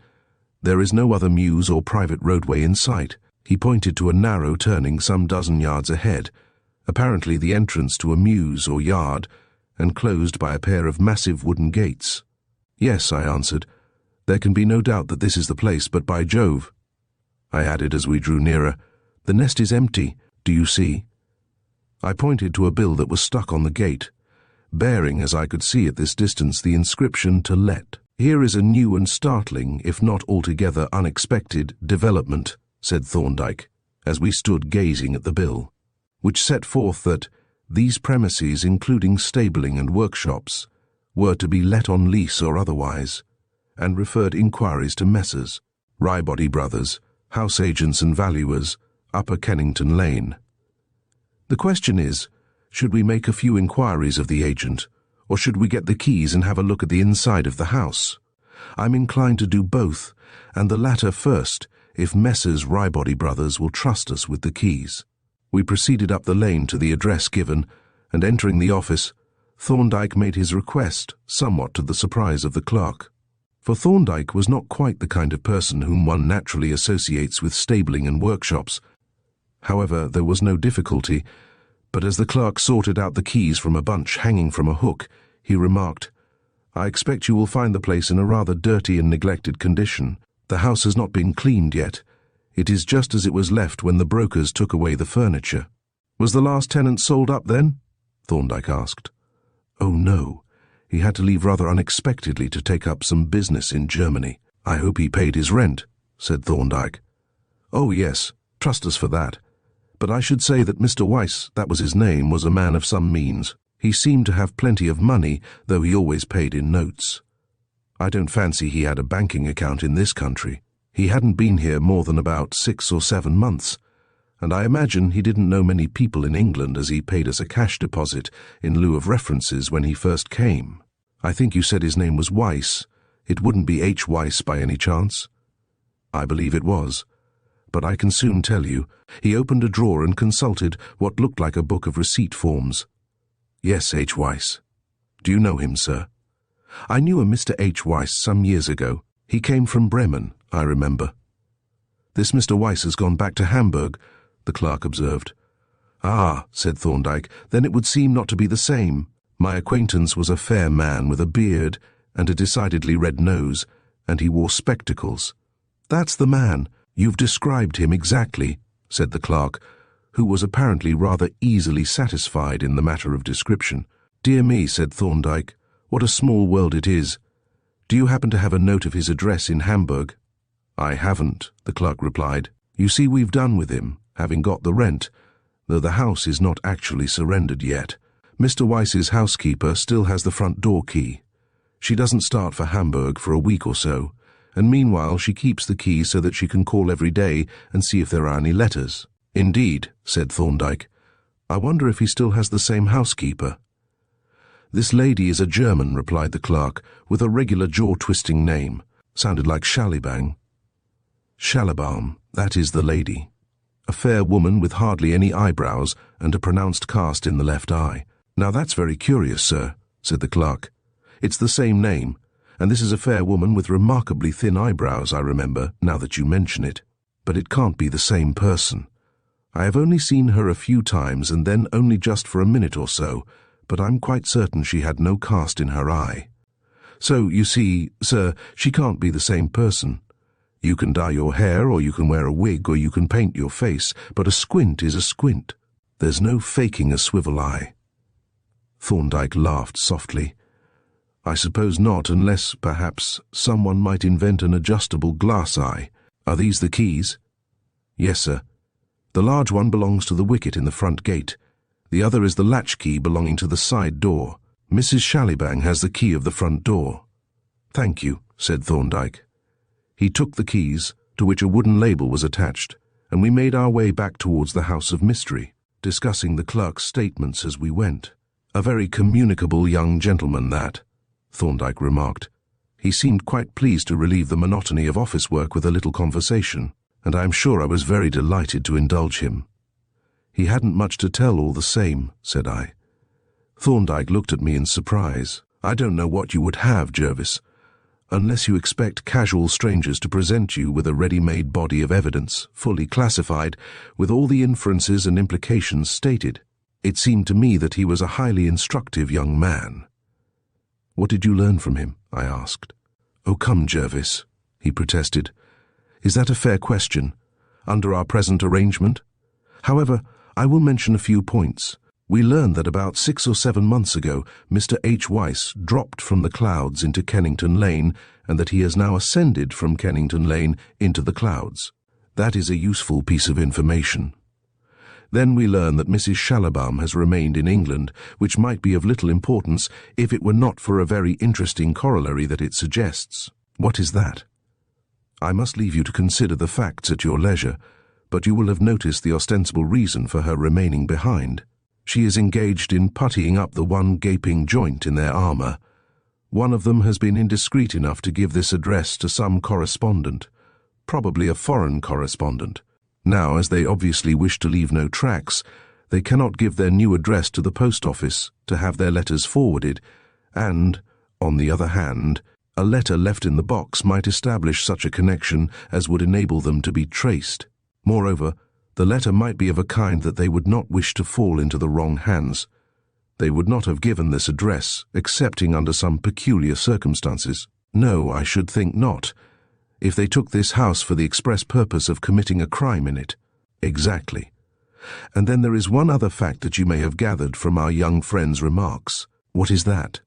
There is no other mews or private roadway in sight." He pointed to a narrow turning some dozen yards ahead, apparently the entrance to a mews or yard, and closed by a pair of massive wooden gates. "Yes," I answered. "There can be no doubt that this is the place, but by Jove," I added as we drew nearer, "the nest is empty. Do you see?" I pointed to a bill that was stuck on the gate, bearing, as I could see at this distance, the inscription "To Let." "Here is a new and startling, if not altogether unexpected, development," said Thorndyke, as we stood gazing at the bill, which set forth that these premises, including stabling and workshops, were to be let on lease or otherwise, and referred inquiries to Messrs. Rybody Brothers, house agents and valuers, Upper Kennington Lane. "The question is, should we make a few inquiries of the agent, or should we get the keys and have a look at the inside of the house? I'm inclined to do both, and the latter first, if Messrs. Rybody Brothers will trust us with the keys." We proceeded up the lane to the address given, and entering the office, Thorndyke made his request, somewhat to the surprise of the clerk. For Thorndyke was not quite the kind of person whom one naturally associates with stabling and workshops. However, there was no difficulty, but as the clerk sorted out the keys from a bunch hanging from a hook, he remarked, "I expect you will find the place in a rather dirty and neglected condition. The house has not been cleaned yet. It is just as it was left when the brokers took away the furniture." "Was the last tenant sold up then?" Thorndyke asked. "Oh, no. He had to leave rather unexpectedly to take up some business in Germany." "I hope he paid his rent," said Thorndyke. "Oh, yes. Trust us for that. But I should say that Mr. Weiss, that was his name, was a man of some means. He seemed to have plenty of money, though he always paid in notes. I don't fancy he had a banking account in this country. He hadn't been here more than about 6 or 7 months, and I imagine he didn't know many people in England, as he paid us a cash deposit in lieu of references when he first came. I think you said his name was Weiss. It wouldn't be H. Weiss by any chance?" "I believe it was. But I can soon tell you." He opened a drawer and consulted what looked like a book of receipt forms. "Yes, H. Weiss. Do you know him, sir?" "I knew a Mr. H. Weiss some years ago. He came from Bremen, I remember." "This Mr. Weiss has gone back to Hamburg," the clerk observed. "Ah," said Thorndyke, "then it would seem not to be the same. My acquaintance was a fair man with a beard and a decidedly red nose, and he wore spectacles." "That's the man. You've described him exactly," said the clerk, who was apparently rather easily satisfied in the matter of description. "Dear me," said Thorndyke, "what a small world it is. Do you happen to have a note of his address in Hamburg?" "I haven't," the clerk replied. "You see, we've done with him, having got the rent, though the house is not actually surrendered yet. Mr. Weiss's housekeeper still has the front door key. She doesn't start for Hamburg for a week or so, and meanwhile she keeps the key so that she can call every day and see if there are any letters." "Indeed," said Thorndyke. "I wonder if he still has the same housekeeper." "This lady is a German," replied the clerk, "with a regular jaw-twisting name. Sounded like Schalibang." "Schallibaum, that is the lady. A fair woman with hardly any eyebrows and a pronounced cast in the left eye." "Now that's very curious, sir," said the clerk. "It's the same name, and this is a fair woman with remarkably thin eyebrows, I remember, now that you mention it. But it can't be the same person. I have only seen her a few times, and then only just for a minute or so, but I'm quite certain she had no cast in her eye. So, you see, sir, she can't be the same person. You can dye your hair, or you can wear a wig, or you can paint your face, but a squint is a squint. There's no faking a swivel eye." Thorndyke laughed softly. "I suppose not, unless, perhaps, someone might invent an adjustable glass eye. Are these the keys?" "Yes, sir. The large one belongs to the wicket in the front gate. The other is the latch key belonging to the side door. Mrs. Shallybang has the key of the front door. Thank you, said Thorndyke. He took the keys, to which a wooden label was attached, and we made our way back towards the house of mystery, discussing the clerk's statements as we went. A very communicable young gentleman, that, Thorndyke remarked. He seemed quite pleased to relieve the monotony of office work with a little conversation, and I am sure I was very delighted to indulge him. He hadn't much to tell all the same, said I. Thorndyke looked at me in surprise. I don't know what you would have, Jervis, unless you expect casual strangers to present you with a ready-made body of evidence, fully classified, with all the inferences and implications stated. It seemed to me that he was a highly instructive young man. What did you learn from him? I asked. Oh, come, Jervis, he protested. Is that a fair question, under our present arrangement? However, I will mention a few points. We learned that about 6 or 7 months ago, Mr. H. Weiss dropped from the clouds into Kennington Lane, and that he has now ascended from Kennington Lane into the clouds. That is a useful piece of information. Then we learn that Mrs. Shallybang has remained in England, which might be of little importance if it were not for a very interesting corollary that it suggests. What is that? I must leave you to consider the facts at your leisure, but you will have noticed the ostensible reason for her remaining behind. She is engaged in puttying up the one gaping joint in their armour. One of them has been indiscreet enough to give this address to some correspondent, probably a foreign correspondent. Now, as they obviously wish to leave no tracks, they cannot give their new address to the post office to have their letters forwarded, and, on the other hand, a letter left in the box might establish such a connection as would enable them to be traced. Moreover, the letter might be of a kind that they would not wish to fall into the wrong hands. They would not have given this address, excepting under some peculiar circumstances. No, I should think not. If they took this house for the express purpose of committing a crime in it. Exactly. And then there is one other fact that you may have gathered from our young friend's remarks. What is that?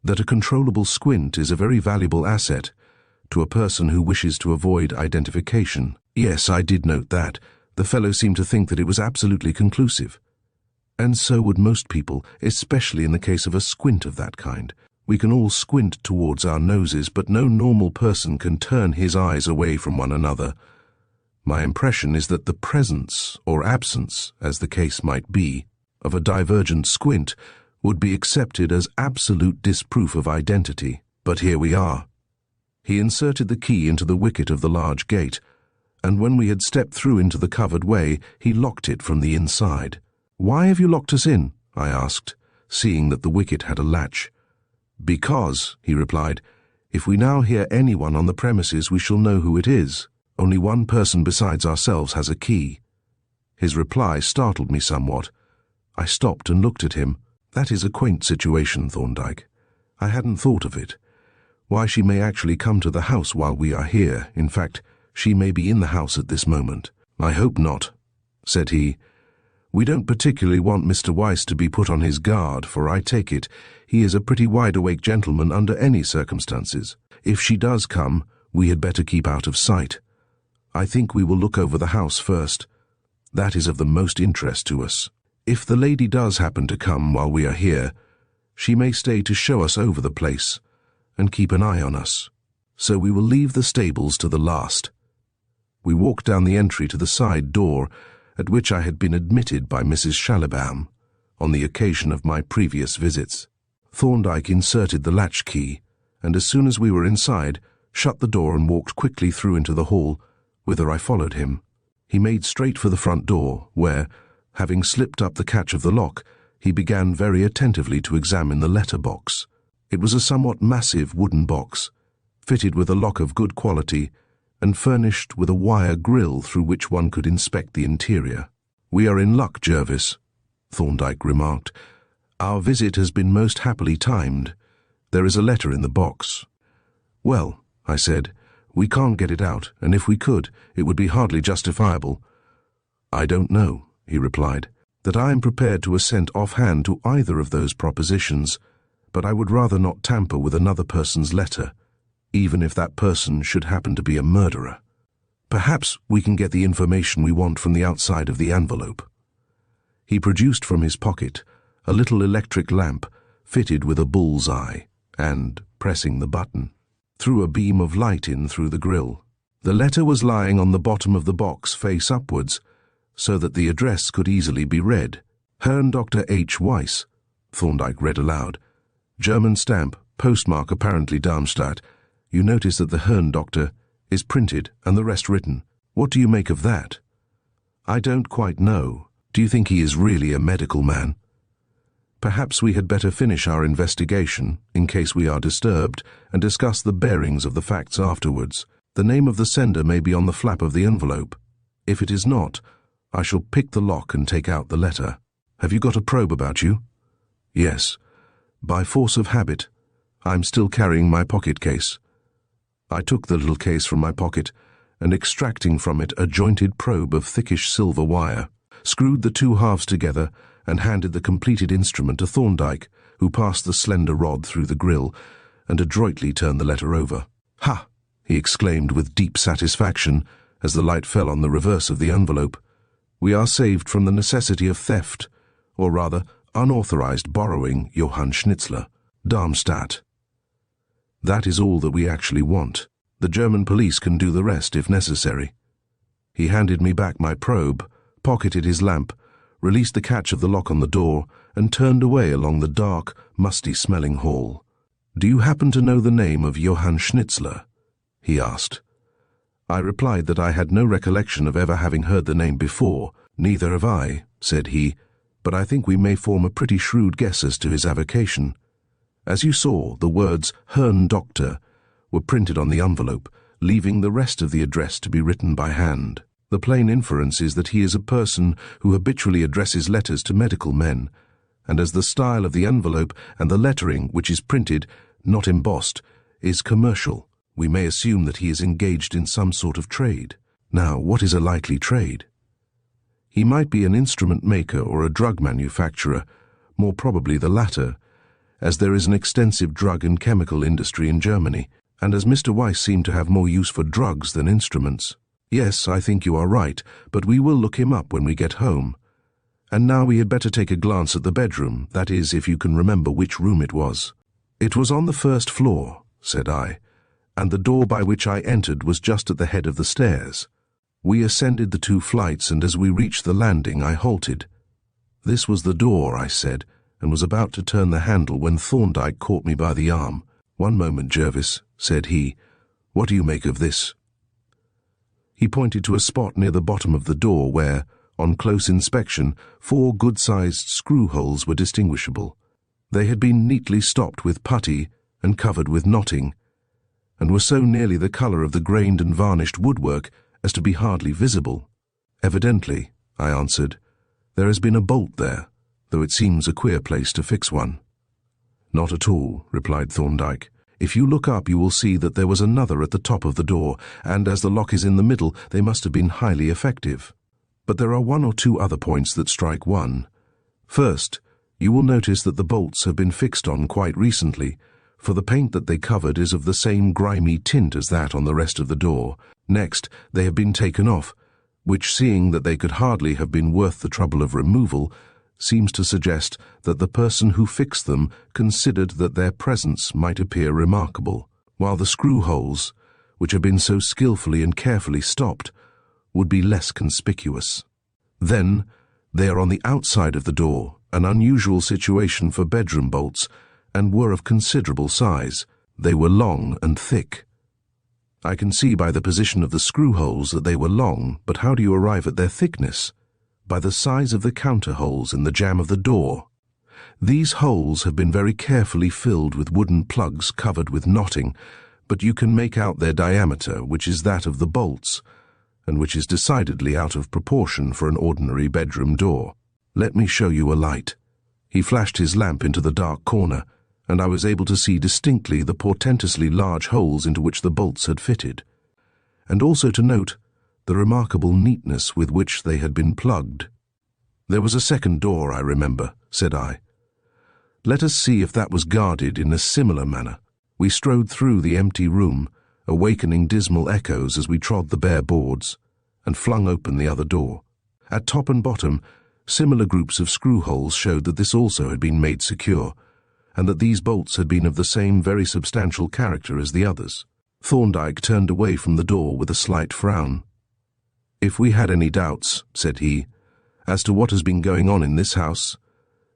That a controllable squint is a very valuable asset to a person who wishes to avoid identification. Yes, I did note that. The fellow seemed to think that it was absolutely conclusive. And so would most people, especially in the case of a squint of that kind. We can all squint towards our noses, but no normal person can turn his eyes away from one another. My impression is that the presence, or absence, as the case might be, of a divergent squint would be accepted as absolute disproof of identity. But here we are. He inserted the key into the wicket of the large gate, and when we had stepped through into the covered way, he locked it from the inside. "Why have you locked us in?" I asked, seeing that the wicket had a latch. "Because," he replied, "if we now hear anyone on the premises, we shall know who it is. Only one person besides ourselves has a key." His reply startled me somewhat. I stopped and looked at him. "That is a quaint situation, Thorndyke. I hadn't thought of it. Why, she may actually come to the house while we are here. In fact, she may be in the house at this moment." "I hope not," said he. "We don't particularly want Mr. Weiss to be put on his guard, for I take it he is a pretty wide-awake gentleman under any circumstances. If she does come, we had better keep out of sight. I think we will look over the house first. That is of the most interest to us. If the lady does happen to come while we are here, she may stay to show us over the place and keep an eye on us. So we will leave the stables to the last." We walked down the entry to the side door, at which I had been admitted by Mrs. Shallybang on the occasion of my previous visits. Thorndyke inserted the latch key, and as soon as we were inside, shut the door and walked quickly through into the hall, whither I followed him. He made straight for the front door, where, having slipped up the catch of the lock, he began very attentively to examine the letter box. It was a somewhat massive wooden box, fitted with a lock of good quality, and furnished with a wire grill through which one could inspect the interior. "We are in luck, Jervis," Thorndyke remarked. "Our visit has been most happily timed. There is a letter in the box." "Well," I said, "we can't get it out, and if we could, it would be hardly justifiable." "I don't know," he replied, "that I am prepared to assent offhand to either of those propositions, but I would rather not tamper with another person's letter, even if that person should happen to be a murderer. Perhaps we can get the information we want from the outside of the envelope." He produced from his pocket a little electric lamp, fitted with a bull's eye, and, pressing the button, threw a beam of light in through the grille. The letter was lying on the bottom of the box face upwards, so that the address could easily be read. Herrn Dr. H. Weiss, Thorndyke read aloud. German stamp, postmark apparently Darmstadt. You notice that the Herrn Doctor is printed and the rest written. What do you make of that? I don't quite know. Do you think he is really a medical man? Perhaps we had better finish our investigation, in case we are disturbed, and discuss the bearings of the facts afterwards. The name of the sender may be on the flap of the envelope. If it is not, I shall pick the lock and take out the letter. Have you got a probe about you? Yes. By force of habit, I'm still carrying my pocket case. I took the little case from my pocket, and extracting from it a jointed probe of thickish silver wire, screwed the two halves together and handed the completed instrument to Thorndyke, who passed the slender rod through the grille and adroitly turned the letter over. "Ha!" he exclaimed with deep satisfaction as the light fell on the reverse of the envelope. "We are saved from the necessity of theft, or rather, unauthorized borrowing, Johann Schnitzler, Darmstadt. That is all that we actually want. The German police can do the rest if necessary." He handed me back my probe, pocketed his lamp, released the catch of the lock on the door, and turned away along the dark, musty-smelling hall. "Do you happen to know the name of Johann Schnitzler?" he asked. I replied that I had no recollection of ever having heard the name before. "Neither have I," said he, "but I think we may form a pretty shrewd guess as to his avocation. As you saw, the words Herrn Doctor were printed on the envelope, leaving the rest of the address to be written by hand. The plain inference is that he is a person who habitually addresses letters to medical men, and as the style of the envelope and the lettering, which is printed, not embossed, is commercial, we may assume that he is engaged in some sort of trade. Now, what is a likely trade? He might be an instrument maker or a drug manufacturer, more probably the latter, as there is an extensive drug and chemical industry in Germany, and as Mr. Weiss seemed to have more use for drugs than instruments. Yes, I think you are right, but we will look him up when we get home. And now we had better take a glance at the bedroom, that is, if you can remember which room it was. It was on the first floor, said I, and the door by which I entered was just at the head of the stairs. We ascended the 2 flights, and as we reached the landing, I halted. This was the door, I said, and was about to turn the handle when Thorndyke caught me by the arm. "One moment, Jervis," said he. "What do you make of this?" He pointed to a spot near the bottom of the door where, on close inspection, 4 good-sized screw holes were distinguishable. They had been neatly stopped with putty and covered with knotting, and were so nearly the colour of the grained and varnished woodwork as to be hardly visible. "Evidently," I answered, "there has been a bolt there, though it seems a queer place to fix one." "Not at all," replied Thorndyke. "If you look up you will see that there was another at the top of the door, and as the lock is in the middle, they must have been highly effective. But there are 1 or 2 other points that strike one. First, you will notice that the bolts have been fixed on quite recently, for the paint that they covered is of the same grimy tint as that on the rest of the door. Next, they have been taken off, which, seeing that they could hardly have been worth the trouble of removal, seems to suggest that the person who fixed them considered that their presence might appear remarkable, while the screw holes, which had been so skillfully and carefully stopped, would be less conspicuous. Then, they are on the outside of the door, an unusual situation for bedroom bolts, and were of considerable size. They were long and thick. I can see by the position of the screw holes that they were long, but how do you arrive at their thickness? By the size of the counter holes in the jamb of the door. These holes have been very carefully filled with wooden plugs covered with knotting, but you can make out their diameter, which is that of the bolts, and which is decidedly out of proportion for an ordinary bedroom door. Let me show you a light. He flashed his lamp into the dark corner, and I was able to see distinctly the portentously large holes into which the bolts had fitted, and also to note the remarkable neatness with which they had been plugged. "There was a second door, I remember," said I. "Let us see if that was guarded in a similar manner." We strode through the empty room, awakening dismal echoes as we trod the bare boards, and flung open the other door. At top and bottom, similar groups of screw holes showed that this also had been made secure, and that these bolts had been of the same very substantial character as the others. Thorndyke turned away from the door with a slight frown. "If we had any doubts," said he, "as to what has been going on in this house,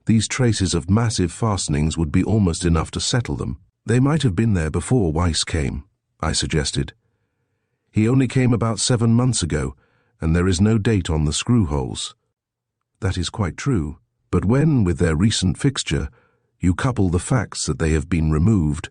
these traces of massive fastenings would be almost enough to settle them." "They might have been there before Weiss came," I suggested. "He only came about 7 months ago, and there is no date on the screw holes." "That is quite true, but when, with their recent fixture, you couple the facts that they have been removed,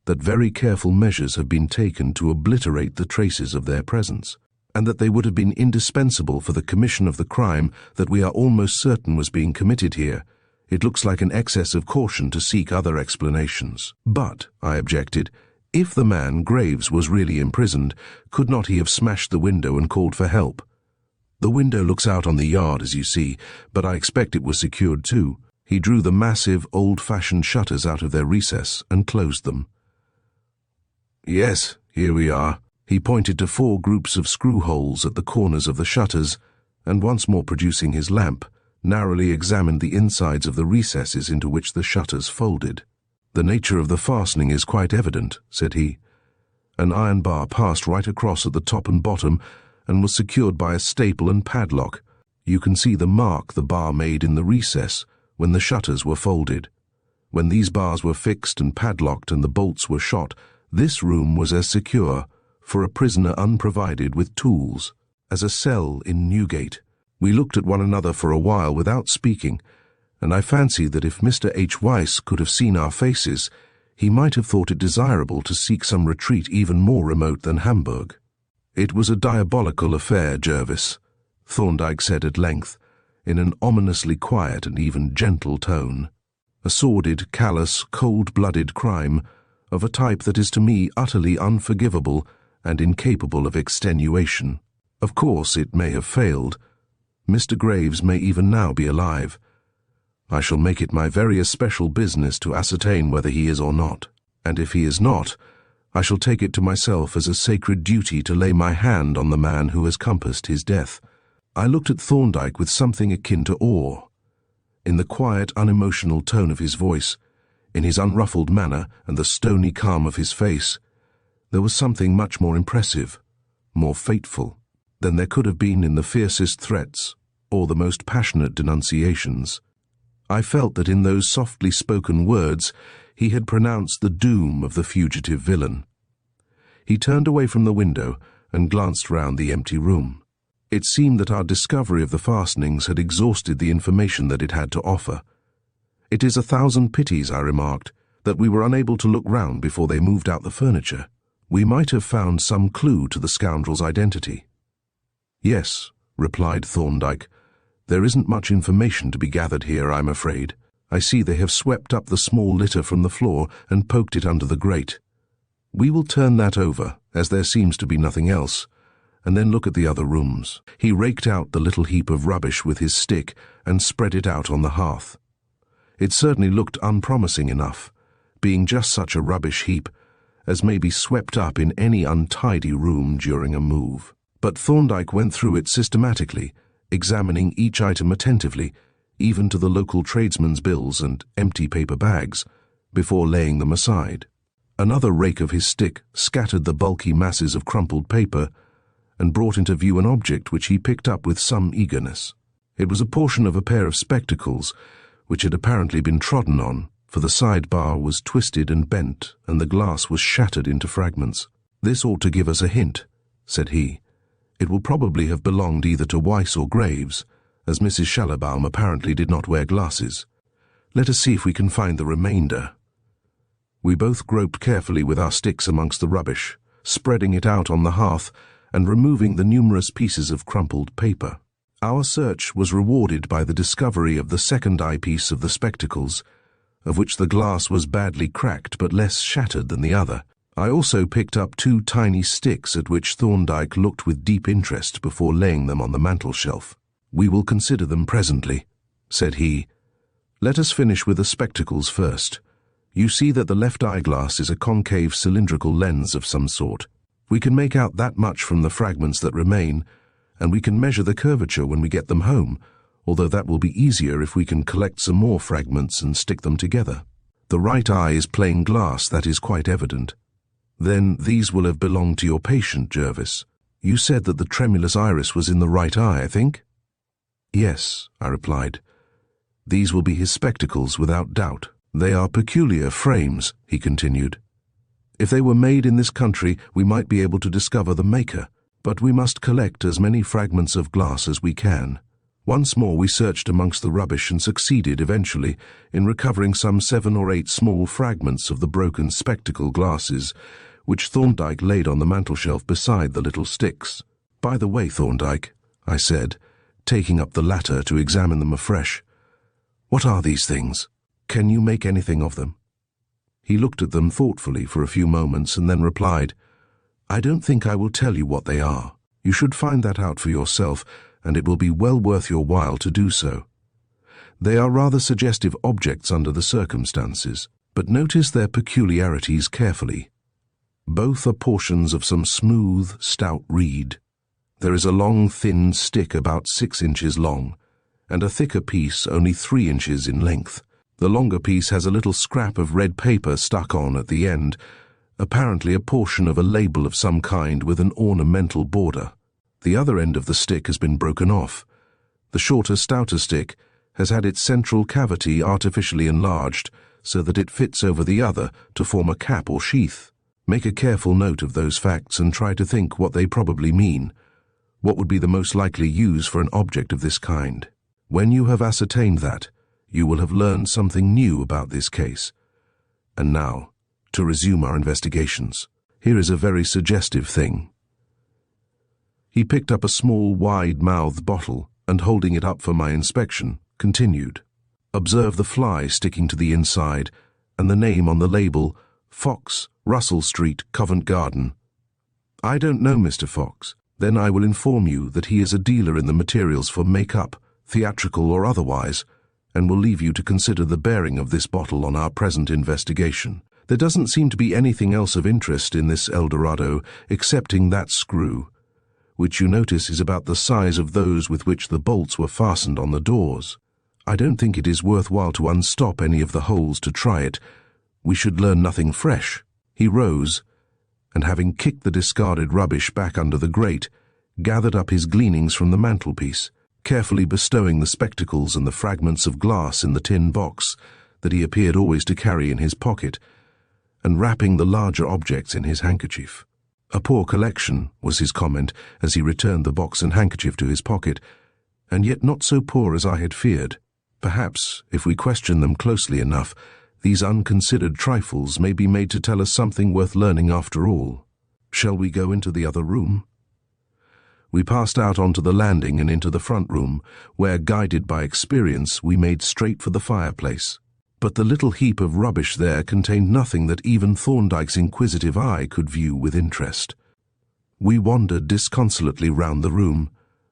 that very careful measures have been taken to obliterate the traces of their presence, and that they would have been indispensable for the commission of the crime that we are almost certain was being committed here, it looks like an excess of caution to seek other explanations." "But," I objected, "if the man, Graves, was really imprisoned, could not he have smashed the window and called for help? The window looks out on the yard, as you see, but I expect it was secured too. He drew the massive, old-fashioned shutters out of their recess and closed them." "Yes, here we are." He pointed to 4 groups of screw holes at the corners of the shutters, and once more producing his lamp, narrowly examined the insides of the recesses into which the shutters folded. "The nature of the fastening is quite evident," said he. "An iron bar passed right across at the top and bottom, and was secured by a staple and padlock. You can see the mark the bar made in the recess when the shutters were folded. When these bars were fixed and padlocked and the bolts were shot, this room was as secure, for a prisoner unprovided with tools, as a cell in Newgate." We looked at one another for a while without speaking, and I fancied that if Mr. H. Weiss could have seen our faces, he might have thought it desirable to seek some retreat even more remote than Hamburg. "It was a diabolical affair, Jervis," Thorndyke said at length, in an ominously quiet and even gentle tone. "A sordid, callous, cold-blooded crime, of a type that is to me utterly unforgivable and incapable of extenuation. Of course, it may have failed. Mr. Graves may even now be alive. I shall make it my very especial business to ascertain whether he is or not, and if he is not, I shall take it to myself as a sacred duty to lay my hand on the man who has compassed his death." I looked at Thorndyke with something akin to awe. In the quiet, unemotional tone of his voice, in his unruffled manner and the stony calm of his face, there was something much more impressive, more fateful, than there could have been in the fiercest threats or the most passionate denunciations. I felt that in those softly spoken words he had pronounced the doom of the fugitive villain. He turned away from the window and glanced round the empty room. It seemed that our discovery of the fastenings had exhausted the information that it had to offer. "It is 1,000 pities," I remarked, "that we were unable to look round before they moved out the furniture. We might have found some clue to the scoundrel's identity." "Yes," replied Thorndyke, "there isn't much information to be gathered here, I'm afraid. I see they have swept up the small litter from the floor and poked it under the grate. We will turn that over, as there seems to be nothing else, and then look at the other rooms." He raked out the little heap of rubbish with his stick and spread it out on the hearth. It certainly looked unpromising enough, being just such a rubbish heap as may be swept up in any untidy room during a move. But Thorndyke went through it systematically, examining each item attentively, even to the local tradesmen's bills and empty paper bags, before laying them aside. Another rake of his stick scattered the bulky masses of crumpled paper and brought into view an object which he picked up with some eagerness. It was a portion of a pair of spectacles, which had apparently been trodden on, for the sidebar was twisted and bent, and the glass was shattered into fragments. "This ought to give us a hint," said he. "It will probably have belonged either to Weiss or Graves, as Mrs. Schallerbaum apparently did not wear glasses. Let us see if we can find the remainder." We both groped carefully with our sticks amongst the rubbish, spreading it out on the hearth and removing the numerous pieces of crumpled paper. Our search was rewarded by the discovery of the second eyepiece of the spectacles, of which the glass was badly cracked but less shattered than the other. I also picked up 2 tiny sticks at which Thorndyke looked with deep interest before laying them on the mantel-shelf. "We will consider them presently," said he. "Let us finish with the spectacles first. You see that the left eyeglass is a concave cylindrical lens of some sort. We can make out that much from the fragments that remain, and we can measure the curvature when we get them home, although that will be easier if we can collect some more fragments and stick them together. The right eye is plain glass, that is quite evident. Then these will have belonged to your patient, Jervis. You said that the tremulous iris was in the right eye, I think? Yes, I replied. These will be his spectacles, without doubt. They are peculiar frames, he continued. If they were made in this country, we might be able to discover the maker, but we must collect as many fragments of glass as we can. Once more we searched amongst the rubbish and succeeded, eventually, in recovering some 7 or 8 small fragments of the broken spectacle glasses, which Thorndyke laid on the mantelshelf beside the little sticks. By the way, Thorndyke, I said, taking up the latter to examine them afresh, what are these things? Can you make anything of them? He looked at them thoughtfully for a few moments and then replied, I don't think I will tell you what they are. You should find that out for yourself, and it will be well worth your while to do so. They are rather suggestive objects under the circumstances, but notice their peculiarities carefully. Both are portions of some smooth, stout reed. There is a long, thin stick about 6 inches long, and a thicker piece only 3 inches in length. The longer piece has a little scrap of red paper stuck on at the end, apparently a portion of a label of some kind with an ornamental border. The other end of the stick has been broken off. The shorter, stouter stick has had its central cavity artificially enlarged so that it fits over the other to form a cap or sheath. Make a careful note of those facts and try to think what they probably mean. What would be the most likely use for an object of this kind? When you have ascertained that, you will have learned something new about this case. And now, to resume our investigations. Here is a very suggestive thing. He picked up a small, wide-mouthed bottle and, holding it up for my inspection, continued. Observe the fly sticking to the inside and the name on the label, Fox, Russell Street, Covent Garden. I don't know Mr. Fox. Then I will inform you that he is a dealer in the materials for make-up, theatrical or otherwise, and will leave you to consider the bearing of this bottle on our present investigation. There doesn't seem to be anything else of interest in this El Dorado excepting that screw, which you notice is about the size of those with which the bolts were fastened on the doors. I don't think it is worthwhile to unstop any of the holes to try it. We should learn nothing fresh. He rose, and having kicked the discarded rubbish back under the grate, gathered up his gleanings from the mantelpiece, carefully bestowing the spectacles and the fragments of glass in the tin box that he appeared always to carry in his pocket, and wrapping the larger objects in his handkerchief. A poor collection, was his comment as he returned the box and handkerchief to his pocket, and yet not so poor as I had feared. Perhaps, if we question them closely enough, these unconsidered trifles may be made to tell us something worth learning after all. Shall we go into the other room? We passed out onto the landing and into the front room, where, guided by experience, we made straight for the fireplace. But the little heap of rubbish there contained nothing that even Thorndyke's inquisitive eye could view with interest. We wandered disconsolately round the room,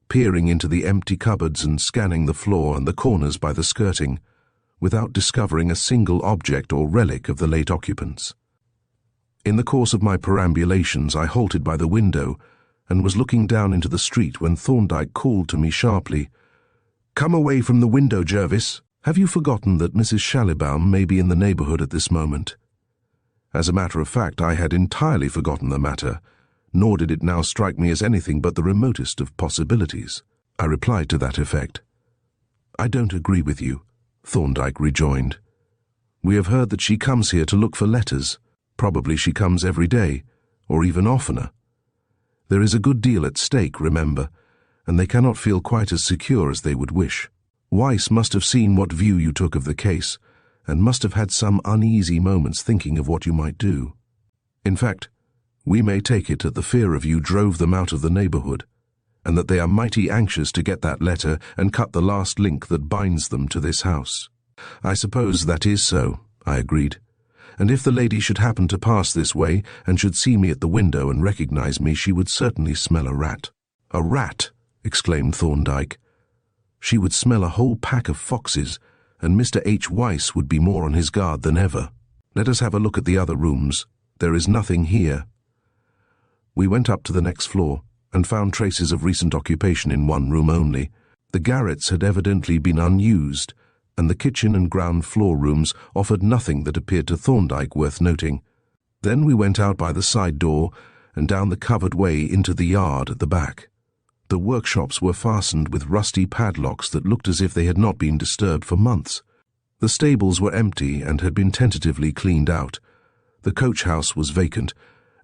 peering into the empty cupboards and scanning the floor and the corners by the skirting, without discovering a single object or relic of the late occupants. In the course of my perambulations, I halted by the window and was looking down into the street when Thorndyke called to me sharply, "Come away from the window, Jervis. Have you forgotten that Mrs. Schallibaum may be in the neighbourhood at this moment?" As a matter of fact, I had entirely forgotten the matter, nor did it now strike me as anything but the remotest of possibilities. I replied to that effect. "I don't agree with you," Thorndyke rejoined. "We have heard that she comes here to look for letters. Probably she comes every day, or even oftener. There is a good deal at stake, remember, and they cannot feel quite as secure as they would wish. Weiss must have seen what view you took of the case, and must have had some uneasy moments thinking of what you might do. In fact, we may take it that the fear of you drove them out of the neighbourhood, and that they are mighty anxious to get that letter and cut the last link that binds them to this house." "I suppose that is so," I agreed. "And if the lady should happen to pass this way and should see me at the window and recognize me, she would certainly smell a rat." "A rat!" exclaimed Thorndyke. "She would smell a whole pack of foxes, and Mr. H. Weiss would be more on his guard than ever. Let us have a look at the other rooms. There is nothing here." We went up to the next floor and found traces of recent occupation in one room only. The garrets had evidently been unused, and the kitchen and ground floor rooms offered nothing that appeared to Thorndyke worth noting. Then we went out by the side door and down the covered way into the yard at the back. The workshops were fastened with rusty padlocks that looked as if they had not been disturbed for months. The stables were empty and had been tentatively cleaned out. The coach house was vacant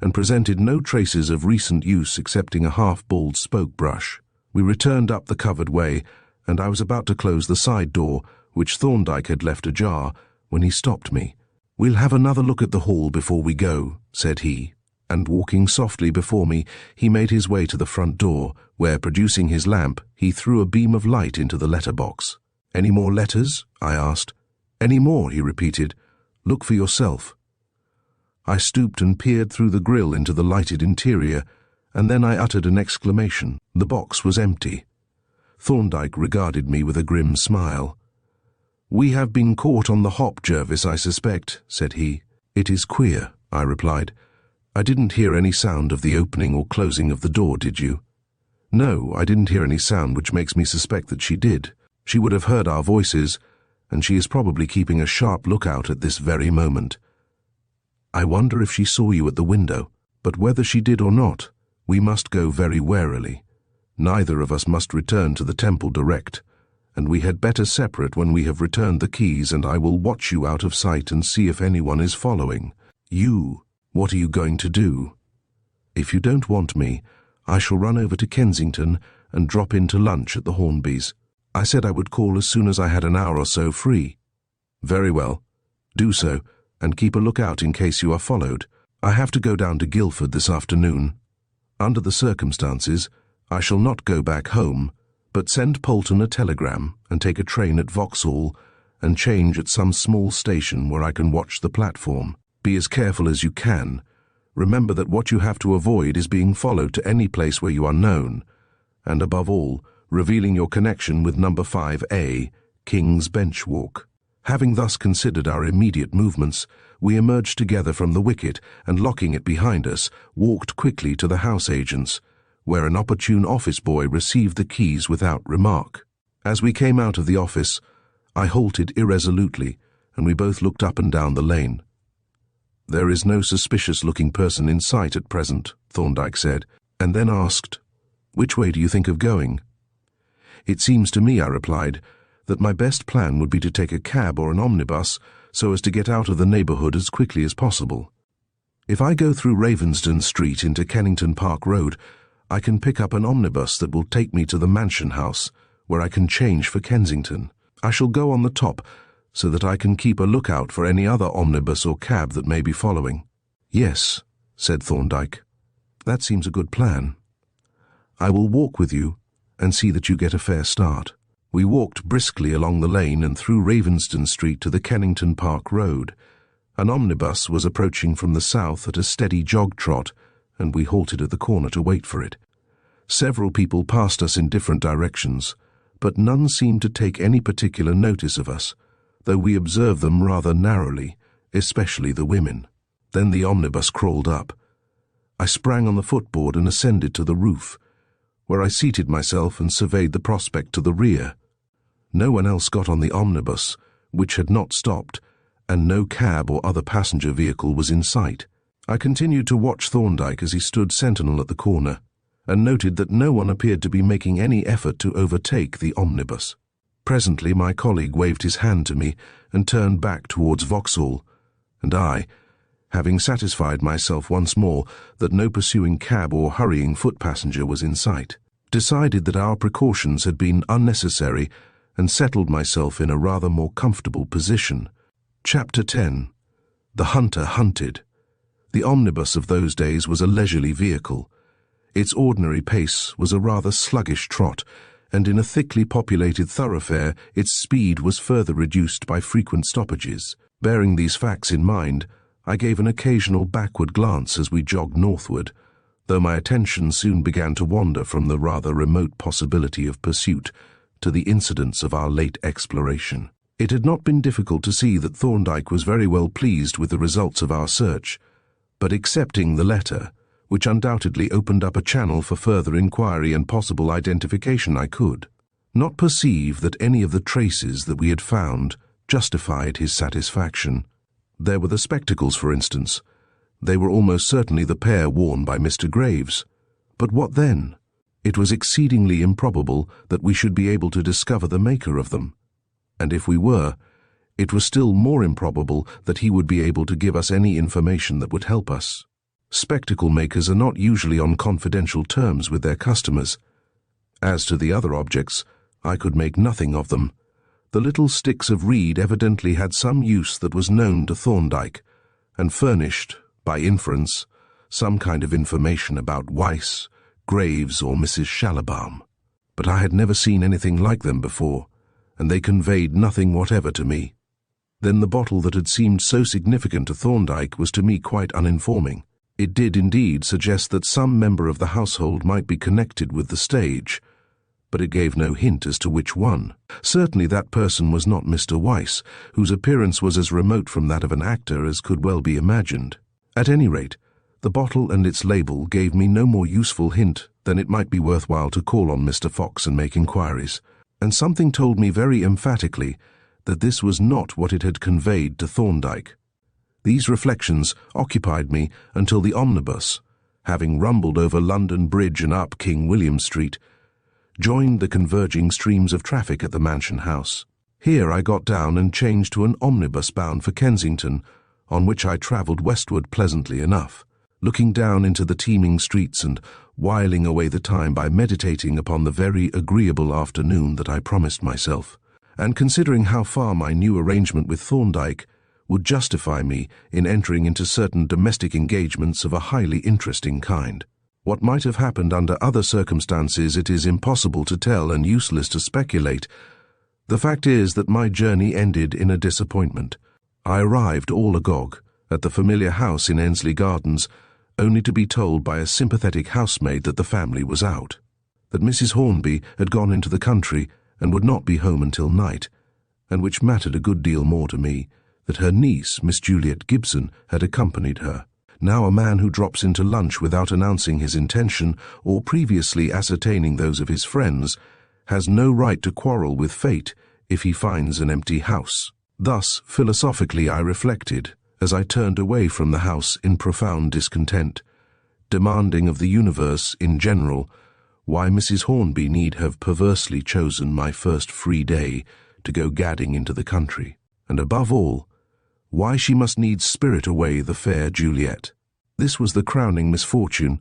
and presented no traces of recent use excepting a half-bald spoke brush. We returned up the covered way, and I was about to close the side door, which Thorndyke had left ajar, when he stopped me. "We'll have another look at the hall before we go," said he, and walking softly before me, he made his way to the front door, where, producing his lamp, he threw a beam of light into the letterbox. "Any more letters?" I asked. "Any more," he repeated. "Look for yourself." I stooped and peered through the grille into the lighted interior, and then I uttered an exclamation. The box was empty. Thorndyke regarded me with a grim smile. "We have been caught on the hop, Jervis, I suspect," said he. "It is queer," I replied. "I didn't hear any sound of the opening or closing of the door, did you?" "No, I didn't hear any sound, which makes me suspect that she did. She would have heard our voices, and she is probably keeping a sharp lookout at this very moment. I wonder if she saw you at the window, but whether she did or not, we must go very warily. Neither of us must return to the temple direct, and we had better separate when we have returned the keys, and I will watch you out of sight and see if anyone is following. You, what are you going to do?" "If you don't want me, I shall run over to Kensington and drop in to lunch at the Hornbys. I said I would call as soon as I had an hour or so free." "Very well. Do so, and keep a lookout in case you are followed. I have to go down to Guildford this afternoon. Under the circumstances, I shall not go back home, but send Polton a telegram and take a train at Vauxhall and change at some small station where I can watch the platform. Be as careful as you can. Remember that what you have to avoid is being followed to any place where you are known, and above all, revealing your connection with number 5A, King's Bench Walk." Having thus considered our immediate movements, we emerged together from the wicket and, locking it behind us, walked quickly to the house agent's, where an opportune office boy received the keys without remark. As we came out of the office, I halted irresolutely, and we both looked up and down the lane. "There is no suspicious-looking person in sight at present," Thorndyke said, and then asked, "Which way do you think of going?" "It seems to me," I replied, "that my best plan would be to take a cab or an omnibus so as to get out of the neighbourhood as quickly as possible. If I go through Ravensden Street into Kennington Park Road, I can pick up an omnibus that will take me to the Mansion House, where I can change for Kensington. I shall go on the top, so that I can keep a lookout for any other omnibus or cab that may be following." "Yes," said Thorndyke. "That seems a good plan. I will walk with you and see that you get a fair start." We walked briskly along the lane and through Ravensden Street to the Kennington Park Road. An omnibus was approaching from the south at a steady jog-trot, and we halted at the corner to wait for it. Several people passed us in different directions, but none seemed to take any particular notice of us, though we observed them rather narrowly, especially the women. Then the omnibus crawled up. I sprang on the footboard and ascended to the roof, where I seated myself and surveyed the prospect to the rear. No one else got on the omnibus, which had not stopped, and no cab or other passenger vehicle was in sight. I continued to watch Thorndyke as he stood sentinel at the corner, and noted that no one appeared to be making any effort to overtake the omnibus. Presently my colleague waved his hand to me and turned back towards Vauxhall, and I, having satisfied myself once more that no pursuing cab or hurrying foot passenger was in sight, decided that our precautions had been unnecessary and settled myself in a rather more comfortable position. Chapter 10. The Hunter Hunted. The omnibus of those days was a leisurely vehicle. Its ordinary pace was a rather sluggish trot, and in a thickly populated thoroughfare its speed was further reduced by frequent stoppages. Bearing these facts in mind, I gave an occasional backward glance as we jogged northward, though my attention soon began to wander from the rather remote possibility of pursuit to the incidents of our late exploration. It had not been difficult to see that Thorndyke was very well pleased with the results of our search, but accepting the letter, which undoubtedly opened up a channel for further inquiry and possible identification, I could. not perceive that any of the traces that we had found justified his satisfaction. There were the spectacles, for instance. They were almost certainly the pair worn by Mr. Graves. But what then? It was exceedingly improbable that we should be able to discover the maker of them. And if we were, it was still more improbable that he would be able to give us any information that would help us. Spectacle makers are not usually on confidential terms with their customers. As to the other objects, I could make nothing of them. The little sticks of reed evidently had some use that was known to Thorndyke, and furnished, by inference, some kind of information about Weiss, Graves, or Mrs. Schallibaum. But I had never seen anything like them before, and they conveyed nothing whatever to me. Then the bottle that had seemed so significant to Thorndyke was to me quite uninforming. It did indeed suggest that some member of the household might be connected with the stage, but it gave no hint as to which one. Certainly that person was not Mr. Weiss, whose appearance was as remote from that of an actor as could well be imagined. At any rate, the bottle and its label gave me no more useful hint than it might be worthwhile to call on Mr. Fox and make inquiries, and something told me very emphatically that this was not what it had conveyed to Thorndyke. These reflections occupied me until the omnibus, having rumbled over London Bridge and up King William Street, joined the converging streams of traffic at the Mansion House. Here I got down and changed to an omnibus bound for Kensington, on which I travelled westward pleasantly enough, looking down into the teeming streets and whiling away the time by meditating upon the very agreeable afternoon that I promised myself, and considering how far my new arrangement with Thorndyke would justify me in entering into certain domestic engagements of a highly interesting kind. What might have happened under other circumstances it is impossible to tell and useless to speculate. The fact is that my journey ended in a disappointment. I arrived all agog at the familiar house in Ensley Gardens, only to be told by a sympathetic housemaid that the family was out, that Mrs. Hornby had gone into the country and would not be home until night, and which mattered a good deal more to me, that her niece, Miss Juliet Gibson, had accompanied her. Now a man who drops into lunch without announcing his intention or previously ascertaining those of his friends has no right to quarrel with fate if he finds an empty house. Thus, philosophically, I reflected as I turned away from the house in profound discontent, demanding of the universe in general why Mrs. Hornby need have perversely chosen my first free day to go gadding into the country, and above all, why she must needs spirit away the fair Juliet. This was the crowning misfortune,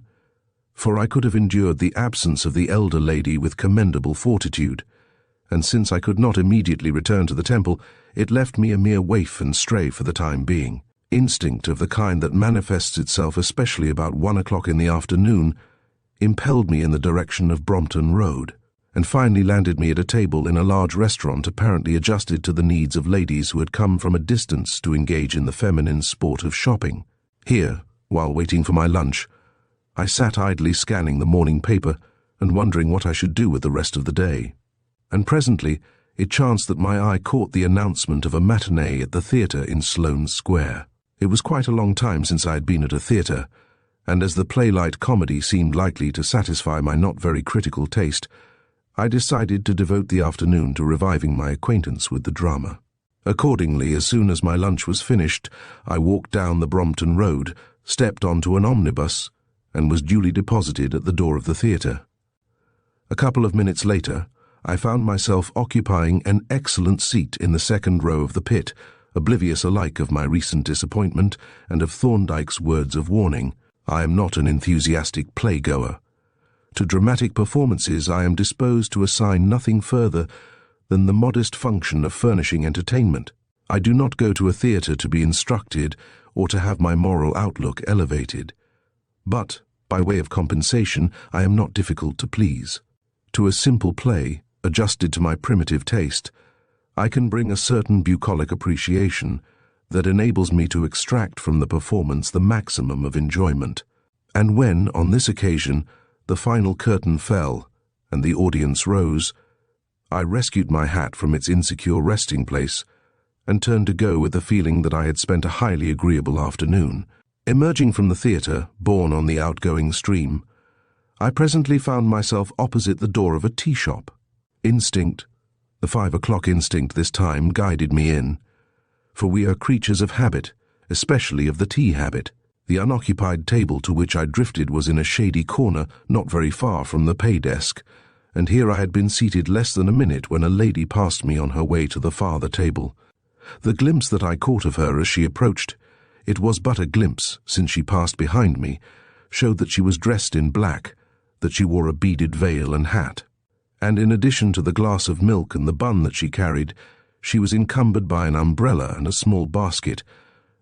for I could have endured the absence of the elder lady with commendable fortitude, and since I could not immediately return to the temple, it left me a mere waif and stray for the time being. Instinct of the kind that manifests itself especially about 1 o'clock in the afternoon impelled me in the direction of Brompton Road, and finally landed me at a table in a large restaurant apparently adjusted to the needs of ladies who had come from a distance to engage in the feminine sport of shopping. Here, while waiting for my lunch, I sat idly scanning the morning paper and wondering what I should do with the rest of the day. And presently it chanced that my eye caught the announcement of a matinee at the theatre in Sloane Square. It was quite a long time since I had been at a theatre, and as the playwright comedy seemed likely to satisfy my not very critical taste, I decided to devote the afternoon to reviving my acquaintance with the drama. Accordingly, as soon as my lunch was finished, I walked down the Brompton Road, stepped onto an omnibus, and was duly deposited at the door of the theatre. A couple of minutes later, I found myself occupying an excellent seat in the second row of the pit, oblivious alike of my recent disappointment and of Thorndyke's words of warning. I am not an enthusiastic playgoer. To dramatic performances I am disposed to assign nothing further than the modest function of furnishing entertainment. I do not go to a theatre to be instructed or to have my moral outlook elevated. But, by way of compensation, I am not difficult to please. To a simple play, adjusted to my primitive taste, I can bring a certain bucolic appreciation that enables me to extract from the performance the maximum of enjoyment. And when, on this occasion, the final curtain fell and the audience rose, I rescued my hat from its insecure resting place and turned to go with the feeling that I had spent a highly agreeable afternoon. Emerging from the theatre, borne on the outgoing stream, I presently found myself opposite the door of a tea shop. Instinct, the 5 o'clock instinct this time, guided me in. For we are creatures of habit, especially of the tea habit. The unoccupied table to which I drifted was in a shady corner not very far from the pay desk, and here I had been seated less than a minute when a lady passed me on her way to the farther table. The glimpse that I caught of her as she approached, it was but a glimpse since she passed behind me, showed that she was dressed in black, that she wore a beaded veil and hat. And in addition to the glass of milk and the bun that she carried, she was encumbered by an umbrella and a small basket,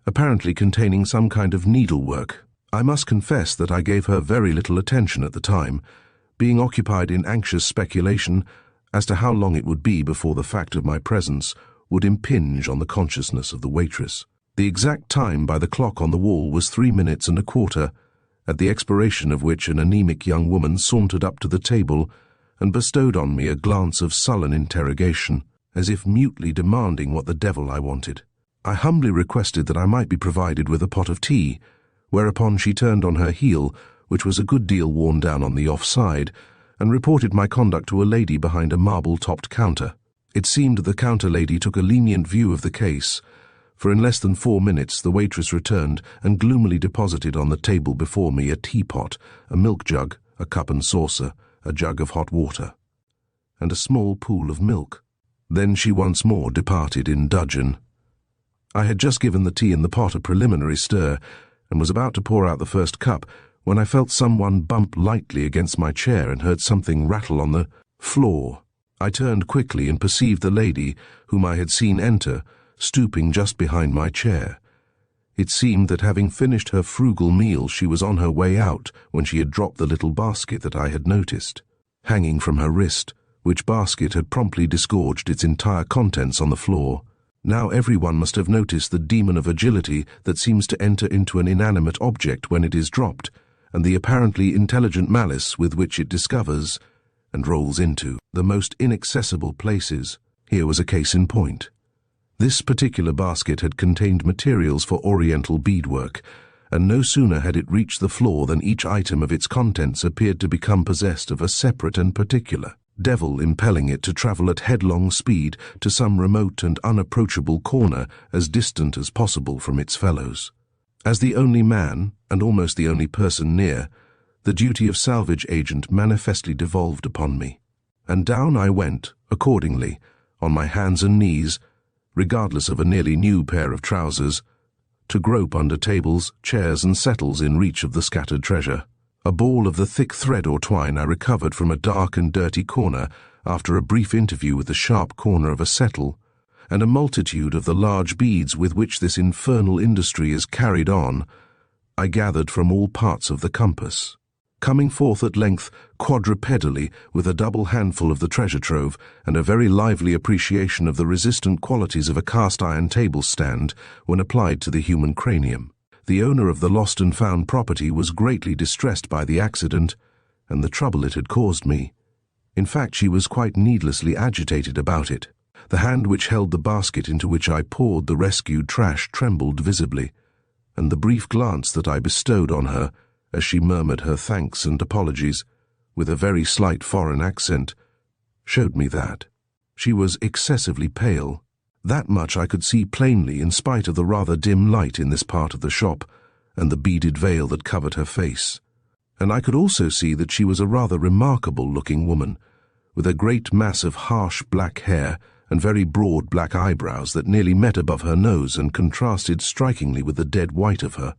apparently containing some kind of needlework. I must confess that I gave her very little attention at the time, being occupied in anxious speculation as to how long it would be before the fact of my presence would impinge on the consciousness of the waitress. The exact time by the clock on the wall was 3 minutes and a quarter, at the expiration of which an anemic young woman sauntered up to the table and bestowed on me a glance of sullen interrogation, as if mutely demanding what the devil I wanted. I humbly requested that I might be provided with a pot of tea, whereupon she turned on her heel, which was a good deal worn down on the off-side, and reported my conduct to a lady behind a marble-topped counter. It seemed the counter lady took a lenient view of the case, for in less than 4 minutes the waitress returned and gloomily deposited on the table before me a teapot, a milk jug, a cup and saucer, a jug of hot water, and a small pool of milk. Then she once more departed in dudgeon. I had just given the tea in the pot a preliminary stir, and was about to pour out the first cup, when I felt someone bump lightly against my chair and heard something rattle on the floor. I turned quickly and perceived the lady, whom I had seen enter, stooping just behind my chair. It seemed that having finished her frugal meal she was on her way out when she had dropped the little basket that I had noticed, hanging from her wrist, which basket had promptly disgorged its entire contents on the floor. Now everyone must have noticed the demon of agility that seems to enter into an inanimate object when it is dropped, and the apparently intelligent malice with which it discovers and rolls into the most inaccessible places. Here was a case in point. This particular basket had contained materials for oriental beadwork, and no sooner had it reached the floor than each item of its contents appeared to become possessed of a separate and particular devil, impelling it to travel at headlong speed to some remote and unapproachable corner as distant as possible from its fellows. As the only man, and almost the only person near, the duty of salvage agent manifestly devolved upon me, and down I went, accordingly, on my hands and knees, regardless of a nearly new pair of trousers, to grope under tables, chairs and settles in reach of the scattered treasure. A ball of the thick thread or twine I recovered from a dark and dirty corner after a brief interview with the sharp corner of a settle, and a multitude of the large beads with which this infernal industry is carried on, I gathered from all parts of the compass. Coming forth at length quadrupedally with a double handful of the treasure trove and a very lively appreciation of the resistant qualities of a cast-iron table stand when applied to the human cranium. The owner of the lost and found property was greatly distressed by the accident and the trouble it had caused me. In fact, she was quite needlessly agitated about it. The hand which held the basket into which I poured the rescued trash trembled visibly, and the brief glance that I bestowed on her, as she murmured her thanks and apologies, with a very slight foreign accent, showed me that she was excessively pale. That much I could see plainly in spite of the rather dim light in this part of the shop and the beaded veil that covered her face. And I could also see that she was a rather remarkable-looking woman, with a great mass of harsh black hair and very broad black eyebrows that nearly met above her nose and contrasted strikingly with the dead white of her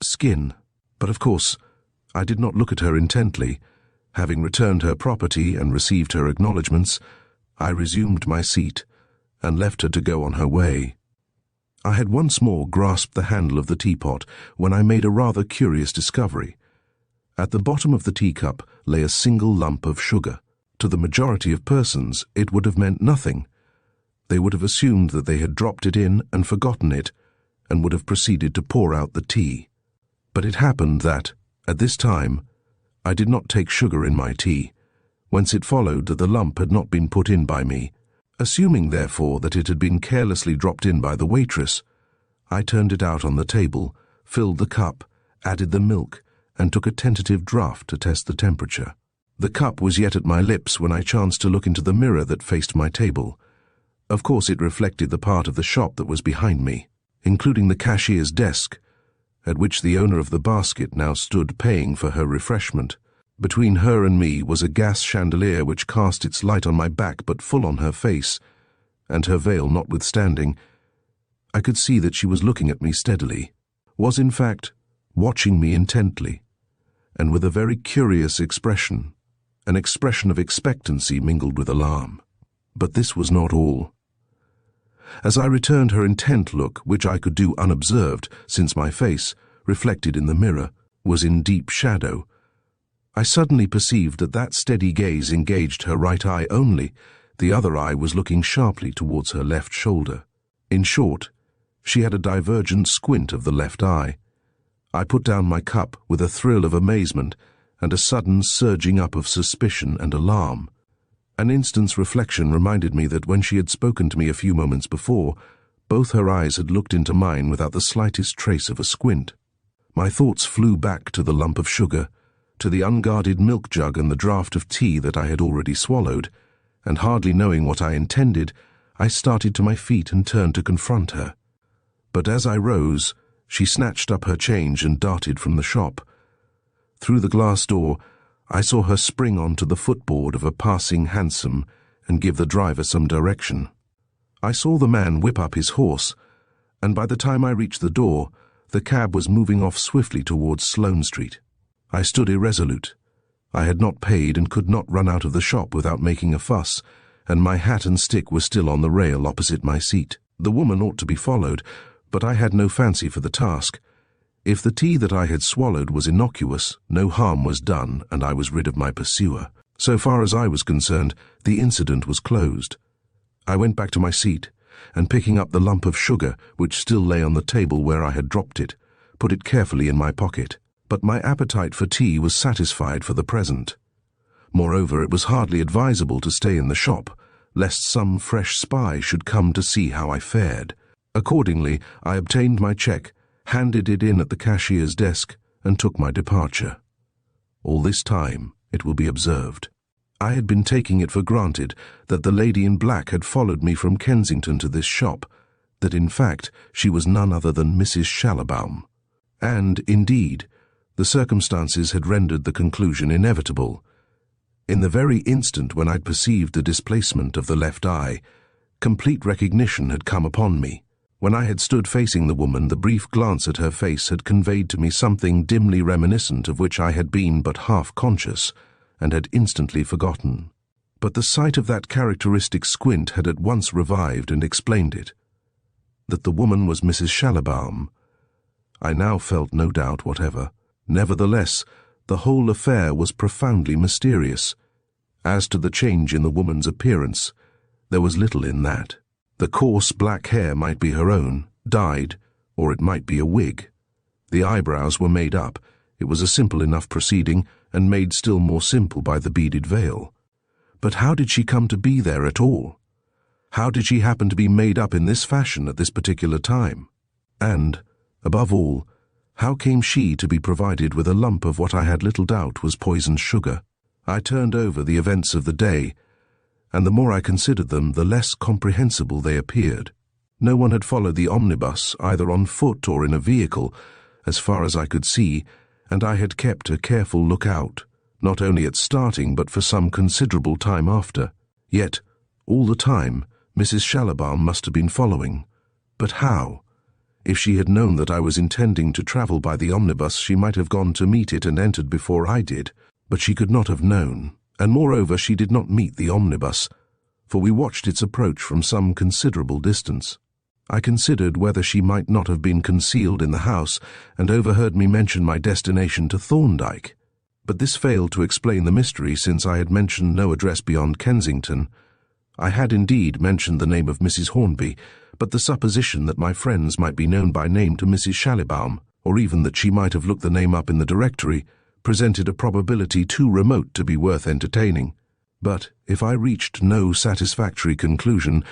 skin. But of course, I did not look at her intently. Having returned her property and received her acknowledgments, I resumed my seat and left her to go on her way. I had once more grasped the handle of the teapot when I made a rather curious discovery. At the bottom of the teacup lay a single lump of sugar. To the majority of persons it would have meant nothing. They would have assumed that they had dropped it in and forgotten it, and would have proceeded to pour out the tea. But it happened that, at this time, I did not take sugar in my tea, whence it followed that the lump had not been put in by me. Assuming, therefore, that it had been carelessly dropped in by the waitress, I turned it out on the table, filled the cup, added the milk, and took a tentative draught to test the temperature. The cup was yet at my lips when I chanced to look into the mirror that faced my table. Of course it reflected the part of the shop that was behind me, including the cashier's desk, at which the owner of the basket now stood paying for her refreshment. Between her and me was a gas chandelier which cast its light on my back but full on her face, and her veil notwithstanding, I could see that she was looking at me steadily, was in fact watching me intently, and with a very curious expression, an expression of expectancy mingled with alarm. But this was not all. As I returned her intent look, which I could do unobserved, since my face, reflected in the mirror, was in deep shadow, I suddenly perceived that that steady gaze engaged her right eye only. The other eye was looking sharply towards her left shoulder. In short, she had a divergent squint of the left eye. I put down my cup with a thrill of amazement and a sudden surging up of suspicion and alarm. An instant's reflection reminded me that when she had spoken to me a few moments before, both her eyes had looked into mine without the slightest trace of a squint. My thoughts flew back to the lump of sugar, to the unguarded milk jug and the draught of tea that I had already swallowed, and hardly knowing what I intended, I started to my feet and turned to confront her. But as I rose, she snatched up her change and darted from the shop. Through the glass door, I saw her spring onto the footboard of a passing hansom and give the driver some direction. I saw the man whip up his horse, and by the time I reached the door, the cab was moving off swiftly towards Sloane Street. I stood irresolute. I had not paid and could not run out of the shop without making a fuss, and my hat and stick were still on the rail opposite my seat. The woman ought to be followed, but I had no fancy for the task. If the tea that I had swallowed was innocuous, no harm was done, and I was rid of my pursuer. So far as I was concerned, the incident was closed. I went back to my seat, and picking up the lump of sugar, which still lay on the table where I had dropped it, put it carefully in my pocket. But my appetite for tea was satisfied for the present. Moreover, it was hardly advisable to stay in the shop, lest some fresh spy should come to see how I fared. Accordingly, I obtained my cheque, handed it in at the cashier's desk, and took my departure. All this time, it will be observed, I had been taking it for granted that the lady in black had followed me from Kensington to this shop, that in fact she was none other than Mrs. Schallibaum. And, indeed, the circumstances had rendered the conclusion inevitable. In the very instant when I'd perceived the displacement of the left eye, complete recognition had come upon me. When I had stood facing the woman, the brief glance at her face had conveyed to me something dimly reminiscent of which I had been but half conscious, and had instantly forgotten. But the sight of that characteristic squint had at once revived and explained it. That the woman was Mrs. Schallibaum, I now felt no doubt whatever. Nevertheless, the whole affair was profoundly mysterious. As to the change in the woman's appearance, there was little in that. The coarse black hair might be her own, dyed, or it might be a wig. The eyebrows were made up. It was a simple enough proceeding, and made still more simple by the beaded veil. But how did she come to be there at all? How did she happen to be made up in this fashion at this particular time? And, above all, how came she to be provided with a lump of what I had little doubt was poisoned sugar? I turned over the events of the day, and the more I considered them, the less comprehensible they appeared. No one had followed the omnibus, either on foot or in a vehicle, as far as I could see, and I had kept a careful look-out, not only at starting but for some considerable time after. Yet, all the time, Mrs. Schallibaum must have been following. But how? If she had known that I was intending to travel by the omnibus, she might have gone to meet it and entered before I did. But she could not have known, and moreover she did not meet the omnibus, for we watched its approach from some considerable distance. I considered whether she might not have been concealed in the house, and overheard me mention my destination to Thorndyke. But this failed to explain the mystery, since I had mentioned no address beyond Kensington. I had indeed mentioned the name of Mrs. Hornby, but the supposition that my friends might be known by name to Mrs. Schallibaum, or even that she might have looked the name up in the directory, presented a probability too remote to be worth entertaining. But if I reached no satisfactory conclusion,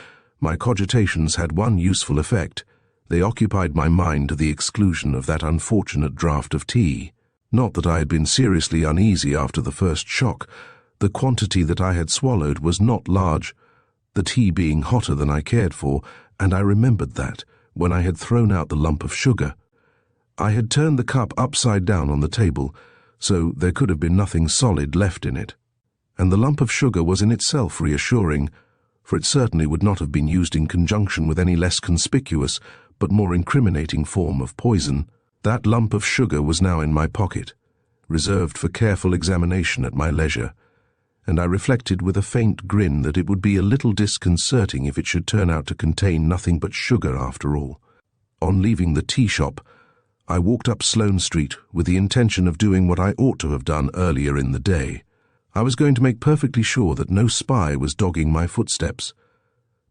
my cogitations had one useful effect. They occupied my mind to the exclusion of that unfortunate draught of tea. Not that I had been seriously uneasy after the first shock, The quantity that I had swallowed was not large, the tea being hotter than I cared for, and I remembered that, when I had thrown out the lump of sugar. I had turned the cup upside down on the table, so there could have been nothing solid left in it. And the lump of sugar was in itself reassuring, for it certainly would not have been used in conjunction with any less conspicuous but more incriminating form of poison. That lump of sugar was now in my pocket, reserved for careful examination at my leisure, and I reflected with a faint grin that it would be a little disconcerting if it should turn out to contain nothing but sugar after all. On leaving the tea shop, I walked up Sloane Street with the intention of doing what I ought to have done earlier in the day. I was going to make perfectly sure that no spy was dogging my footsteps.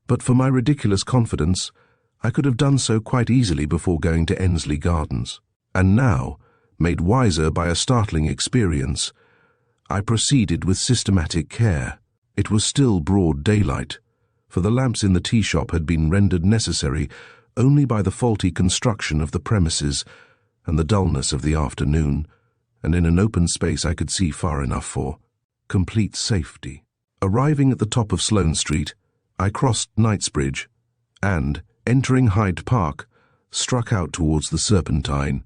But for my ridiculous confidence, I could have done so quite easily before going to Ensley Gardens. And now, made wiser by a startling experience, I proceeded with systematic care. It was still broad daylight, for the lamps in the tea shop had been rendered necessary only by the faulty construction of the premises and the dullness of the afternoon, and in an open space I could see far enough for complete safety. Arriving at the top of Sloane Street, I crossed Knightsbridge and, entering Hyde Park, struck out towards the Serpentine.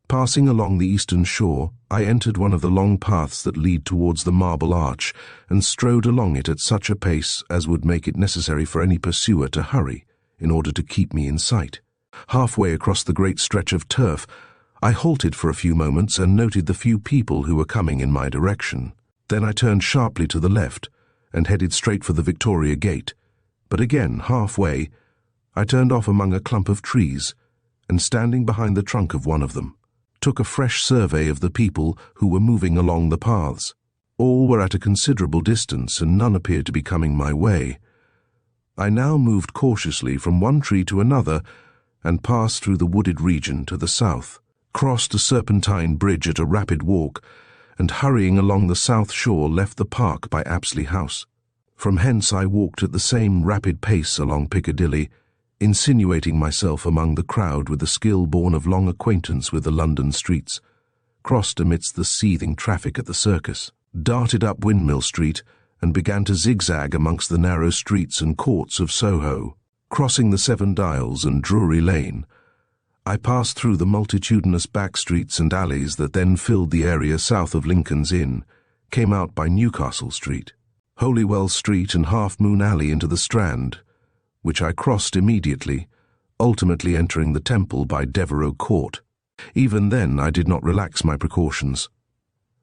Passing along the eastern shore, I entered one of the long paths that lead towards the Marble Arch and strode along it at such a pace as would make it necessary for any pursuer to hurry in order to keep me in sight. Halfway across the great stretch of turf, I halted for a few moments and noted the few people who were coming in my direction. Then I turned sharply to the left and headed straight for the Victoria Gate, but again, halfway, I turned off among a clump of trees and, standing behind the trunk of one of them, took a fresh survey of the people who were moving along the paths. All were at a considerable distance, and none appeared to be coming my way. I now moved cautiously from one tree to another and passed through the wooded region to the south, crossed the Serpentine Bridge at a rapid walk, and hurrying along the south shore left the park by Apsley House. From hence I walked at the same rapid pace along Piccadilly, insinuating myself among the crowd with the skill born of long acquaintance with the London streets, crossed amidst the seething traffic at the Circus, darted up Windmill Street, and began to zigzag amongst the narrow streets and courts of Soho. Crossing the Seven Dials and Drury Lane, I passed through the multitudinous back streets and alleys that then filled the area south of Lincoln's Inn, came out by Newcastle Street, Holywell Street and Half Moon Alley into the Strand, which I crossed immediately, ultimately entering the Temple by Devereux Court. Even then I did not relax my precautions.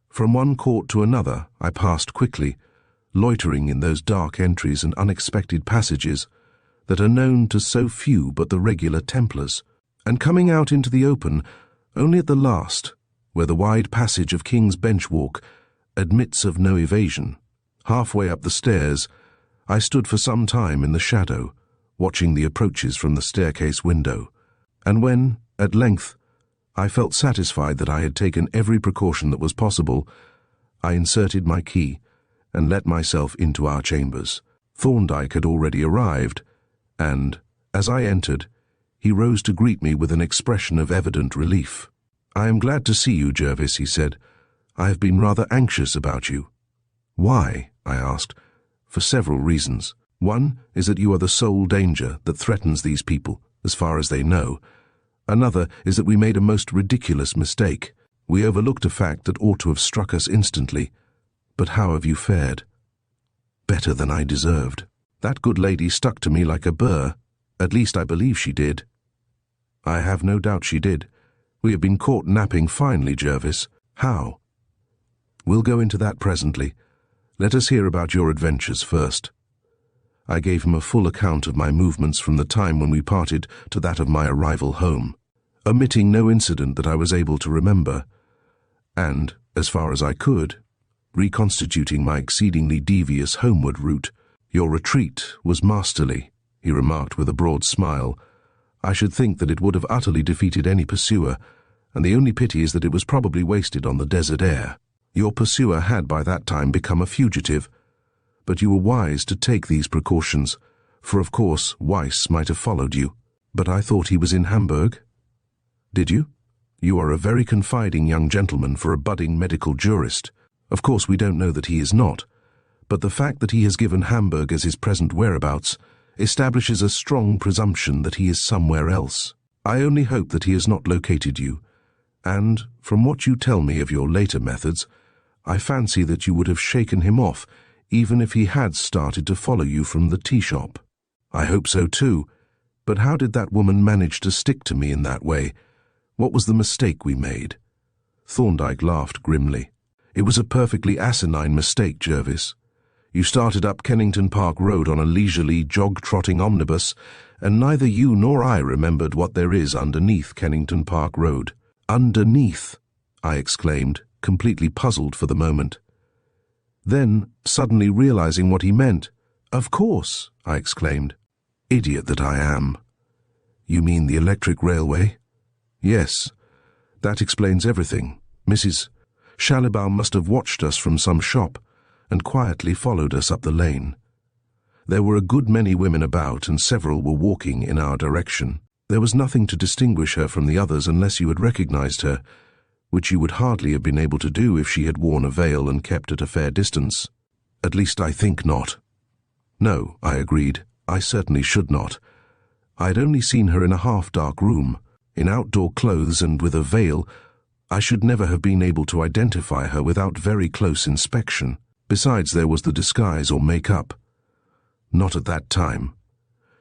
From one court to another I passed quickly, loitering in those dark entries and unexpected passages that are known to so few but the regular Templars, and coming out into the open only at the last, where the wide passage of King's Bench Walk admits of no evasion. Halfway up the stairs, I stood for some time in the shadow, watching the approaches from the staircase window, and when, at length, I felt satisfied that I had taken every precaution that was possible, I inserted my key and let myself into our chambers. Thorndyke had already arrived, and, as I entered, he rose to greet me with an expression of evident relief. "I am glad to see you, Jervis," he said. "I have been rather anxious about you." "Why?" I asked. "For several reasons. One is that you are the sole danger that threatens these people, as far as they know. Another is that we made a most ridiculous mistake. We overlooked a fact that ought to have struck us instantly. But how have you fared?" "Better than I deserved. That good lady stuck to me like a burr. At least I believe she did." "I have no doubt she did. We have been caught napping finely, Jervis. How?" "We'll go into that presently. Let us hear about your adventures first." I gave him a full account of my movements from the time when we parted to that of my arrival home, omitting no incident that I was able to remember, and, as far as I could, reconstituting my exceedingly devious homeward route. "Your retreat was masterly," he remarked with a broad smile. "I should think that it would have utterly defeated any pursuer, and the only pity is that it was probably wasted on the desert air. Your pursuer had by that time become a fugitive, but you were wise to take these precautions, for of course Weiss might have followed you. But I thought he was in Hamburg." "Did you? You are a very confiding young gentleman for a budding medical jurist. Of course we don't know that he is not, but the fact that he has given Hamburg as his present whereabouts establishes a strong presumption that he is somewhere else. I only hope that he has not located you, and, from what you tell me of your later methods, I fancy that you would have shaken him off even if he had started to follow you from the tea shop. I hope so too, but how did that woman manage to stick to me in that way? What was the mistake we made? Thorndyke laughed grimly. It was a perfectly asinine mistake, Jervis. You started up Kennington Park Road on a leisurely, jog-trotting omnibus, and neither you nor I remembered what there is underneath Kennington Park Road. Underneath, I exclaimed, completely puzzled for the moment. Then, suddenly realizing what he meant, "Of course," I exclaimed. Idiot that I am. You mean the electric railway? Yes. That explains everything. Mrs. Schallibaum must have watched us from some shop and quietly followed us up the lane. There were a good many women about, and several were walking in our direction. There was nothing to distinguish her from the others unless you had recognized her, which you would hardly have been able to do if she had worn a veil and kept at a fair distance. At least I think not. No, I agreed. I certainly should not. I had only seen her in a half-dark room, in outdoor clothes and with a veil. I should never have been able to identify her without very close inspection. Besides, there was the disguise or make-up. Not at that time.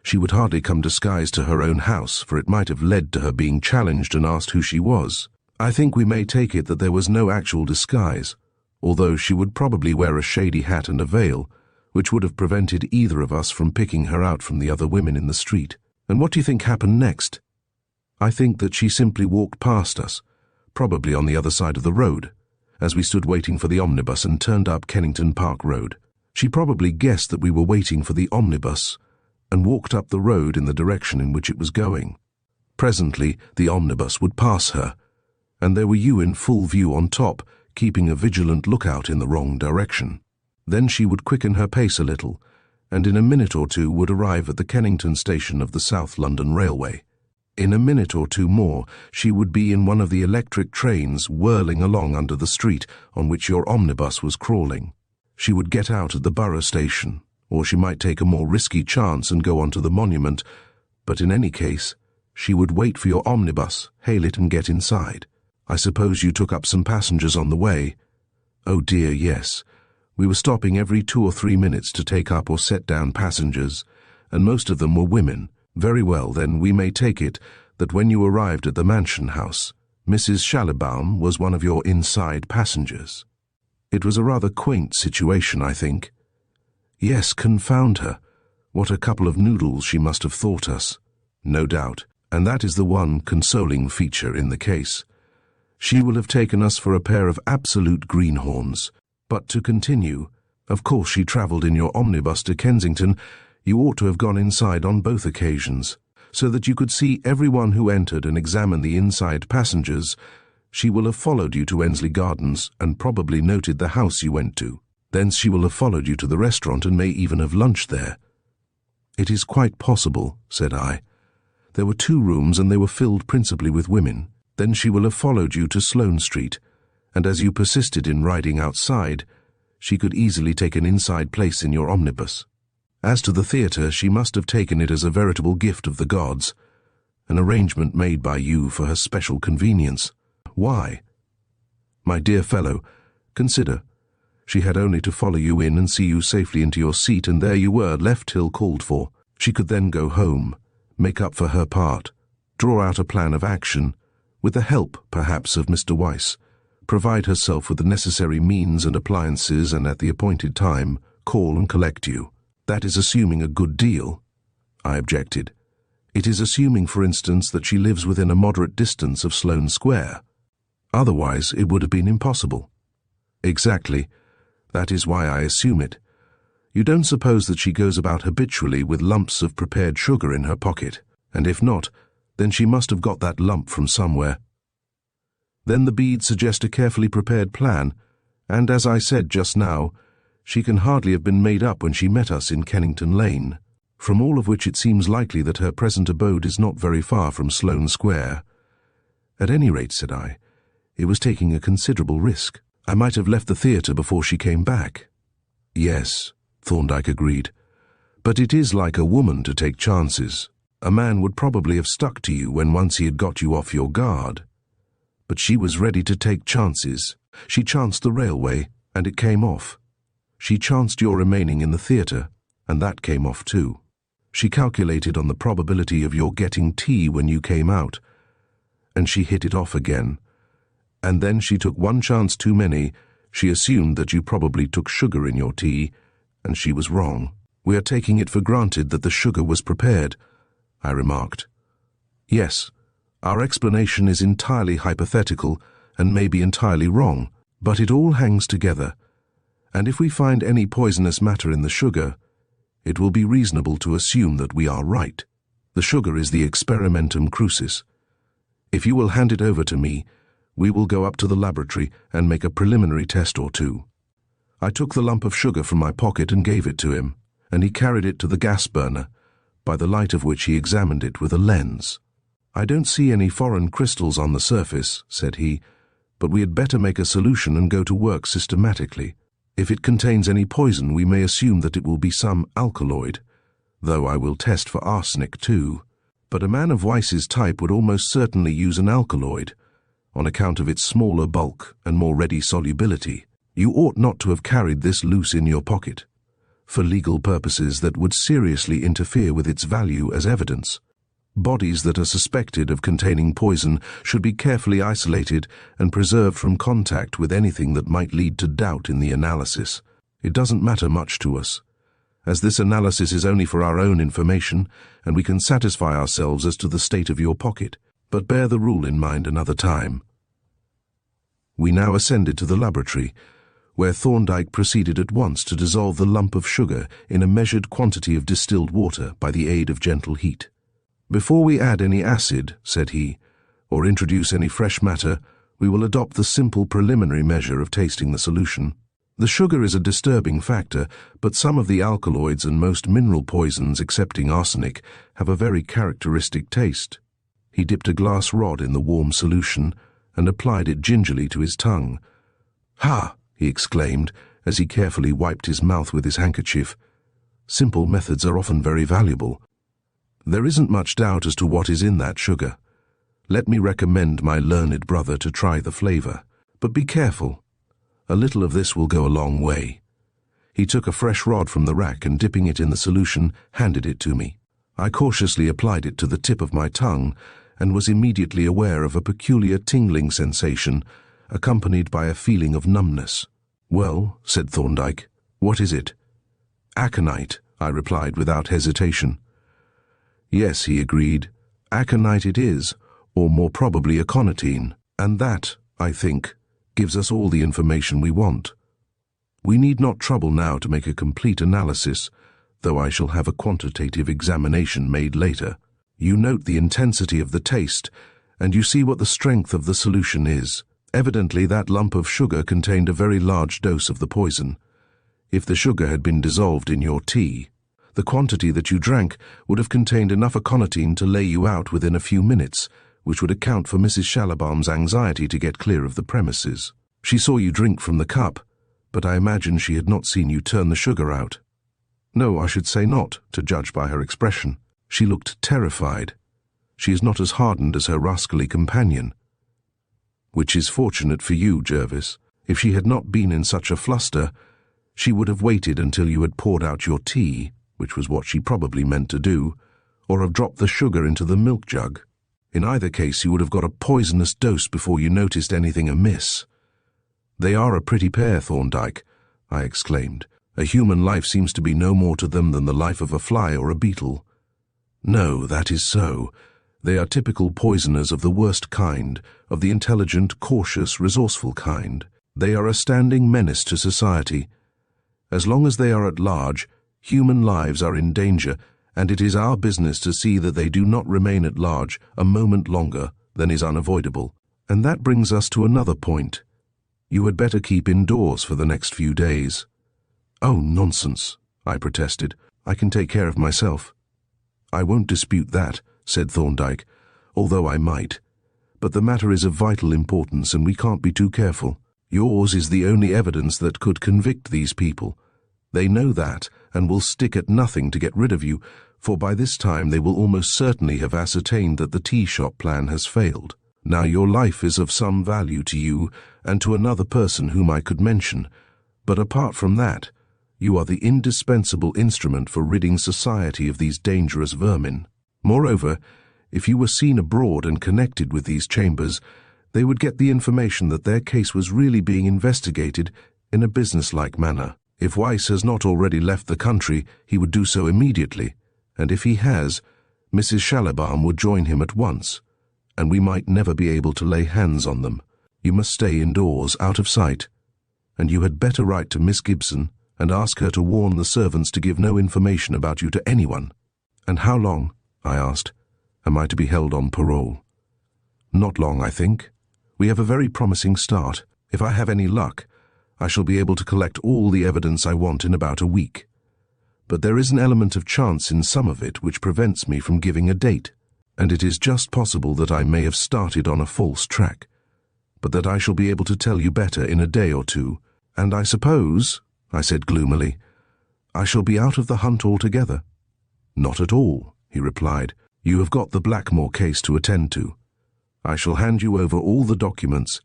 She would hardly come disguised to her own house, for it might have led to her being challenged and asked who she was. I think we may take it that there was no actual disguise, although she would probably wear a shady hat and a veil, which would have prevented either of us from picking her out from the other women in the street. And what do you think happened next? I think that she simply walked past us, probably on the other side of the road, as we stood waiting for the omnibus and turned up Kennington Park Road. She probably guessed that we were waiting for the omnibus and walked up the road in the direction in which it was going. Presently, the omnibus would pass her, and there were you in full view on top, keeping a vigilant lookout in the wrong direction. Then she would quicken her pace a little, and in a minute or two would arrive at the Kennington station of the South London Railway. In a minute or two more, she would be in one of the electric trains whirling along under the street on which your omnibus was crawling. She would get out at the Borough station, or she might take a more risky chance and go on to the monument, but in any case, she would wait for your omnibus, hail it and get inside. I suppose you took up some passengers on the way? Oh dear, yes. We were stopping every 2 or 3 minutes to take up or set down passengers, and most of them were women. Very well, then we may take it that when you arrived at the mansion house, Mrs. Schallibaum was one of your inside passengers. It was a rather quaint situation, I think. Yes, confound her. What a couple of noodles she must have thought us. No doubt, and that is the one consoling feature in the case. She will have taken us for a pair of absolute greenhorns. But to continue, of course she travelled in your omnibus to Kensington. You ought to have gone inside on both occasions, so that you could see everyone who entered and examine the inside passengers. She will have followed you to Ensley Gardens and probably noted the house you went to. Thence she will have followed you to the restaurant and may even have lunched there. It is quite possible, said I. There were 2 rooms and they were filled principally with women. Then she will have followed you to Sloane Street, and as you persisted in riding outside, she could easily take an inside place in your omnibus. As to the theatre, she must have taken it as a veritable gift of the gods, an arrangement made by you for her special convenience. Why? My dear fellow, consider. She had only to follow you in and see you safely into your seat, and there you were, left till called for. She could then go home, make up for her part, draw out a plan of action, with the help, perhaps, of Mr. Weiss, provide herself with the necessary means and appliances, and at the appointed time call and collect you. That is assuming a good deal, I objected. It is assuming, for instance, that she lives within a moderate distance of Sloane Square. Otherwise, it would have been impossible. Exactly. That is why I assume it. You don't suppose that she goes about habitually with lumps of prepared sugar in her pocket, and if not, then she must have got that lump from somewhere. Then the beads suggest a carefully prepared plan, and as I said just now, she can hardly have been made up when she met us in Kennington Lane, from all of which it seems likely that her present abode is not very far from Sloane Square. At any rate, said I, it was taking a considerable risk. I might have left the theatre before she came back. Yes, Thorndyke agreed. But it is like a woman to take chances. A man would probably have stuck to you when once he had got you off your guard. But she was ready to take chances. She chanced the railway, and it came off. She chanced your remaining in the theatre, and that came off too. She calculated on the probability of your getting tea when you came out, and she hit it off again. And then she took one chance too many. She assumed that you probably took sugar in your tea, and she was wrong. We are taking it for granted that the sugar was prepared, I remarked. Yes, our explanation is entirely hypothetical and may be entirely wrong, but it all hangs together, and if we find any poisonous matter in the sugar, it will be reasonable to assume that we are right. The sugar is the experimentum crucis. If you will hand it over to me, we will go up to the laboratory and make a preliminary test or two. I took the lump of sugar from my pocket and gave it to him, and he carried it to the gas burner, by the light of which he examined it with a lens. I don't see any foreign crystals on the surface, said he, but we had better make a solution and go to work systematically. If it contains any poison, we may assume that it will be some alkaloid, though I will test for arsenic too. But a man of Weiss's type would almost certainly use an alkaloid, on account of its smaller bulk and more ready solubility. You ought not to have carried this loose in your pocket, for legal purposes that would seriously interfere with its value as evidence. Bodies that are suspected of containing poison should be carefully isolated and preserved from contact with anything that might lead to doubt in the analysis. It doesn't matter much to us, as this analysis is only for our own information, and we can satisfy ourselves as to the state of your pocket, but bear the rule in mind another time. We now ascended to the laboratory, where Thorndyke proceeded at once to dissolve the lump of sugar in a measured quantity of distilled water by the aid of gentle heat. Before we add any acid, said he, or introduce any fresh matter, we will adopt the simple preliminary measure of tasting the solution. The sugar is a disturbing factor, but some of the alkaloids and most mineral poisons, excepting arsenic, have a very characteristic taste. He dipped a glass rod in the warm solution and applied it gingerly to his tongue. "Ha!" he exclaimed, as he carefully wiped his mouth with his handkerchief. "Simple methods are often very valuable. There isn't much doubt as to what is in that sugar. Let me recommend my learned brother to try the flavor. But be careful. A little of this will go a long way." He took a fresh rod from the rack and, dipping it in the solution, handed it to me. I cautiously applied it to the tip of my tongue and was immediately aware of a peculiar tingling sensation, accompanied by a feeling of numbness. "Well," said Thorndyke, "what is it?" "Aconite," I replied without hesitation. "Yes," he agreed, "aconite it is, or more probably aconitine, and that, I think, gives us all the information we want. We need not trouble now to make a complete analysis, though I shall have a quantitative examination made later. You note the intensity of the taste, and you see what the strength of the solution is. Evidently that lump of sugar contained a very large dose of the poison. If the sugar had been dissolved in your tea, the quantity that you drank would have contained enough aconitine to lay you out within a few minutes, which would account for Mrs. Schallibaum's anxiety to get clear of the premises. She saw you drink from the cup, but I imagine she had not seen you turn the sugar out. No, I should say not, to judge by her expression. She looked terrified. She is not as hardened as her rascally companion. Which is fortunate for you, Jervis. If she had not been in such a fluster, she would have waited until you had poured out your tea, which was what she probably meant to do, or have dropped the sugar into the milk jug. In either case, you would have got a poisonous dose before you noticed anything amiss. "They are a pretty pair, Thorndyke," I exclaimed. "A human life seems to be no more to them than the life of a fly or a beetle." "No, that is so. They are typical poisoners of the worst kind, of the intelligent, cautious, resourceful kind. They are a standing menace to society. As long as they are at large, human lives are in danger, and it is our business to see that they do not remain at large a moment longer than is unavoidable. And that brings us to another point. You had better keep indoors for the next few days." "Oh, nonsense," I protested. "I can take care of myself." "I won't dispute that," said Thorndyke, "although I might. But the matter is of vital importance, and we can't be too careful. Yours is the only evidence that could convict these people. They know that and will stick at nothing to get rid of you, for by this time they will almost certainly have ascertained that the tea shop plan has failed. Now your life is of some value to you and to another person whom I could mention, but apart from that, you are the indispensable instrument for ridding society of these dangerous vermin. Moreover, if you were seen abroad and connected with these chambers, they would get the information that their case was really being investigated in a business-like manner. If Weiss has not already left the country, he would do so immediately, and if he has, Mrs. Schallibaum would join him at once, and we might never be able to lay hands on them. You must stay indoors, out of sight, and you had better write to Miss Gibson and ask her to warn the servants to give no information about you to anyone. And how long, I asked, am I to be held on parole? Not long, I think. We have a very promising start. If I have any luck, I shall be able to collect all the evidence I want in about a week. But there is an element of chance in some of it which prevents me from giving a date, and it is just possible that I may have started on a false track, but that I shall be able to tell you better in a day or two, and I suppose, I said gloomily, I shall be out of the hunt altogether. Not at all, he replied. You have got the Blackmore case to attend to. I shall hand you over all the documents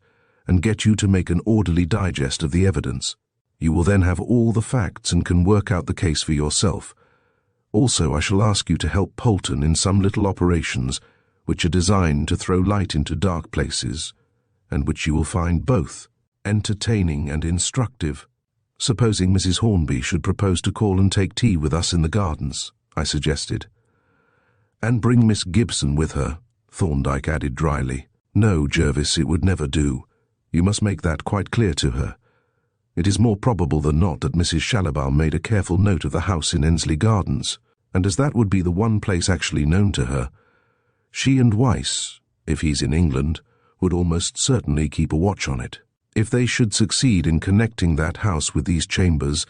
and get you to make an orderly digest of the evidence. You will then have all the facts and can work out the case for yourself. Also, I shall ask you to help Polton in some little operations which are designed to throw light into dark places, and which you will find both entertaining and instructive. Supposing Mrs. Hornby should propose to call and take tea with us in the gardens, I suggested. And bring Miss Gibson with her, Thorndyke added dryly. No, Jervis, it would never do. You must make that quite clear to her. It is more probable than not that Mrs. Schallibaum made a careful note of the house in Ensley Gardens, and as that would be the one place actually known to her, she and Weiss, if he's in England, would almost certainly keep a watch on it. If they should succeed in connecting that house with these chambers,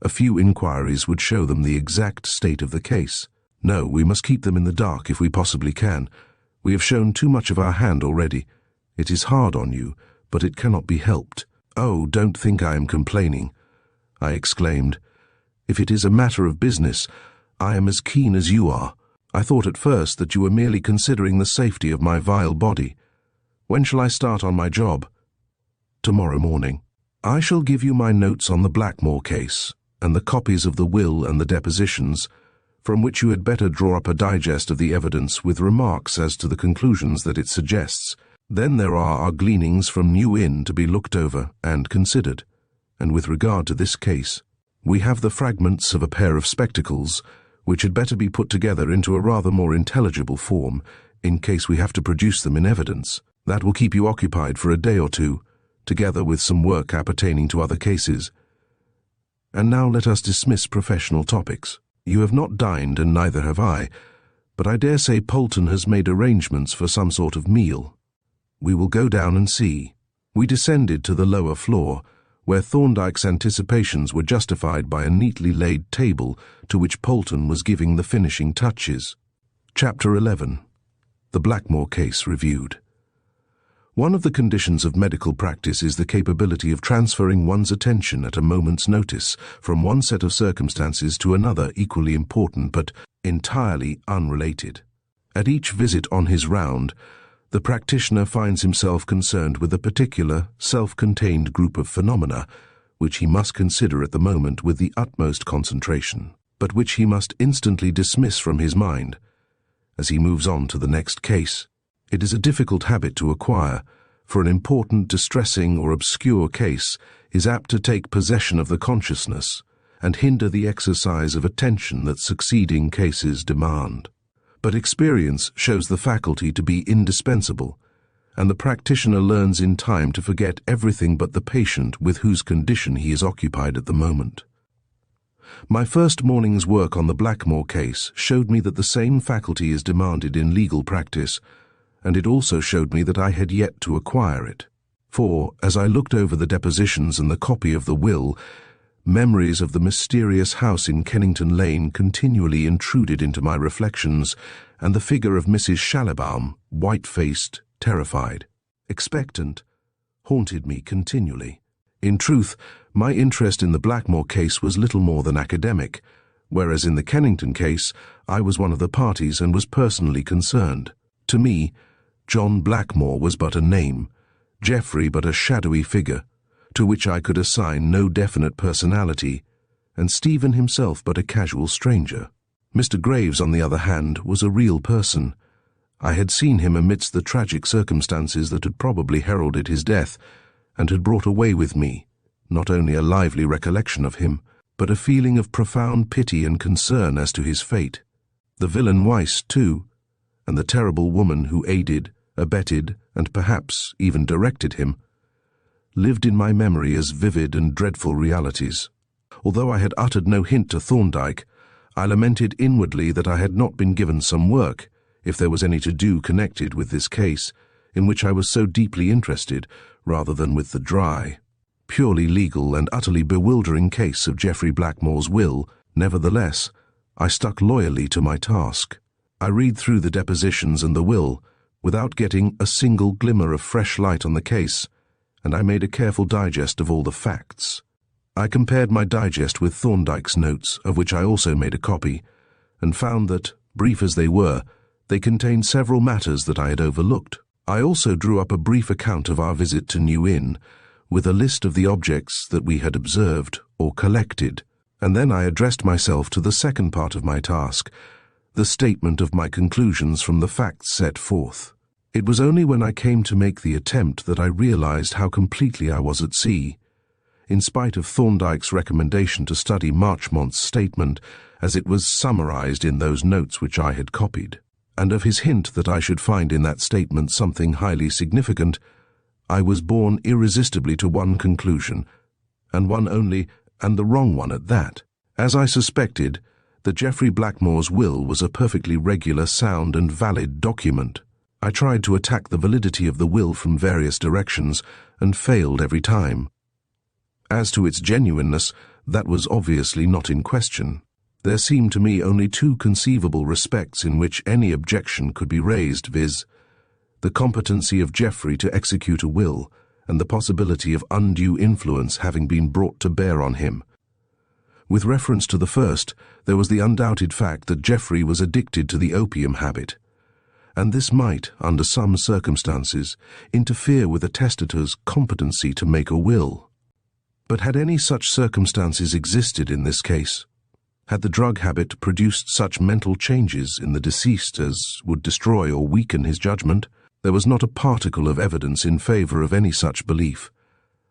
a few inquiries would show them the exact state of the case. No, we must keep them in the dark if we possibly can. We have shown too much of our hand already. It is hard on you, but it cannot be helped. Oh, don't think I am complaining, I exclaimed. If it is a matter of business, I am as keen as you are. I thought at first that you were merely considering the safety of my vile body. When shall I start on my job? Tomorrow morning. I shall give you my notes on the Blackmore case, and the copies of the will and the depositions, from which you had better draw up a digest of the evidence with remarks as to the conclusions that it suggests. Then there are our gleanings from New Inn to be looked over and considered, and with regard to this case, we have the fragments of a pair of spectacles, which had better be put together into a rather more intelligible form, in case we have to produce them in evidence. That will keep you occupied for a day or two, together with some work appertaining to other cases. And now let us dismiss professional topics. You have not dined, and neither have I, but I dare say Polton has made arrangements for some sort of meal. We will go down and see. We descended to the lower floor, where Thorndyke's anticipations were justified by a neatly laid table to which Polton was giving the finishing touches. Chapter 11. The Blackmore Case Reviewed. One of the conditions of medical practice is the capability of transferring one's attention at a moment's notice from one set of circumstances to another equally important but entirely unrelated. At each visit on his round, the practitioner finds himself concerned with a particular, self-contained group of phenomena, which he must consider at the moment with the utmost concentration, but which he must instantly dismiss from his mind as he moves on to the next case. It is a difficult habit to acquire, for an important, distressing, or obscure case is apt to take possession of the consciousness and hinder the exercise of attention that succeeding cases demand. But experience shows the faculty to be indispensable, and the practitioner learns in time to forget everything but the patient with whose condition he is occupied at the moment. My first morning's work on the Blackmore case showed me that the same faculty is demanded in legal practice, and it also showed me that I had yet to acquire it. For, as I looked over the depositions and the copy of the will, memories of the mysterious house in Kennington Lane continually intruded into my reflections, and the figure of Mrs. Schallibaum, white-faced, terrified, expectant, haunted me continually. In truth, My interest in the Blackmore case was little more than academic, whereas in the Kennington case, I was one of the parties and was personally concerned. To me, John Blackmore was but a name, Geoffrey but a shadowy figure, to which I could assign no definite personality, and Stephen himself but a casual stranger. Mr. Graves, on the other hand, was a real person. I had seen him amidst the tragic circumstances that had probably heralded his death, and had brought away with me not only a lively recollection of him, but a feeling of profound pity and concern as to his fate. The villain Weiss, too, and the terrible woman who aided, abetted, and perhaps even directed him, lived in my memory as vivid and dreadful realities. Although I had uttered no hint to Thorndyke, I lamented inwardly that I had not been given some work, if there was any to do connected with this case, in which I was so deeply interested, rather than with the dry, purely legal and utterly bewildering case of Geoffrey Blackmore's will. Nevertheless, I stuck loyally to my task. I read through the depositions and the will, without getting a single glimmer of fresh light on the case, and I made a careful digest of all the facts. I compared my digest with Thorndyke's notes, of which I also made a copy, and found that, brief as they were, they contained several matters that I had overlooked. I also drew up a brief account of our visit to New Inn, with a list of the objects that we had observed or collected, and then I addressed myself to the second part of my task, the statement of my conclusions from the facts set forth. It was only when I came to make the attempt that I realized how completely I was at sea. In spite of Thorndyke's recommendation to study Marchmont's statement as it was summarized in those notes which I had copied, and of his hint that I should find in that statement something highly significant, I was borne irresistibly to one conclusion, and one only, and the wrong one at that. As I suspected, that Geoffrey Blackmore's will was a perfectly regular, sound, and valid document. I tried to attack the validity of the will from various directions, and failed every time. As to its genuineness, that was obviously not in question. There seemed to me only two conceivable respects in which any objection could be raised, viz., the competency of Geoffrey to execute a will, and the possibility of undue influence having been brought to bear on him. With reference to the first, there was the undoubted fact that Geoffrey was addicted to the opium habit, and this might, under some circumstances, interfere with a testator's competency to make a will. But had any such circumstances existed in this case? Had the drug habit produced such mental changes in the deceased as would destroy or weaken his judgment? There was not a particle of evidence in favor of any such belief.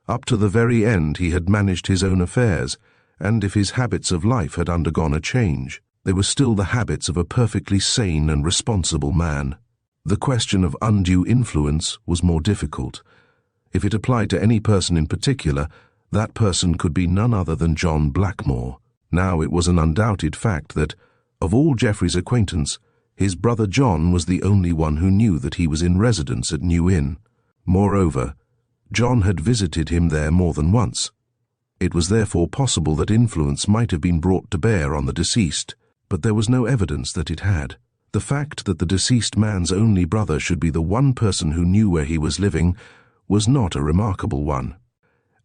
Up to the very end he had managed his own affairs, and if his habits of life had undergone a change, they were still the habits of a perfectly sane and responsible man. The question of undue influence was more difficult. If it applied to any person in particular, that person could be none other than John Blackmore. Now it was an undoubted fact that, of all Geoffrey's acquaintance, his brother John was the only one who knew that he was in residence at New Inn. Moreover, John had visited him there more than once. It was therefore possible that influence might have been brought to bear on the deceased, but there was no evidence that it had. The fact that the deceased man's only brother should be the one person who knew where he was living was not a remarkable one,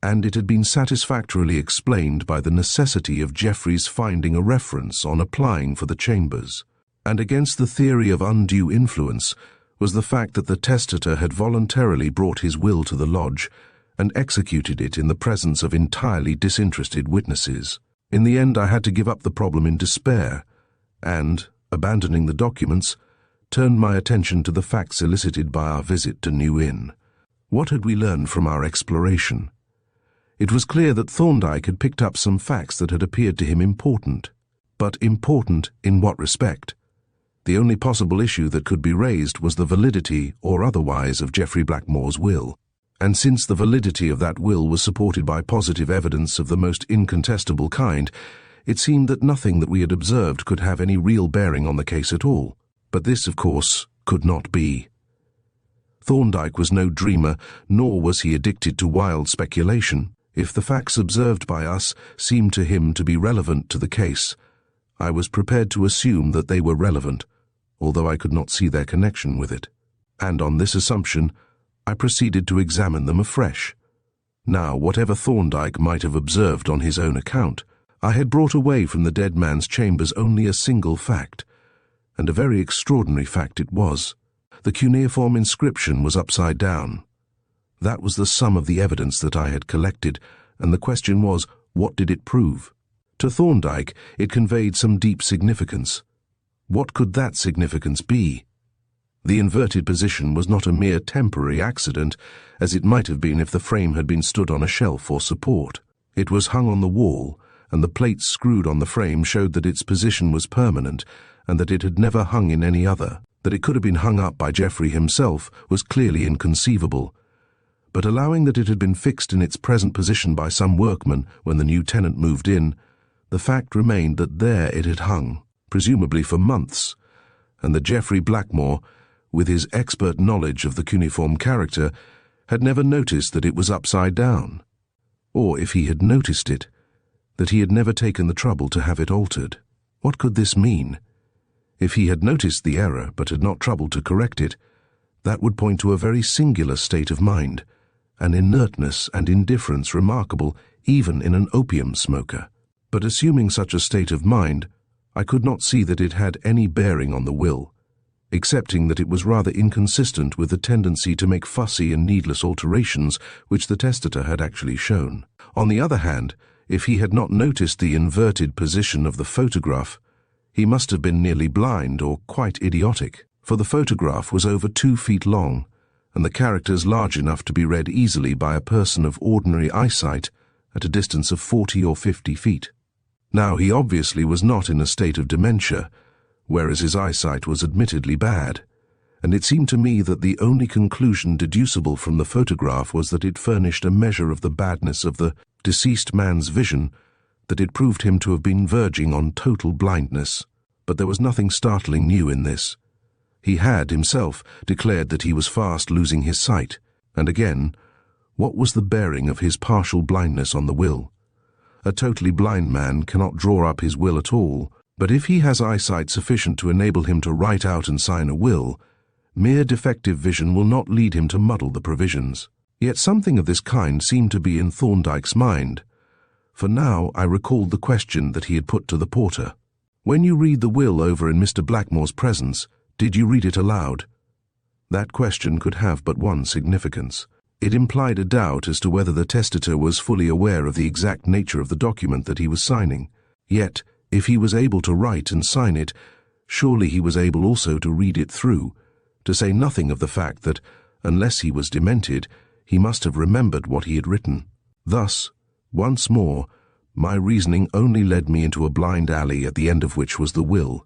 and it had been satisfactorily explained by the necessity of Geoffrey's finding a reference on applying for the chambers. And against the theory of undue influence was the fact that the testator had voluntarily brought his will to the lodge and executed it in the presence of entirely disinterested witnesses. In the end I had to give up the problem in despair, and, abandoning the documents, turned my attention to the facts elicited by our visit to New Inn. What had we learned from our exploration? It was clear that Thorndyke had picked up some facts that had appeared to him important. But important in what respect? The only possible issue that could be raised was the validity or otherwise of Geoffrey Blackmore's will, and since the validity of that will was supported by positive evidence of the most incontestable kind, it seemed that nothing that we had observed could have any real bearing on the case at all. But this, of course, could not be. Thorndyke was no dreamer, nor was he addicted to wild speculation. If the facts observed by us seemed to him to be relevant to the case, I was prepared to assume that they were relevant, although I could not see their connection with it. And on this assumption, I proceeded to examine them afresh. Now, whatever Thorndyke might have observed on his own account, I had brought away from the dead man's chambers only a single fact, and a very extraordinary fact it was. The cuneiform inscription was upside down. That was the sum of the evidence that I had collected, and the question was, what did it prove? To Thorndyke, it conveyed some deep significance. What could that significance be? The inverted position was not a mere temporary accident, as it might have been if the frame had been stood on a shelf or support. It was hung on the wall, and the plates screwed on the frame showed that its position was permanent, and that it had never hung in any other. That it could have been hung up by Geoffrey himself was clearly inconceivable. But allowing that it had been fixed in its present position by some workman when the new tenant moved in, the fact remained that there it had hung, presumably for months, and that Geoffrey Blackmore, with his expert knowledge of the cuneiform character, had never noticed that it was upside down, or if he had noticed it, that he had never taken the trouble to have it altered. What could this mean? If he had noticed the error but had not troubled to correct it, that would point to a very singular state of mind, an inertness and indifference remarkable even in an opium smoker. But assuming such a state of mind, I could not see that it had any bearing on the will, excepting that it was rather inconsistent with the tendency to make fussy and needless alterations which the testator had actually shown. On the other hand, if he had not noticed the inverted position of the photograph, he must have been nearly blind or quite idiotic, for the photograph was over 2 feet long, and the characters large enough to be read easily by a person of ordinary eyesight at a distance of 40 or 50 feet. Now, he obviously was not in a state of dementia, whereas his eyesight was admittedly bad, and it seemed to me that the only conclusion deducible from the photograph was that it furnished a measure of the badness of the deceased man's vision, that it proved him to have been verging on total blindness. But there was nothing startling new in this. He had, himself, declared that he was fast losing his sight, and again, what was the bearing of his partial blindness on the will? A totally blind man cannot draw up his will at all, but if he has eyesight sufficient to enable him to write out and sign a will, mere defective vision will not lead him to muddle the provisions. Yet something of this kind seemed to be in Thorndyke's mind, for now I recalled the question that he had put to the porter. "When you read the will over in Mr. Blackmore's presence, did you read it aloud?" That question could have but one significance. It implied a doubt as to whether the testator was fully aware of the exact nature of the document that he was signing. Yet, if he was able to write and sign it, surely he was able also to read it through, to say nothing of the fact that, unless he was demented, he must have remembered what he had written. Thus, once more, my reasoning only led me into a blind alley at the end of which was the will,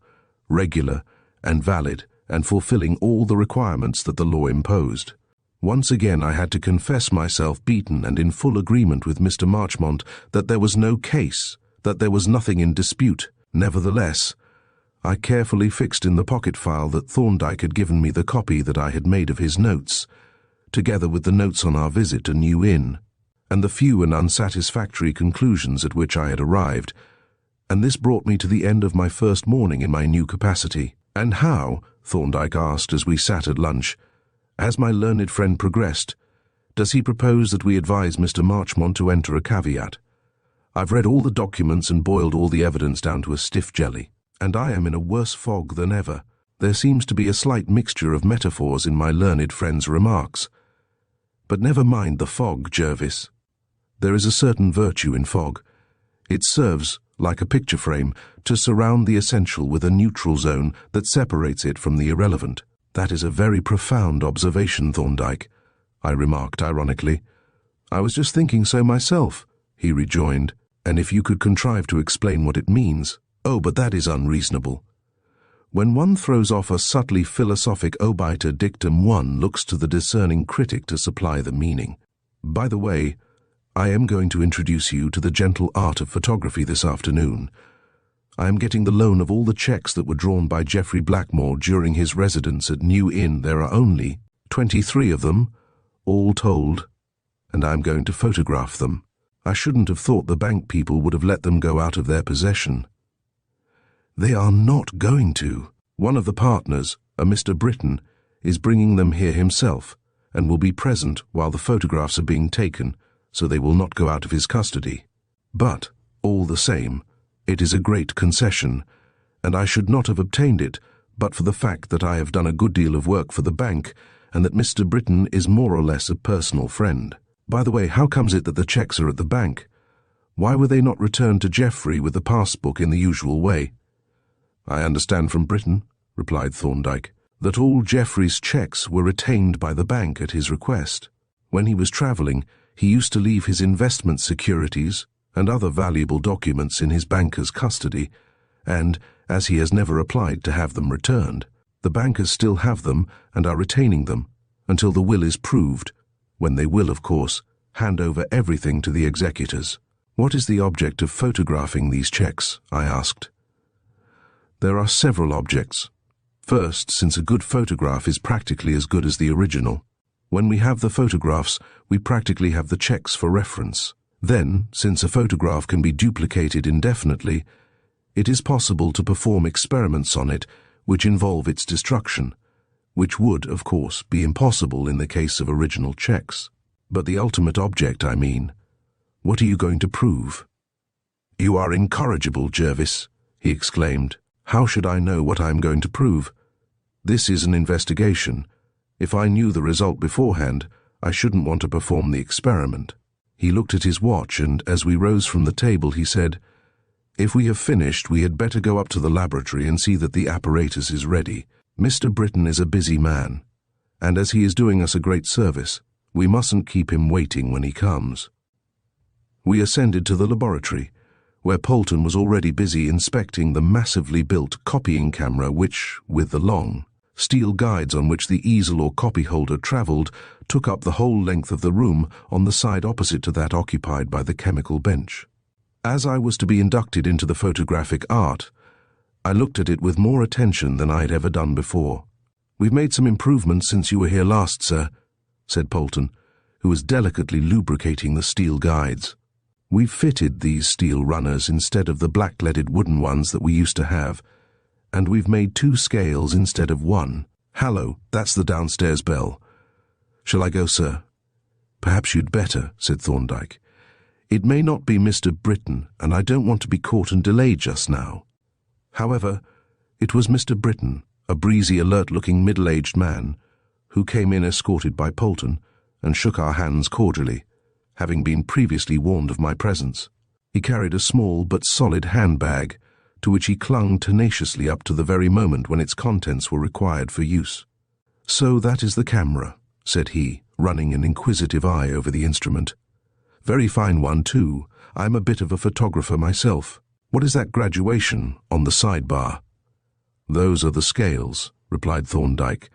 regular and valid and fulfilling all the requirements that the law imposed. Once again I had to confess myself beaten and in full agreement with Mr. Marchmont that there was no case, that there was nothing in dispute. Nevertheless, I carefully fixed in the pocket file that Thorndyke had given me the copy that I had made of his notes, together with the notes on our visit to New Inn, and the few and unsatisfactory conclusions at which I had arrived, and this brought me to the end of my first morning in my new capacity. "And how," Thorndyke asked as we sat at lunch, "has my learned friend progressed? Does he propose that we advise Mr. Marchmont to enter a caveat? I've read all the documents and boiled all the evidence down to a stiff jelly, and I am in a worse fog than ever. There seems to be a slight mixture of metaphors in my learned friend's remarks. But never mind the fog, Jervis. There is a certain virtue in fog. It serves, like a picture frame, to surround the essential with a neutral zone that separates it from the irrelevant." "That is a very profound observation, Thorndyke," I remarked ironically. "I was just thinking so myself," he rejoined, "and if you could contrive to explain what it means." "Oh, but that is unreasonable. When one throws off a subtly philosophic obiter dictum, one looks to the discerning critic to supply the meaning. By the way, I am going to introduce you to the gentle art of photography this afternoon. I am getting the loan of all the cheques that were drawn by Geoffrey Blackmore during his residence at New Inn. There are only 23 of them, all told, and I am going to photograph them. I shouldn't have thought the bank people would have let them go out of their possession. They are not going to. One of the partners, a Mr. Britton, is bringing them here himself, and will be present while the photographs are being taken, so they will not go out of his custody. But, all the same, it is a great concession, and I should not have obtained it but for the fact that I have done a good deal of work for the bank and that Mr. Britton is more or less a personal friend. By the way, how comes it that the checks are at the bank? Why were they not returned to Geoffrey with the passbook in the usual way? I understand from Britton, replied Thorndyke, that all Geoffrey's checks were retained by the bank at his request. When he was travelling, he used to leave his investment securities and other valuable documents in his banker's custody, and, as he has never applied to have them returned, the bankers still have them and are retaining them until the will is proved, when they will, of course, hand over everything to the executors. What is the object of photographing these checks? I asked. There are several objects. First, since a good photograph is practically as good as the original. When we have the photographs, we practically have the checks for reference. Then, since a photograph can be duplicated indefinitely, it is possible to perform experiments on it which involve its destruction, which would, of course, be impossible in the case of original checks. But the ultimate object, I mean. What are you going to prove? You are incorrigible, Jervis, he exclaimed. How should I know what I am going to prove? This is an investigation. If I knew the result beforehand, I shouldn't want to perform the experiment. He looked at his watch, and as we rose from the table, he said, If we have finished, we had better go up to the laboratory and see that the apparatus is ready. Mr. Britton is a busy man, and as he is doing us a great service, we mustn't keep him waiting when he comes. We ascended to the laboratory, where Polton was already busy inspecting the massively built copying camera which, with the long steel guides on which the easel or copy holder travelled, took up the whole length of the room on the side opposite to that occupied by the chemical bench. As I was to be inducted into the photographic art, I looked at it with more attention than I had ever done before. We've made some improvements since you were here last, sir, said Polton, who was delicately lubricating the steel guides. We've fitted these steel runners instead of the black-leaded wooden ones that we used to have, and we've made 2 scales instead of 1. Hallo, that's the downstairs bell. Shall I go, sir? Perhaps you'd better, said Thorndyke. It may not be Mr. Britton, and I don't want to be caught and delayed just now. However, it was Mr. Britton, a breezy, alert-looking middle-aged man, who came in escorted by Polton and shook our hands cordially, having been previously warned of my presence. He carried a small but solid handbag, to which he clung tenaciously up to the very moment when its contents were required for use. So that is the camera, said he, running an inquisitive eye over the instrument. Very fine one, too. I'm a bit of a photographer myself. What is that graduation on the sidebar? Those are the scales, replied Thorndyke,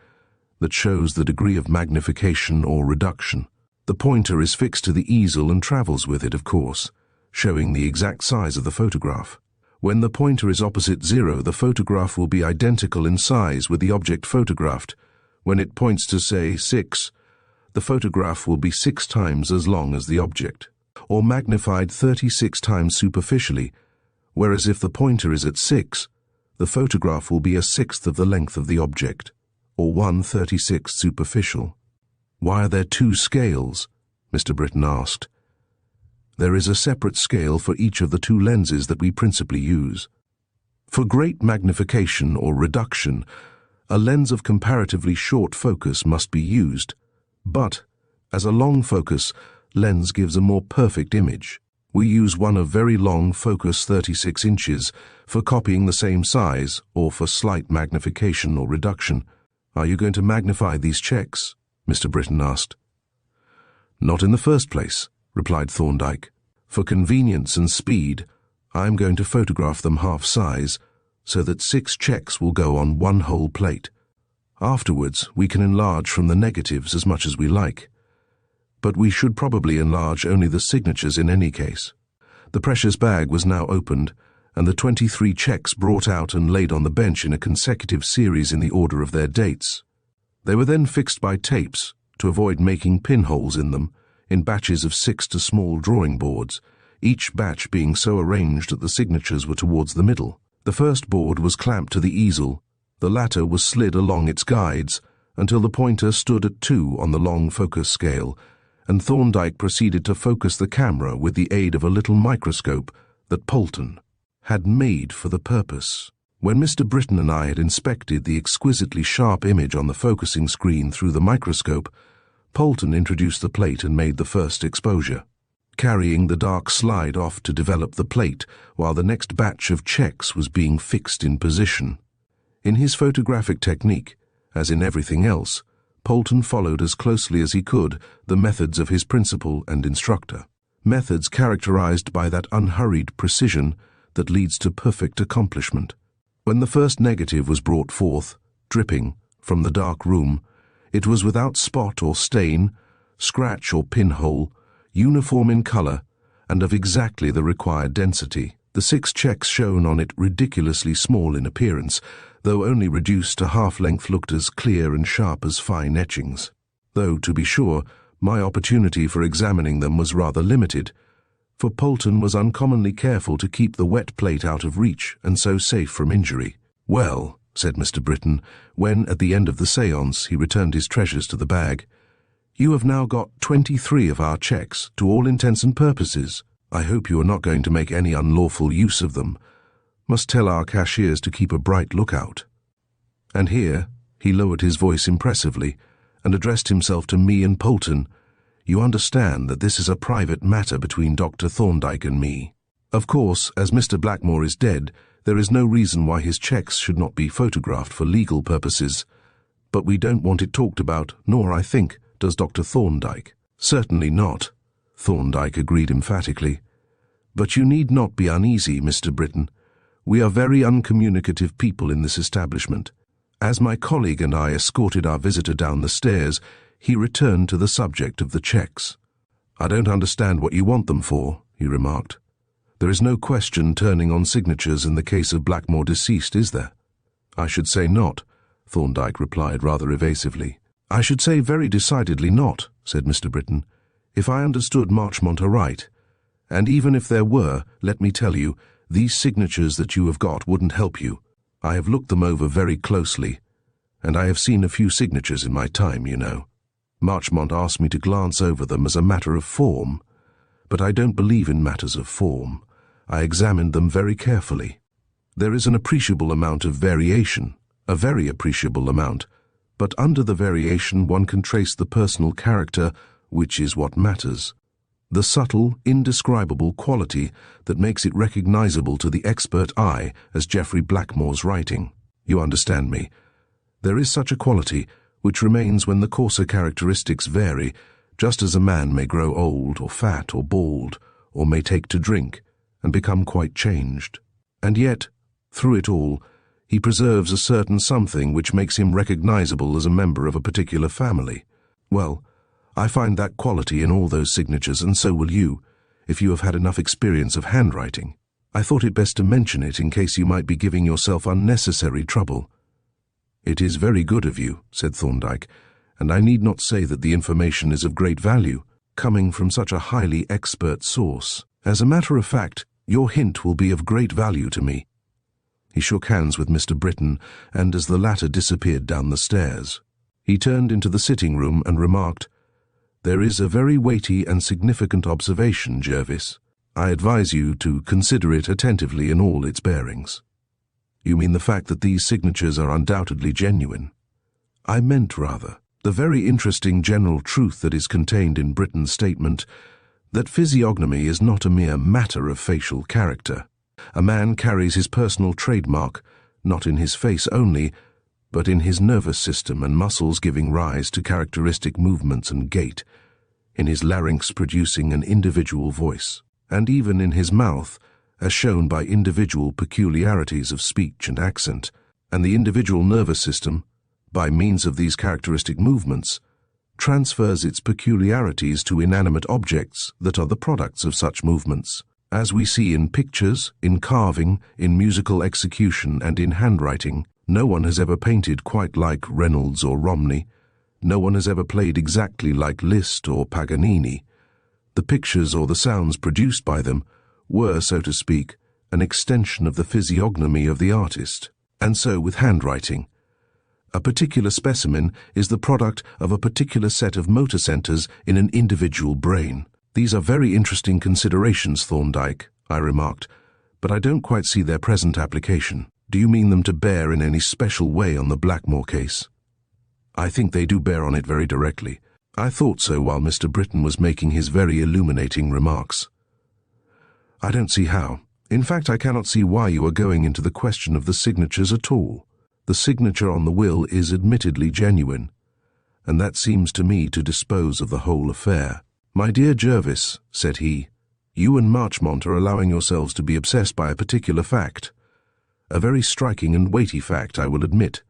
that shows the degree of magnification or reduction. The pointer is fixed to the easel and travels with it, of course, showing the exact size of the photograph. When the pointer is opposite 0, the photograph will be identical in size with the object photographed. When it points to, say, 6, the photograph will be 6 times as long as the object, or magnified 36 times superficially, whereas if the pointer is at 6, the photograph will be 1/6 of the length of the object, or 1/36 superficial. Why are there 2 scales? Mr. Britton asked. There is a separate scale for each of the 2 lenses that we principally use. For great magnification or reduction, a lens of comparatively short focus must be used, but, as a long focus, lens gives a more perfect image. We use one of very long focus 36 inches for copying the same size or for slight magnification or reduction. Are you going to magnify these checks? Mr. Britton asked. Not in the first place, replied Thorndyke. For convenience and speed, I am going to photograph them half-size, so that 6 checks will go on 1 whole plate. Afterwards, we can enlarge from the negatives as much as we like. But we should probably enlarge only the signatures in any case. The precious bag was now opened, and the 23 checks brought out and laid on the bench in a consecutive series in the order of their dates. They were then fixed by tapes, to avoid making pinholes in them, in batches of 6 to small drawing boards, each batch being so arranged that the signatures were towards the middle. The first board was clamped to the easel, the latter was slid along its guides, until the pointer stood at 2 on the long focus scale, and Thorndyke proceeded to focus the camera with the aid of a little microscope that Polton had made for the purpose. When Mr. Britton and I had inspected the exquisitely sharp image on the focusing screen through the microscope, Polton introduced the plate and made the first exposure, carrying the dark slide off to develop the plate while the next batch of checks was being fixed in position. In his photographic technique, as in everything else, Polton followed as closely as he could the methods of his principal and instructor, methods characterized by that unhurried precision that leads to perfect accomplishment. When the first negative was brought forth, dripping, from the dark room, it was without spot or stain, scratch or pinhole, uniform in color, and of exactly the required density. The 6 checks shown on it ridiculously small in appearance, though only reduced to half-length, looked as clear and sharp as fine etchings. Though, to be sure, my opportunity for examining them was rather limited, for Polton was uncommonly careful to keep the wet plate out of reach and so safe from injury. "Well," said Mr. Britton, when, at the end of the séance, he returned his treasures to the bag, "you have now got 23 of our checks, to all intents and purposes. I hope you are not going to make any unlawful use of them. Must tell our cashiers to keep a bright lookout." And here he lowered his voice impressively and addressed himself to me and Polton. "You understand that this is a private matter between Dr. Thorndyke and me. Of course, as Mr. Blackmore is dead, there is no reason why his checks should not be photographed for legal purposes, but we don't want it talked about, nor, I think, does Dr. Thorndyke." "Certainly not," Thorndyke agreed emphatically. "But you need not be uneasy, Mr. Britton. We are very uncommunicative people in this establishment." As my colleague and I escorted our visitor down the stairs, he returned to the subject of the checks. "I don't understand what you want them for," he remarked. "There is no question turning on signatures in the case of Blackmore deceased, is there?" "I should say not," Thorndyke replied rather evasively. "I should say very decidedly not," said Mr. Britton, "if I understood Marchmont aright. And even if there were, let me tell you, these signatures that you have got wouldn't help you. I have looked them over very closely, and I have seen a few signatures in my time, you know. Marchmont asked me to glance over them as a matter of form, but I don't believe in matters of form. I examined them very carefully. There is an appreciable amount of variation, a very appreciable amount, but under the variation one can trace the personal character, which is what matters. The subtle, indescribable quality that makes it recognizable to the expert eye as Geoffrey Blackmore's writing. You understand me. There is such a quality which remains when the coarser characteristics vary, just as a man may grow old or fat or bald, or may take to drink, and become quite changed. And yet, through it all, he preserves a certain something which makes him recognizable as a member of a particular family. Well, I find that quality in all those signatures, and so will you, if you have had enough experience of handwriting. I thought it best to mention it in case you might be giving yourself unnecessary trouble." "It is very good of you," said Thorndyke, "and I need not say that the information is of great value, coming from such a highly expert source. As a matter of fact, your hint will be of great value to me." He shook hands with Mr. Britton, and as the latter disappeared down the stairs, he turned into the sitting-room and remarked, "There is a very weighty and significant observation, Jervis. I advise you to consider it attentively in all its bearings." "You mean the fact that these signatures are undoubtedly genuine?" "I meant, rather, the very interesting general truth that is contained in Britton's statement, that physiognomy is not a mere matter of facial character. A man carries his personal trademark, not in his face only, but in his nervous system and muscles giving rise to characteristic movements and gait, in his larynx producing an individual voice, and even in his mouth, as shown by individual peculiarities of speech and accent, and the individual nervous system, by means of these characteristic movements, transfers its peculiarities to inanimate objects that are the products of such movements, as we see in pictures, in carving, in musical execution, and in handwriting. No one has ever painted quite like Reynolds or Romney. No one has ever played exactly like Liszt or Paganini. The pictures or the sounds produced by them were, so to speak, an extension of the physiognomy of the artist. And so with handwriting. A particular specimen is the product of a particular set of motor centers in an individual brain. These are very interesting considerations, Thorndyke, I remarked, but I don't quite see their present application. Do you mean them to bear in any special way on the Blackmore case? I think they do bear on it very directly. I thought so while Mr. Britton was making his very illuminating remarks. I don't see how. In fact, I cannot see why you are going into the question of the signatures at all. The signature on the will is admittedly genuine, and that seems to me to dispose of the whole affair. My dear Jervis, said he, you and Marchmont are allowing yourselves to be obsessed by a particular fact. A very striking and weighty fact, I will admit,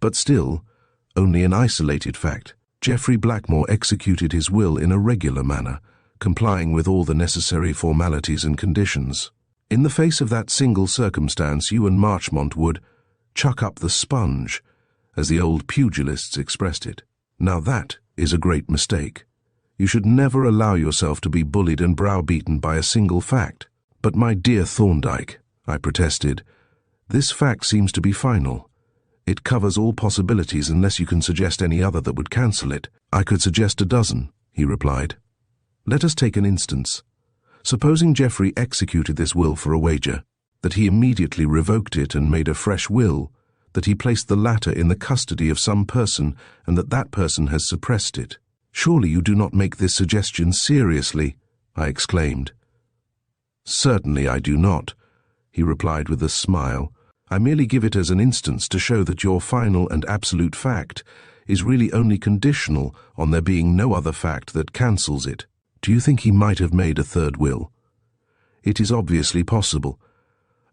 but still, only an isolated fact. Geoffrey Blackmore executed his will in a regular manner, complying with all the necessary formalities and conditions. In the face of that single circumstance, you and Marchmont would chuck up the sponge, as the old pugilists expressed it. Now that is a great mistake. You should never allow yourself to be bullied and browbeaten by a single fact. But my dear Thorndyke, I protested, this fact seems to be final. It covers all possibilities unless you can suggest any other that would cancel it. I could suggest a dozen, he replied. Let us take an instance. Supposing Geoffrey executed this will for a wager, that he immediately revoked it and made a fresh will, that he placed the latter in the custody of some person and that that person has suppressed it. Surely you do not make this suggestion seriously, I exclaimed. Certainly I do not, he replied with a smile. I merely give it as an instance to show that your final and absolute fact is really only conditional on there being no other fact that cancels it. Do you think he might have made a third will? It is obviously possible.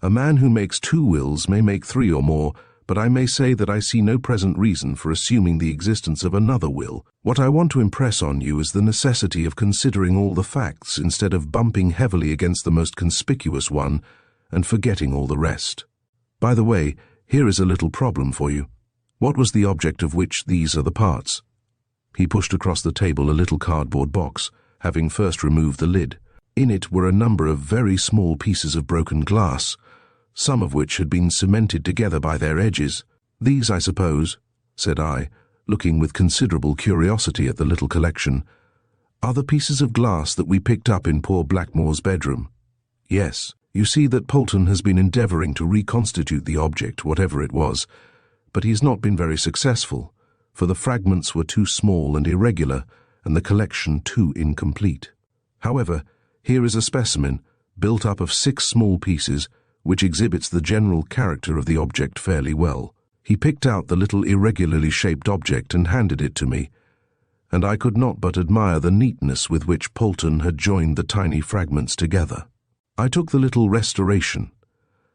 A man who makes 2 wills may make 3 or more, but I may say that I see no present reason for assuming the existence of another will. What I want to impress on you is the necessity of considering all the facts instead of bumping heavily against the most conspicuous one and forgetting all the rest. By the way, here is a little problem for you. What was the object of which these are the parts? He pushed across the table a little cardboard box, having first removed the lid. In it were a number of very small pieces of broken glass, some of which had been cemented together by their edges. These, I suppose, said I, looking with considerable curiosity at the little collection, are the pieces of glass that we picked up in poor Blackmore's bedroom. Yes, you see that Polton has been endeavouring to reconstitute the object, whatever it was, but he has not been very successful, for the fragments were too small and irregular, and the collection too incomplete. However, here is a specimen, built up of 6 small pieces, which exhibits the general character of the object fairly well. He picked out the little irregularly shaped object and handed it to me, and I could not but admire the neatness with which Polton had joined the tiny fragments together. I took the little restoration,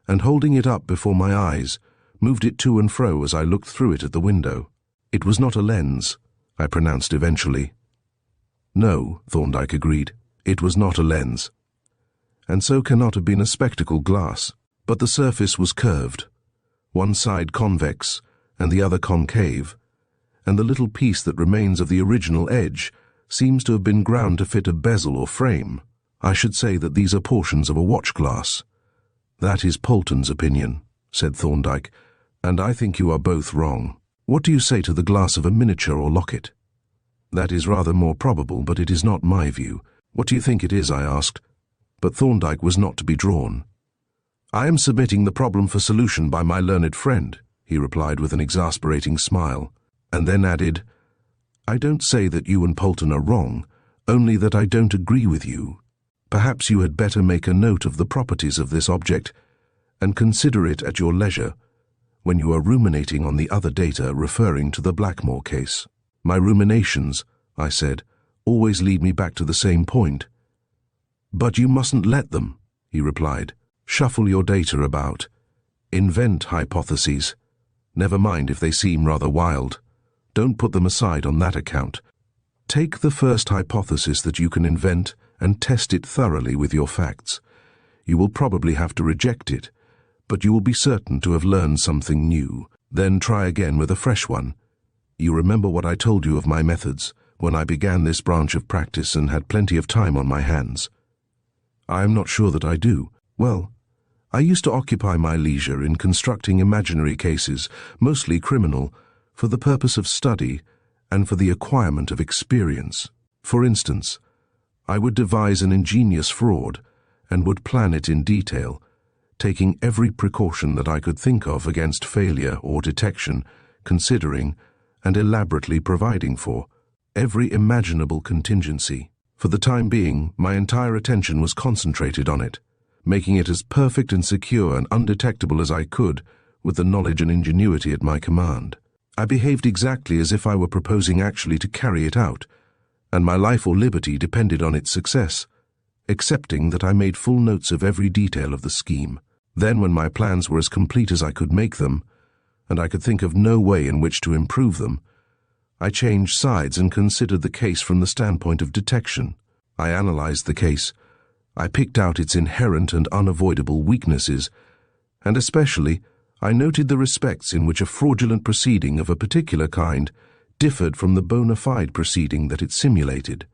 and holding it up before my eyes, moved it to and fro as I looked through it at the window. It was not a lens, I pronounced eventually. No, Thorndyke agreed, it was not a lens, and so cannot have been a spectacle glass, but the surface was curved, one side convex and the other concave, and the little piece that remains of the original edge seems to have been ground to fit a bezel or frame. I should say that these are portions of a watch glass. That is Polton's opinion, said Thorndyke, and I think you are both wrong. What do you say to the glass of a miniature or locket? That is rather more probable, but it is not my view. What do you think it is? I asked. But Thorndyke was not to be drawn. I am submitting the problem for solution by my learned friend, he replied with an exasperating smile, and then added, I don't say that you and Polton are wrong, only that I don't agree with you. Perhaps you had better make a note of the properties of this object and consider it at your leisure when you are ruminating on the other data referring to the Blackmore case. My ruminations, I said, always lead me back to the same point. But you mustn't let them, he replied. Shuffle your data about. Invent hypotheses. Never mind if they seem rather wild. Don't put them aside on that account. Take the first hypothesis that you can invent and test it thoroughly with your facts. You will probably have to reject it, but you will be certain to have learned something new. Then try again with a fresh one. You remember what I told you of my methods when I began this branch of practice and had plenty of time on my hands? I am not sure that I do. Well, I used to occupy my leisure in constructing imaginary cases, mostly criminal, for the purpose of study and for the acquirement of experience. For instance, I would devise an ingenious fraud and would plan it in detail, taking every precaution that I could think of against failure or detection, considering and elaborately providing for every imaginable contingency. For the time being, my entire attention was concentrated on it, making it as perfect and secure and undetectable as I could with the knowledge and ingenuity at my command. I behaved exactly as if I were proposing actually to carry it out, and my life or liberty depended on its success, excepting that I made full notes of every detail of the scheme. Then, when my plans were as complete as I could make them, and I could think of no way in which to improve them, I changed sides and considered the case from the standpoint of detection. I analyzed the case. I picked out its inherent and unavoidable weaknesses, and especially I noted the respects in which a fraudulent proceeding of a particular kind differed from the bona fide proceeding that it simulated.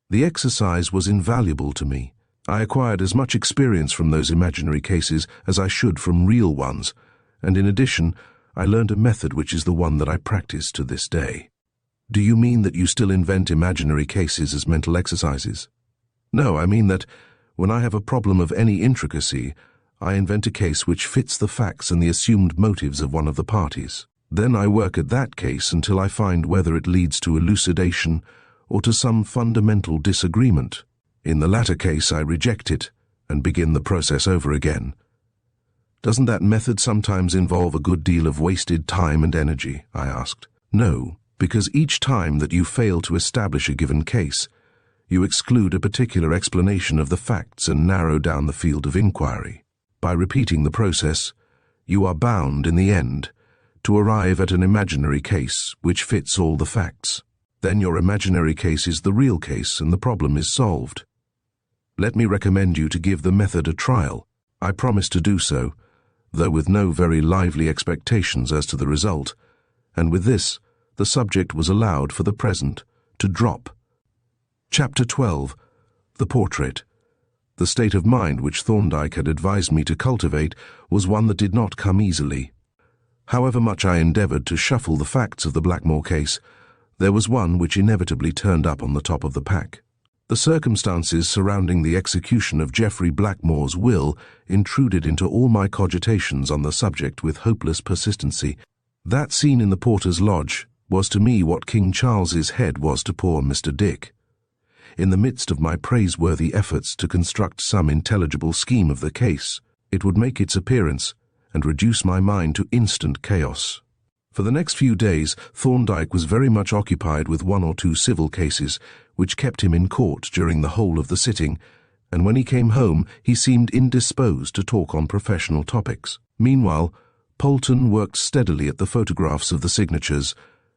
The exercise was invaluable to me. I acquired as much experience from those imaginary cases as I should from real ones, and in addition, I learned a method which is the one that I practice to this day. Do you mean that you still invent imaginary cases as mental exercises? No, I mean that when I have a problem of any intricacy, I invent a case which fits the facts and the assumed motives of one of the parties. Then I work at that case until I find whether it leads to elucidation or to some fundamental disagreement. In the latter case, I reject it and begin the process over again. Doesn't that method sometimes involve a good deal of wasted time and energy? I asked. No, because each time that you fail to establish a given case, you exclude a particular explanation of the facts and narrow down the field of inquiry. By repeating the process, you are bound, in the end, to arrive at an imaginary case which fits all the facts. Then your imaginary case is the real case and the problem is solved. Let me recommend you to give the method a trial. I promise to do so, though with no very lively expectations as to the result, and with this, the subject was allowed for the present to drop. Chapter 12. The Portrait. The state of mind which Thorndyke had advised me to cultivate was one that did not come easily. However much I endeavoured to shuffle the facts of the Blackmore case, there was one which inevitably turned up on the top of the pack. The circumstances surrounding the execution of Geoffrey Blackmore's will intruded into all my cogitations on the subject with hopeless persistency. That scene in the porter's lodge was to me what King Charles's head was to poor Mr. Dick. In the midst of my praiseworthy efforts to construct some intelligible scheme of the case, it would make its appearance and reduce my mind to instant chaos. For the next few days, Thorndyke was very much occupied with one or two civil cases, which kept him in court during the whole of the sitting, and when he came home he seemed indisposed to talk on professional topics. Meanwhile, Polton worked steadily at the photographs of the signatures,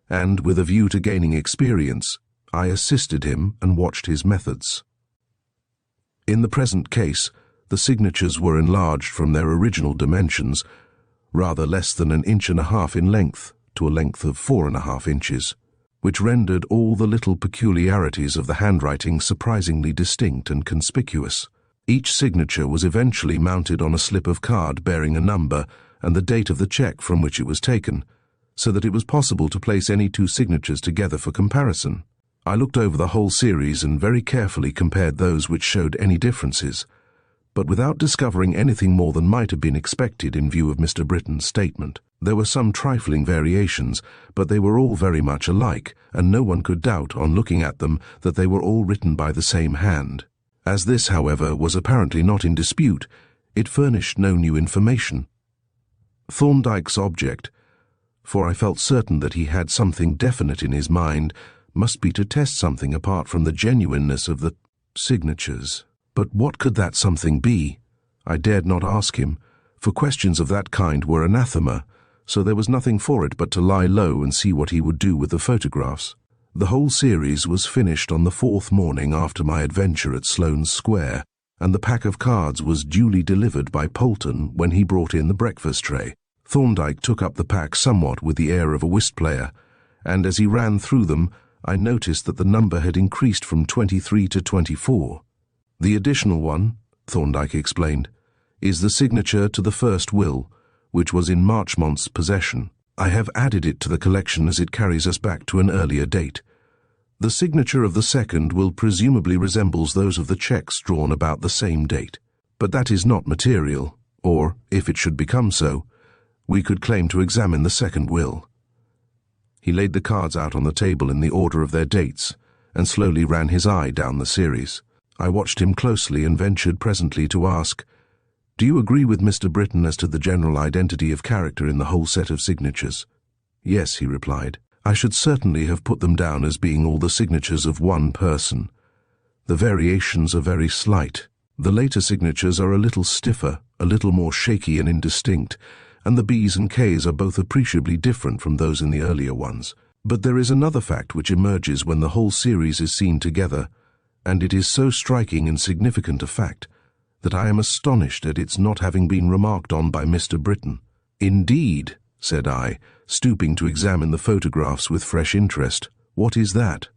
and, with a view to gaining experience, I assisted him and watched his methods. In the present case, the signatures were enlarged from their original dimensions, rather less than 1.5 inches in length to a length of 4.5 inches, which rendered all the little peculiarities of the handwriting surprisingly distinct and conspicuous. Each signature was eventually mounted on a slip of card bearing a number and the date of the cheque from which it was taken, so that it was possible to place any two signatures together for comparison. I looked over the whole series and very carefully compared those which showed any differences, but without discovering anything more than might have been expected in view of Mr. Britton's statement. There were some trifling variations, but they were all very much alike, and no one could doubt, on looking at them, that they were all written by the same hand. As this, however, was apparently not in dispute, it furnished no new information. Thorndyke's object, for I felt certain that he had something definite in his mind, must be to test something apart from the genuineness of the signatures. But what could that something be? I dared not ask him, for questions of that kind were anathema, so there was nothing for it but to lie low and see what he would do with the photographs. The whole series was finished on the 4th morning after my adventure at Sloane Square, and the pack of cards was duly delivered by Polton when he brought in the breakfast tray. Thorndyke took up the pack somewhat with the air of a whist player, and as he ran through them, I noticed that the number had increased from 23 to 24. The additional one, Thorndyke explained, is the signature to the first will, which was in Marchmont's possession. I have added it to the collection as it carries us back to an earlier date. The signature of the second will presumably resembles those of the cheques drawn about the same date. But that is not material, or, if it should become so, we could claim to examine the second will. He laid the cards out on the table in the order of their dates, and slowly ran his eye down the series. I watched him closely and ventured presently to ask, "Do you agree with Mr. Britton as to the general identity of character in the whole set of signatures?" "Yes," he replied. "I should certainly have put them down as being all the signatures of one person. The variations are very slight. The later signatures are a little stiffer, a little more shaky and indistinct, and the B's and K's are both appreciably different from those in the earlier ones. But there is another fact which emerges when the whole series is seen together, and it is so striking and significant a fact that I am astonished at its not having been remarked on by Mr. Britton." "Indeed," said I, stooping to examine the photographs with fresh interest. "What is that?"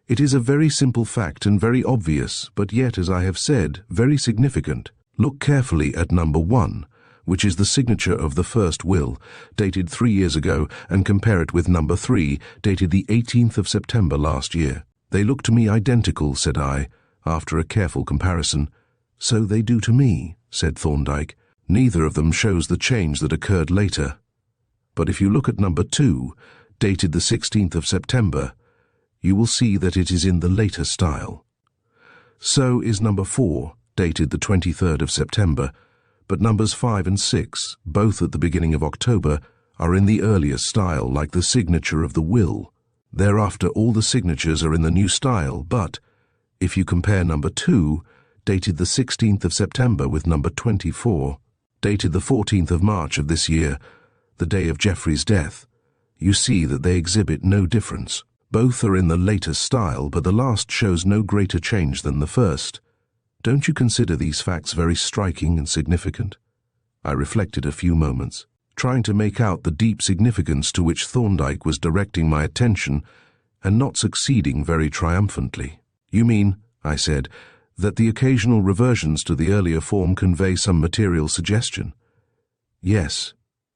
"It is a very simple fact and very obvious, but yet, as I have said, very significant. Look carefully at number 1, which is the signature of the first will, dated 3 years ago, and compare it with number 3, dated the 18th of September last year. They look to me identical," said I, after a careful comparison. "So they do to me," said Thorndyke. "Neither of them shows the change that occurred later. But if you look at number 2, dated the 16th of September, you will see that it is in the later style. So is number 4, dated the 23rd of September, but numbers 5 and 6, both at the beginning of October, are in the earlier style, like the signature of the will. Thereafter all the signatures are in the new style, but if you compare number 2, dated the 16th of September, with number 24, dated the 14th of March of this year, the day of Geoffrey's death, you see that they exhibit no difference. Both are in the later style, but the last shows no greater change than the first. Don't you consider these facts very striking and significant?" I reflected a few moments, trying to make out the deep significance to which Thorndyke was directing my attention, and not succeeding very triumphantly. "You mean," I said, "that the occasional reversions to the earlier form convey some material suggestion?" "Yes,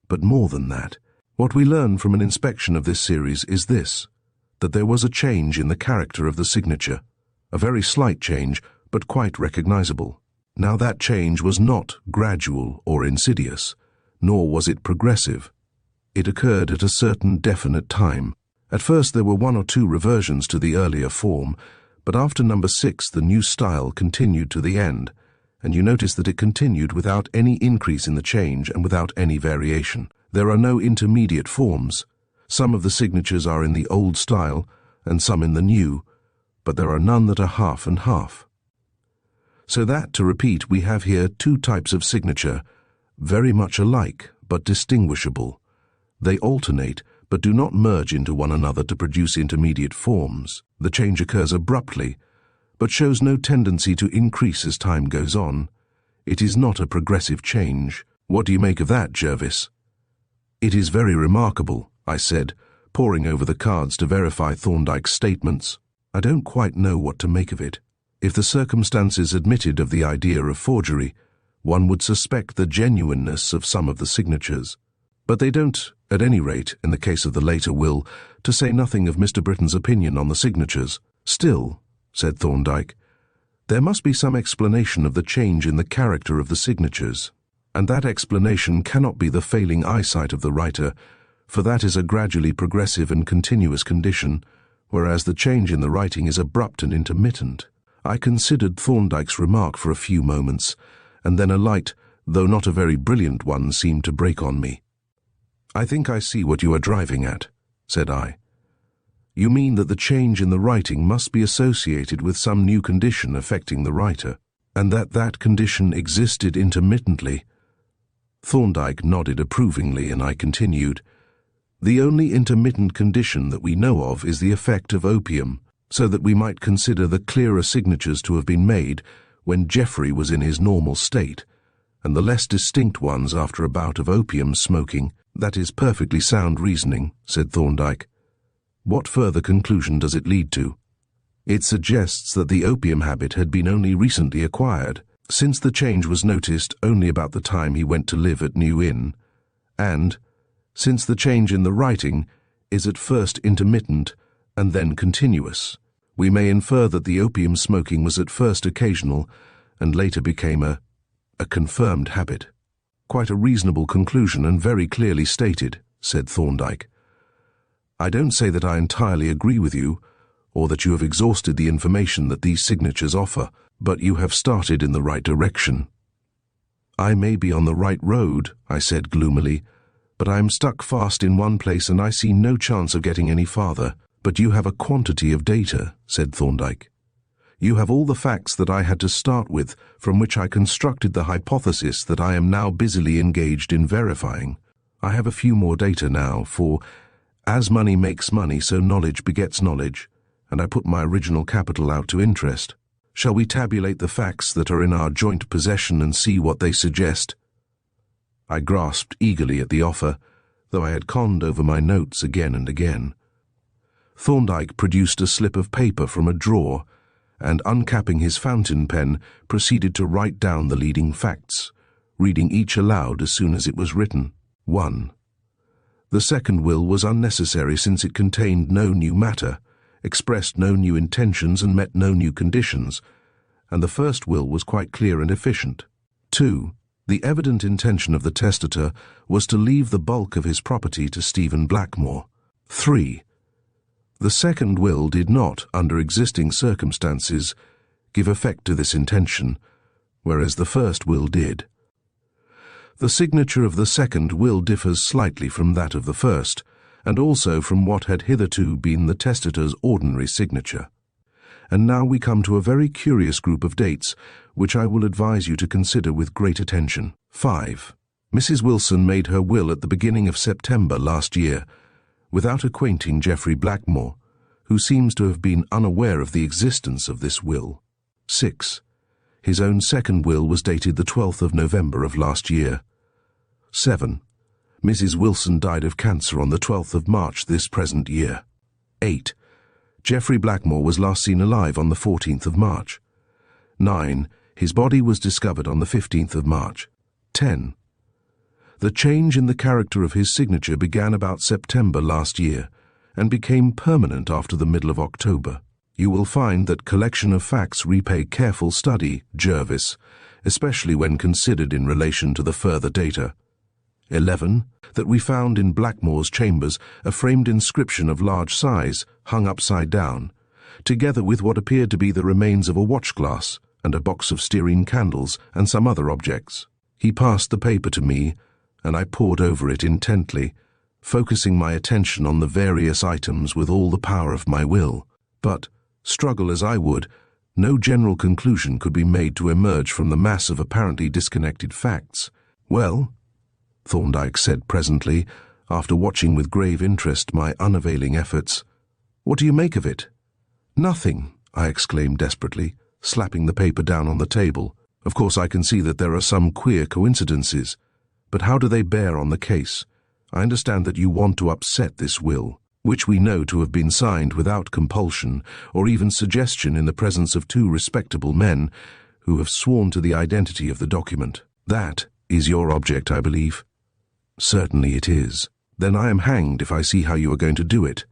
but more than that. What we learn from an inspection of this series is this, that there was a change in the character of the signature, a very slight change, but quite recognizable. Now that change was not gradual or insidious, nor was it progressive. It occurred at a certain definite time. At first there were 1 or 2 reversions to the earlier form, but after number 6 the new style continued to the end, and you notice that it continued without any increase in the change and without any variation. There are no intermediate forms. Some of the signatures are in the old style, and some in the new, but there are none that are half and half. So that, to repeat, we have here 2 types of signature, very much alike, but distinguishable. They alternate, but do not merge into one another to produce intermediate forms. The change occurs abruptly, but shows no tendency to increase as time goes on. It is not a progressive change. What do you make of that, Jervis?" "It is very remarkable," I said, poring over the cards to verify Thorndyke's statements. "I don't quite know what to make of it. If the circumstances admitted of the idea of forgery, one would suspect the genuineness of some of the signatures. But they don't, at any rate, in the case of the later will, to say nothing of Mr. Britton's opinion on the signatures. Still," said Thorndyke, "there must be some explanation of the change in the character of the signatures, and that explanation cannot be the failing eyesight of the writer, for that is a gradually progressive and continuous condition, whereas the change in the writing is abrupt and intermittent." I considered Thorndyke's remark for a few moments, and then a light, though not a very brilliant one, seemed to break on me. "I think I see what you are driving at," said I. "You mean that the change in the writing must be associated with some new condition affecting the writer, and that that condition existed intermittently." Thorndyke nodded approvingly, and I continued, "The only intermittent condition that we know of is the effect of opium, so that we might consider the clearer signatures to have been made when Geoffrey was in his normal state, and the less distinct ones after a bout of opium smoking." "That is perfectly sound reasoning," said Thorndyke. "What further conclusion does it lead to?" "It suggests that the opium habit had been only recently acquired, since the change was noticed only about the time he went to live at New Inn, and, since the change in the writing is at first intermittent and then continuous. We may infer that the opium smoking was at first occasional and later became a confirmed habit. Quite a reasonable conclusion and very clearly stated, said Thorndyke. I don't say that I entirely agree with you, or that you have exhausted the information that these signatures offer, but you have started in the right direction. I may be on the right road, I said gloomily, but I am stuck fast in one place and I see no chance of getting any farther. But you have a quantity of data, said Thorndyke. You have all the facts that I had to start with, from which I constructed the hypothesis that I am now busily engaged in verifying. I have a few more data now, for as money makes money, so knowledge begets knowledge, and I put my original capital out to interest. Shall we tabulate the facts that are in our joint possession and see what they suggest? I grasped eagerly at the offer, though I had conned over my notes again and again. Thorndyke produced a slip of paper from a drawer and, uncapping his fountain pen, proceeded to write down the leading facts, reading each aloud as soon as it was written. 1. The second will was unnecessary since it contained no new matter, expressed no new intentions and met no new conditions, and the first will was quite clear and efficient. 2. The evident intention of the testator was to leave the bulk of his property to Stephen Blackmore. 3. The second will did not, under existing circumstances, give effect to this intention, whereas the first will did. The signature of the second will differs slightly from that of the first, and also from what had hitherto been the testator's ordinary signature. And now we come to a very curious group of dates, which I will advise you to consider with great attention. 5. Mrs. Wilson made her will at the beginning of September last year, without acquainting Geoffrey Blackmore, who seems to have been unaware of the existence of this will. 6. His own second will was dated the 12th of November of last year. 7. Mrs. Wilson died of cancer on the 12th of March this present year. 8. Geoffrey Blackmore was last seen alive on the 14th of March. 9. His body was discovered on the 15th of March. 10. The change in the character of his signature began about September last year and became permanent after the middle of October. You will find that collection of facts repay careful study, Jervis, especially when considered in relation to the further data. 11. That we found in Blackmore's chambers a framed inscription of large size, hung upside down, together with what appeared to be the remains of a watch-glass and a box of stearine candles and some other objects. He passed the paper to me, and I pored over it intently, focusing my attention on the various items with all the power of my will. But, struggle as I would, no general conclusion could be made to emerge from the mass of apparently disconnected facts. Well, Thorndyke said presently, after watching with grave interest my unavailing efforts, what do you make of it? Nothing, I exclaimed desperately, slapping the paper down on the table. Of course I can see that there are some queer coincidences, but how do they bear on the case? I understand that you want to upset this will, which we know to have been signed without compulsion or even suggestion in the presence of two respectable men who have sworn to the identity of the document. That is your object, I believe. Certainly it is. Then I am hanged if I see how you are going to do it.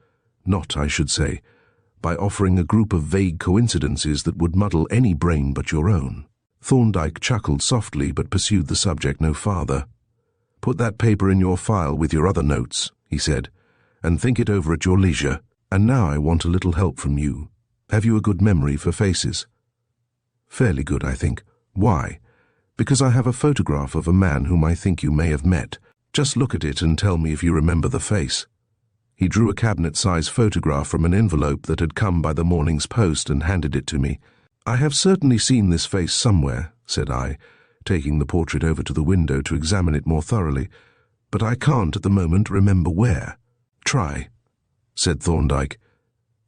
Not, I should say, by offering a group of vague coincidences that would muddle any brain but your own. Thorndyke chuckled softly but pursued the subject no farther. Put that paper in your file with your other notes, he said, and think it over at your leisure. And now I want a little help from you. Have you a good memory for faces? Fairly good, I think. Why? Because I have a photograph of a man whom I think you may have met. Just look at it and tell me if you remember the face. He drew a cabinet-size photograph from an envelope that had come by the morning's post and handed it to me. I have certainly seen this face somewhere, said I, taking the portrait over to the window to examine it more thoroughly, but I can't at the moment remember where. Try, said Thorndyke.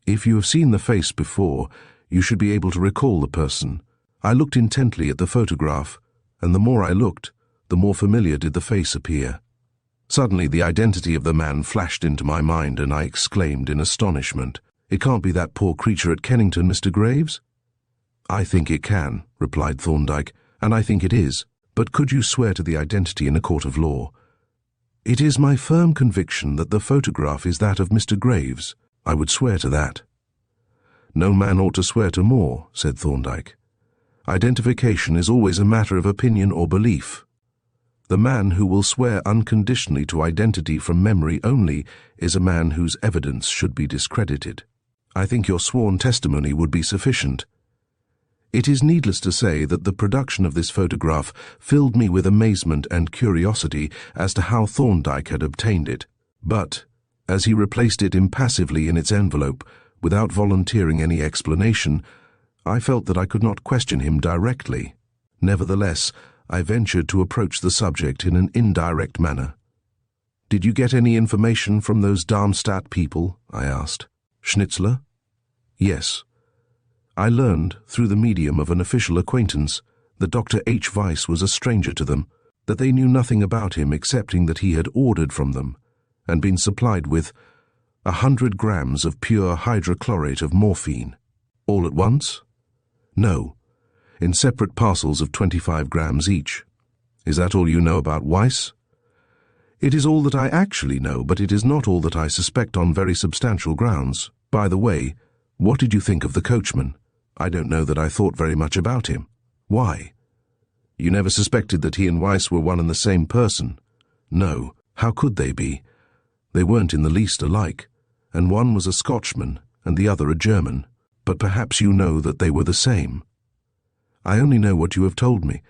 If you have seen the face before, you should be able to recall the person. I looked intently at the photograph, and the more I looked, the more familiar did the face appear. Suddenly the identity of the man flashed into my mind, and I exclaimed in astonishment, "It can't be that poor creature at Kennington, Mr. Graves?" "I think it can," replied Thorndyke, "and I think it is. But could you swear to the identity in a court of law?" It is my firm conviction that the photograph is that of Mr. Graves. I would swear to that. No man ought to swear to more, said Thorndyke. Identification is always a matter of opinion or belief. The man who will swear unconditionally to identity from memory only is a man whose evidence should be discredited. I think your sworn testimony would be sufficient. It is needless to say that the production of this photograph filled me with amazement and curiosity as to how Thorndyke had obtained it. But, as he replaced it impassively in its envelope, without volunteering any explanation, I felt that I could not question him directly. Nevertheless, I ventured to approach the subject in an indirect manner. "Did you get any information from those Darmstadt people?" I asked. "Schnitzler?" "Yes. I learned, through the medium of an official acquaintance, that Dr. H. Weiss was a stranger to them, that they knew nothing about him excepting that he had ordered from them, and been supplied with 100 grams of pure hydrochlorate of morphine." "All at once?" "No, in separate parcels of 25 grams each." "Is that all you know about Weiss?" "It is all that I actually know, but it is not all that I suspect on very substantial grounds. By the way, what did you think of the coachman?" "I don't know that I thought very much about him." "Why?" "You never suspected that he and Weiss were one and the same person?" "No. How could they be? They weren't in the least alike, and one was a Scotchman and the other a German. But perhaps you know that they were the same." "I only know what you have told me.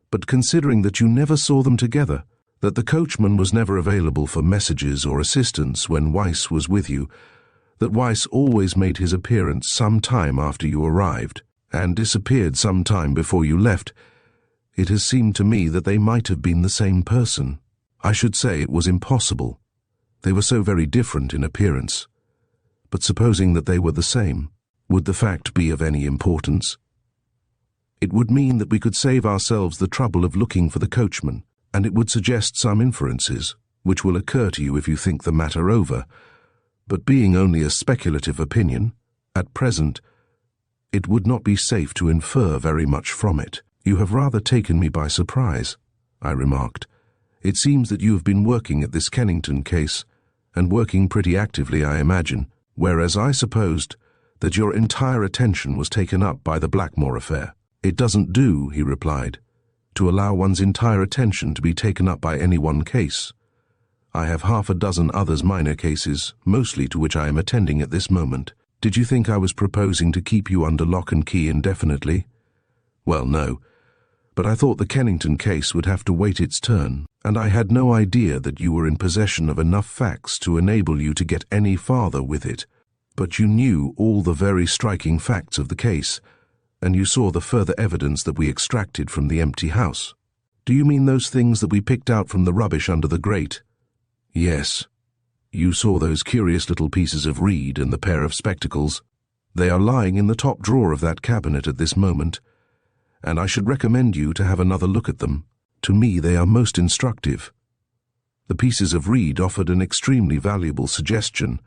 But considering that you never saw them together, that the coachman was never available for messages or assistance when Weiss was with you, that Weiss always made his appearance some time after you arrived, and disappeared some time before you left, it has seemed to me that they might have been the same person. I should say it was impossible. They were so very different in appearance. But supposing that they were the same, would the fact be of any importance? It would mean that we could save ourselves the trouble of looking for the coachman, and it would suggest some inferences, which will occur to you if you think the matter over. But being only a speculative opinion, at present, it would not be safe to infer very much from it." "You have rather taken me by surprise," I remarked. "It seems that you have been working at this Kennington case, and working pretty actively, I imagine, whereas I supposed that your entire attention was taken up by the Blackmore affair." "It doesn't do," he replied, "to allow one's entire attention to be taken up by any one case. I have half a dozen others minor cases, mostly to which I am attending at this moment. Did you think I was proposing to keep you under lock and key indefinitely?" "Well, no. But I thought the Kennington case would have to wait its turn, and I had no idea that you were in possession of enough facts to enable you to get any farther with it. But you knew all the very striking facts of the case, and you saw the further evidence that we extracted from the empty house." "Do you mean those things that we picked out from the rubbish under the grate?" "Yes. You saw those curious little pieces of reed and the pair of spectacles. They are lying in the top drawer of that cabinet at this moment, and I should recommend you to have another look at them. To me they are most instructive. The pieces of reed offered an extremely valuable suggestion,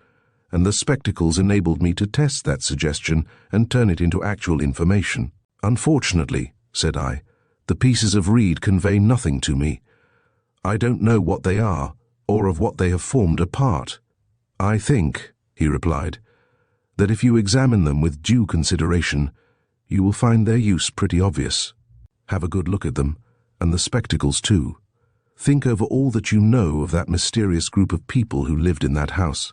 and the spectacles enabled me to test that suggestion and turn it into actual information. Unfortunately, said I, the pieces of reed convey nothing to me. I don't know what they are, or of what they have formed a part. I think, he replied, that if you examine them with due consideration, you will find their use pretty obvious. Have a good look at them, and the spectacles too. Think over all that you know of that mysterious group of people who lived in that house,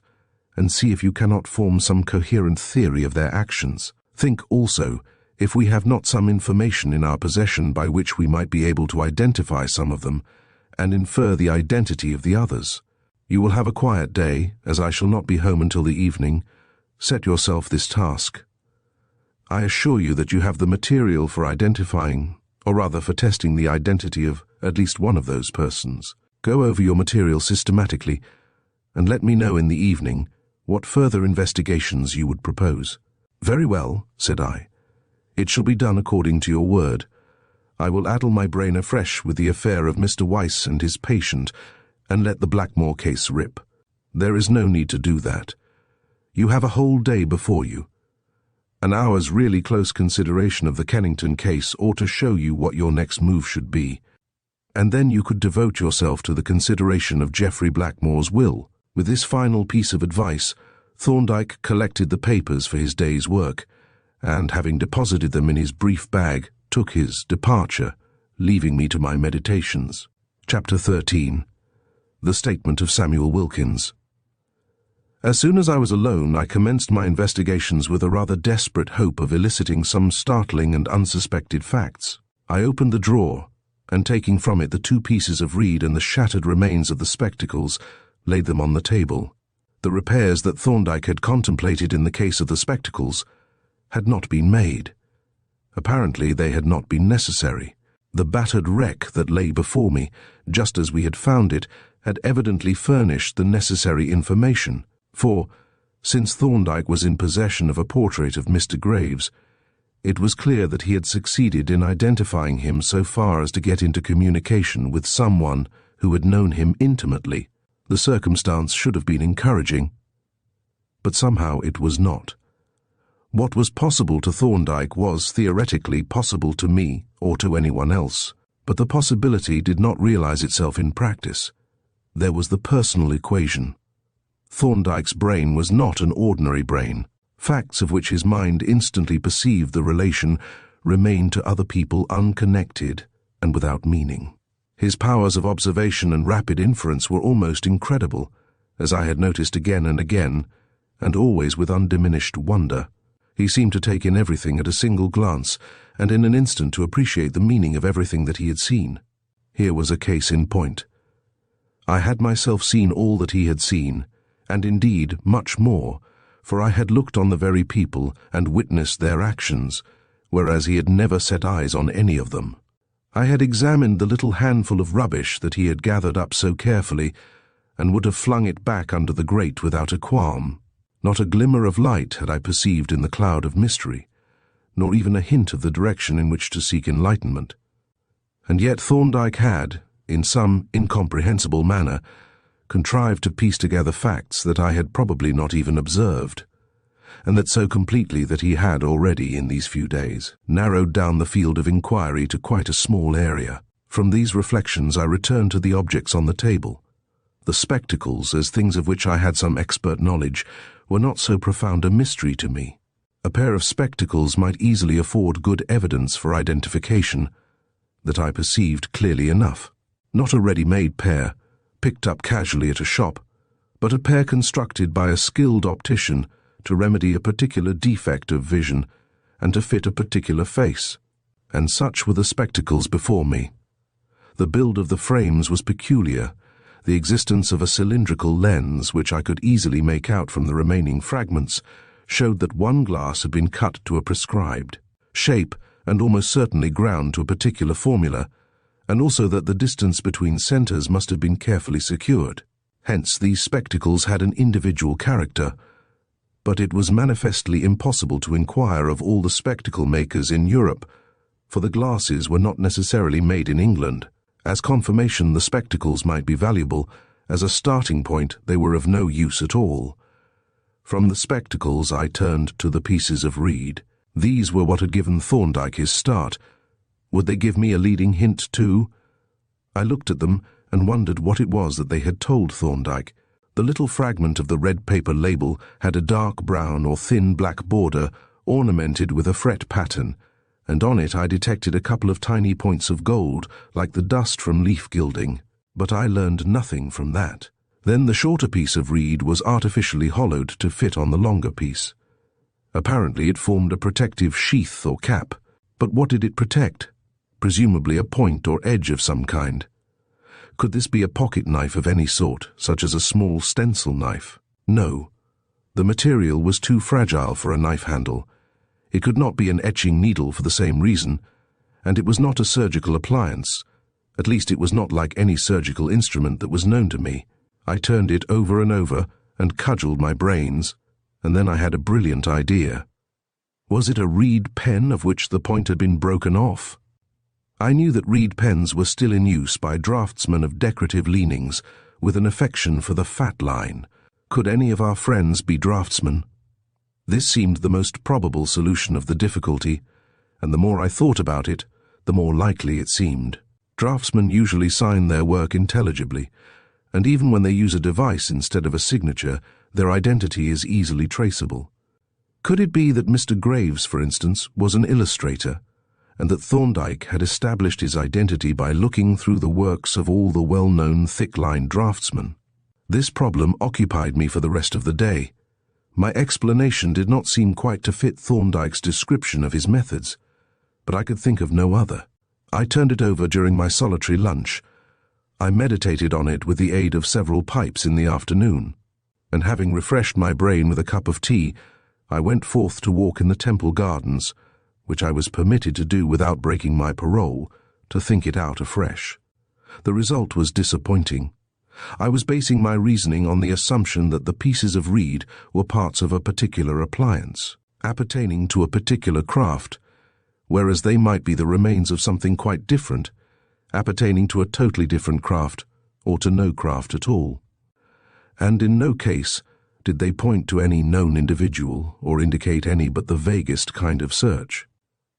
and see if you cannot form some coherent theory of their actions. Think also if we have not some information in our possession by which we might be able to identify some of them, and infer the identity of the others. You will have a quiet day, as I shall not be home until the evening. Set yourself this task. I assure you that you have the material for identifying, or rather for testing the identity of at least one of those persons. Go over your material systematically, and let me know in the evening what further investigations you would propose. Very well, said I. It shall be done according to your word. I will addle my brain afresh with the affair of Mr. Weiss and his patient, and let the Blackmore case rip. There is no need to do that. You have a whole day before you. An hour's really close consideration of the Kennington case ought to show you what your next move should be. And then you could devote yourself to the consideration of Geoffrey Blackmore's will. With this final piece of advice, Thorndyke collected the papers for his day's work, and having deposited them in his brief bag, took his departure, leaving me to my meditations. Chapter 13. The Statement of Samuel Wilkins. As soon as I was alone, I commenced my investigations with a rather desperate hope of eliciting some startling and unsuspected facts. I opened the drawer, and taking from it the 2 pieces of reed and the shattered remains of the spectacles, laid them on the table. The repairs that Thorndyke had contemplated in the case of the spectacles had not been made. Apparently they had not been necessary. The battered wreck that lay before me, just as we had found it, had evidently furnished the necessary information, for, since Thorndyke was in possession of a portrait of Mr. Graves, it was clear that he had succeeded in identifying him so far as to get into communication with someone who had known him intimately. The circumstance should have been encouraging, but somehow it was not. What was possible to Thorndyke was theoretically possible to me or to anyone else, but the possibility did not realize itself in practice. There was the personal equation. Thorndyke's brain was not an ordinary brain. Facts of which his mind instantly perceived the relation remained to other people unconnected and without meaning. His powers of observation and rapid inference were almost incredible, as I had noticed again and again, and always with undiminished wonder. He seemed to take in everything at a single glance, and in an instant to appreciate the meaning of everything that he had seen. Here was a case in point. I had myself seen all that he had seen, and indeed much more, for I had looked on the very people and witnessed their actions, whereas he had never set eyes on any of them. I had examined the little handful of rubbish that he had gathered up so carefully, and would have flung it back under the grate without a qualm. Not a glimmer of light had I perceived in the cloud of mystery, nor even a hint of the direction in which to seek enlightenment. And yet Thorndyke had, in some incomprehensible manner, contrived to piece together facts that I had probably not even observed, and that so completely that he had already, in these few days, narrowed down the field of inquiry to quite a small area. From these reflections I returned to the objects on the table. The spectacles, as things of which I had some expert knowledge, were not so profound a mystery to me. A pair of spectacles might easily afford good evidence for identification, that I perceived clearly enough. Not a ready-made pair, picked up casually at a shop, but a pair constructed by a skilled optician to remedy a particular defect of vision and to fit a particular face. And such were the spectacles before me. The build of the frames was peculiar. The existence of a cylindrical lens, which I could easily make out from the remaining fragments, showed that one glass had been cut to a prescribed shape and almost certainly ground to a particular formula, and also that the distance between centers must have been carefully secured. Hence these spectacles had an individual character, but it was manifestly impossible to inquire of all the spectacle makers in Europe, for the glasses were not necessarily made in England. As confirmation, the spectacles might be valuable. As a starting point, they were of no use at all. From the spectacles I turned to the pieces of reed. These were what had given Thorndyke his start. Would they give me a leading hint too? I looked at them and wondered what it was that they had told Thorndyke. The little fragment of the red paper label had a dark brown or thin black border ornamented with a fret pattern, and on it I detected a couple of tiny points of gold, like the dust from leaf gilding. But I learned nothing from that. Then the shorter piece of reed was artificially hollowed to fit on the longer piece. Apparently it formed a protective sheath or cap. But what did it protect? Presumably a point or edge of some kind. Could this be a pocket knife of any sort, such as a small stencil knife? No. The material was too fragile for a knife handle. It could not be an etching needle for the same reason, and it was not a surgical appliance. At least it was not like any surgical instrument that was known to me. I turned it over and over and cudgelled my brains, and then I had a brilliant idea. Was it a reed pen of which the point had been broken off? I knew that reed pens were still in use by draftsmen of decorative leanings with an affection for the fat line. Could any of our friends be draftsmen? This seemed the most probable solution of the difficulty, and the more I thought about it, the more likely it seemed. Draftsmen usually sign their work intelligibly, and even when they use a device instead of a signature, their identity is easily traceable. Could it be that Mr. Graves, for instance, was an illustrator, and that Thorndyke had established his identity by looking through the works of all the well-known thick-line draftsmen? This problem occupied me for the rest of the day. My explanation did not seem quite to fit Thorndyke's description of his methods, but I could think of no other. I turned it over during my solitary lunch. I meditated on it with the aid of several pipes in the afternoon, and having refreshed my brain with a cup of tea, I went forth to walk in the Temple Gardens, which I was permitted to do without breaking my parole, to think it out afresh. The result was disappointing. I was basing my reasoning on the assumption that the pieces of reed were parts of a particular appliance, appertaining to a particular craft, whereas they might be the remains of something quite different, appertaining to a totally different craft, or to no craft at all. And in no case did they point to any known individual or indicate any but the vaguest kind of search.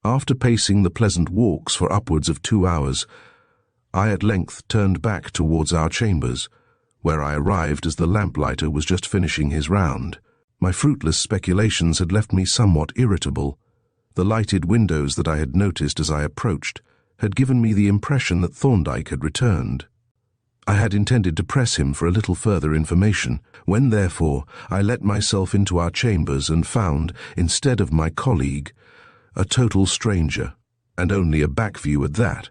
After pacing the pleasant walks for upwards of 2 hours, I at length turned back towards our chambers, where I arrived as the lamplighter was just finishing his round. My fruitless speculations had left me somewhat irritable. The lighted windows that I had noticed as I approached had given me the impression that Thorndyke had returned. I had intended to press him for a little further information, when therefore I let myself into our chambers and found, instead of my colleague, a total stranger, and only a back view at that.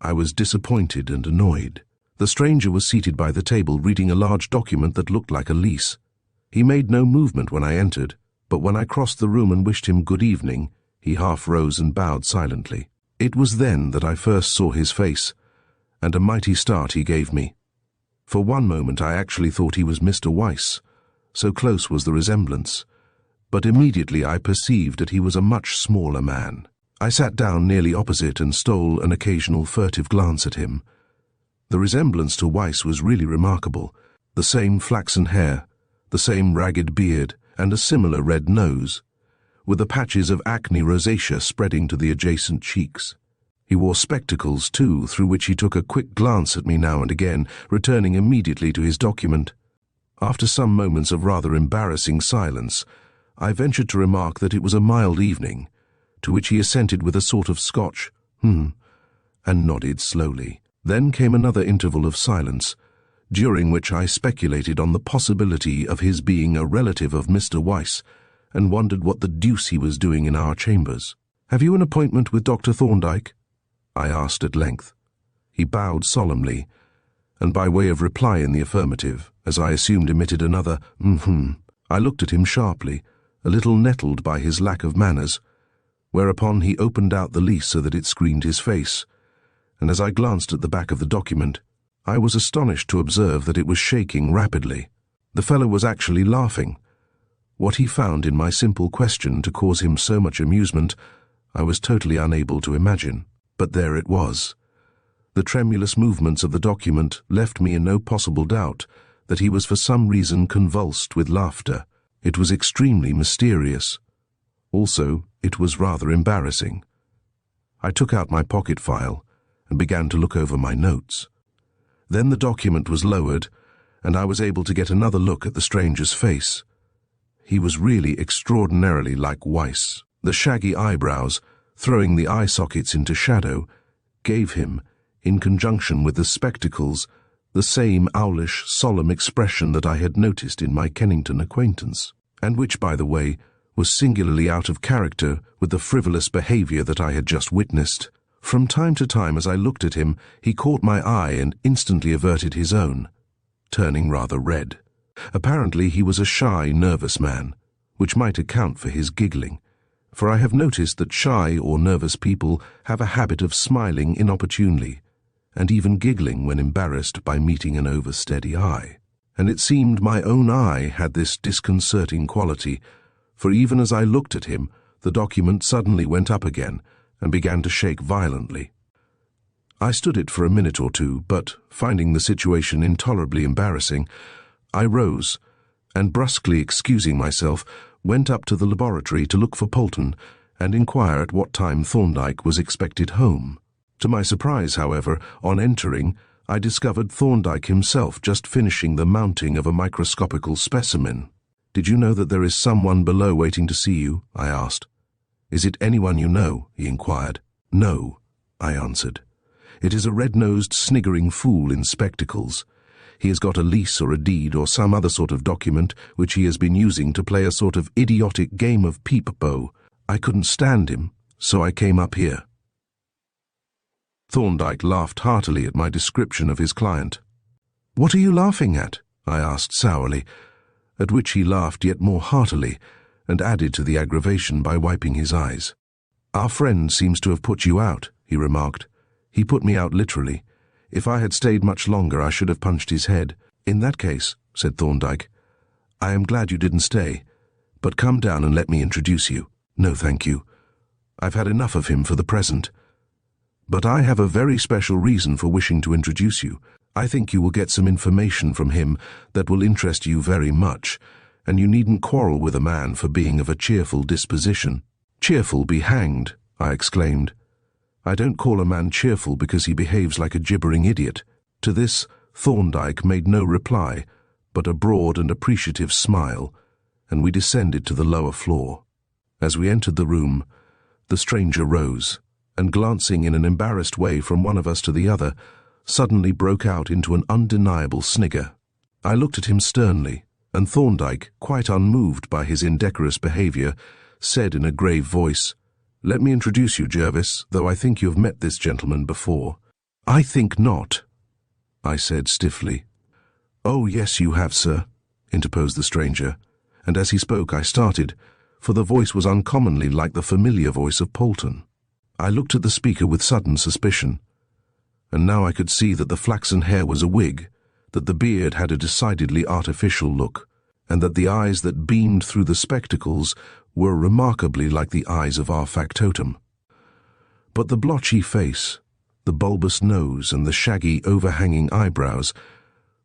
I was disappointed and annoyed. The stranger was seated by the table reading a large document that looked like a lease. He made no movement when I entered, but when I crossed the room and wished him good evening, he half rose and bowed silently. It was then that I first saw his face, and a mighty start he gave me. For one moment I actually thought he was Mr. Weiss, so close was the resemblance, but immediately I perceived that he was a much smaller man. I sat down nearly opposite and stole an occasional furtive glance at him. The resemblance to Weiss was really remarkable. The same flaxen hair, the same ragged beard, and a similar red nose, with the patches of acne rosacea spreading to the adjacent cheeks. He wore spectacles, too, through which he took a quick glance at me now and again, returning immediately to his document. After some moments of rather embarrassing silence, I ventured to remark that it was a mild evening, to which he assented with a sort of Scotch and nodded slowly. Then came another interval of silence, during which I speculated on the possibility of his being a relative of Mr. Weiss, and wondered what the deuce he was doing in our chambers. "Have you an appointment with Dr. Thorndyke?" I asked at length. He bowed solemnly, and by way of reply in the affirmative, as I assumed emitted another I looked at him sharply, a little nettled by his lack of manners, whereupon he opened out the lease so that it screened his face, and as I glanced at the back of the document, I was astonished to observe that it was shaking rapidly. The fellow was actually laughing. What he found in my simple question to cause him so much amusement, I was totally unable to imagine. But there it was. The tremulous movements of the document left me in no possible doubt that he was for some reason convulsed with laughter. It was extremely mysterious. Also, it was rather embarrassing. I took out my pocket file and began to look over my notes. Then the document was lowered, and I was able to get another look at the stranger's face. He was really extraordinarily like Weiss. The shaggy eyebrows, throwing the eye sockets into shadow, gave him, in conjunction with the spectacles, the same owlish, solemn expression that I had noticed in my Kennington acquaintance, and which, by the way, was singularly out of character with the frivolous behaviour that I had just witnessed. From time to time, as I looked at him, he caught my eye and instantly averted his own, turning rather red. Apparently he was a shy, nervous man, which might account for his giggling, for I have noticed that shy or nervous people have a habit of smiling inopportunely, and even giggling when embarrassed by meeting an oversteady eye. And it seemed my own eye had this disconcerting quality, for even as I looked at him, the document suddenly went up again and began to shake violently. I stood it for a minute or two, but, finding the situation intolerably embarrassing, I rose, and brusquely excusing myself, went up to the laboratory to look for Polton and inquire at what time Thorndyke was expected home. To my surprise, however, on entering, I discovered Thorndyke himself just finishing the mounting of a microscopical specimen. "Did you know that there is someone below waiting to see you?" I asked. "Is it anyone you know?" he inquired. "No," I answered. "It is a red-nosed, sniggering fool in spectacles. He has got a lease or a deed or some other sort of document which he has been using to play a sort of idiotic game of peep-bow. I couldn't stand him, so I came up here." Thorndyke laughed heartily at my description of his client. "What are you laughing at?" I asked sourly, at which he laughed yet more heartily, and added to the aggravation by wiping his eyes. "Our friend seems to have put you out," he remarked. "He put me out literally. If I had stayed much longer, I should have punched his head." "In that case," said Thorndyke, "I am glad you didn't stay, but come down and let me introduce you." "No, thank you. I've had enough of him for the present. But I have a very special reason for wishing to introduce you. I think you will get some information from him that will interest you very much, and you needn't quarrel with a man for being of a cheerful disposition." "Cheerful be hanged," I exclaimed. "I don't call a man cheerful because he behaves like a gibbering idiot." To this, Thorndyke made no reply, but a broad and appreciative smile, and we descended to the lower floor. As we entered the room, the stranger rose, and glancing in an embarrassed way from one of us to the other, suddenly broke out into an undeniable snigger. I looked at him sternly, and Thorndyke, quite unmoved by his indecorous behaviour, said in a grave voice, "Let me introduce you, Jervis, though I think you have met this gentleman before." "I think not," I said stiffly. "Oh, yes, you have, sir," interposed the stranger, and as he spoke I started, for the voice was uncommonly like the familiar voice of Polton. I looked at the speaker with sudden suspicion, and now I could see that the flaxen hair was a wig, that the beard had a decidedly artificial look, and that the eyes that beamed through the spectacles were remarkably like the eyes of our factotum. But the blotchy face, the bulbous nose, and the shaggy, overhanging eyebrows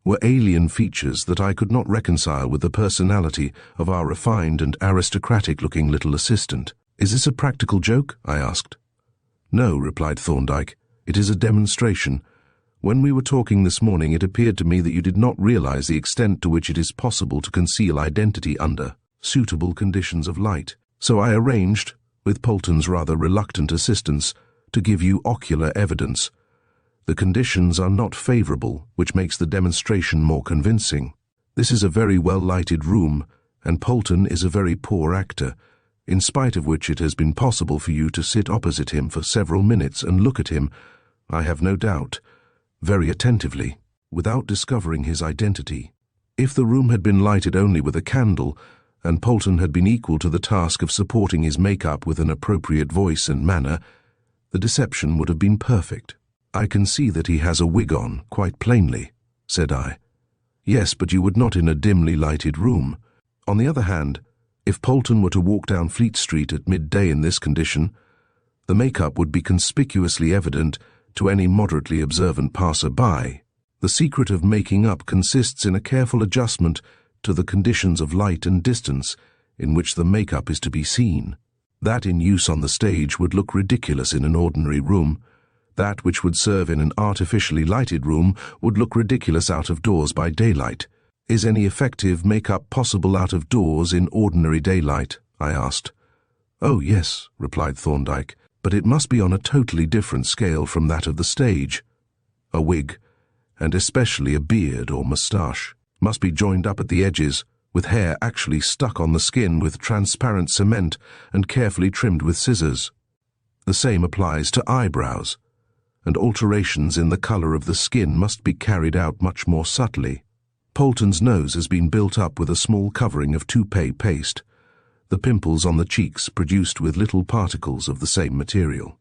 were alien features that I could not reconcile with the personality of our refined and aristocratic-looking little assistant. "Is this a practical joke?" I asked. "No," replied Thorndyke. "It is a demonstration. When we were talking this morning, it appeared to me that you did not realize the extent to which it is possible to conceal identity under suitable conditions of light. So I arranged, with Polton's rather reluctant assistance, to give you ocular evidence. The conditions are not favorable, which makes the demonstration more convincing. This is a very well-lighted room, and Polton is a very poor actor, in spite of which it has been possible for you to sit opposite him for several minutes and look at him, I have no doubt, very attentively, without discovering his identity. If the room had been lighted only with a candle, and Polton had been equal to the task of supporting his make-up with an appropriate voice and manner, the deception would have been perfect. "I can see that he has a wig on, quite plainly," said I. "Yes, but you would not in a dimly lighted room. On the other hand, if Polton were to walk down Fleet Street at midday in this condition, the make-up would be conspicuously evident to any moderately observant passer-by. The secret of making up consists in a careful adjustment to the conditions of light and distance in which the make-up is to be seen. That in use on the stage would look ridiculous in an ordinary room. That which would serve in an artificially lighted room would look ridiculous out of doors by daylight. Is any effective make-up possible out of doors in ordinary daylight?" I asked. "Oh, yes," replied Thorndyke, "but it must be on a totally different scale from that of the stage. A wig, and especially a beard or moustache, must be joined up at the edges, with hair actually stuck on the skin with transparent cement and carefully trimmed with scissors. The same applies to eyebrows, and alterations in the colour of the skin must be carried out much more subtly. Polton's nose has been built up with a small covering of toupee paste, the pimples on the cheeks produced with little particles of the same material,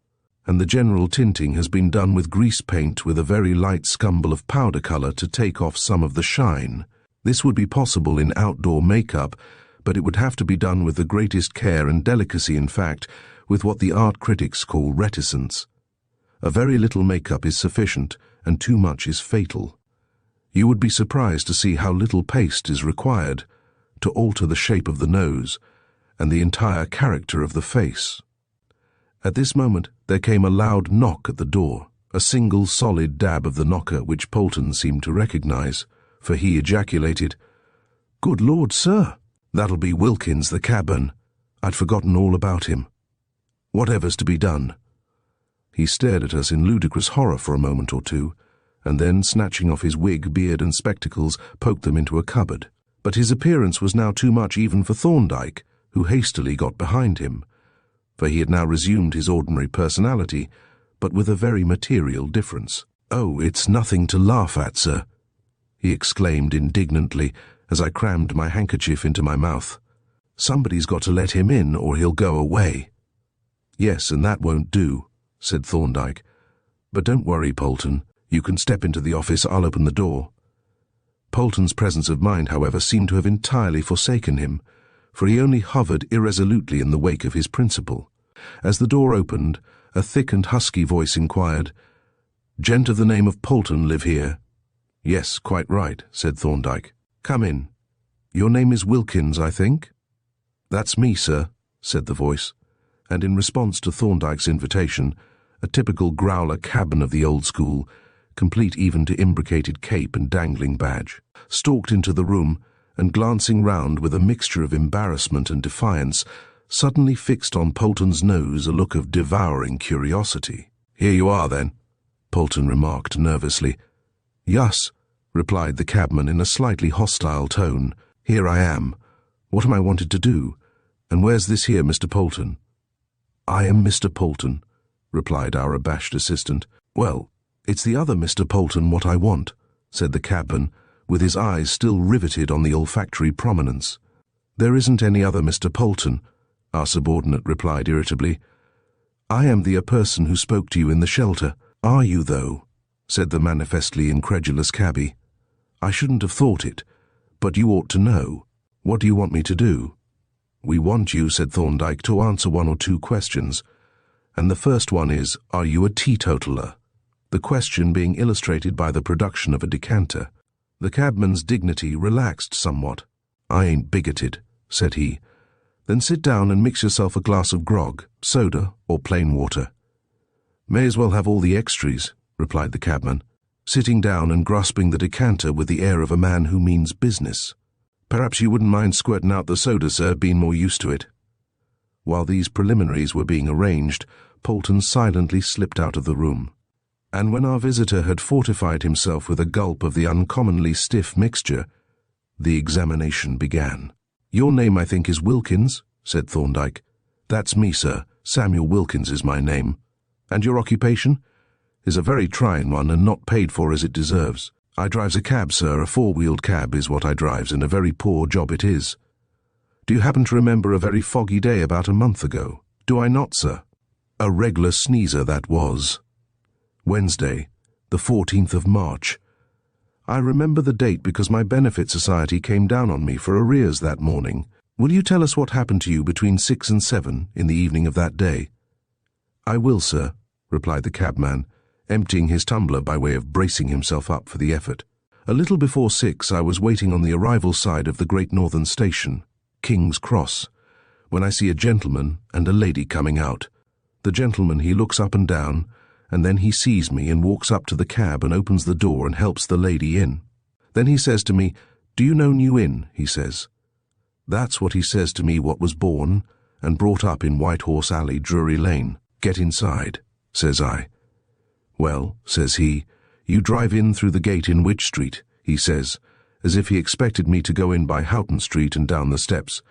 and the general tinting has been done with grease paint with a very light scumble of powder colour to take off some of the shine. This would be possible in outdoor make-up, but it would have to be done with the greatest care and delicacy, in fact, with what the art critics call reticence. A very little make-up is sufficient, and too much is fatal. You would be surprised to see how little paste is required to alter the shape of the nose and the entire character of the face. At this moment there came a loud knock at the door, a single solid dab of the knocker which Polton seemed to recognize, for he ejaculated, "Good Lord, sir! That'll be Wilkins, the cabman. I'd forgotten all about him. Whatever's to be done?" He stared at us in ludicrous horror for a moment or two, and then, snatching off his wig, beard, and spectacles, poked them into a cupboard. But his appearance was now too much even for Thorndyke, who hastily got behind him, for he had now resumed his ordinary personality, but with a very material difference. "Oh, it's nothing to laugh at, sir," he exclaimed indignantly as I crammed my handkerchief into my mouth. "Somebody's got to let him in or he'll go away." "Yes, and that won't do," said Thorndyke. "But don't worry, Polton. You can step into the office, I'll open the door." Polton's presence of mind, however, seemed to have entirely forsaken him, for he only hovered irresolutely in the wake of his principal. As the door opened, a thick and husky voice inquired, "Gent of the name of Polton live here?" "Yes, quite right," said Thorndyke. "Come in. Your name is Wilkins, I think?" "That's me, sir," said the voice, and in response to Thorndyke's invitation, a typical growler cabman of the old school, complete even to imbricated cape and dangling badge, stalked into the room and, glancing round with a mixture of embarrassment and defiance, suddenly fixed on Polton's nose a look of devouring curiosity. "Here you are, then," Polton remarked nervously. "Yus," replied the cabman in a slightly hostile tone. "Here I am. What am I wanted to do? And where's this here Mr. Polton?" "I am Mr. Polton," replied our abashed assistant. "Well, it's the other Mr. Polton what I want," said the cabman, with his eyes still riveted on the olfactory prominence. "There isn't any other Mr. Polton," our subordinate replied irritably. "I am the person who spoke to you in the shelter." "Are you, though?" said the manifestly incredulous cabby. "I shouldn't have thought it, but you ought to know. What do you want me to do?" "We want you," said Thorndyke, "to answer one or two questions. And the first one is, are you a teetotaler?" The question being illustrated by the production of a decanter. The cabman's dignity relaxed somewhat. "I ain't bigoted," said he. "Then sit down and mix yourself a glass of grog, soda, or plain water." "May as well have all the extras," replied the cabman, sitting down and grasping the decanter with the air of a man who means business. "Perhaps you wouldn't mind squirting out the soda, sir, being more used to it." While these preliminaries were being arranged, Polton silently slipped out of the room, and when our visitor had fortified himself with a gulp of the uncommonly stiff mixture, the examination began. "Your name, I think, is Wilkins," said Thorndyke. "That's me, sir. Samuel Wilkins is my name." "And your occupation?" "Is a very trying one, and not paid for as it deserves. I drives a cab, sir. A four-wheeled cab is what I drives, and a very poor job it is." "Do you happen to remember a very foggy day about a month ago?" "Do I not, sir?" "A regular sneezer that was." "Wednesday, the 14th of March. I remember the date because my benefit society came down on me for arrears that morning. Will you tell us what happened to you between 6 and 7 in the evening of that day?" "I will, sir," replied the cabman, emptying his tumbler by way of bracing himself up for the effort. "A little before 6 I was waiting on the arrival side of the Great Northern Station, King's Cross, when I see a gentleman and a lady coming out. The gentleman, he looks up and down, and then he sees me and walks up to the cab and opens the door and helps the lady in. Then he says to me, 'Do you know New Inn?' he says. That's what he says to me what was born and brought up in White Horse Alley, Drury Lane. 'Get inside,' says I. 'Well,' says he, 'you drive in through the gate in Wych Street,' he says, as if he expected me to go in by Houghton Street and down the steps.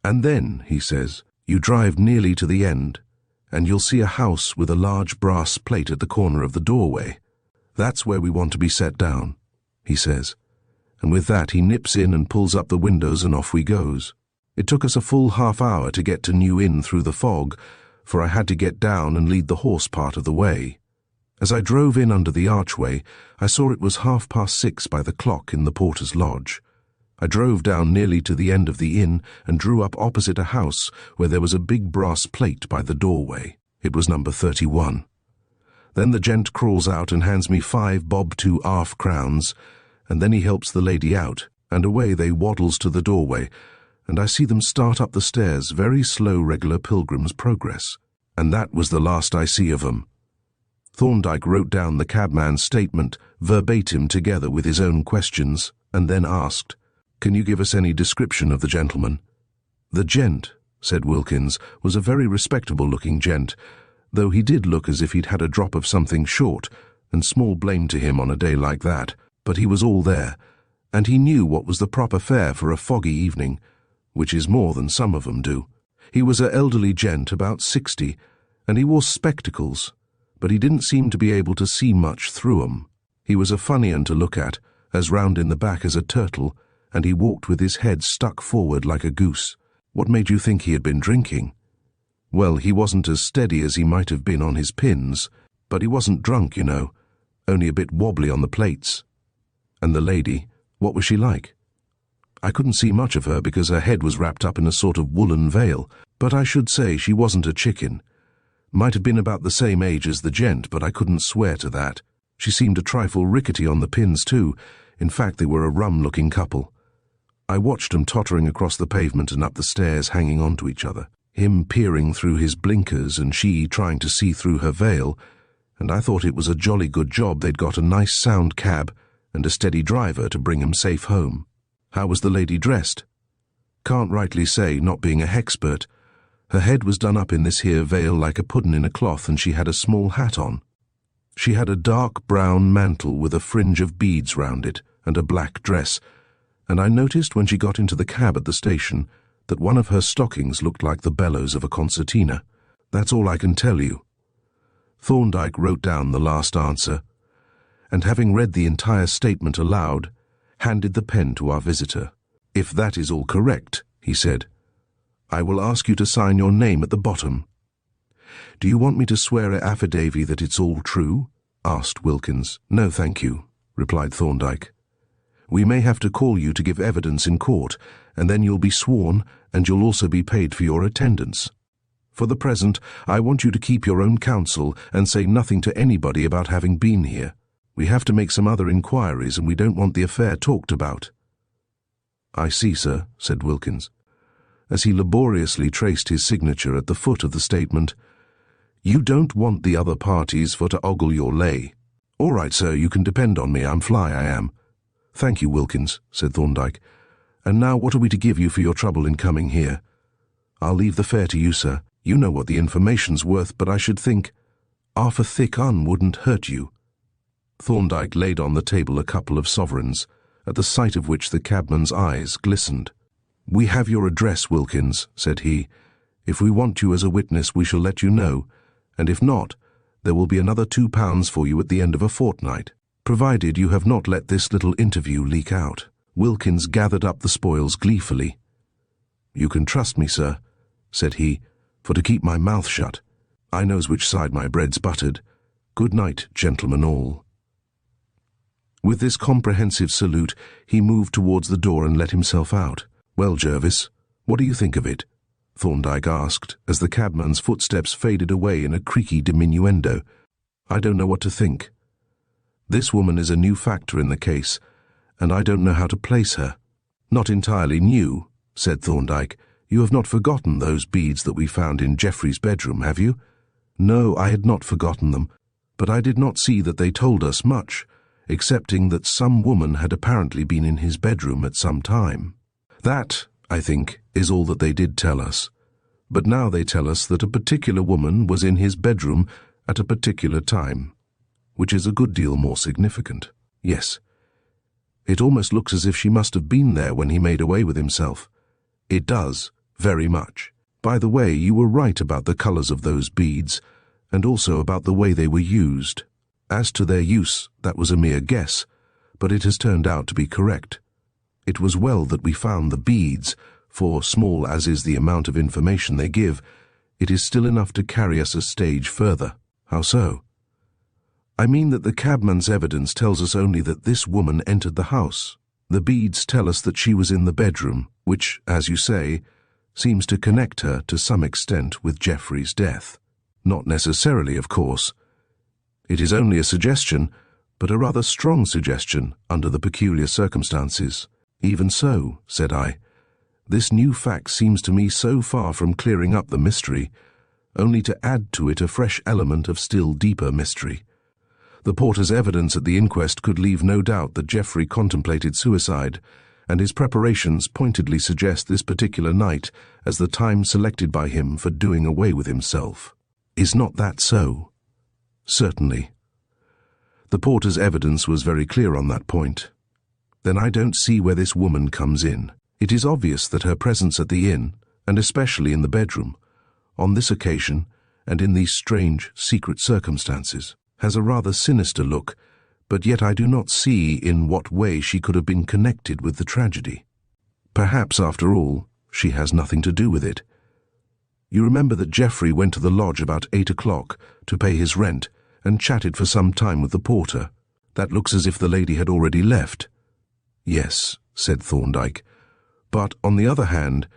'And then,' he says, 'you drive nearly to the end, and you'll see a house with a large brass plate at the corner of the doorway. That's where we want to be set down,' he says. And with that he nips in and pulls up the windows and off we goes. It took us a full half-hour to get to New Inn through the fog, for I had to get down and lead the horse part of the way. As I drove in under the archway, I saw it was 6:30 by the clock in the porter's lodge. I drove down nearly to the end of the inn and drew up opposite a house where there was a big brass plate by the doorway. It was number 31. Then the gent crawls out and hands me 5 bob 2 half crowns, and then he helps the lady out, and away they waddles to the doorway, and I see them start up the stairs, very slow regular pilgrim's progress. and that was the last I see of 'em." Thorndyke wrote down the cabman's statement verbatim together with his own questions, and then asked, "Can you give us any description of the gentleman?" "The gent," said Wilkins, "was a very respectable-looking gent, though he did look as if he'd had a drop of something short, and small blame to him on a day like that, but he was all there, and he knew what was the proper fare for a foggy evening, which is more than some of 'em do. He was a elderly gent, about 60, and he wore spectacles, but he didn't seem to be able to see much through 'em. He was a funny un to look at, as round in the back as a turtle, and he walked with his head stuck forward like a goose." "What made you think he had been drinking?" "Well, he wasn't as steady as he might have been on his pins, but he wasn't drunk, you know, only a bit wobbly on the plates." "And the lady, what was she like?" "I couldn't see much of her because her head was wrapped up in a sort of woolen veil, but I should say she wasn't a chicken. Might have been about the same age as the gent, but I couldn't swear to that. She seemed a trifle rickety on the pins too. In fact, they were a rum-looking couple. I watched 'em tottering across the pavement and up the stairs hanging on to each other, him peering through his blinkers and she trying to see through her veil, and I thought it was a jolly good job they'd got a nice sound cab and a steady driver to bring 'em safe home." "How was the lady dressed?" "Can't rightly say, not being a hexpert. Her head was done up in this here veil like a puddin' in a cloth, and she had a small hat on. She had a dark brown mantle with a fringe of beads round it, and a black dress, and I noticed when she got into the cab at the station that one of her stockings looked like the bellows of a concertina. That's all I can tell you." Thorndyke wrote down the last answer, and having read the entire statement aloud, handed the pen to our visitor. "If that is all correct," he said, "I will ask you to sign your name at the bottom." "Do you want me to swear a affidavit that it's all true?" asked Wilkins. "No, thank you," replied Thorndyke. "We may have to call you to give evidence in court, and then you'll be sworn, and you'll also be paid for your attendance. For the present, I want you to keep your own counsel and say nothing to anybody about having been here. We have to make some other inquiries, and we don't want the affair talked about." "I see, sir," said Wilkins, as he laboriously traced his signature at the foot of the statement. "You don't want the other parties for to ogle your lay. All right, sir, you can depend on me. I'm fly, I am." "Thank you, Wilkins," said Thorndyke. "And now what are we to give you for your trouble in coming here?" "I'll leave the fare to you, sir. You know what the information's worth, but I should think half a thick un wouldn't hurt you." Thorndyke laid on the table a couple of sovereigns, at the sight of which the cabman's eyes glistened. "We have your address, Wilkins," said he. "If we want you as a witness, we shall let you know, and if not, there will be another £2 for you at the end of a fortnight, provided you have not let this little interview leak out." Wilkins gathered up the spoils gleefully. "You can trust me, sir," said he, "for to keep my mouth shut. I knows which side my bread's buttered. Good night, gentlemen all." With this comprehensive salute, he moved towards the door and let himself out. "Well, Jervis, what do you think of it?" Thorndyke asked, as the cabman's footsteps faded away in a creaky diminuendo. "I don't know what to think. This woman is a new factor in the case, and I don't know how to place her." "Not entirely new," said Thorndyke. "You have not forgotten those beads that we found in Geoffrey's bedroom, have you?" "No, I had not forgotten them, but I did not see that they told us much, excepting that some woman had apparently been in his bedroom at some time. That, I think, is all that they did tell us. But now they tell us that a particular woman was in his bedroom at a particular time, which is a good deal more significant. Yes, it almost looks as if she must have been there when he made away with himself. It does, very much. By the way, you were right about the colours of those beads, and also about the way they were used. As to their use, that was a mere guess, but it has turned out to be correct. It was well that we found the beads, for small as is the amount of information they give, it is still enough to carry us a stage further." "How so?" "I mean that the cabman's evidence tells us only that this woman entered the house. The beads tell us that she was in the bedroom, which, as you say, seems to connect her to some extent with Geoffrey's death. Not necessarily, of course. It is only a suggestion, but a rather strong suggestion under the peculiar circumstances." "Even so," said I, "this new fact seems to me so far from clearing up the mystery, only to add to it a fresh element of still deeper mystery. The porter's evidence at the inquest could leave no doubt that Geoffrey contemplated suicide, and his preparations pointedly suggest this particular night as the time selected by him for doing away with himself. Is not that so? Certainly. The porter's evidence was very clear on that point. Then I don't see where this woman comes in. It is obvious that her presence at the inn, and especially in the bedroom, on this occasion and in these strange, secret circumstances, has a rather sinister look, but yet I do not see in what way she could have been connected with the tragedy. Perhaps, after all, she has nothing to do with it. You remember that Geoffrey went to the lodge about 8 o'clock to pay his rent and chatted for some time with the porter. That looks as if the lady had already left. Yes, said Thorndyke. But, on the other hand,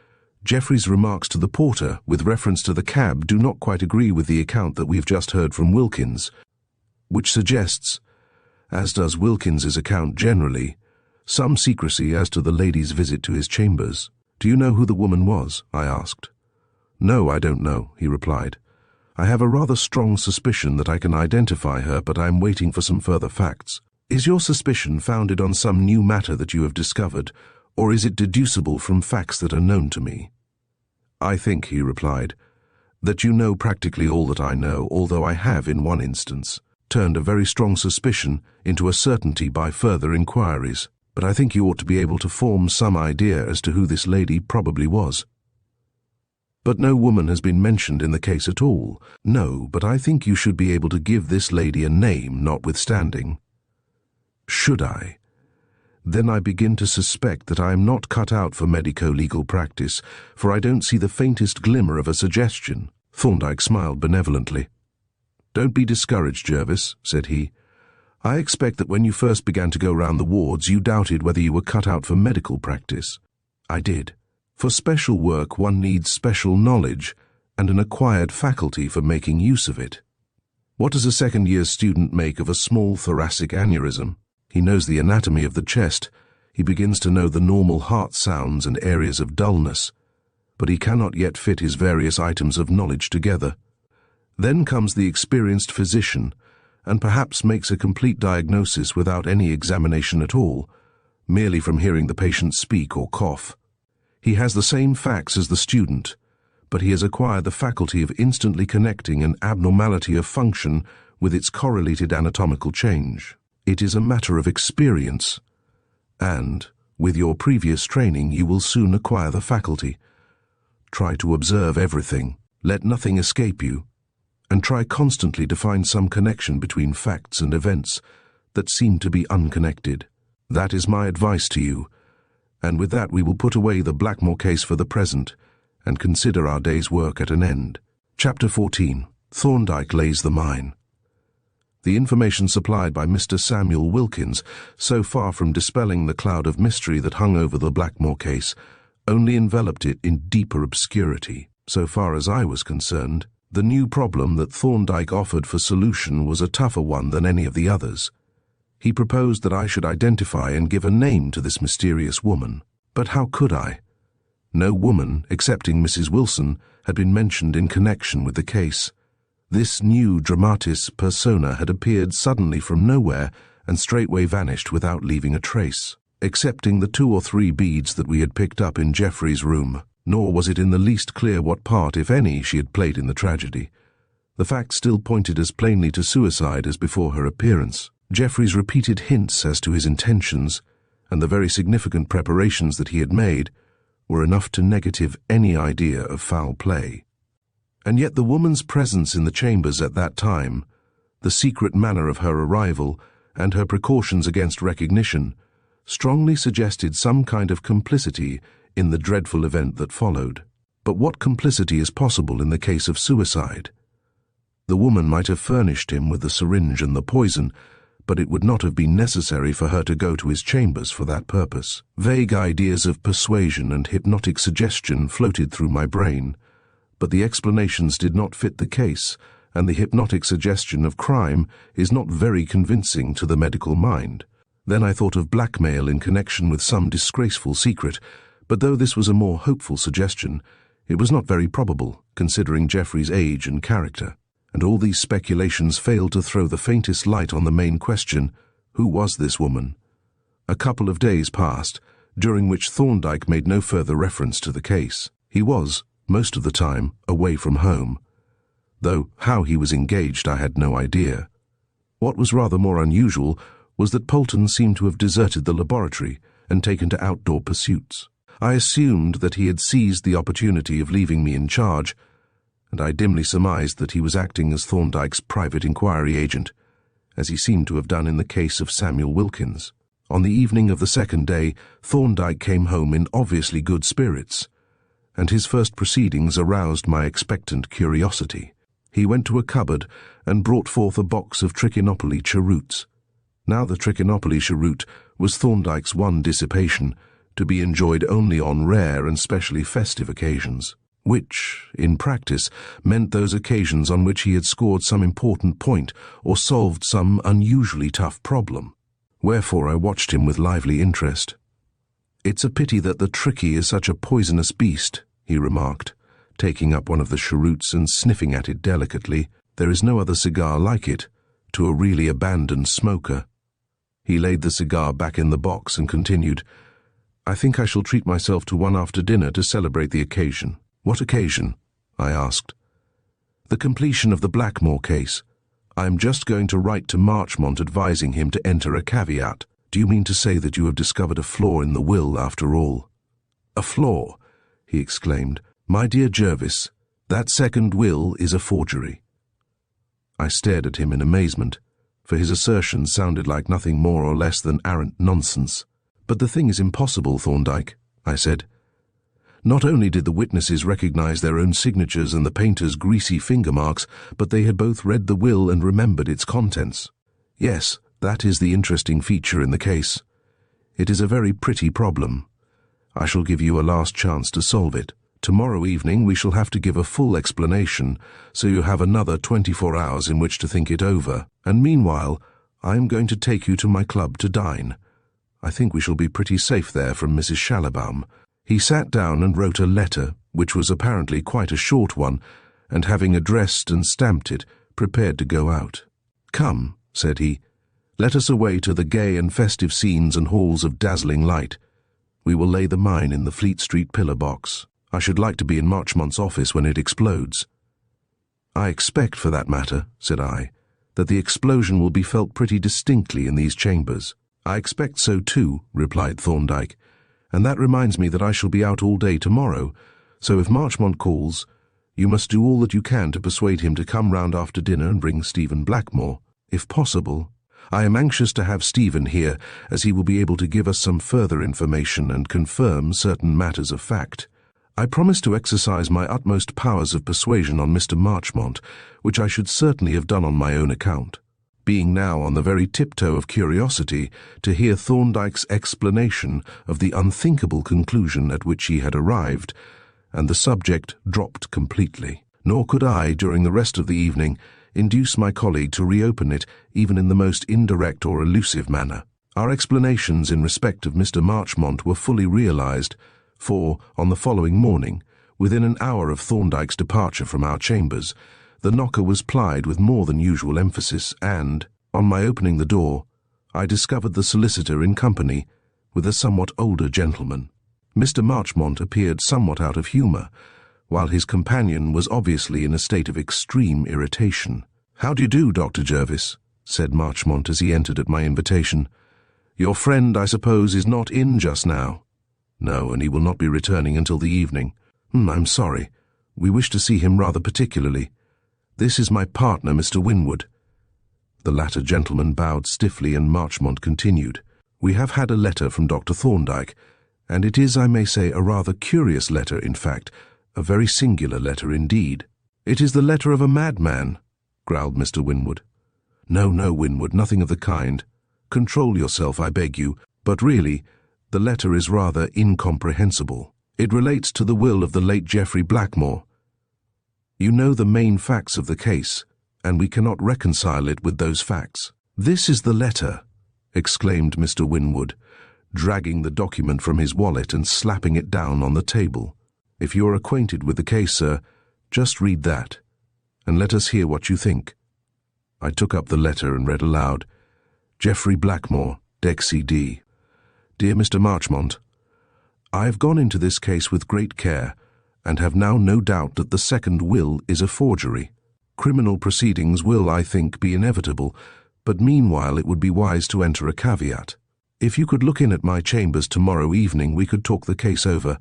Geoffrey's remarks to the porter with reference to the cab do not quite agree with the account that we've just heard from Wilkins, which suggests, as does Wilkins's account generally, some secrecy as to the lady's visit to his chambers. Do you know who the woman was? I asked. No, I don't know, he replied. I have a rather strong suspicion that I can identify her, but I am waiting for some further facts. Is your suspicion founded on some new matter that you have discovered, or is it deducible from facts that are known to me? I think, he replied, that you know practically all that I know, although I have, in one instance, turned a very strong suspicion into a certainty by further inquiries. But I think you ought to be able to form some idea as to who this lady probably was. But no woman has been mentioned in the case at all. No, but I think you should be able to give this lady a name notwithstanding. Should I? Then I begin to suspect that I am not cut out for medico-legal practice, for I don't see the faintest glimmer of a suggestion. Thorndyke smiled benevolently. Don't be discouraged, Jervis, said he. I expect that when you first began to go round the wards, you doubted whether you were cut out for medical practice. I did. For special work, one needs special knowledge and an acquired faculty for making use of it. What does a second-year student make of a small thoracic aneurysm? He knows the anatomy of the chest. He begins to know the normal heart sounds and areas of dullness, but he cannot yet fit his various items of knowledge together. Then comes the experienced physician, and perhaps makes a complete diagnosis without any examination at all, merely from hearing the patient speak or cough. He has the same facts as the student, but he has acquired the faculty of instantly connecting an abnormality of function with its correlated anatomical change. It is a matter of experience, and, with your previous training, you will soon acquire the faculty. Try to observe everything, let nothing escape you, and try constantly to find some connection between facts and events that seem to be unconnected. That is my advice to you, and with that we will put away the Blackmore case for the present and consider our day's work at an end. Chapter 14. Thorndyke lays the mine. The information supplied by Mr. Samuel Wilkins, so far from dispelling the cloud of mystery that hung over the Blackmore case, only enveloped it in deeper obscurity. So far as I was concerned, the new problem that Thorndyke offered for solution was a tougher one than any of the others. He proposed that I should identify and give a name to this mysterious woman. But how could I? No woman, excepting Mrs. Wilson, had been mentioned in connection with the case. This new dramatis persona had appeared suddenly from nowhere and straightway vanished without leaving a trace, excepting the 2 or 3 beads that we had picked up in Geoffrey's room. Nor was it in the least clear what part, if any, she had played in the tragedy. The facts still pointed as plainly to suicide as before her appearance. Geoffrey's repeated hints as to his intentions, and the very significant preparations that he had made, were enough to negative any idea of foul play. And yet the woman's presence in the chambers at that time, the secret manner of her arrival, and her precautions against recognition, strongly suggested some kind of complicity in the dreadful event that followed. But what complicity is possible in the case of suicide? The woman might have furnished him with the syringe and the poison, but it would not have been necessary for her to go to his chambers for that purpose. Vague ideas of persuasion and hypnotic suggestion floated through my brain, but the explanations did not fit the case, and the hypnotic suggestion of crime is not very convincing to the medical mind. Then I thought of blackmail in connection with some disgraceful secret, but though this was a more hopeful suggestion, It was not very probable, considering Geoffrey's age and character, and all these speculations failed to throw the faintest light on the main question: who was this woman? A couple of days passed, during which Thorndyke made no further reference to the case. He was, most of the time, away from home, though how he was engaged I had no idea. What was rather more unusual was that Polton seemed to have deserted the laboratory and taken to outdoor pursuits. I assumed that he had seized the opportunity of leaving me in charge, and I dimly surmised that he was acting as Thorndyke's private inquiry agent, as he seemed to have done in the case of Samuel Wilkins. On the evening of the second day, Thorndyke came home in obviously good spirits, and his first proceedings aroused my expectant curiosity. He went to a cupboard and brought forth a box of Trichinopoly cheroots. Now the Trichinopoly cheroot was Thorndyke's one dissipation, to be enjoyed only on rare and specially festive occasions, which, in practice, meant those occasions on which he had scored some important point or solved some unusually tough problem. Wherefore I watched him with lively interest. "It's a pity that the Tricky is such a poisonous beast," he remarked, taking up one of the cheroots and sniffing at it delicately. "There is no other cigar like it, to a really abandoned smoker." He laid the cigar back in the box and continued, "I think I shall treat myself to one after dinner to celebrate the occasion." "What occasion?" I asked. "The completion of the Blackmore case. I am just going to write to Marchmont advising him to enter a caveat." "Do you mean to say that you have discovered a flaw in the will after all?" "A flaw?" he exclaimed. "My dear Jervis, that second will is a forgery." I stared at him in amazement, for his assertion sounded like nothing more or less than arrant nonsense. "But the thing is impossible, Thorndyke," I said. Not only did the witnesses recognize their own signatures and the painter's greasy finger marks, but they had both read the will and remembered its contents. Yes, that is the interesting feature in the case. It is a very pretty problem. I shall give you a last chance to solve it. Tomorrow evening we shall have to give a full explanation, so you have another 24 hours in which to think it over, and meanwhile I am going to take you to my club to dine. I think we shall be pretty safe there from Mrs. Schallibaum." He sat down and wrote a letter, which was apparently quite a short one, and having addressed and stamped it, prepared to go out. "Come," said he, "let us away to the gay and festive scenes and halls of dazzling light. We will lay the mine in the Fleet Street pillar box. I should like to be in Marchmont's office when it explodes." "I expect, for that matter," said I, "that the explosion will be felt pretty distinctly in these chambers." "I expect so too," replied Thorndyke, "and that reminds me that I shall be out all day tomorrow, so if Marchmont calls, you must do all that you can to persuade him to come round after dinner and bring Stephen Blackmore, if possible. I am anxious to have Stephen here, as he will be able to give us some further information and confirm certain matters of fact. I promise to exercise my utmost powers of persuasion on Mr. Marchmont, which I should certainly have done on my own account, being now on the very tiptoe of curiosity to hear Thorndyke's explanation of the unthinkable conclusion at which he had arrived, and the subject dropped completely. Nor could I, during the rest of the evening, induce my colleague to reopen it even in the most indirect or elusive manner. Our explanations in respect of Mr. Marchmont were fully realized, for, on the following morning, within an hour of Thorndyke's departure from our chambers, the knocker was plied with more than usual emphasis, and, on my opening the door, I discovered the solicitor in company with a somewhat older gentleman. Mr. Marchmont appeared somewhat out of humour, while his companion was obviously in a state of extreme irritation. "How do you do, Dr. Jervis?" said Marchmont as he entered at my invitation. "Your friend, I suppose, is not in just now?" "No, and he will not be returning until the evening." "I'm sorry. We wish to see him rather particularly. This is my partner, Mr. Winwood." The latter gentleman bowed stiffly, and Marchmont continued, "We have had a letter from Dr. Thorndyke, and it is, I may say, a rather curious letter, in fact, a very singular letter indeed." "It is the letter of a madman," growled Mr. Winwood. "No, Winwood, nothing of the kind. Control yourself, I beg you, but really, the letter is rather incomprehensible. It relates to the will of the late Geoffrey Blackmore. You know the main facts of the case, and we cannot reconcile it with those facts." "This is the letter," exclaimed Mr. Winwood, dragging the document from his wallet and slapping it down on the table. If you are acquainted with the case, sir, just read that, and let us hear what you think." I took up the letter and read aloud, "Geoffrey Blackmore, Dexy D. Dear Mr. Marchmont, I have gone into this case with great care, and have now no doubt that the second will is a forgery. Criminal proceedings will, I think, be inevitable, but meanwhile it would be wise to enter a caveat. If you could look in at my chambers tomorrow evening, we could talk the case over,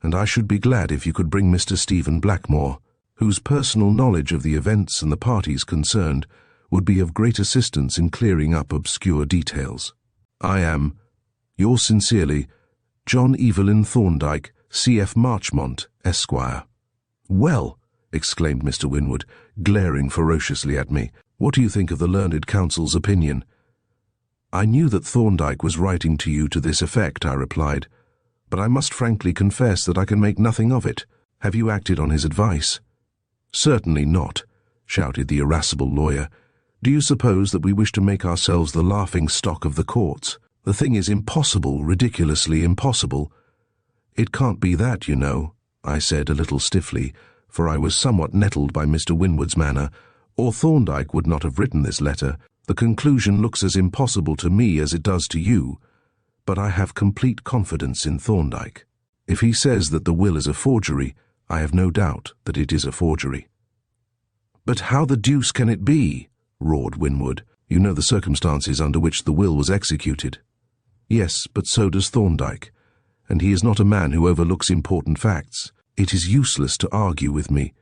and I should be glad if you could bring Mr. Stephen Blackmore, whose personal knowledge of the events and the parties concerned would be of great assistance in clearing up obscure details. I am, yours sincerely, John Evelyn Thorndyke, C.F. Marchmont, Esquire." "Well," exclaimed Mr. Winwood, glaring ferociously at me, "what do you think of the learned counsel's opinion?" "I knew that Thorndyke was writing to you to this effect," I replied, "but I must frankly confess that I can make nothing of it. Have you acted on his advice?" "Certainly not," shouted the irascible lawyer. "Do you suppose that we wish to make ourselves the laughing stock of the courts? The thing is impossible, ridiculously impossible." "It can't be that, you know," I said a little stiffly, for I was somewhat nettled by Mr. Winwood's manner, "or Thorndyke would not have written this letter. The conclusion looks as impossible to me as it does to you, but I have complete confidence in Thorndyke. If he says that the will is a forgery, I have no doubt that it is a forgery." "But how the deuce can it be?" roared Winwood. "You know the circumstances under which the will was executed." "Yes, but so does Thorndyke, and he is not a man who overlooks important facts. It is useless to argue with me.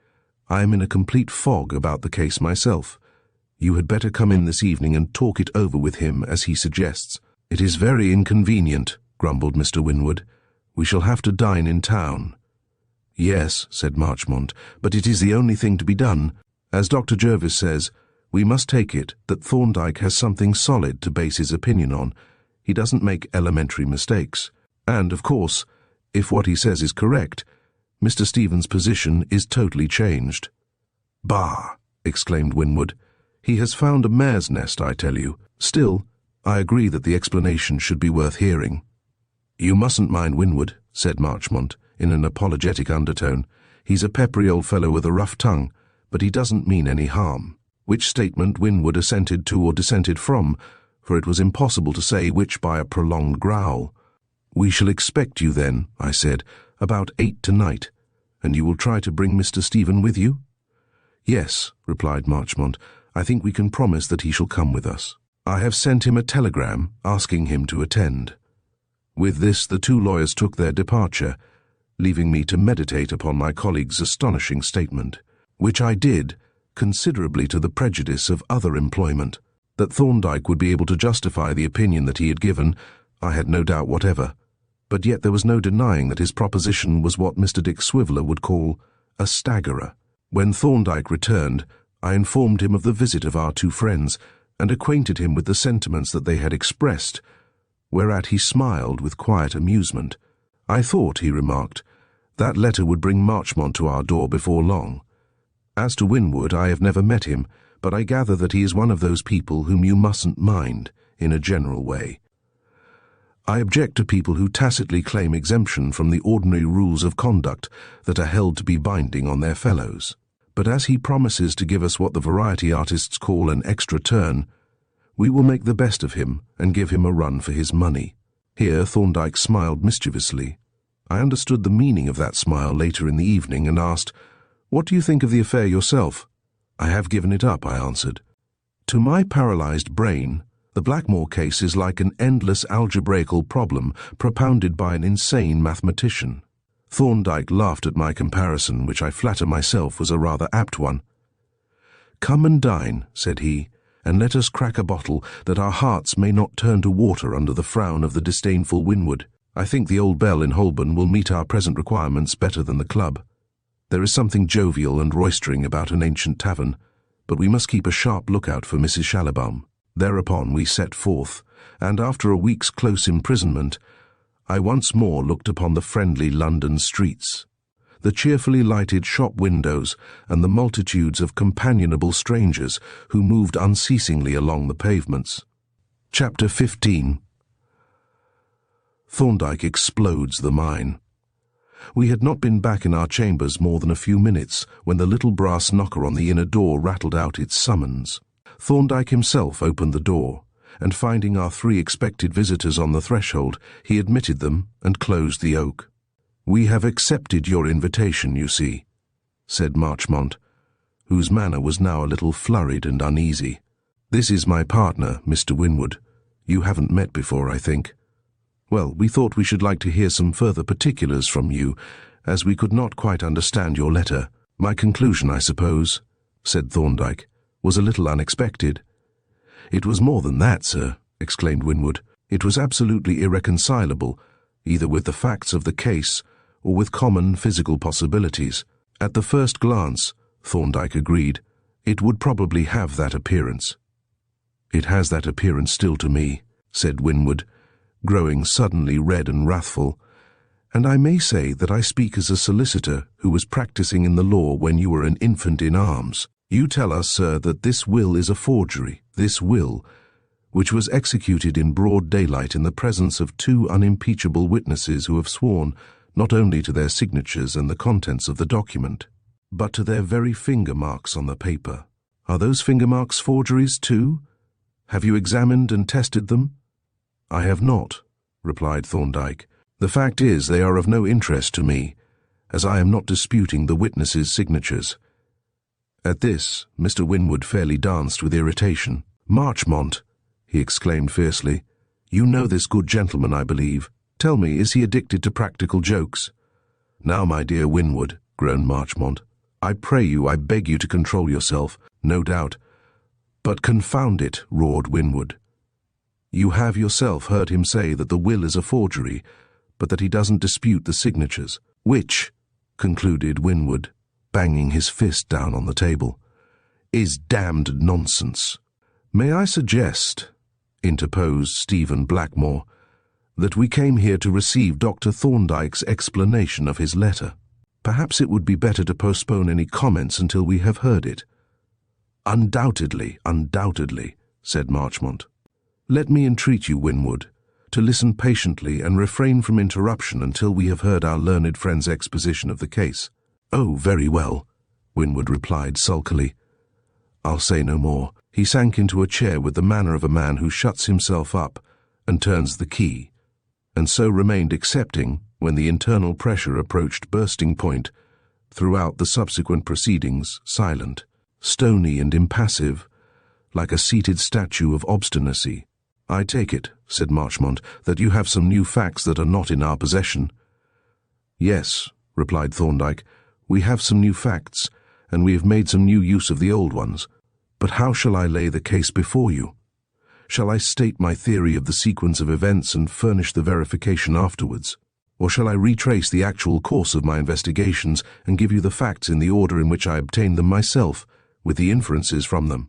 I am in a complete fog about the case myself. You had better come in this evening and talk it over with him as he suggests." "It is very inconvenient," grumbled Mr. Winwood. "We shall have to dine in town." "Yes," said Marchmont, "but it is the only thing to be done. As Dr. Jervis says, we must take it that Thorndyke has something solid to base his opinion on. He doesn't make elementary mistakes. And, of course, if what he says is correct, Mr. Stephen's position is totally changed." "Bah!" exclaimed Winwood. "He has found a mare's nest, I tell you. Still, I agree that the explanation should be worth hearing." "You mustn't mind Winwood," said Marchmont, in an apologetic undertone. "He's a peppery old fellow with a rough tongue, but he doesn't mean any harm." Which statement Winwood assented to or dissented from, for it was impossible to say which by a prolonged growl. "We shall expect you then," I said, "about 8 tonight, and you will try to bring Mr. Stephen with you?" "Yes," replied Marchmont. "I think we can promise that he shall come with us. I have sent him a telegram asking him to attend." With this the two lawyers took their departure, leaving me to meditate upon my colleague's astonishing statement, which I did, considerably to the prejudice of other employment. That Thorndyke would be able to justify the opinion that he had given, I had no doubt whatever, but yet there was no denying that his proposition was what Mr. Dick Swiveller would call a staggerer. When Thorndyke returned, I informed him of the visit of our two friends, and acquainted him with the sentiments that they had expressed, whereat he smiled with quiet amusement. "I thought," he remarked, "that letter would bring Marchmont to our door before long. As to Winwood, I have never met him, but I gather that he is one of those people whom you mustn't mind, in a general way. I object to people who tacitly claim exemption from the ordinary rules of conduct that are held to be binding on their fellows. But as he promises to give us what the variety artists call an extra turn, we will make the best of him and give him a run for his money." Here Thorndyke smiled mischievously. I understood the meaning of that smile later in the evening and asked, "What do you think of the affair yourself?" "I have given it up," I answered. "To my paralyzed brain, the Blackmore case is like an endless algebraical problem propounded by an insane mathematician." Thorndyke laughed at my comparison, which I flatter myself was a rather apt one. "Come and dine," said he, "and let us crack a bottle, that our hearts may not turn to water under the frown of the disdainful Winwood. I think the Old Bell in Holborn will meet our present requirements better than the club. There is something jovial and roistering about an ancient tavern, but we must keep a sharp lookout for Mrs. Schallibaum." Thereupon we set forth, and after a week's close imprisonment, I once more looked upon the friendly London streets, the cheerfully lighted shop windows, and the multitudes of companionable strangers who moved unceasingly along the pavements. Chapter 15. Thorndyke explodes the mine. We had not been back in our chambers more than a few minutes when the little brass knocker on the inner door rattled out its summons. Thorndyke himself opened the door, and finding our 3 expected visitors on the threshold, he admitted them and closed the oak. "We have accepted your invitation, you see," said Marchmont, whose manner was now a little flurried and uneasy. "This is my partner, Mr. Winwood. You haven't met before, I think. Well, we thought we should like to hear some further particulars from you, as we could not quite understand your letter. My conclusion, I suppose," said Thorndyke, "was a little unexpected." "It was more than that, sir," exclaimed Winwood. "It was absolutely irreconcilable, either with the facts of the case or with common physical possibilities. At the first glance," Thorndyke agreed, "it would probably have that appearance." "It has that appearance still to me," said Winwood, growing suddenly red and wrathful, "and I may say that I speak as a solicitor who was practicing in the law when you were an infant in arms. You tell us, sir, that this will is a forgery, this will, which was executed in broad daylight in the presence of 2 unimpeachable witnesses who have sworn not only to their signatures and the contents of the document, but to their very finger marks on the paper. Are those finger marks forgeries too? Have you examined and tested them?" "I have not," replied Thorndyke. "The fact is they are of no interest to me, as I am not disputing the witnesses' signatures." At this, Mr. Winwood fairly danced with irritation. "Marchmont," he exclaimed fiercely, "you know this good gentleman, I believe. Tell me, is he addicted to practical jokes?" "Now, my dear Winwood," groaned Marchmont, "I pray you, I beg you to control yourself, no doubt." "But confound it," roared Winwood. "You have yourself heard him say that the will is a forgery, but that he doesn't dispute the signatures, which," concluded Winwood, banging his fist down on the table, "is damned nonsense." "May I suggest," interposed Stephen Blackmore, "that we came here to receive Dr. Thorndyke's explanation of his letter? Perhaps it would be better to postpone any comments until we have heard it." "Undoubtedly, undoubtedly," said Marchmont. "Let me entreat you, Winwood, to listen patiently and refrain from interruption until we have heard our learned friend's exposition of the case." "Oh, very well," Winwood replied sulkily. "I'll say no more." He sank into a chair with the manner of a man who shuts himself up and turns the key, and so remained accepting when the internal pressure approached bursting point, throughout the subsequent proceedings silent, stony and impassive, like a seated statue of obstinacy. "I take it," said Marchmont, "that you have some new facts that are not in our possession." "Yes," replied Thorndyke, "we have some new facts, and we have made some new use of the old ones. But how shall I lay the case before you? Shall I state my theory of the sequence of events and furnish the verification afterwards? Or shall I retrace the actual course of my investigations and give you the facts in the order in which I obtained them myself, with the inferences from them?"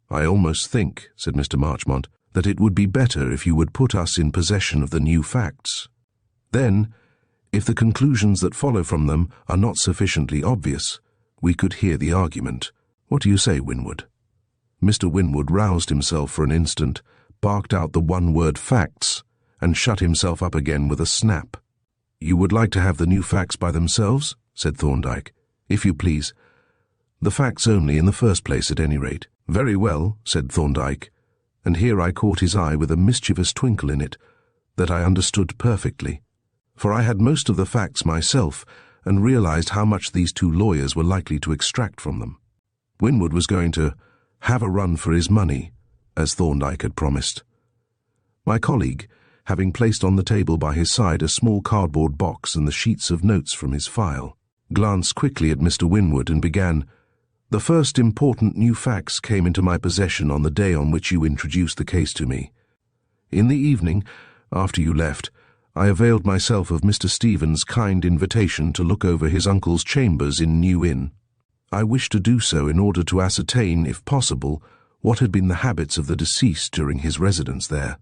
"I almost think," said Mr. Marchmont, "that it would be better if you would put us in possession of the new facts. Then, if the conclusions that follow from them are not sufficiently obvious, we could hear the argument. What do you say, Winwood?" Mr. Winwood roused himself for an instant, barked out the one-word "facts," and shut himself up again with a snap. "You would like to have the new facts by themselves?" said Thorndyke. "If you please. The facts only in the first place, at any rate." "Very well," said Thorndyke, and here I caught his eye with a mischievous twinkle in it that I understood perfectly, for I had most of the facts myself and realized how much these 2 lawyers were likely to extract from them. Winwood was going to have a run for his money, as Thorndyke had promised. My colleague, having placed on the table by his side a small cardboard box and the sheets of notes from his file, glanced quickly at Mr. Winwood and began, "The first important new facts came into my possession on the day on which you introduced the case to me. In the evening, after you left, I availed myself of Mr. Stephen's kind invitation to look over his uncle's chambers in New Inn. I wished to do so in order to ascertain, if possible, what had been the habits of the deceased during his residence there.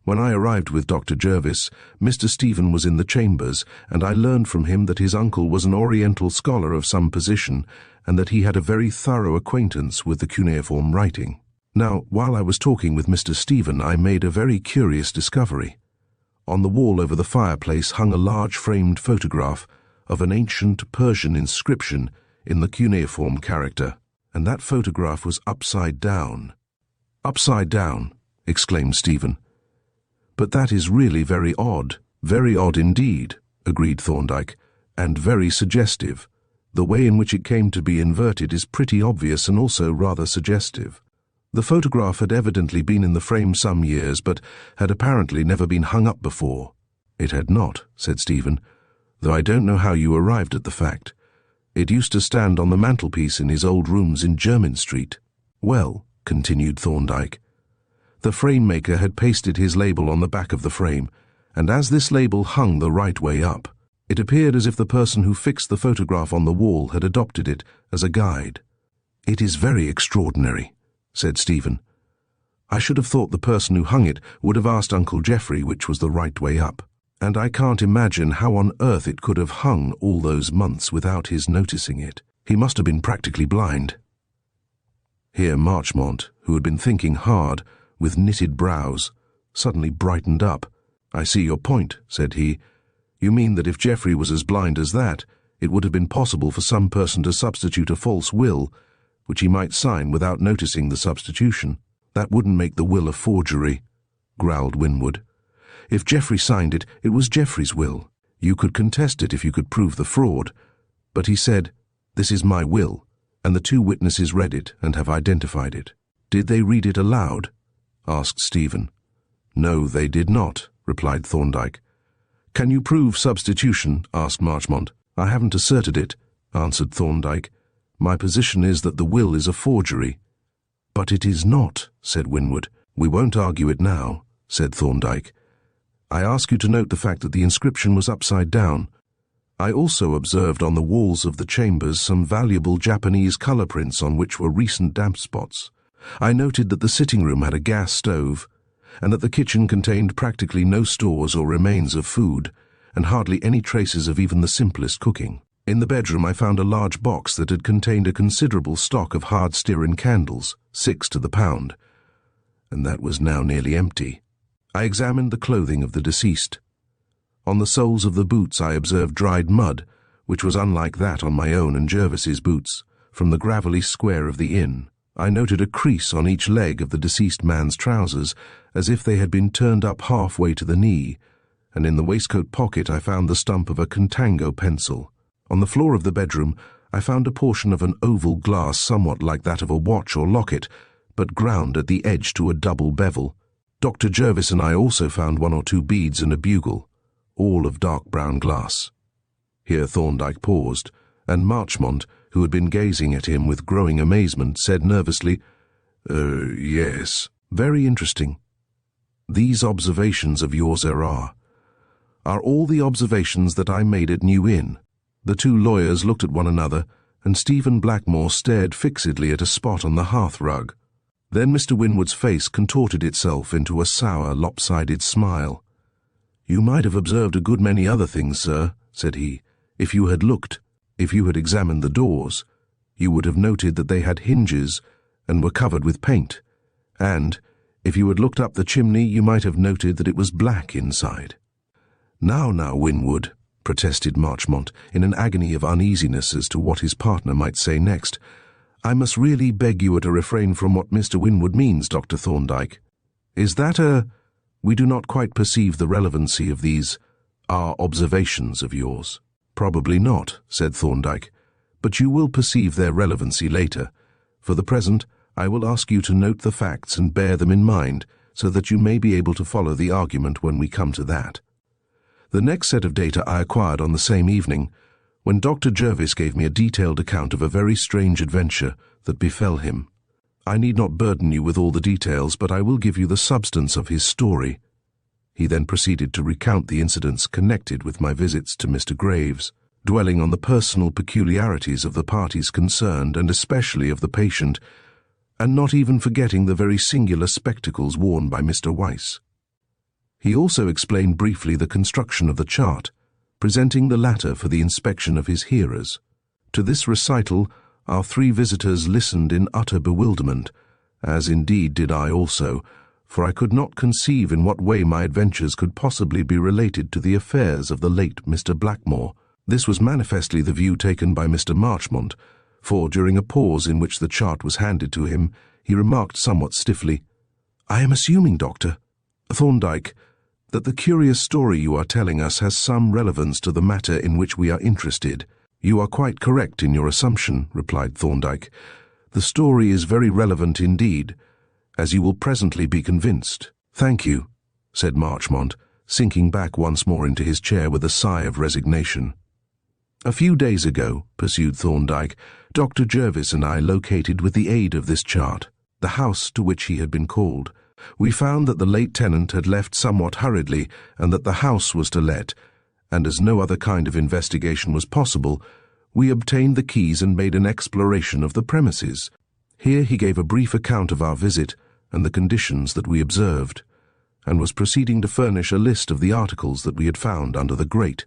When I arrived with Dr. Jervis, Mr. Stephen was in the chambers, and I learned from him that his uncle was an Oriental scholar of some position, and that he had a very thorough acquaintance with the cuneiform writing. Now, while I was talking with Mr. Stephen, I made a very curious discovery. On the wall over the fireplace hung a large framed photograph of an ancient Persian inscription in the cuneiform character, and that photograph was upside down. "Upside down," exclaimed Stephen. "But that is really very odd indeed," agreed Thorndyke, "and very suggestive. The way in which it came to be inverted is pretty obvious and also rather suggestive." The photograph had evidently been in the frame some years, but had apparently never been hung up before. "It had not," said Stephen, "though I don't know how you arrived at the fact. It used to stand on the mantelpiece in his old rooms in Jermyn Street." "Well," continued Thorndyke, "the frame maker had pasted his label on the back of the frame, and as this label hung the right way up, it appeared as if the person who fixed the photograph on the wall had adopted it as a guide." "It is very extraordinary," said Stephen. "I should have thought the person who hung it would have asked Uncle Geoffrey which was the right way up, and I can't imagine how on earth it could have hung all those months without his noticing it. He must have been practically blind." Here Marchmont, who had been thinking hard, with knitted brows, suddenly brightened up. "I see your point," said he. "You mean that if Geoffrey was as blind as that, it would have been possible for some person to substitute a false will, which he might sign without noticing the substitution. That wouldn't make the will a forgery," growled Winwood. "If Geoffrey signed it, it was Geoffrey's will. You could contest it if you could prove the fraud. But he said, 'This is my will,' and the two witnesses read it and have identified it." "Did they read it aloud?" asked Stephen. "No, they did not," replied Thorndyke. "Can you prove substitution?" asked Marchmont. "I haven't asserted it," answered Thorndyke. "My position is that the will is a forgery." "But it is not," said Winwood. "We won't argue it now," said Thorndyke. "I ask you to note the fact that the inscription was upside down. I also observed on the walls of the chambers some valuable Japanese colour prints on which were recent damp spots. I noted that the sitting room had a gas stove, and that the kitchen contained practically no stores or remains of food, and hardly any traces of even the simplest cooking. In the bedroom I found a large box that had contained a considerable stock of hard stearine candles, 6 to the pound, and that was now nearly empty. I examined the clothing of the deceased. On the soles of the boots I observed dried mud, which was unlike that on my own and Jervis's boots, from the gravelly square of the inn. I noted a crease on each leg of the deceased man's trousers, as if they had been turned up halfway to the knee, and in the waistcoat pocket I found the stump of a Contango pencil. On the floor of the bedroom I found a portion of an oval glass somewhat like that of a watch or locket, but ground at the edge to a double bevel. Dr. Jervis and I also found 1 or 2 beads and a bugle, all of dark brown glass. Here Thorndyke paused, and Marchmont, who had been gazing at him with growing amazement, said nervously, "Yes, very interesting. These observations of yours are all the observations that I made at New Inn." The two lawyers looked at one another, and Stephen Blackmore stared fixedly at a spot on the hearth-rug. Then Mr. Winwood's face contorted itself into a sour, lopsided smile. "You might have observed a good many other things, sir," said he, "if you had looked. If you had examined the doors, you would have noted that they had hinges and were covered with paint, and, if you had looked up the chimney, you might have noted that it was black inside." Now, Winwood," protested Marchmont, in an agony of uneasiness as to what his partner might say next, "I must really beg you to refrain from what Mr. Winwood means, Dr. Thorndyke. Is that we do not quite perceive the relevancy of these, our observations of yours?" "Probably not," said Thorndyke, "but you will perceive their relevancy later. For the present, I will ask you to note the facts and bear them in mind, so that you may be able to follow the argument when we come to that. The next set of data I acquired on the same evening, when Dr. Jervis gave me a detailed account of a very strange adventure that befell him. I need not burden you with all the details, but I will give you the substance of his story." He then proceeded to recount the incidents connected with my visits to Mr. Graves, dwelling on the personal peculiarities of the parties concerned, and especially of the patient, and not even forgetting the very singular spectacles worn by Mr. Weiss. He also explained briefly the construction of the chart, presenting the latter for the inspection of his hearers. To this recital our 3 visitors listened in utter bewilderment, as indeed did I also, for I could not conceive in what way my adventures could possibly be related to the affairs of the late Mr. Blackmore. This was manifestly the view taken by Mr. Marchmont, for during a pause in which the chart was handed to him, he remarked somewhat stiffly, "I am assuming, Doctor, Thorndyke, that the curious story you are telling us has some relevance to the matter in which we are interested." "You are quite correct in your assumption," replied Thorndyke. "The story is very relevant indeed, as you will presently be convinced." "Thank you," said Marchmont, sinking back once more into his chair with a sigh of resignation. "A few days ago," pursued Thorndyke, "Dr. Jervis and I located with the aid of this chart the house to which he had been called. We found that the late tenant had left somewhat hurriedly and that the house was to let, and as no other kind of investigation was possible, we obtained the keys and made an exploration of the premises." Here he gave a brief account of our visit and the conditions that we observed, and was proceeding to furnish a list of the articles that we had found under the grate,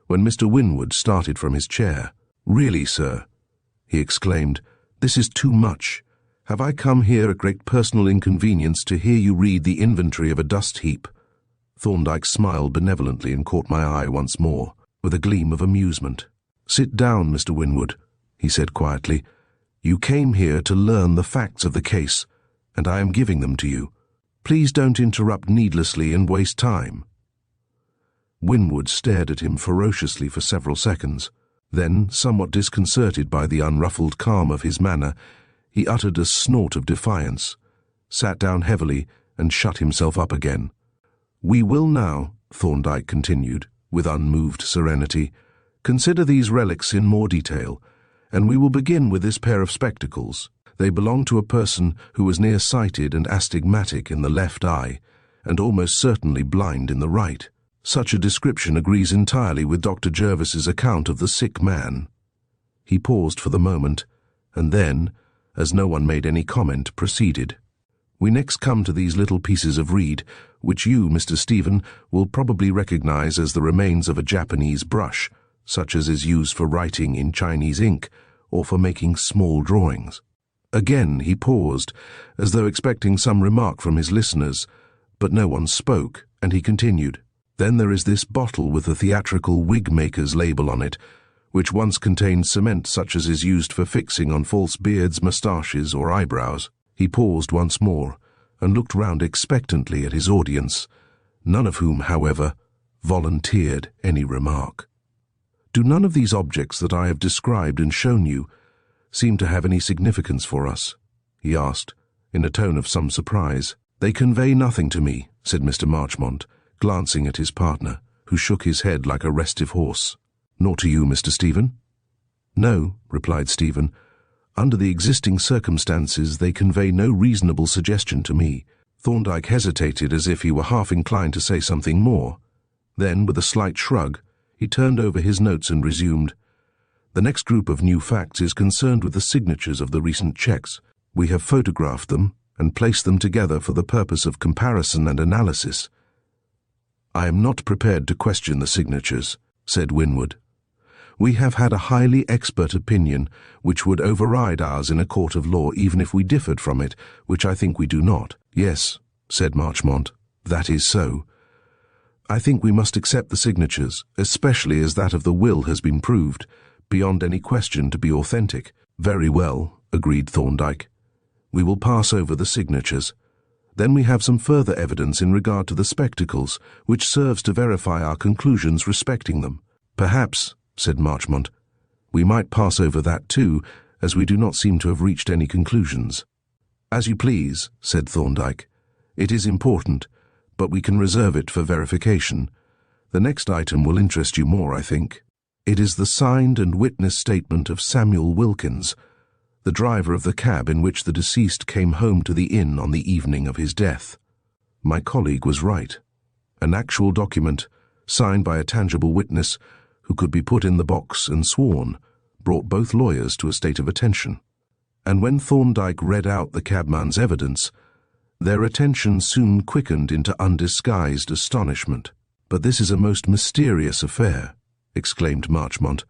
when Mr. Winwood started from his chair. "Really, sir," he exclaimed, "this is too much. Have I come here at great personal inconvenience to hear you read the inventory of a dust heap?" Thorndyke smiled benevolently and caught my eye once more, with a gleam of amusement. "Sit down, Mr. Winwood," he said quietly. "You came here to learn the facts of the case, and I am giving them to you. Please don't interrupt needlessly and waste time." Winwood stared at him ferociously for several seconds. Then, somewhat disconcerted by the unruffled calm of his manner, he uttered a snort of defiance, sat down heavily, and shut himself up again. "We will now," Thorndyke continued, with unmoved serenity, "consider these relics in more detail, and we will begin with this pair of spectacles. They belong to a person who was nearsighted and astigmatic in the left eye, and almost certainly blind in the right. Such a description agrees entirely with Dr. Jervis's account of the sick man." He paused for the moment, and then, as no one made any comment, proceeded. "We next come to these little pieces of reed, which you, Mr. Stephen, will probably recognize as the remains of a Japanese brush, such as is used for writing in Chinese ink, or for making small drawings." Again he paused, as though expecting some remark from his listeners, but no one spoke, and he continued, "Then there is this bottle with the theatrical wig-maker's label on it, which once contained cement such as is used for fixing on false beards, moustaches, or eyebrows." He paused once more, and looked round expectantly at his audience, none of whom, however, volunteered any remark. "Do none of these objects that I have described and shown you seem to have any significance for us?" he asked, in a tone of some surprise. "They convey nothing to me," said Mr. Marchmont, glancing at his partner, who shook his head like a restive horse. "Nor to you, Mr. Stephen?" "No," replied Stephen. "Under the existing circumstances, they convey no reasonable suggestion to me." Thorndyke hesitated as if he were half inclined to say something more. Then, with a slight shrug, he turned over his notes and resumed, "The next group of new facts is concerned with the signatures of the recent checks. We have photographed them and placed them together for the purpose of comparison and analysis." "I am not prepared to question the signatures," said Winwood. "We have had a highly expert opinion which would override ours in a court of law even if we differed from it, which I think we do not." "Yes," said Marchmont, "that is so. I think we must accept the signatures, especially as that of the will has been proved, beyond any question, to be authentic." "Very well," agreed Thorndyke. "We will pass over the signatures. Then we have some further evidence in regard to the spectacles, which serves to verify our conclusions respecting them." "Perhaps," said Marchmont, "we might pass over that too, as we do not seem to have reached any conclusions." "As you please," said Thorndyke. "It is important, but we can reserve it for verification. The next item will interest you more, I think. It is the signed and witnessed statement of Samuel Wilkins, the driver of the cab in which the deceased came home to the inn on the evening of his death." My colleague was right. An actual document, signed by a tangible witness, who could be put in the box and sworn, brought both lawyers to a state of attention. And when Thorndyke read out the cabman's evidence, their attention soon quickened into undisguised astonishment. "But this is a most mysterious affair," exclaimed Marchmont.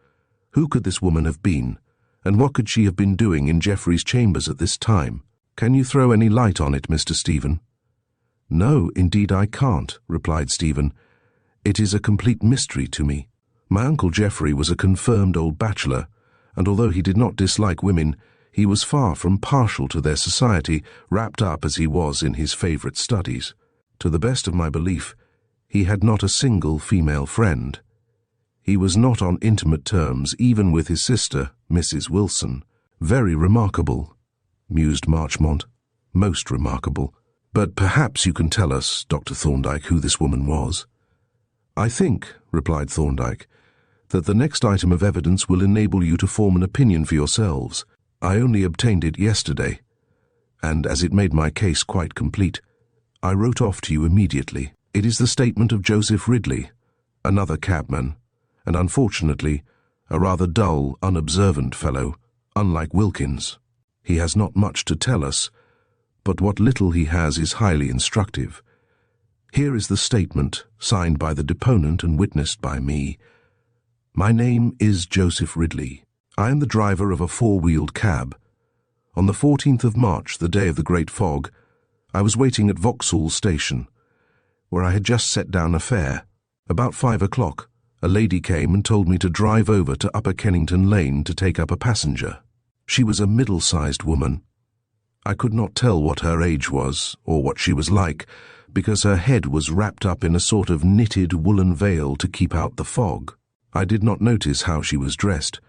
"Who could this woman have been, and what could she have been doing in Geoffrey's chambers at this time? Can you throw any light on it, Mr. Stephen?" "No, indeed I can't," replied Stephen. "It is a complete mystery to me. My Uncle Geoffrey was a confirmed old bachelor, and although he did not dislike women, he was far from partial to their society, wrapped up as he was in his favourite studies. To the best of my belief, he had not a single female friend. He was not on intimate terms even with his sister, Mrs. Wilson. Very remarkable," mused Marchmont. "Most remarkable. But perhaps you can tell us, Dr. Thorndyke, who this woman was." "I think," replied Thorndyke, "that the next item of evidence will enable you to form an opinion for yourselves. I only obtained it yesterday, and as it made my case quite complete, I wrote off to you immediately. It is the statement of Joseph Ridley, another cabman, and unfortunately a rather dull, unobservant fellow, unlike Wilkins. He has not much to tell us, but what little he has is highly instructive. Here is the statement, signed by the deponent and witnessed by me. My name is Joseph Ridley. I am the driver of a four-wheeled cab. On the 14th of March, the day of the great fog, I was waiting at Vauxhall Station, where I had just set down a fare. About 5 o'clock, a lady came and told me to drive over to Upper Kennington Lane to take up a passenger. She was a middle-sized woman. I could not tell what her age was, or what she was like, because her head was wrapped up in a sort of knitted woolen veil to keep out the fog. I did not notice how she was dressed.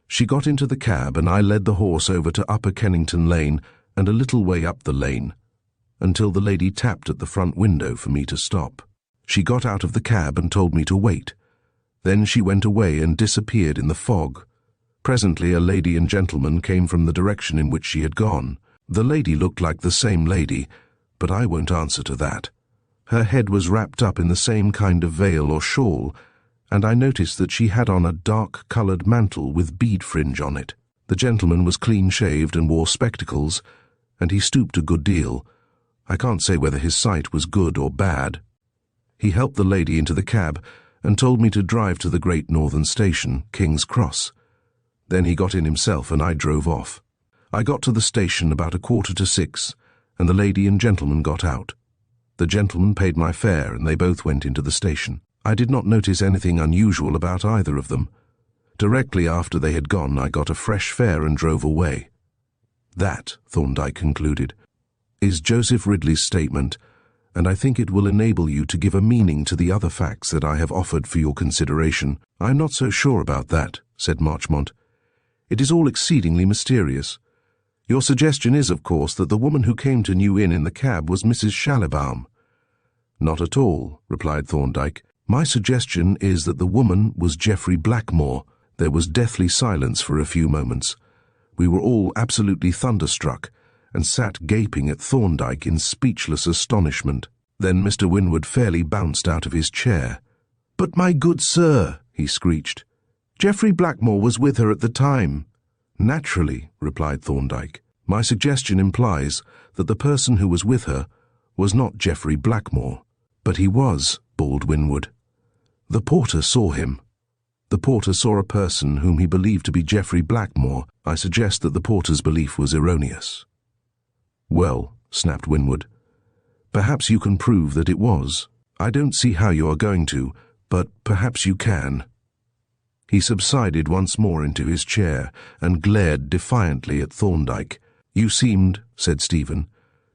She got into the cab, and I led the horse over to Upper Kennington Lane and a little way up the lane, until the lady tapped at the front window for me to stop. She got out of the cab and told me to wait. Then she went away and disappeared in the fog. Presently a lady and gentleman came from the direction in which she had gone. The lady looked like the same lady, but I won't answer to that. Her head was wrapped up in the same kind of veil or shawl, and I noticed that she had on a dark-coloured mantle with bead fringe on it. The gentleman was clean-shaved and wore spectacles, and he stooped a good deal. I can't say whether his sight was good or bad. He helped the lady into the cab and told me to drive to the Great Northern Station, King's Cross. Then he got in himself and I drove off. I got to the station about 5:45, and the lady and gentleman got out. The gentleman paid my fare and they both went into the station. I did not notice anything unusual about either of them. Directly after they had gone, I got a fresh fare and drove away. That, Thorndyke concluded, is Joseph Ridley's statement, and I think it will enable you to give a meaning to the other facts that I have offered for your consideration. I am not so sure about that, said Marchmont. It is all exceedingly mysterious. Your suggestion is, of course, that the woman who came to New Inn in the cab was Mrs. Schallibaum. Not at all, replied Thorndyke. My suggestion is that the woman was Geoffrey Blackmore. There was deathly silence for a few moments. We were all absolutely thunderstruck, and sat gaping at Thorndyke in speechless astonishment. Then Mr. Winwood fairly bounced out of his chair. "But my good sir," he screeched, "Geoffrey Blackmore was with her at the time." "Naturally," replied Thorndyke. "My suggestion implies that the person who was with her was not Geoffrey Blackmore." "But he was," bawled Winwood. "The porter saw him." "The porter saw a person whom he believed to be Geoffrey Blackmore. I suggest that the porter's belief was erroneous." "Well," snapped Winwood, "perhaps you can prove that it was. I don't see how you are going to, but perhaps you can." He subsided once more into his chair and glared defiantly at Thorndyke. "You seemed," said Stephen,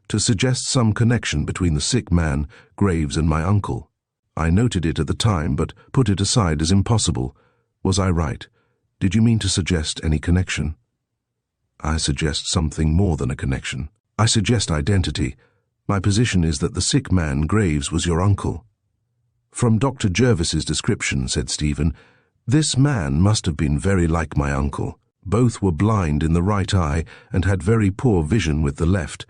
"to suggest some connection between the sick man, Graves, and my uncle. I noted it at the time, but put it aside as impossible. Was I right? Did you mean to suggest any connection?" "I suggest something more than a connection. I suggest identity. My position is that the sick man, Graves, was your uncle." "From Dr. Jervis's description," said Stephen, "this man must have been very like my uncle. Both were blind in the right eye and had very poor vision with the left,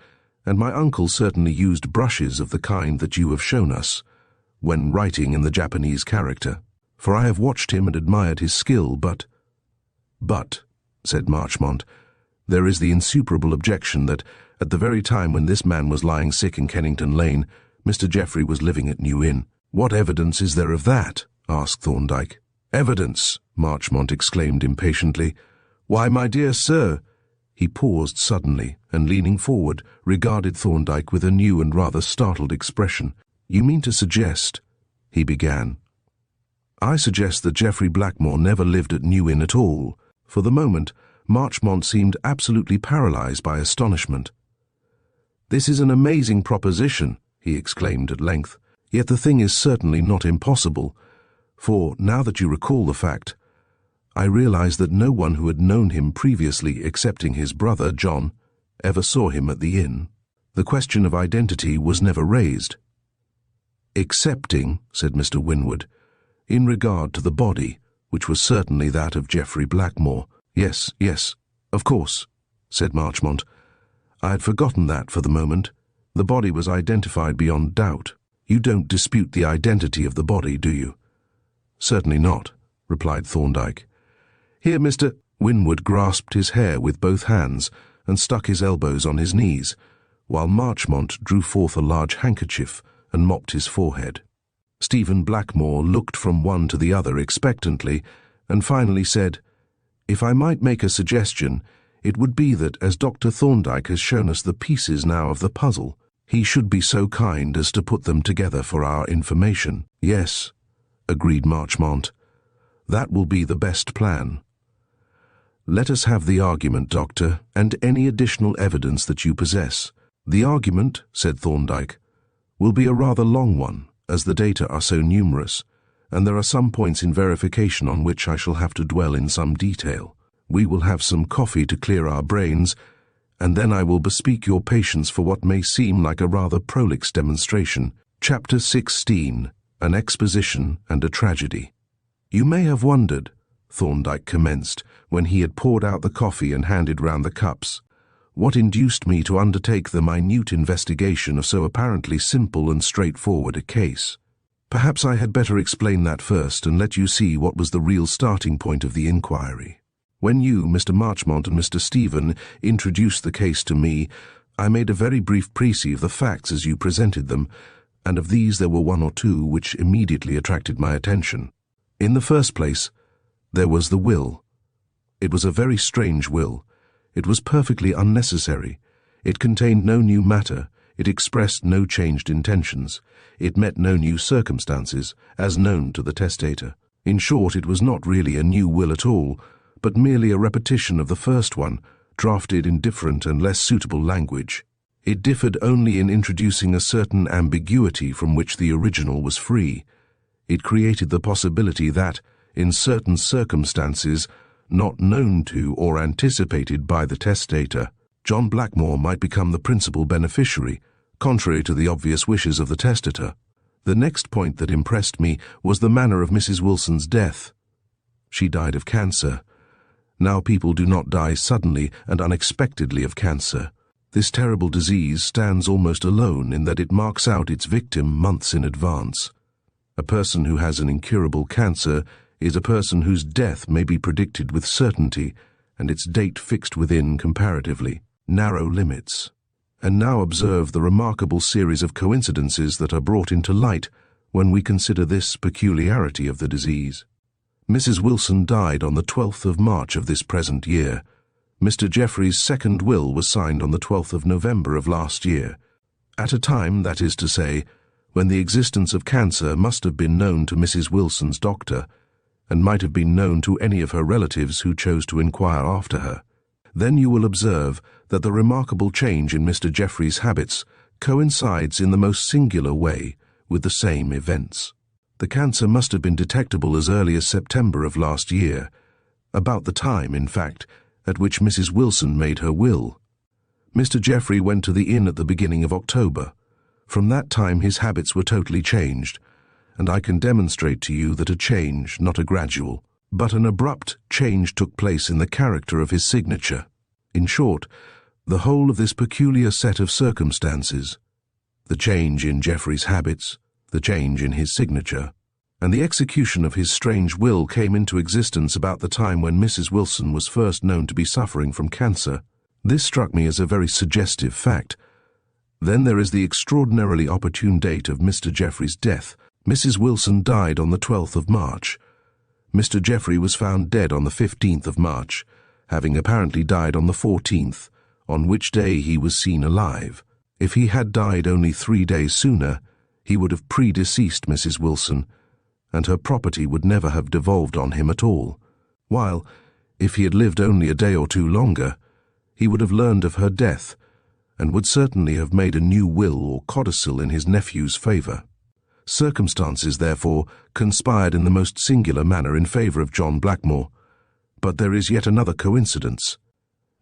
and my uncle certainly used brushes of the kind that you have shown us when writing in the Japanese character, for I have watched him and admired his skill, but—" "But," said Marchmont, "there is the insuperable objection that, at the very time when this man was lying sick in Kennington Lane, Mr. Geoffrey was living at New Inn." "What evidence is there of that?" asked Thorndyke. "Evidence!" Marchmont exclaimed impatiently. "Why, my dear sir, He paused suddenly and, leaning forward, regarded Thorndyke with a new and rather startled expression. "You mean to suggest—" he began. "I suggest that Geoffrey Blackmore never lived at New Inn at all." For the moment, Marchmont seemed absolutely paralyzed by astonishment. "This is an amazing proposition," he exclaimed at length. "Yet the thing is certainly not impossible, for, now that you recall the fact, I realize that no one who had known him previously, excepting his brother, John, ever saw him at the inn. The question of identity was never raised." "Excepting," said Mr. Winwood, "in regard to the body, which was certainly that of Geoffrey Blackmore." Yes, of course," said Marchmont. "I had forgotten that for the moment. The body was identified beyond doubt. You don't dispute the identity of the body, do you?" "Certainly not," replied Thorndyke. "Here, Mr. Winwood grasped his hair with both hands and stuck his elbows on his knees, while Marchmont drew forth a large handkerchief and mopped his forehead. Stephen Blackmore looked from one to the other expectantly, and finally said, "If I might make a suggestion, it would be that, as Dr. Thorndyke has shown us the pieces now of the puzzle, he should be so kind as to put them together for our information." "Yes," agreed Marchmont. "That will be the best plan." "Let us have the argument, Doctor, and any additional evidence that you possess." "The argument," said Thorndyke, "will be a rather long one, as the data are so numerous, and there are some points in verification on which I shall have to dwell in some detail. We will have some coffee to clear our brains, and then I will bespeak your patience for what may seem like a rather prolix demonstration. Chapter 16, An Exposition and a Tragedy. "You may have wondered," Thorndyke commenced, when he had poured out the coffee and handed round the cups, "what induced me to undertake the minute investigation of so apparently simple and straightforward a case. Perhaps I had better explain that first and let you see what was the real starting point of the inquiry. When you, Mr. Marchmont, and Mr. Stephen introduced the case to me, I made a very brief précis of the facts as you presented them, and of these there were one or two which immediately attracted my attention. In the first place, there was the will. It was a very strange will. It was perfectly unnecessary. It contained no new matter. It expressed no changed intentions. It met no new circumstances, as known to the testator. In short, it was not really a new will at all, but merely a repetition of the first one, drafted in different and less suitable language. It differed only in introducing a certain ambiguity from which the original was free. It created the possibility that, in certain circumstances, not known to or anticipated by the testator, John Blackmore might become the principal beneficiary, contrary to the obvious wishes of the testator. The next point that impressed me was the manner of Mrs. Wilson's death. She died of cancer. Now people do not die suddenly and unexpectedly of cancer. This terrible disease stands almost alone in that it marks out its victim months in advance. A person who has an incurable cancer is a person whose death may be predicted with certainty and its date fixed within comparatively narrow limits. And now observe the remarkable series of coincidences that are brought into light when we consider this peculiarity of the disease. Mrs. Wilson died on the 12th of March of this present year. Mr. Geoffrey's second will was signed on the 12th of November of last year, at a time, that is to say, when the existence of cancer must have been known to Mrs. Wilson's doctor, and might have been known to any of her relatives who chose to inquire after her. Then you will observe that the remarkable change in Mr. Geoffrey's habits coincides in the most singular way with the same events. The cancer must have been detectable as early as September of last year, about the time, in fact, at which Mrs. Wilson made her will. Mr. Geoffrey went to the inn at the beginning of October. From that time his habits were totally changed, and I can demonstrate to you that a change, not a gradual, but an abrupt change took place in the character of his signature. In short, the whole of this peculiar set of circumstances, the change in Geoffrey's habits, the change in his signature, and the execution of his strange will came into existence about the time when Mrs. Wilson was first known to be suffering from cancer. This struck me as a very suggestive fact. Then there is the extraordinarily opportune date of Mr. Geoffrey's death. Mrs. Wilson died on the 12th of March. Mr. Geoffrey was found dead on the 15th of March, having apparently died on the 14th, on which day he was seen alive. If he had died only 3 days sooner, he would have predeceased Mrs. Wilson, and her property would never have devolved on him at all, while, if he had lived only a day or two longer, he would have learned of her death, and would certainly have made a new will or codicil in his nephew's favour. Circumstances, therefore, conspired in the most singular manner in favour of John Blackmore. But there is yet another coincidence.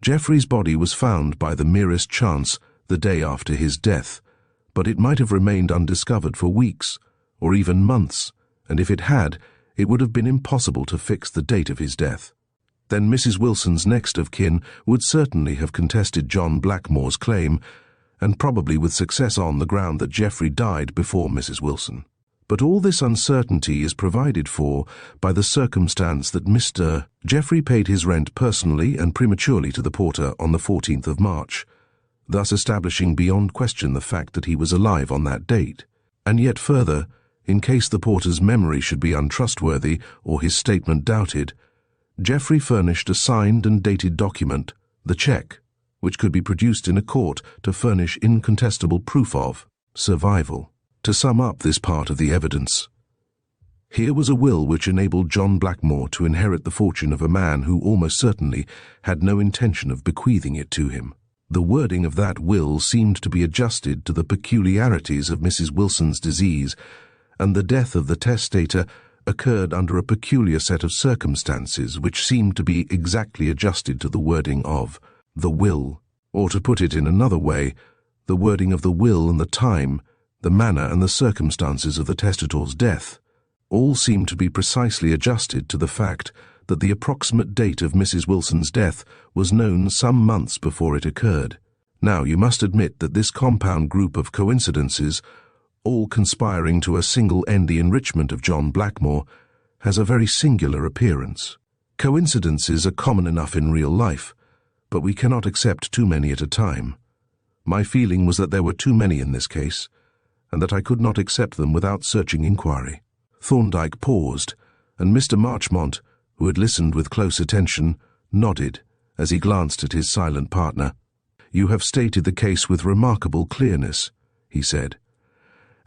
Geoffrey's body was found by the merest chance the day after his death, but it might have remained undiscovered for weeks, or even months, and if it had, it would have been impossible to fix the date of his death. Then Mrs. Wilson's next of kin would certainly have contested John Blackmore's claim, and probably with success on the ground that Geoffrey died before Mrs. Wilson. But all this uncertainty is provided for by the circumstance that Mr. Geoffrey paid his rent personally and prematurely to the porter on the 14th of March, thus establishing beyond question the fact that he was alive on that date. And yet further, in case the porter's memory should be untrustworthy or his statement doubted, Geoffrey furnished a signed and dated document, the cheque, which could be produced in a court to furnish incontestable proof of survival. To sum up this part of the evidence, here was a will which enabled John Blackmore to inherit the fortune of a man who almost certainly had no intention of bequeathing it to him. The wording of that will seemed to be adjusted to the peculiarities of Mrs. Wilson's disease, and the death of the testator occurred under a peculiar set of circumstances which seemed to be exactly adjusted to the wording of the will, or to put it in another way, the wording of the will and the time, the manner and the circumstances of the testator's death, all seemed to be precisely adjusted to the fact that the approximate date of Mrs. Wilson's death was known some months before it occurred. Now, you must admit that this compound group of coincidences, all conspiring to a single end, the enrichment of John Blackmore, has a very singular appearance. Coincidences are common enough in real life, but we cannot accept too many at a time. My feeling was that there were too many in this case, and that I could not accept them without searching inquiry. Thorndyke paused, and Mr. Marchmont, who had listened with close attention, nodded as he glanced at his silent partner. "You have stated the case with remarkable clearness," he said,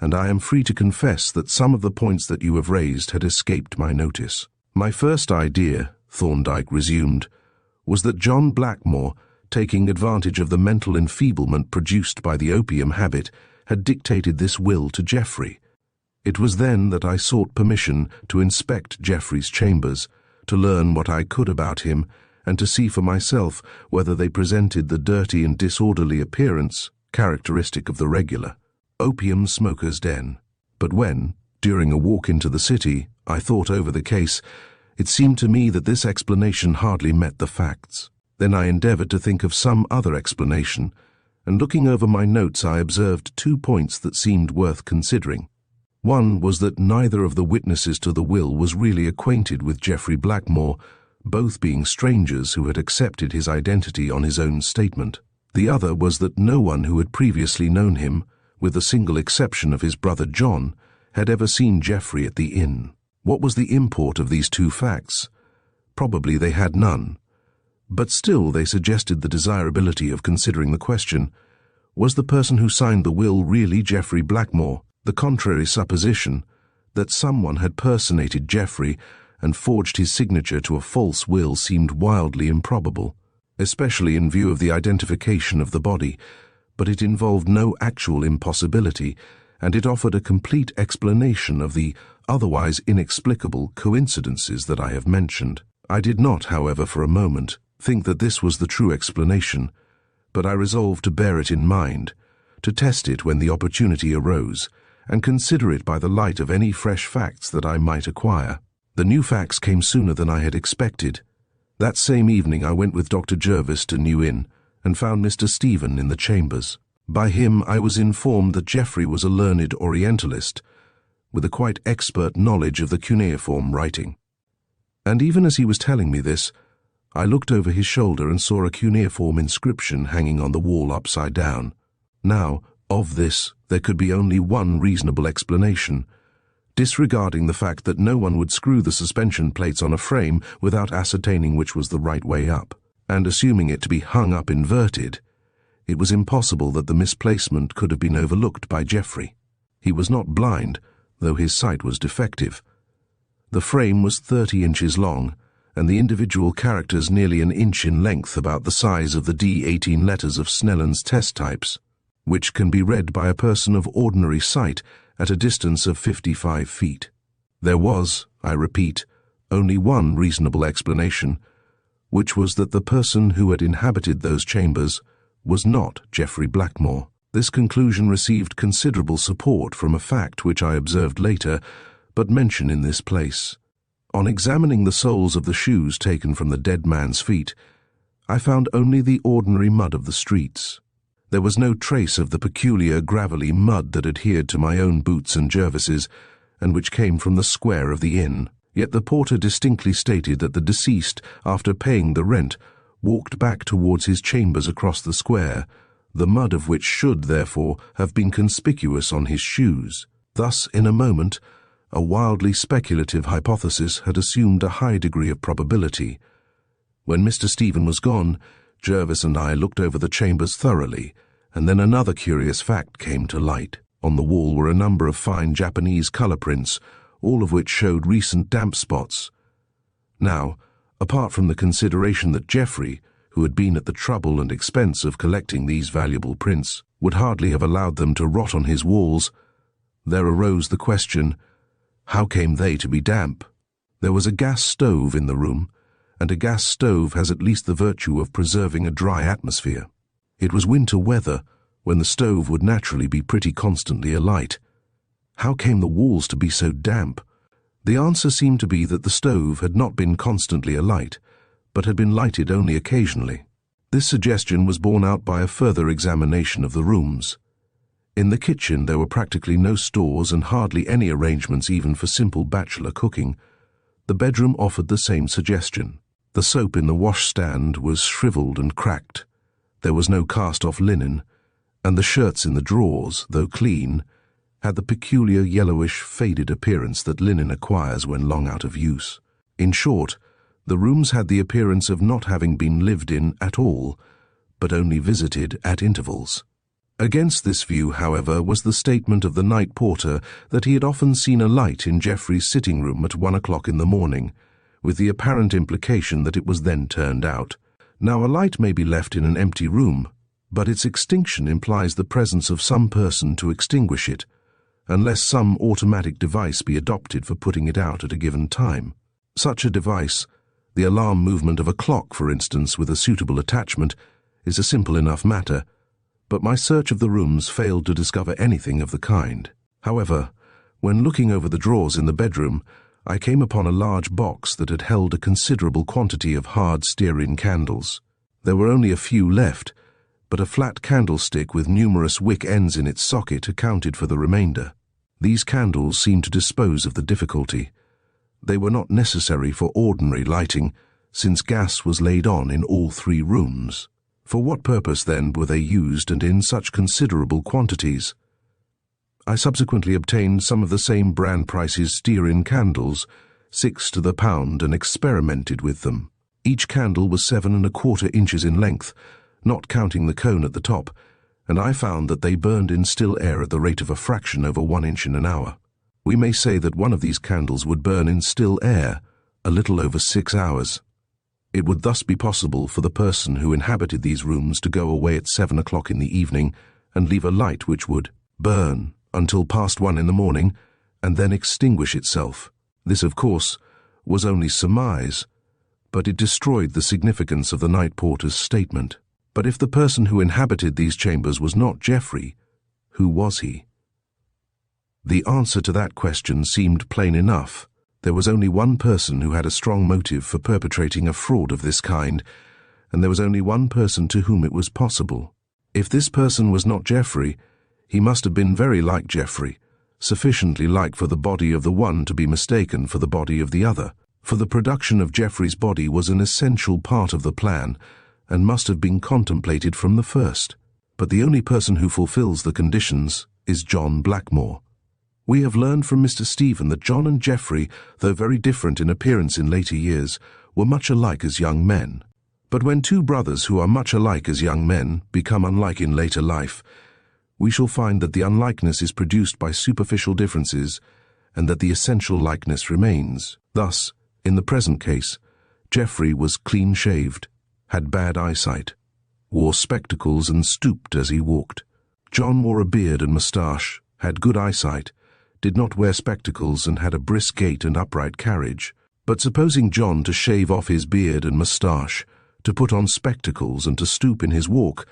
"and I am free to confess that some of the points that you have raised had escaped my notice. My first idea," Thorndyke resumed, "was that John Blackmore, taking advantage of the mental enfeeblement produced by the opium habit, had dictated this will to Geoffrey. It was then that I sought permission to inspect Geoffrey's chambers, to learn what I could about him, and to see for myself whether they presented the dirty and disorderly appearance characteristic of the regular opium smoker's den. But when, during a walk into the city, I thought over the case, it seemed to me that this explanation hardly met the facts. Then I endeavoured to think of some other explanation, and looking over my notes I observed 2 points that seemed worth considering. One was that neither of the witnesses to the will was really acquainted with Geoffrey Blackmore, both being strangers who had accepted his identity on his own statement. The other was that no one who had previously known him, with the single exception of his brother John, had ever seen Geoffrey at the inn. What was the import of these 2 facts? Probably they had none. But still they suggested the desirability of considering the question, was the person who signed the will really Geoffrey Blackmore? The contrary supposition, that someone had personated Geoffrey and forged his signature to a false will, seemed wildly improbable, especially in view of the identification of the body, but it involved no actual impossibility, and it offered a complete explanation of the otherwise inexplicable coincidences that I have mentioned. I did not, however, for a moment think that this was the true explanation, but I resolved to bear it in mind, to test it when the opportunity arose, and consider it by the light of any fresh facts that I might acquire. The new facts came sooner than I had expected. That same evening I went with Dr. Jervis to New Inn, and found Mr. Stephen in the chambers. By him I was informed that Geoffrey was a learned Orientalist, with a quite expert knowledge of the cuneiform writing. And even as he was telling me this, I looked over his shoulder and saw a cuneiform inscription hanging on the wall upside down. Now, of this, there could be only one reasonable explanation, disregarding the fact that no one would screw the suspension plates on a frame without ascertaining which was the right way up. and assuming it to be hung up inverted, it was impossible that the misplacement could have been overlooked by Geoffrey. He was not blind, though his sight was defective. The frame was 30 inches long, and the individual characters nearly an inch in length, about the size of the D18 letters of Snellen's test types, which can be read by a person of ordinary sight at a distance of 55 feet. There was, I repeat, only one reasonable explanation, which was that the person who had inhabited those chambers was not Geoffrey Blackmore. This conclusion received considerable support from a fact which I observed later, but mention in this place. On examining the soles of the shoes taken from the dead man's feet, I found only the ordinary mud of the streets. There was no trace of the peculiar gravelly mud that adhered to my own boots and Jervis's, and which came from the square of the inn. Yet the porter distinctly stated that the deceased, after paying the rent, walked back towards his chambers across the square, the mud of which should, therefore, have been conspicuous on his shoes. Thus, in a moment, a wildly speculative hypothesis had assumed a high degree of probability. When Mr. Stephen was gone, Jervis and I looked over the chambers thoroughly, and then another curious fact came to light. On the wall were a number of fine Japanese colour prints, all of which showed recent damp spots. Now, apart from the consideration that Geoffrey, who had been at the trouble and expense of collecting these valuable prints, would hardly have allowed them to rot on his walls, there arose the question, how came they to be damp? There was a gas stove in the room, and a gas stove has at least the virtue of preserving a dry atmosphere. It was winter weather, when the stove would naturally be pretty constantly alight. How came the walls to be so damp? The answer seemed to be that the stove had not been constantly alight, but had been lighted only occasionally. This suggestion was borne out by a further examination of the rooms. In the kitchen there were practically no stores and hardly any arrangements even for simple bachelor cooking. The bedroom offered the same suggestion. The soap in the washstand was shriveled and cracked. There was no cast-off linen, and the shirts in the drawers, though clean, had the peculiar yellowish, faded appearance that linen acquires when long out of use. In short, the rooms had the appearance of not having been lived in at all, but only visited at intervals. Against this view, however, was the statement of the night porter that he had often seen a light in Geoffrey's sitting room at 1 o'clock in the morning, with the apparent implication that it was then turned out. Now, a light may be left in an empty room, but its extinction implies the presence of some person to extinguish it, unless some automatic device be adopted for putting it out at a given time. Such a device, the alarm movement of a clock, for instance, with a suitable attachment, is a simple enough matter, but my search of the rooms failed to discover anything of the kind. However, when looking over the drawers in the bedroom, I came upon a large box that had held a considerable quantity of hard stearine candles. There were only a few left, but a flat candlestick with numerous wick ends in its socket accounted for the remainder. These candles seemed to dispose of the difficulty. They were not necessary for ordinary lighting, since gas was laid on in all 3 rooms. For what purpose, then, were they used, and in such considerable quantities? I subsequently obtained some of the same brand price's stearine candles, 6 to the pound, and experimented with them. Each candle was 7 1/4 inches in length, not counting the cone at the top, and I found that they burned in still air at the rate of a fraction over 1 inch in an hour. We may say that one of these candles would burn in still air a little over 6 hours. It would thus be possible for the person who inhabited these rooms to go away at 7 o'clock in the evening and leave a light which would burn until past 1 in the morning and then extinguish itself. This, of course, was only surmise, but it destroyed the significance of the night porter's statement. But if the person who inhabited these chambers was not Geoffrey, who was he? The answer to that question seemed plain enough. There was only one person who had a strong motive for perpetrating a fraud of this kind, and there was only one person to whom it was possible. If this person was not Geoffrey, he must have been very like Geoffrey, sufficiently like for the body of the one to be mistaken for the body of the other. For the production of Geoffrey's body was an essential part of the plan, and must have been contemplated from the first. But the only person who fulfills the conditions is John Blackmore. We have learned from Mr. Stephen that John and Geoffrey, though very different in appearance in later years, were much alike as young men. But when two brothers who are much alike as young men become unlike in later life, we shall find that the unlikeness is produced by superficial differences and that the essential likeness remains. Thus, in the present case, Geoffrey was clean-shaved, had bad eyesight, wore spectacles and stooped as he walked. John wore a beard and moustache, had good eyesight, did not wear spectacles and had a brisk gait and upright carriage. But supposing John to shave off his beard and moustache, to put on spectacles and to stoop in his walk,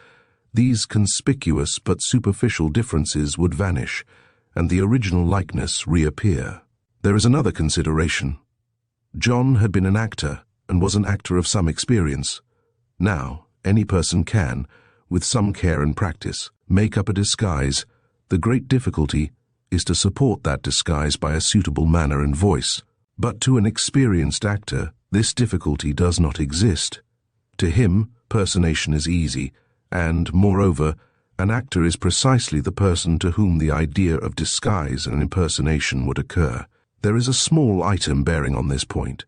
these conspicuous but superficial differences would vanish, and the original likeness reappear. There is another consideration. John had been an actor, and was an actor of some experience. Now, any person can, with some care and practice, make up a disguise. The great difficulty is to support that disguise by a suitable manner and voice. But to an experienced actor, this difficulty does not exist. To him, personation is easy, and, moreover, an actor is precisely the person to whom the idea of disguise and impersonation would occur. There is a small item bearing on this point,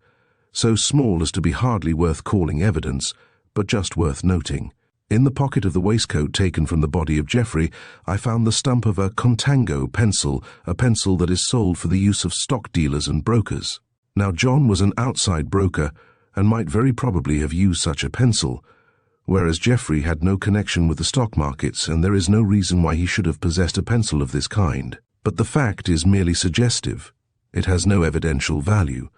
so small as to be hardly worth calling evidence, but just worth noting. In the pocket of the waistcoat taken from the body of Geoffrey, I found the stump of a Contango pencil, a pencil that is sold for the use of stock dealers and brokers. Now John was an outside broker, and might very probably have used such a pencil, whereas Geoffrey had no connection with the stock markets, and there is no reason why he should have possessed a pencil of this kind. But the fact is merely suggestive. It has no evidential value.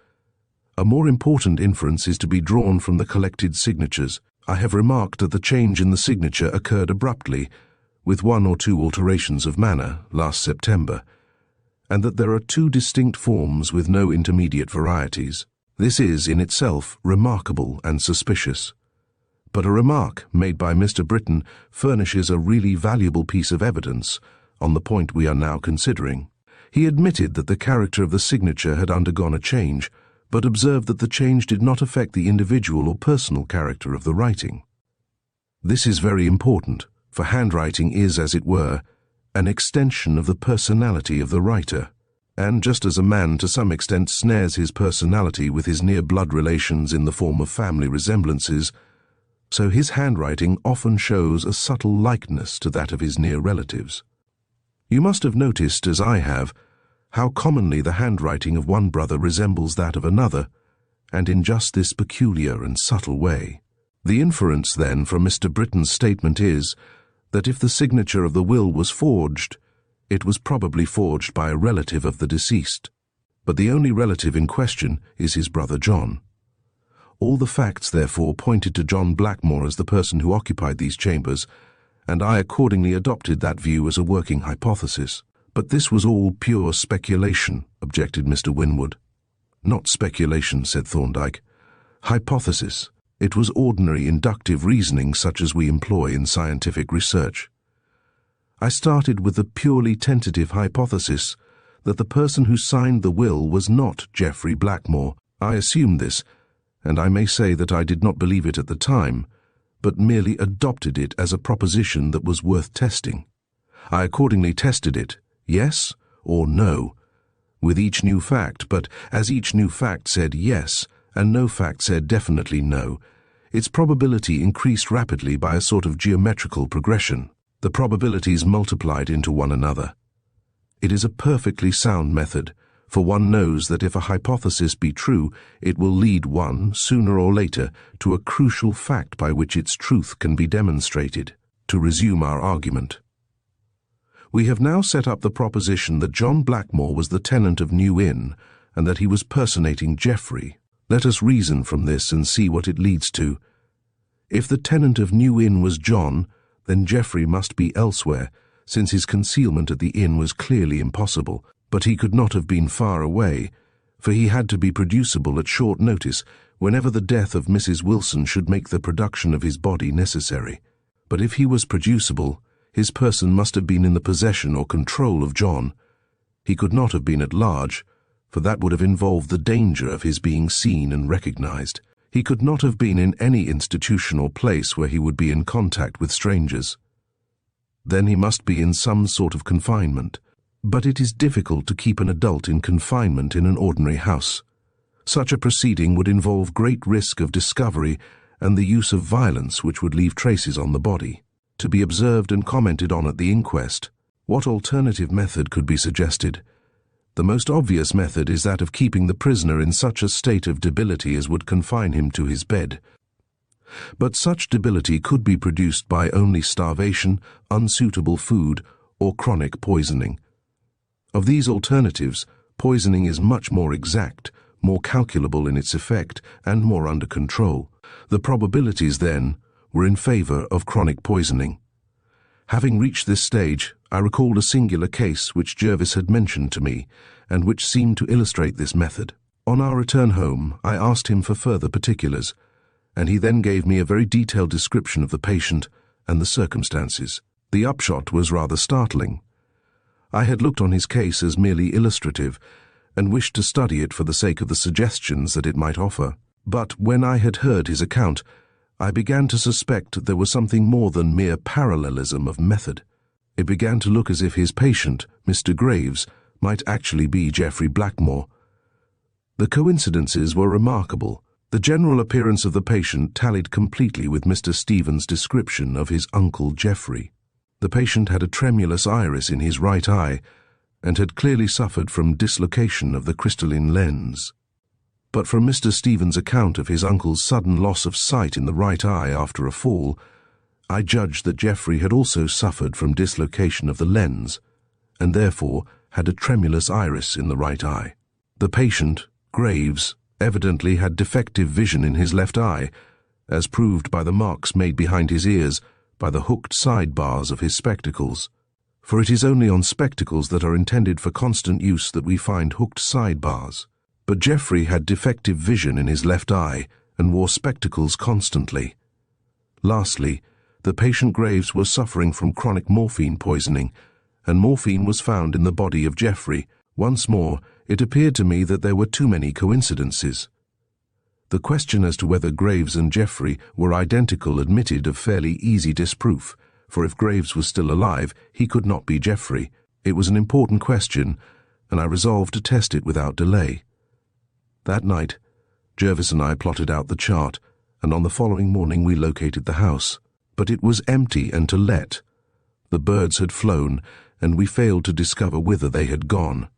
A more important inference is to be drawn from the collected signatures. I have remarked that the change in the signature occurred abruptly, with one or two alterations of manner, last September, and that there are two distinct forms with no intermediate varieties. This is, in itself, remarkable and suspicious. But a remark made by Mr. Britton furnishes a really valuable piece of evidence on the point we are now considering. He admitted that the character of the signature had undergone a change, but observed that the change did not affect the individual or personal character of the writing. This is very important, for handwriting is, as it were, an extension of the personality of the writer, and just as a man to some extent snares his personality with his near blood relations in the form of family resemblances, so his handwriting often shows a subtle likeness to that of his near relatives. You must have noticed, as I have, how commonly the handwriting of one brother resembles that of another, and in just this peculiar and subtle way. The inference, then, from Mr. Britton's statement is that if the signature of the will was forged, it was probably forged by a relative of the deceased. But the only relative in question is his brother John. All the facts, therefore, pointed to John Blackmore as the person who occupied these chambers, and I accordingly adopted that view as a working hypothesis. But this was all pure speculation, objected Mr. Winwood. Not speculation, said Thorndyke. Hypothesis. It was ordinary inductive reasoning such as we employ in scientific research. I started with the purely tentative hypothesis that the person who signed the will was not Geoffrey Blackmore. I assumed this, and I may say that I did not believe it at the time, but merely adopted it as a proposition that was worth testing. I accordingly tested it, yes or no, with each new fact, but as each new fact said yes, and no fact said definitely no, its probability increased rapidly by a sort of geometrical progression. The probabilities multiplied into one another. It is a perfectly sound method, for one knows that if a hypothesis be true, it will lead one, sooner or later, to a crucial fact by which its truth can be demonstrated. To resume our argument. We have now set up the proposition that John Blackmore was the tenant of New Inn, and that he was personating Geoffrey. Let us reason from this and see what it leads to. If the tenant of New Inn was John, then Geoffrey must be elsewhere, since his concealment at the inn was clearly impossible. But he could not have been far away, for he had to be producible at short notice whenever the death of Mrs. Wilson should make the production of his body necessary. But if he was producible, his person must have been in the possession or control of John. He could not have been at large, for that would have involved the danger of his being seen and recognized. He could not have been in any institution or place where he would be in contact with strangers. Then he must be in some sort of confinement. But it is difficult to keep an adult in confinement in an ordinary house. Such a proceeding would involve great risk of discovery and the use of violence which would leave traces on the body, to be observed and commented on at the inquest. What alternative method could be suggested? The most obvious method is that of keeping the prisoner in such a state of debility as would confine him to his bed. But such debility could be produced by only starvation, unsuitable food, or chronic poisoning. Of these alternatives, poisoning is much more exact, more calculable in its effect, and more under control. The probabilities, then, were in favor of chronic poisoning. Having reached this stage, I recalled a singular case which Jervis had mentioned to me, and which seemed to illustrate this method. On our return home, I asked him for further particulars, and he then gave me a very detailed description of the patient and the circumstances. The upshot was rather startling. I had looked on his case as merely illustrative, and wished to study it for the sake of the suggestions that it might offer. But when I had heard his account, I began to suspect there was something more than mere parallelism of method. It began to look as if his patient, Mr. Graves, might actually be Geoffrey Blackmore. The coincidences were remarkable. The general appearance of the patient tallied completely with Mr. Stephen's description of his uncle Geoffrey. The patient had a tremulous iris in his right eye, and had clearly suffered from dislocation of the crystalline lens. But from Mr. Stephen's account of his uncle's sudden loss of sight in the right eye after a fall, I judged that Geoffrey had also suffered from dislocation of the lens, and therefore had a tremulous iris in the right eye. The patient, Graves, evidently had defective vision in his left eye, as proved by the marks made behind his ears by the hooked sidebars of his spectacles. For it is only on spectacles that are intended for constant use that we find hooked sidebars. But Geoffrey had defective vision in his left eye and wore spectacles constantly. Lastly, the patient Graves was suffering from chronic morphine poisoning, and morphine was found in the body of Geoffrey. Once more, it appeared to me that there were too many coincidences. The question as to whether Graves and Geoffrey were identical admitted of fairly easy disproof, for if Graves was still alive, he could not be Geoffrey. It was an important question, and I resolved to test it without delay. That night, Jervis and I plotted out the chart, and on the following morning we located the house. But it was empty and to let. The birds had flown, and we failed to discover whither they had gone.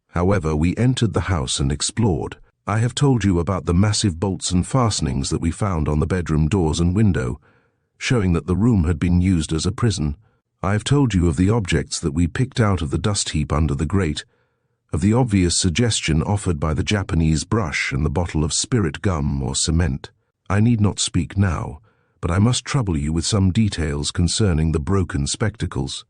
However, we entered the house and explored. I have told you about the massive bolts and fastenings that we found on the bedroom doors and window, showing that the room had been used as a prison. I have told you of the objects that we picked out of the dust heap under the grate, of the obvious suggestion offered by the Japanese brush and the bottle of spirit gum or cement. I need not speak now, but I must trouble you with some details concerning the broken spectacles.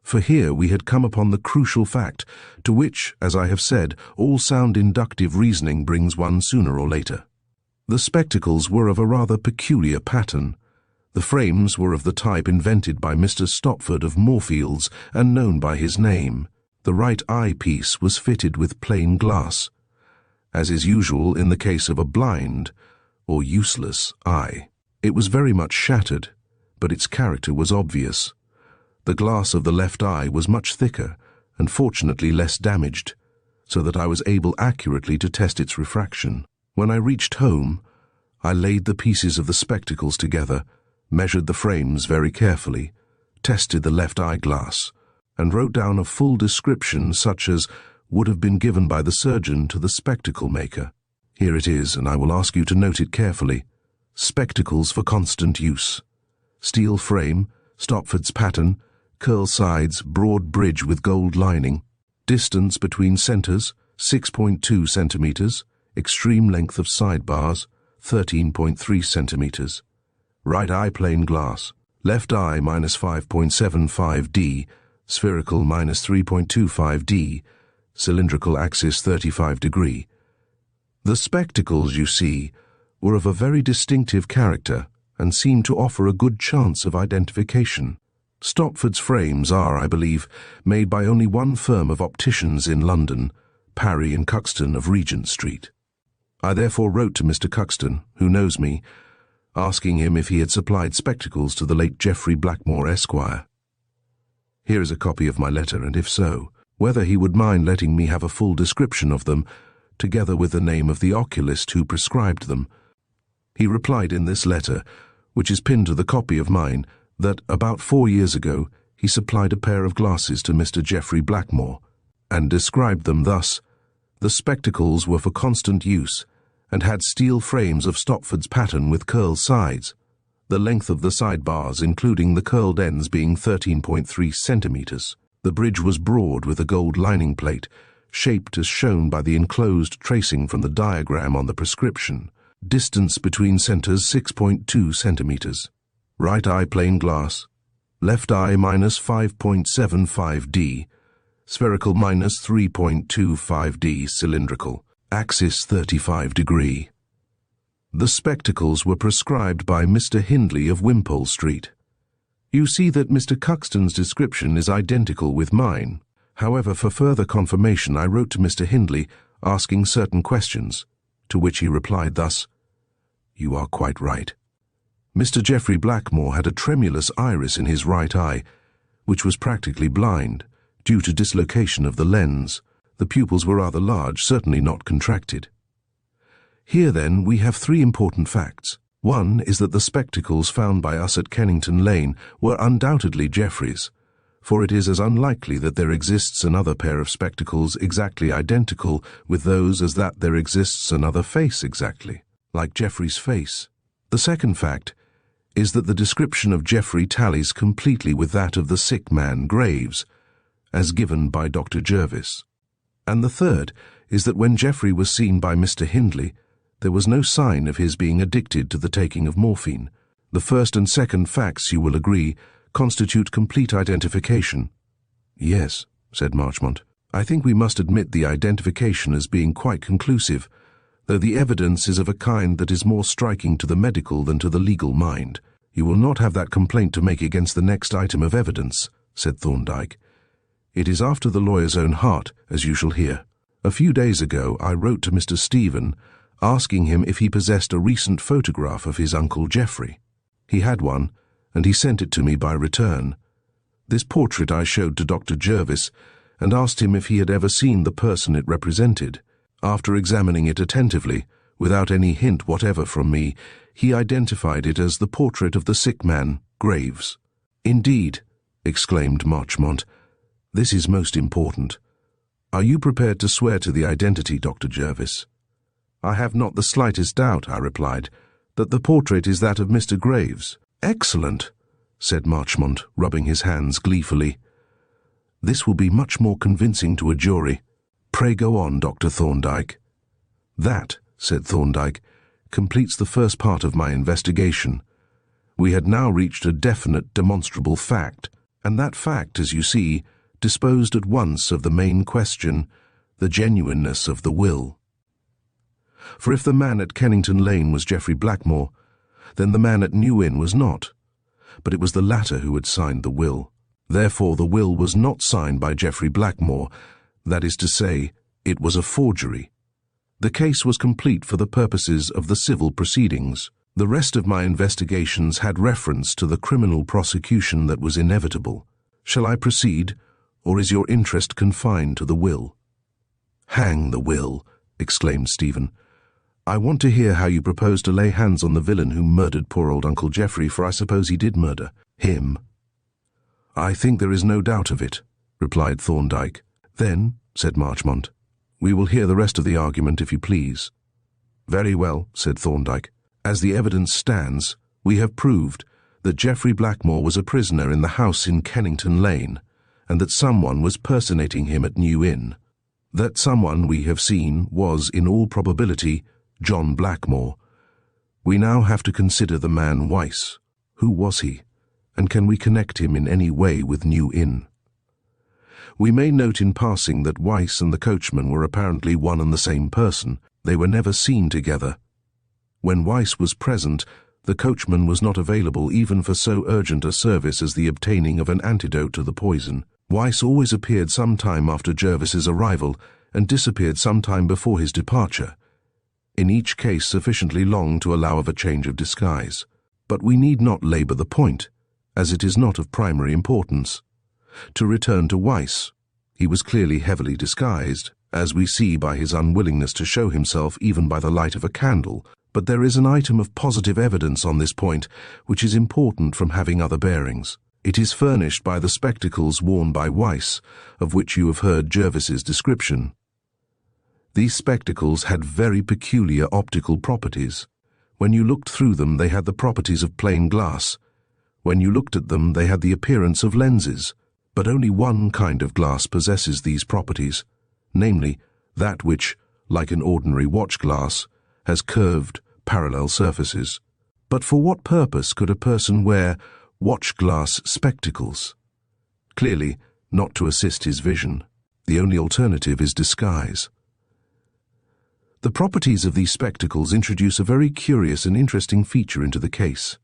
For here we had come upon the crucial fact, to which, as I have said, all sound inductive reasoning brings one sooner or later. The spectacles were of a rather peculiar pattern. The frames were of the type invented by Mr. Stopford of Moorfields and known by his name. The right eyepiece was fitted with plain glass, as is usual in the case of a blind or useless eye. It was very much shattered, but its character was obvious. The glass of the left eye was much thicker and fortunately less damaged, so that I was able accurately to test its refraction. When I reached home, I laid the pieces of the spectacles together, measured the frames very carefully, tested the left eye glass, and wrote down a full description such as would have been given by the surgeon to the spectacle maker. Here it is, and I will ask you to note it carefully. Spectacles for constant use. Steel frame, Stopford's pattern, curl sides, broad bridge with gold lining. Distance between centers, 6.2 centimeters. Extreme length of sidebars, 13.3 centimeters. Right eye plain glass. Left eye minus 5.75 D. Spherical minus 3.25 D. Cylindrical axis 35 degree. The spectacles, you see, were of a very distinctive character and seemed to offer a good chance of identification. Stopford's frames are, I believe, made by only one firm of opticians in London, Parry and Cuxton of Regent Street. I therefore wrote to Mr. Cuxton, who knows me, asking him if he had supplied spectacles to the late Geoffrey Blackmore, Esquire. Here is a copy of my letter, and if so, whether he would mind letting me have a full description of them, together with the name of the oculist who prescribed them. He replied in this letter, which is pinned to the copy of mine, that about 4 years ago he supplied a pair of glasses to Mr. Geoffrey Blackmore, and described them thus: the spectacles were for constant use, and had steel frames of Stopford's pattern with curled sides, the length of the sidebars, including the curled ends, being 13.3 centimeters. The bridge was broad with a gold lining plate, shaped as shown by the enclosed tracing from the diagram on the prescription. Distance between centers 6.2 centimeters. Right eye plain glass, left eye minus 5.75 D, spherical minus 3.25 D, cylindrical, axis 35 degree. The spectacles were prescribed by Mr. Hindley of Wimpole Street. You see that Mr. Cuxton's description is identical with mine. However, for further confirmation, I wrote to Mr. Hindley asking certain questions, to which he replied thus: "You are quite right. Mr. Geoffrey Blackmore had a tremulous iris in his right eye, which was practically blind, due to dislocation of the lens. The pupils were rather large, certainly not contracted." Here, then, we have 3 important facts. One is that the spectacles found by us at Kennington Lane were undoubtedly Geoffrey's, for it is as unlikely that there exists another pair of spectacles exactly identical with those as that there exists another face exactly like Geoffrey's face. The second fact is that the description of Geoffrey tallies completely with that of the sick man, Graves, as given by Dr. Jervis. And the third is that when Geoffrey was seen by Mr. Hindley, there was no sign of his being addicted to the taking of morphine. The first and second facts, you will agree, constitute complete identification. "Yes," said Marchmont. "I think we must admit the identification as being quite conclusive, though the evidence is of a kind that is more striking to the medical than to the legal mind." "You will not have that complaint to make against the next item of evidence," said Thorndyke. "It is after the lawyer's own heart, as you shall hear. A few days ago I wrote to Mr. Stephen, asking him if he possessed a recent photograph of his Uncle Geoffrey. He had one, and he sent it to me by return. This portrait I showed to Dr. Jervis, and asked him if he had ever seen the person it represented. After examining it attentively, without any hint whatever from me, he identified it as the portrait of the sick man, Graves." "Indeed," exclaimed Marchmont. "This is most important. Are you prepared to swear to the identity, Dr. Jervis?" "I have not the slightest doubt," I replied, "that the portrait is that of Mr. Graves." "Excellent," said Marchmont, rubbing his hands gleefully. "This will be much more convincing to a jury. Pray go on, Dr. Thorndyke." "That," said Thorndyke, "completes the first part of my investigation. We had now reached a definite, demonstrable fact, and that fact, as you see, disposed at once of the main question, the genuineness of the will. For if the man at Kennington Lane was Geoffrey Blackmore, then the man at New Inn was not, but it was the latter who had signed the will. Therefore the will was not signed by Geoffrey Blackmore, that is to say, it was a forgery. The case was complete for the purposes of the civil proceedings. The rest of my investigations had reference to the criminal prosecution that was inevitable. Shall I proceed, or is your interest confined to the will?" "Hang the will," exclaimed Stephen. "I want to hear how you propose to lay hands on the villain who murdered poor old Uncle Geoffrey, for I suppose he did murder him." "I think there is no doubt of it," replied Thorndyke. "Then," said Marchmont, "we will hear the rest of the argument, if you please." "Very well," said Thorndyke. "As the evidence stands, we have proved that Geoffrey Blackmore was a prisoner in the house in Kennington Lane, and that someone was personating him at New Inn. That someone, we have seen, was, in all probability, John Blackmore. We now have to consider the man Weiss. Who was he, and can we connect him in any way with New Inn? We may note in passing that Weiss and the coachman were apparently one and the same person. They were never seen together. When Weiss was present, the coachman was not available even for so urgent a service as the obtaining of an antidote to the poison. Weiss always appeared some time after Jervis's arrival and disappeared some time before his departure, in each case sufficiently long to allow of a change of disguise. But we need not labour the point, as it is not of primary importance. To return to Weiss, he was clearly heavily disguised, as we see by his unwillingness to show himself even by the light of a candle, But there is an item of positive evidence on this point which is important from having other bearings. It is furnished by the spectacles worn by Weiss, of which you have heard Jervis's description. These spectacles had very peculiar optical properties. When you looked through them, they had the properties of plain glass. When you looked at them, they had the appearance of lenses. But only one kind of glass possesses these properties, namely, that which, like an ordinary watch glass, has curved, parallel surfaces. But for what purpose could a person wear watch glass spectacles? Clearly, not to assist his vision. The only alternative is disguise. The properties of these spectacles introduce a very curious and interesting feature into the case.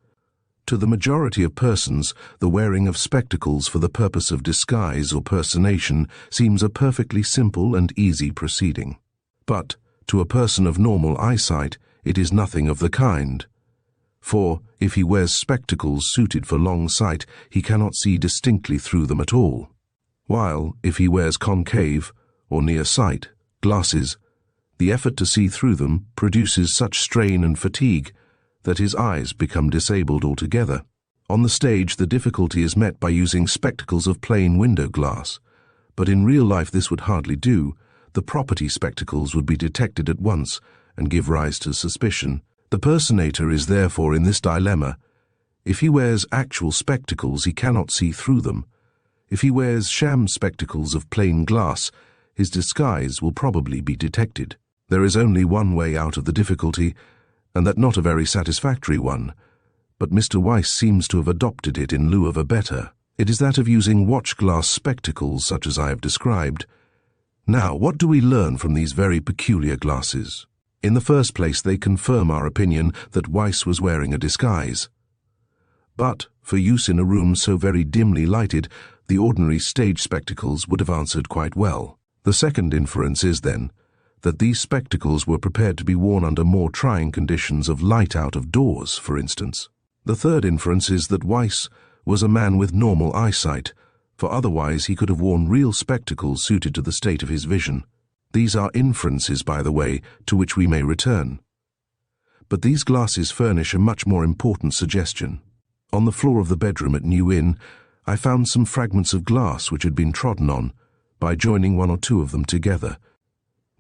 To the majority of persons, the wearing of spectacles for the purpose of disguise or personation seems a perfectly simple and easy proceeding. But, to a person of normal eyesight, it is nothing of the kind. For, if he wears spectacles suited for long sight, he cannot see distinctly through them at all. While, if he wears concave, or near sight, glasses, the effort to see through them produces such strain and fatigue that his eyes become disabled altogether. On the stage, the difficulty is met by using spectacles of plain window glass, but in real life this would hardly do. The property spectacles would be detected at once and give rise to suspicion. The personator is therefore in this dilemma. If he wears actual spectacles, he cannot see through them. If he wears sham spectacles of plain glass, his disguise will probably be detected. There is only one way out of the difficulty, and that not a very satisfactory one, but Mr. Weiss seems to have adopted it in lieu of a better. It is that of using watch-glass spectacles such as I have described. Now, what do we learn from these very peculiar glasses? In the first place, they confirm our opinion that Weiss was wearing a disguise. But, for use in a room so very dimly lighted, the ordinary stage spectacles would have answered quite well. The second inference is, then, that these spectacles were prepared to be worn under more trying conditions of light out of doors, for instance. The third inference is that Weiss was a man with normal eyesight, for otherwise he could have worn real spectacles suited to the state of his vision. These are inferences, by the way, to which we may return. But these glasses furnish a much more important suggestion. On the floor of the bedroom at New Inn, I found some fragments of glass which had been trodden on. By joining one or two of them together,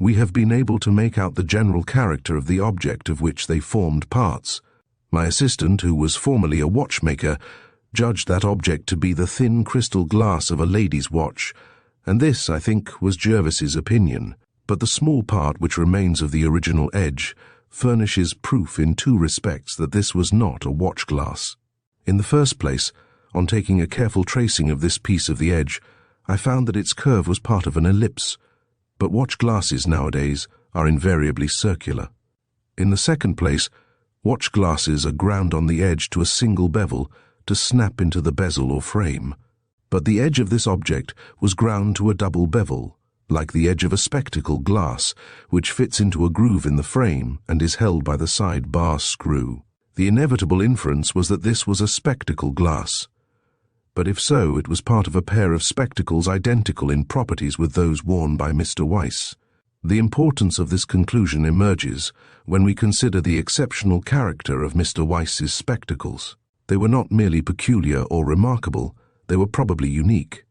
we have been able to make out the general character of the object of which they formed parts. My assistant, who was formerly a watchmaker, judged that object to be the thin crystal glass of a lady's watch, and this, I think, was Jervis's opinion. But the small part which remains of the original edge furnishes proof in two respects that this was not a watch glass. In the first place, on taking a careful tracing of this piece of the edge, I found that its curve was part of an ellipse, but watch glasses nowadays are invariably circular. In the second place, watch glasses are ground on the edge to a single bevel to snap into the bezel or frame, but the edge of this object was ground to a double bevel, like the edge of a spectacle glass, which fits into a groove in the frame and is held by the side bar screw. The inevitable inference was that this was a spectacle glass. But if so, it was part of a pair of spectacles identical in properties with those worn by Mr. Weiss. The importance of this conclusion emerges when we consider the exceptional character of Mr. Weiss's spectacles. They were not merely peculiar or remarkable, they were probably unique.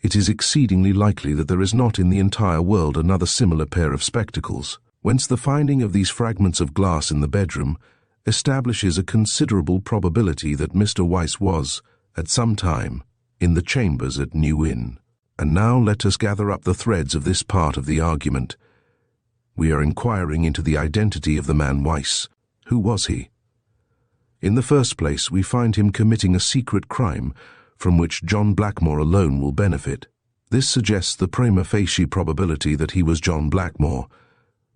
It is exceedingly likely that there is not in the entire world another similar pair of spectacles, whence the finding of these fragments of glass in the bedroom establishes a considerable probability that Mr. Weiss was, at some time, in the chambers at New Inn. And now let us gather up the threads of this part of the argument. We are inquiring into the identity of the man Weiss. Who was he? In the first place, we find him committing a secret crime from which John Blackmore alone will benefit. This suggests the prima facie probability that he was John Blackmore.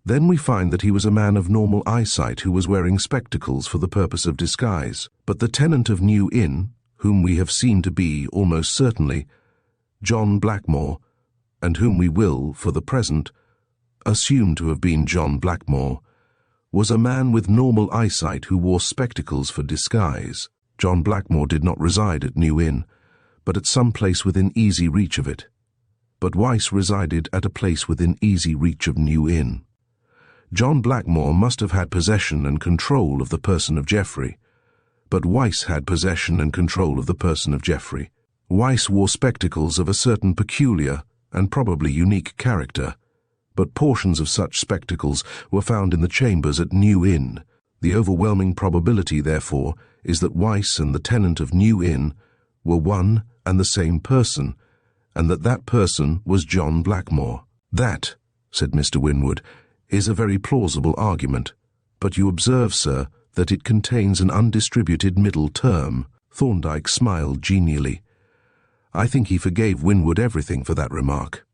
Then we find that he was a man of normal eyesight who was wearing spectacles for the purpose of disguise. But the tenant of New Inn, whom we have seen to be, almost certainly, John Blackmore, and whom we will, for the present, assume to have been John Blackmore, was a man with normal eyesight who wore spectacles for disguise. John Blackmore did not reside at New Inn, but at some place within easy reach of it. But Weiss resided at a place within easy reach of New Inn. John Blackmore must have had possession and control of the person of Geoffrey, but Weiss had possession and control of the person of Geoffrey. Weiss wore spectacles of a certain peculiar and probably unique character, but portions of such spectacles were found in the chambers at New Inn. The overwhelming probability, therefore, is that Weiss and the tenant of New Inn were one and the same person, and that that person was John Blackmore. "That," said Mr. Winwood, "is a very plausible argument, but you observe, sir, that it contains an undistributed middle term." Thorndyke smiled genially. I think he forgave Winwood everything for that remark.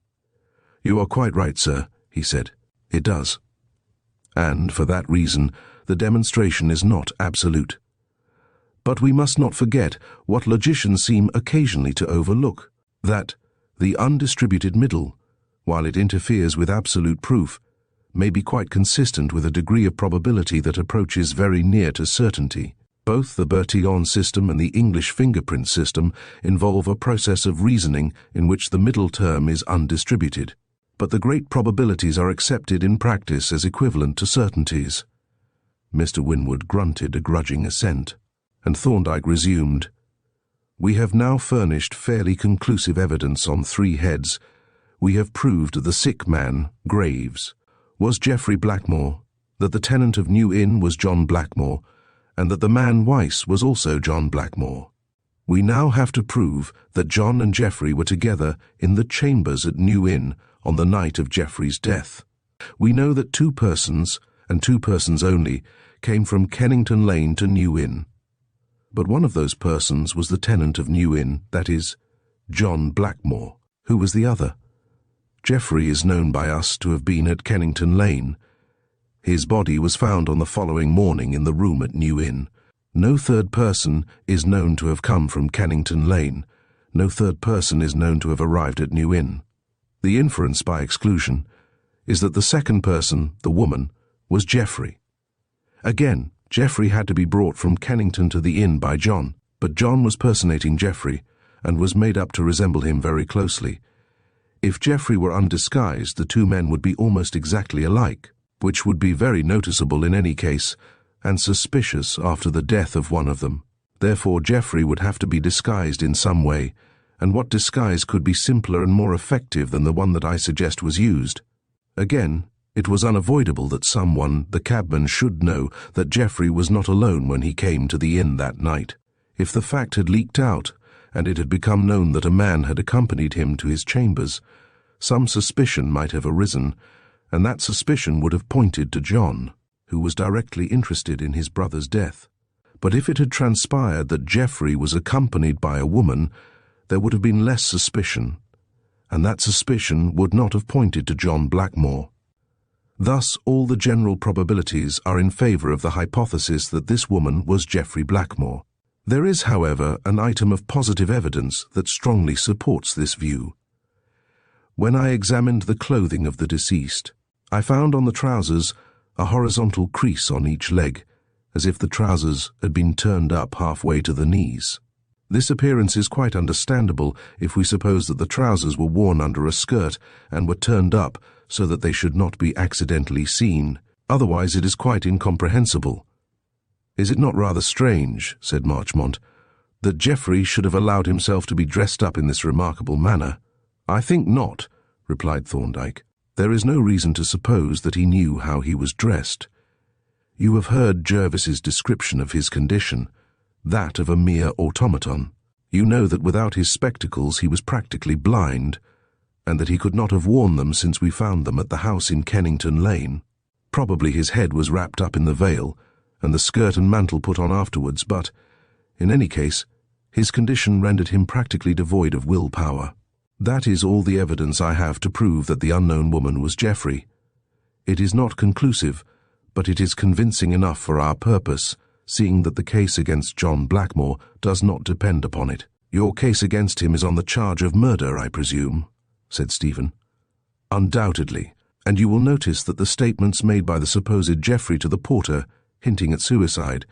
"You are quite right, sir," he said. "It does. And, for that reason, the demonstration is not absolute. But we must not forget what logicians seem occasionally to overlook, that the undistributed middle, while it interferes with absolute proof, may be quite consistent with a degree of probability that approaches very near to certainty. Both the Bertillon system and the English fingerprint system involve a process of reasoning in which the middle term is undistributed, but the great probabilities are accepted in practice as equivalent to certainties." Mr. Winwood grunted a grudging assent, and Thorndyke resumed, "We have now furnished fairly conclusive evidence on 3 heads. We have proved that the sick man, Graves, was Geoffrey Blackmore, that the tenant of New Inn was John Blackmore, and that the man Weiss was also John Blackmore. We now have to prove that John and Geoffrey were together in the chambers at New Inn on the night of Geoffrey's death. We know that 2 persons, and 2 persons only, came from Kennington Lane to New Inn. But one of those persons was the tenant of New Inn, that is, John Blackmore. Who was the other? Geoffrey is known by us to have been at Kennington Lane. His body was found on the following morning in the room at New Inn. No third person is known to have come from Kennington Lane. No third person is known to have arrived at New Inn. The inference, by exclusion, is that the second person, the woman, was Geoffrey. Again, Geoffrey had to be brought from Kennington to the inn by John, but John was personating Geoffrey, and was made up to resemble him very closely. If Geoffrey were undisguised, the 2 men would be almost exactly alike, which would be very noticeable in any case, and suspicious after the death of one of them. Therefore Geoffrey would have to be disguised in some way, and what disguise could be simpler and more effective than the one that I suggest was used? Again, it was unavoidable that someone, the cabman, should know that Geoffrey was not alone when he came to the inn that night. If the fact had leaked out, and it had become known that a man had accompanied him to his chambers, some suspicion might have arisen, and that suspicion would have pointed to John, who was directly interested in his brother's death. But if it had transpired that Geoffrey was accompanied by a woman, there would have been less suspicion, and that suspicion would not have pointed to John Blackmore. Thus, all the general probabilities are in favor of the hypothesis that this woman was Geoffrey Blackmore. There is, however, an item of positive evidence that strongly supports this view. When I examined the clothing of the deceased, I found on the trousers a horizontal crease on each leg, as if the trousers had been turned up halfway to the knees. This appearance is quite understandable if we suppose that the trousers were worn under a skirt and were turned up so that they should not be accidentally seen. Otherwise it is quite incomprehensible. "Is it not rather strange," said Marchmont, "that Geoffrey should have allowed himself to be dressed up in this remarkable manner?" "I think not," replied Thorndyke. "There is no reason to suppose that he knew how he was dressed. You have heard Jervis's description of his condition, that of a mere automaton. You know that without his spectacles he was practically blind, and that he could not have worn them since we found them at the house in Kennington Lane. Probably his head was wrapped up in the veil, and the skirt and mantle put on afterwards, but, in any case, his condition rendered him practically devoid of willpower. That is all the evidence I have to prove that the unknown woman was Geoffrey. It is not conclusive, but it is convincing enough for our purpose, seeing that the case against John Blackmore does not depend upon it." "Your case against him is on the charge of murder, I presume?" said Stephen. "Undoubtedly, and you will notice that the statements made by the supposed Geoffrey to the porter, hinting at suicide,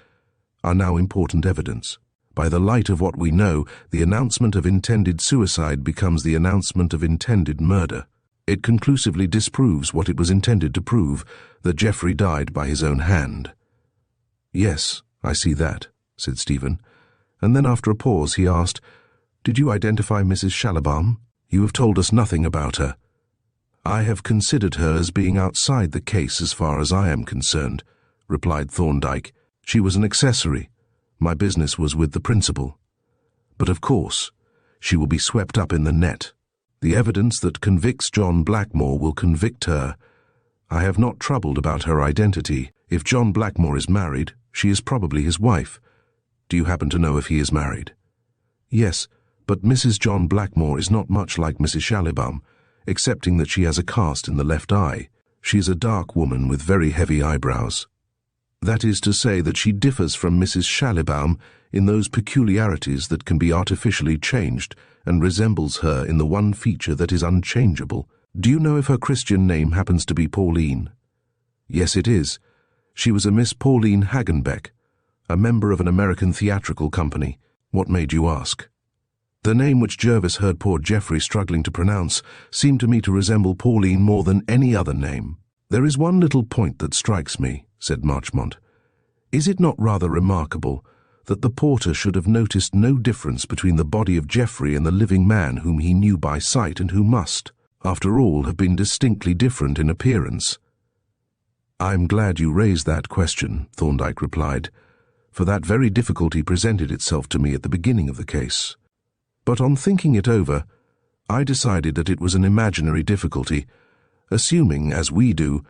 are now important evidence. By the light of what we know, the announcement of intended suicide becomes the announcement of intended murder. It conclusively disproves what it was intended to prove, that Geoffrey died by his own hand." "Yes, I see that," said Stephen, and then after a pause he asked, "Did you identify Mrs. Schallibaum? You have told us nothing about her." "I have considered her as being outside the case as far as I am concerned," replied Thorndyke. "She was an accessory. My business was with the principal. But of course, she will be swept up in the net. The evidence that convicts John Blackmore will convict her. I have not troubled about her identity. If John Blackmore is married, she is probably his wife. Do you happen to know if he is married?" "Yes, but Mrs. John Blackmore is not much like Mrs. Schallibaum, excepting that she has a cast in the left eye. She is a dark woman with very heavy eyebrows. That is to say that she differs from Mrs. Schallibaum in those peculiarities that can be artificially changed, and resembles her in the one feature that is unchangeable. Do you know if her Christian name happens to be Pauline?" "Yes, it is. She was a Miss Pauline Hagenbeck, a member of an American theatrical company. What made you ask?" "The name which Jervis heard poor Geoffrey struggling to pronounce seemed to me to resemble Pauline more than any other name." "There is one little point that strikes me," said Marchmont. "Is it not rather remarkable that the porter should have noticed no difference between the body of Geoffrey and the living man whom he knew by sight and who must, after all, have been distinctly different in appearance?" "I am glad you raised that question," Thorndyke replied, "for that very difficulty presented itself to me at the beginning of the case. But on thinking it over, I decided that it was an imaginary difficulty, assuming, as we do,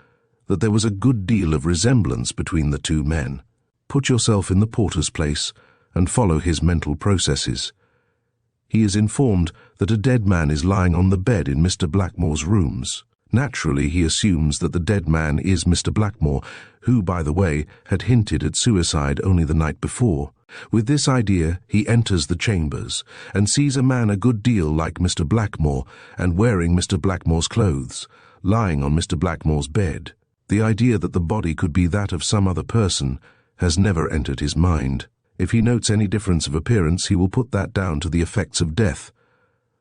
that there was a good deal of resemblance between the two men. Put yourself in the porter's place and follow his mental processes. He is informed that a dead man is lying on the bed in Mr. Blackmore's rooms. Naturally, he assumes that the dead man is Mr. Blackmore, who, by the way, had hinted at suicide only the night before. With this idea, he enters the chambers and sees a man a good deal like Mr. Blackmore and wearing Mr. Blackmore's clothes, lying on Mr. Blackmore's bed. The idea that the body could be that of some other person has never entered his mind. If he notes any difference of appearance, he will put that down to the effects of death,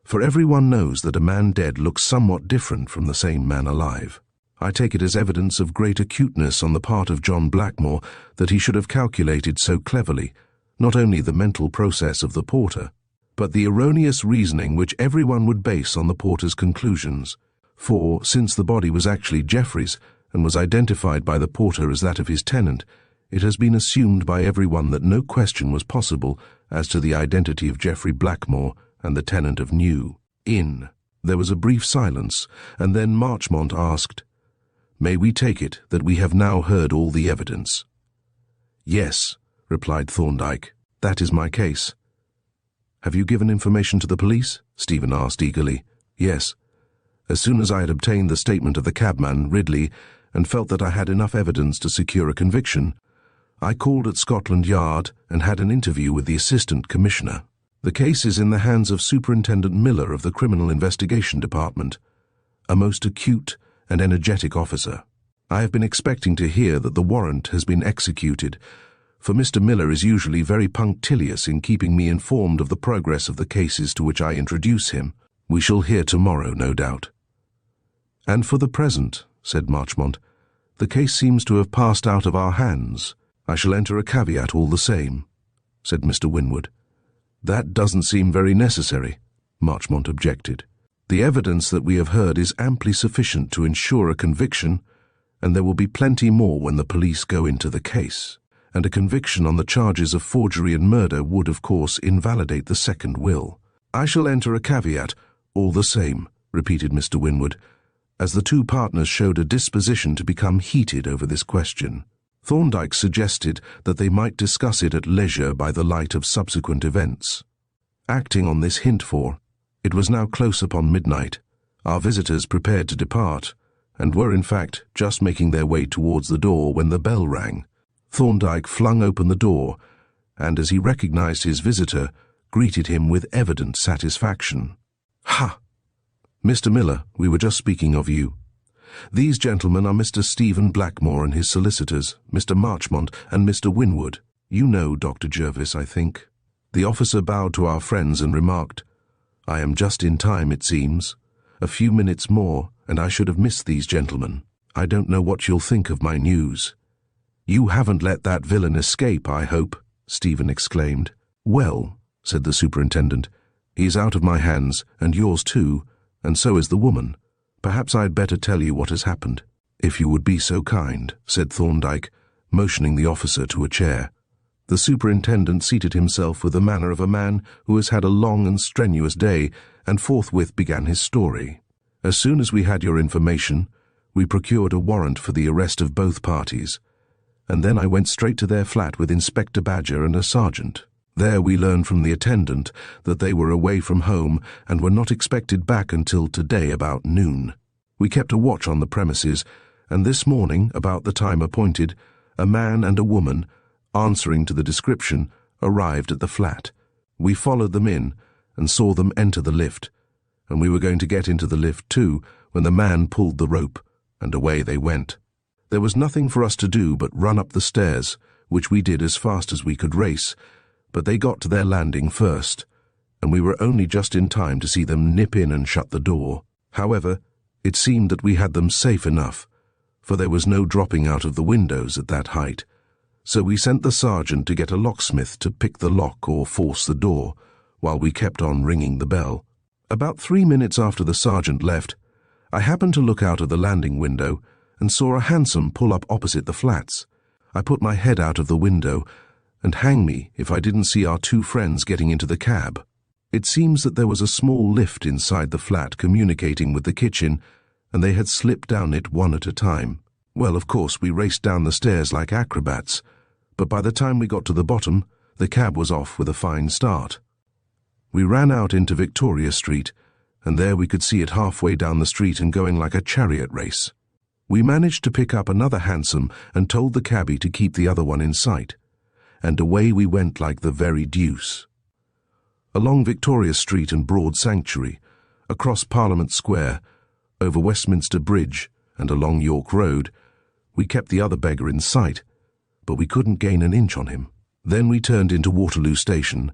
for everyone knows that a man dead looks somewhat different from the same man alive. I take it as evidence of great acuteness on the part of John Blackmore that he should have calculated so cleverly not only the mental process of the porter, but the erroneous reasoning which everyone would base on the porter's conclusions. For, since the body was actually Geoffrey's and was identified by the porter as that of his tenant, it has been assumed by everyone that no question was possible as to the identity of Geoffrey Blackmore and the tenant of New Inn. There was a brief silence, and then Marchmont asked, "May we take it that we have now heard all the evidence?" "Yes," replied Thorndyke, "that is my case." "Have you given information to the police?" Stephen asked eagerly. "Yes. As soon as I had obtained the statement of the cabman, Ridley, and felt that I had enough evidence to secure a conviction, I called at Scotland Yard and had an interview with the Assistant Commissioner. The case is in the hands of Superintendent Miller of the Criminal Investigation Department, a most acute and energetic officer. I have been expecting to hear that the warrant has been executed, for Mr. Miller is usually very punctilious in keeping me informed of the progress of the cases to which I introduce him. We shall hear tomorrow, no doubt." "And for the present," said Marchmont, "the case seems to have passed out of our hands. I shall enter a caveat all the same," said Mr. Winwood. "That doesn't seem very necessary," Marchmont objected. "The evidence that we have heard is amply sufficient to ensure a conviction, and there will be plenty more when the police go into the case. And a conviction on the charges of forgery and murder would, of course, invalidate the second will." "I shall enter a caveat all the same," repeated Mr. Winwood, as the two partners showed a disposition to become heated over this question. Thorndyke suggested that they might discuss it at leisure by the light of subsequent events. Acting on this hint for, it was now close upon midnight. Our visitors prepared to depart, and were in fact just making their way towards the door when the bell rang. Thorndyke flung open the door, and as he recognized his visitor, greeted him with evident satisfaction. "Ha! Mr. Miller, we were just speaking of you. These gentlemen are Mr. Stephen Blackmore and his solicitors, Mr. Marchmont and Mr. Winwood. You know Dr. Jervis, I think." The officer bowed to our friends and remarked, "I am just in time, it seems. A few minutes more, and I should have missed these gentlemen. I don't know what you'll think of my news." "You haven't let that villain escape, I hope," Stephen exclaimed. "Well," said the superintendent, "he's out of my hands, and yours too, and so is the woman. Perhaps I'd better tell you what has happened." "If you would be so kind," said Thorndyke, motioning the officer to a chair. The superintendent seated himself with the manner of a man who has had a long and strenuous day, and forthwith began his story. "As soon as we had your information, we procured a warrant for the arrest of both parties, and then I went straight to their flat with Inspector Badger and a sergeant. There we learned from the attendant that they were away from home and were not expected back until today about noon. We kept a watch on the premises, and this morning, about the time appointed, a man and a woman, answering to the description, arrived at the flat. We followed them in and saw them enter the lift, and we were going to get into the lift too when the man pulled the rope, and away they went. There was nothing for us to do but run up the stairs, which we did as fast as we could race, but they got to their landing first, and we were only just in time to see them nip in and shut the door. However, it seemed that we had them safe enough, for there was no dropping out of the windows at that height, so we sent the sergeant to get a locksmith to pick the lock or force the door, while we kept on ringing the bell. About 3 minutes after the sergeant left, I happened to look out of the landing window and saw a hansom pull up opposite the flats. I put my head out of the window, and hang me if I didn't see our two friends getting into the cab. It seems that there was a small lift inside the flat communicating with the kitchen, and they had slipped down it one at a time. Well, of course, we raced down the stairs like acrobats, but by the time we got to the bottom, the cab was off with a fine start. We ran out into Victoria Street, and there we could see it halfway down the street and going like a chariot race. We managed to pick up another hansom and told the cabbie to keep the other one in sight, and away we went like the very deuce. Along Victoria Street and Broad Sanctuary, across Parliament Square, over Westminster Bridge and along York Road, we kept the other beggar in sight, but we couldn't gain an inch on him. Then we turned into Waterloo Station,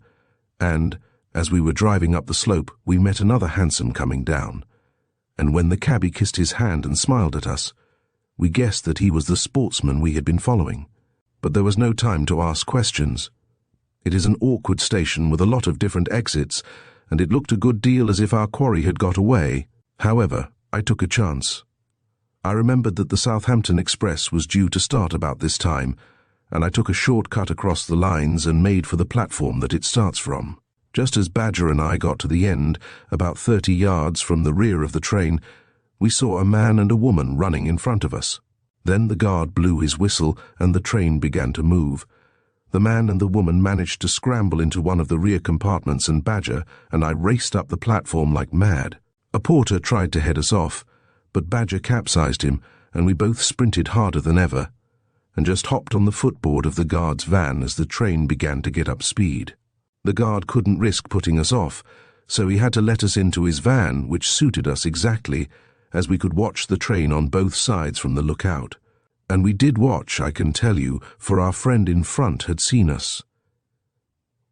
and, as we were driving up the slope, we met another hansom coming down, and when the cabbie kissed his hand and smiled at us, we guessed that he was the sportsman we had been following. But there was no time to ask questions. It is an awkward station with a lot of different exits, and it looked a good deal as if our quarry had got away. However, I took a chance. I remembered that the Southampton Express was due to start about this time, and I took a short cut across the lines and made for the platform that it starts from. Just as Badger and I got to the end, about 30 yards from the rear of the train, we saw a man and a woman running in front of us. Then the guard blew his whistle and the train began to move. The man and the woman managed to scramble into one of the rear compartments, and Badger and I raced up the platform like mad. A porter tried to head us off, but Badger capsized him, and we both sprinted harder than ever, and just hopped on the footboard of the guard's van as the train began to get up speed. The guard couldn't risk putting us off, so he had to let us into his van, which suited us exactly, as we could watch the train on both sides from the lookout. And we did watch, I can tell you, for our friend in front had seen us.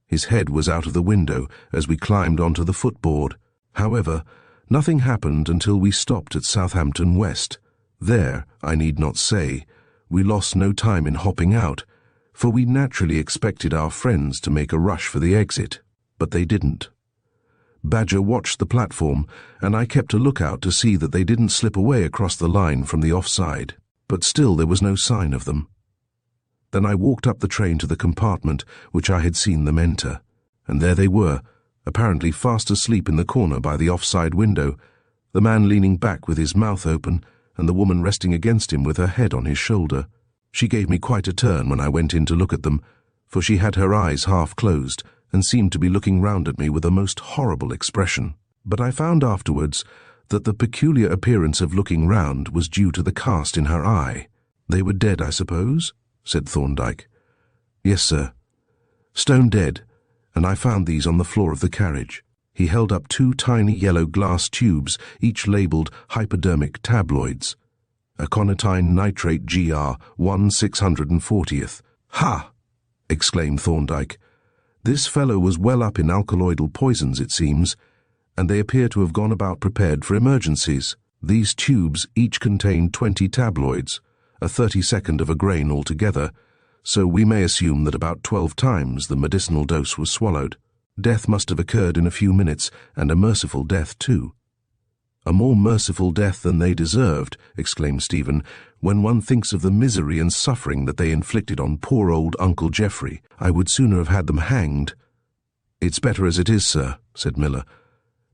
His head was out of the window as we climbed onto the footboard. However, nothing happened until we stopped at Southampton West. There, I need not say, we lost no time in hopping out, for we naturally expected our friends to make a rush for the exit, but they didn't. Badger watched the platform, and I kept a lookout to see that they didn't slip away across the line from the offside, but still there was no sign of them. Then I walked up the train to the compartment which I had seen them enter, and there they were, apparently fast asleep in the corner by the offside window, the man leaning back with his mouth open, and the woman resting against him with her head on his shoulder. She gave me quite a turn when I went in to look at them, for she had her eyes half closed, and seemed to be looking round at me with a most horrible expression. But I found afterwards that the peculiar appearance of looking round was due to the cast in her eye. "They were dead, I suppose?" said Thorndyke. "Yes, sir. Stone dead, and I found these on the floor of the carriage." He held up 2 tiny yellow glass tubes, each labelled hypodermic tabloids. Aconitine nitrate GR 1/640th. "Ha!" exclaimed Thorndyke. "This fellow was well up in alkaloidal poisons, it seems, and they appear to have gone about prepared for emergencies. These tubes each contain 20 tabloids, a 32nd of a grain altogether, so we may assume that about 12 times the medicinal dose was swallowed. Death must have occurred in a few minutes, and a merciful death too. "A more merciful death than they deserved," exclaimed Stephen, "when one thinks of the misery and suffering that they inflicted on poor old Uncle Geoffrey. I would sooner have had them hanged." "It's better as it is, sir," said Miller.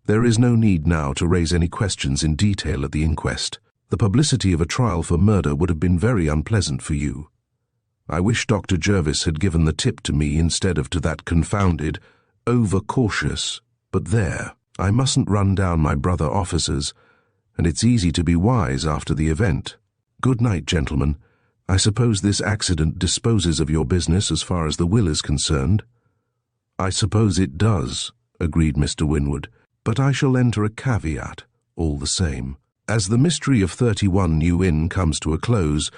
"There is no need now to raise any questions in detail at the inquest. The publicity of a trial for murder would have been very unpleasant for you. I wish Dr. Jervis had given the tip to me instead of to that confounded, over-cautious, but there. I mustn't run down my brother officers, and it's easy to be wise after the event. Good night, gentlemen. I suppose this accident disposes of your business as far as the will is concerned." "I suppose it does," agreed Mr. Winwood, "but I shall enter a caveat, all the same." As the mystery of 31 New Inn comes to a close,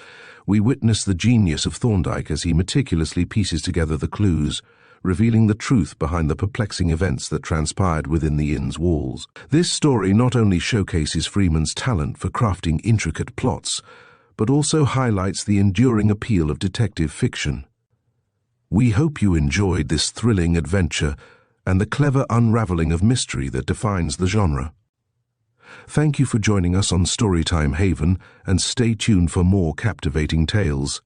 we witness the genius of Thorndyke as he meticulously pieces together the clues, revealing the truth behind the perplexing events that transpired within the inn's walls. This story not only showcases Freeman's talent for crafting intricate plots, but also highlights the enduring appeal of detective fiction. We hope you enjoyed this thrilling adventure and the clever unraveling of mystery that defines the genre. Thank you for joining us on Storytime Haven, and stay tuned for more captivating tales.